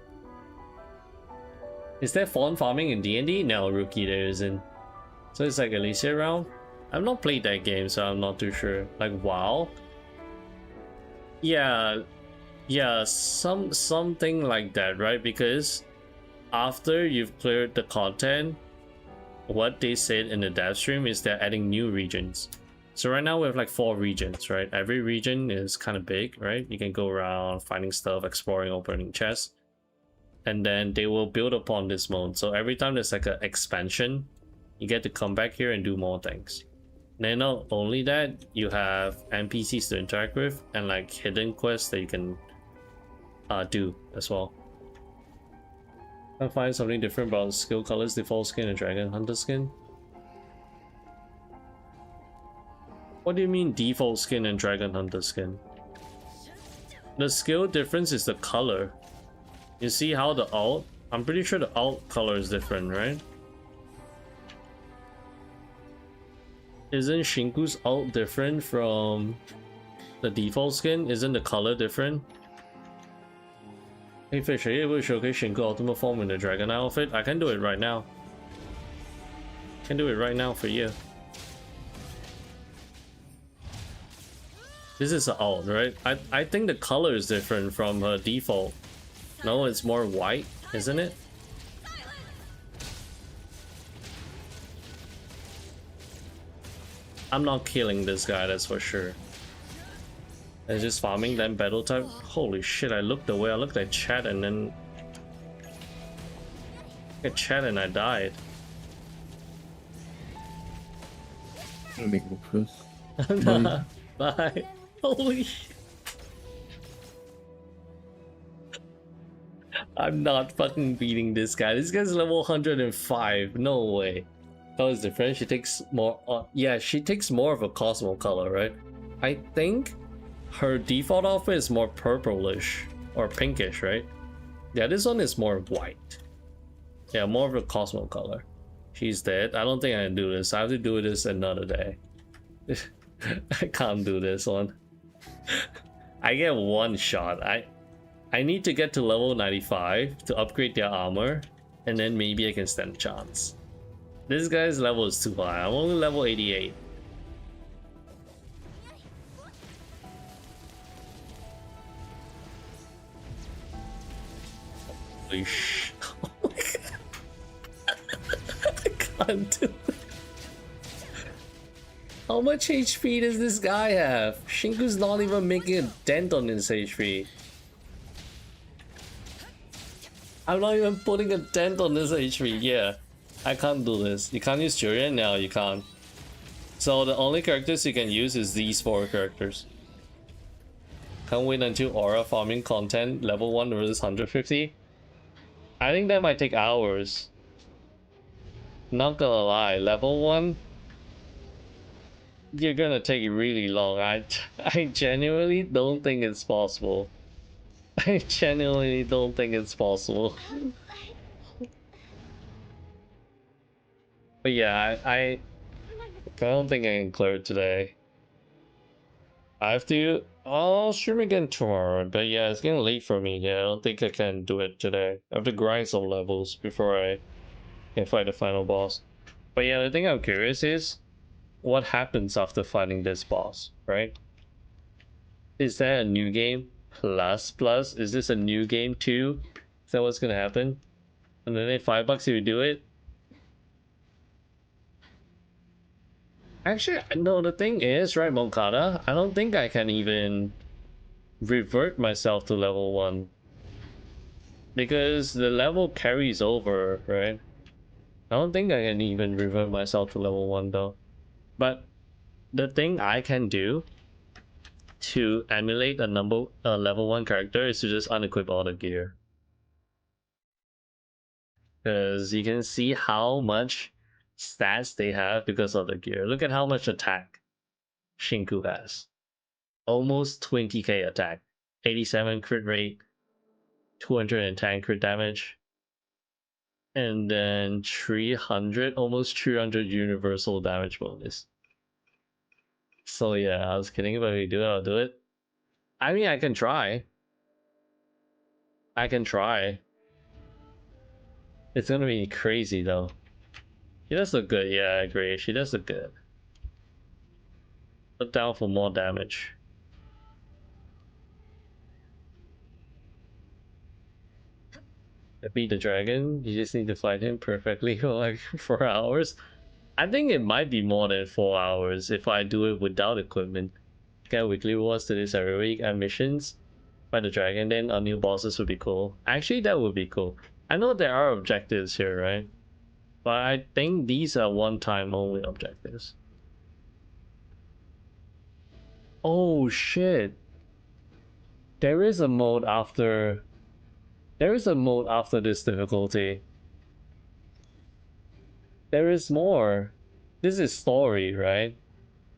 Is there fawn farming in DND? No, rookie there isn't. So it's like Alicia round? I've not played that game, so I'm not too sure. Like WoW? Yeah, something like that, right? Because after you've cleared the content, what they said in the dev stream is they're adding new regions. So right now we have like 4 regions, right? Every region is kind of big, right? You can go around finding stuff, exploring, opening chests, and then they will build upon this mode. So every time there's like an expansion, you get to come back here and do more things. And then not only that, you have NPCs to interact with and like hidden quests that you can do as well. I find something different about skill colors, default skin, and dragon hunter skin. What do you mean default skin and dragon hunter skin? The skill difference is the color. You see how the alt? I'm pretty sure the alt color is different, right? Isn't Shinku's alt different from the default skin? Isn't the color different? Hey Fish, are you able to showcase Shinku ultimate form in the dragon outfit? I can do it right now. I can do it right now for you. This is an alt, right? I think the color is different from her default. No, it's more white, isn't it? I'm not killing this guy, that's for sure. And just farming, then battle type. Holy shit, I looked away. I looked at chat and then at chat and I died. I'll make go first. Bye. Bye. Holy shit. I'm not fucking beating this guy. This guy's level 105. No way. Color is different. She takes more. Yeah, she takes more of a Cosmo color, right? I think her default outfit is more purplish or pinkish, right? Yeah, this one is more white. Yeah, more of a Cosmo color. She's dead. I don't think I can do this. I have to do this another day. I can't do this one. I get one shot. I need to get to level 95 to upgrade their armor, and then maybe I can stand a chance. This guy's level is too high. I'm only level 88. Holy sh! I can't do it. How much HP does this guy have? Shinku's not even making a dent on his HP. I'm not even putting a dent on this HP. Yeah, I can't do this. You can't use Julian now. You can't. So the only characters you can use is these 4 characters. Can't wait until aura farming content level 1 versus 150. I think that might take hours. Not gonna lie, level 1. You're gonna take really long. I genuinely don't think it's possible. I genuinely don't think it's possible. But yeah, I don't think I can clear it today. I have to. I'll stream again tomorrow. But yeah, it's getting late for me. Yeah, I don't think I can do it today. I have to grind some levels before I can fight the final boss. But yeah, the thing I'm curious is, what happens after fighting this boss, right? Is that a new game plus? Is this a new game too? Is that what's gonna happen? And then $5 if you do it? Actually, no, the thing is, right, Moncada, I don't think I can even revert myself to level 1. Because the level carries over, right? I don't think I can even revert myself to level 1 though. But the thing I can do to emulate a level 1 character is to just unequip all the gear. Because you can see how much stats they have because of the gear. Look at how much attack Shinku has. Almost 20k attack. 87 crit rate. 210 crit damage. And then 300, almost 300 universal damage bonus. So yeah, I was kidding, but if we do it, I'll do it. I mean, I can try. It's gonna be crazy though. She does look good, yeah, I agree. She does look good. Put down for more damage. Beat the dragon, you just need to fight him perfectly for like 4 hours. I think it might be more than 4 hours if I do it without equipment. Get weekly rewards to this every week and missions. Fight the dragon, then our new bosses would be cool. Actually, that would be cool. I know there are objectives here, right? But I think these are one-time only objectives. Oh shit! There is a mode after. There is a mode after this difficulty. There is more. This is story, right?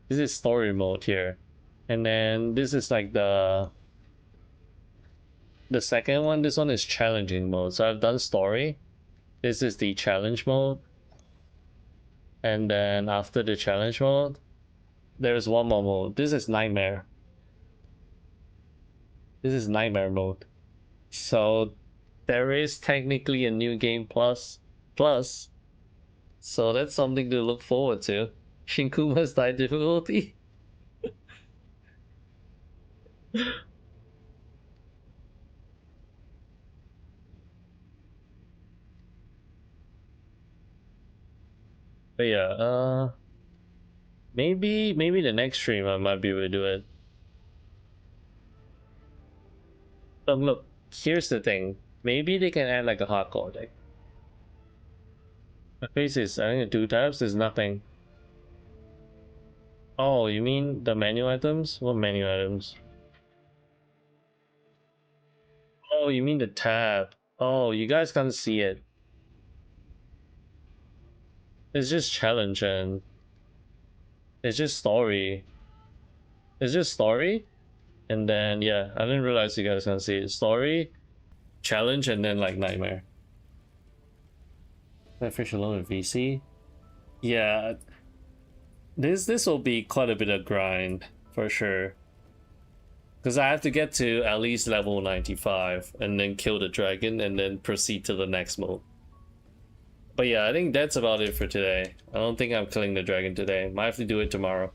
This is story mode here. And then this is like the second one. This one is challenging mode. So I've done story. This is the challenge mode. And then after the challenge mode, there's one more mode. This is nightmare. This is nightmare mode. So there is technically a new game plus. So that's something to look forward to. Shinkuma's die difficulty. But yeah, maybe the next stream I might be able to do it. But look, here's the thing. Maybe they can add like a hardcore deck. My face is I think 2 tabs is nothing. Oh, you mean the menu items? What menu items? Oh, you mean the tab. Oh, you guys can't see it. It's just challenge and it's just story. It's just story, and then yeah, I didn't realize you guys can't see it. Story, challenge, and then like nightmare. I fish alone with VC. Yeah, this will be quite a bit of grind for sure. Because I have to get to at least level 95 and then kill the dragon and then proceed to the next mode. But yeah, I think that's about it for today. I don't think I'm killing the dragon today. Might have to do it tomorrow.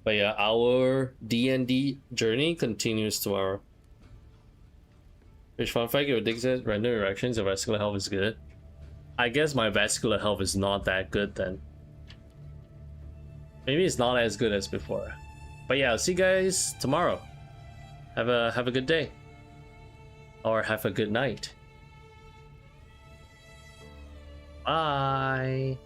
But yeah, our DND journey continues tomorrow. Which fun fact, your dick says random erections, your vascular health is good. I guess my vascular health is not that good then. Maybe it's not as good as before. But yeah, I'll see you guys tomorrow. Have a good day. Or have a good night. Bye.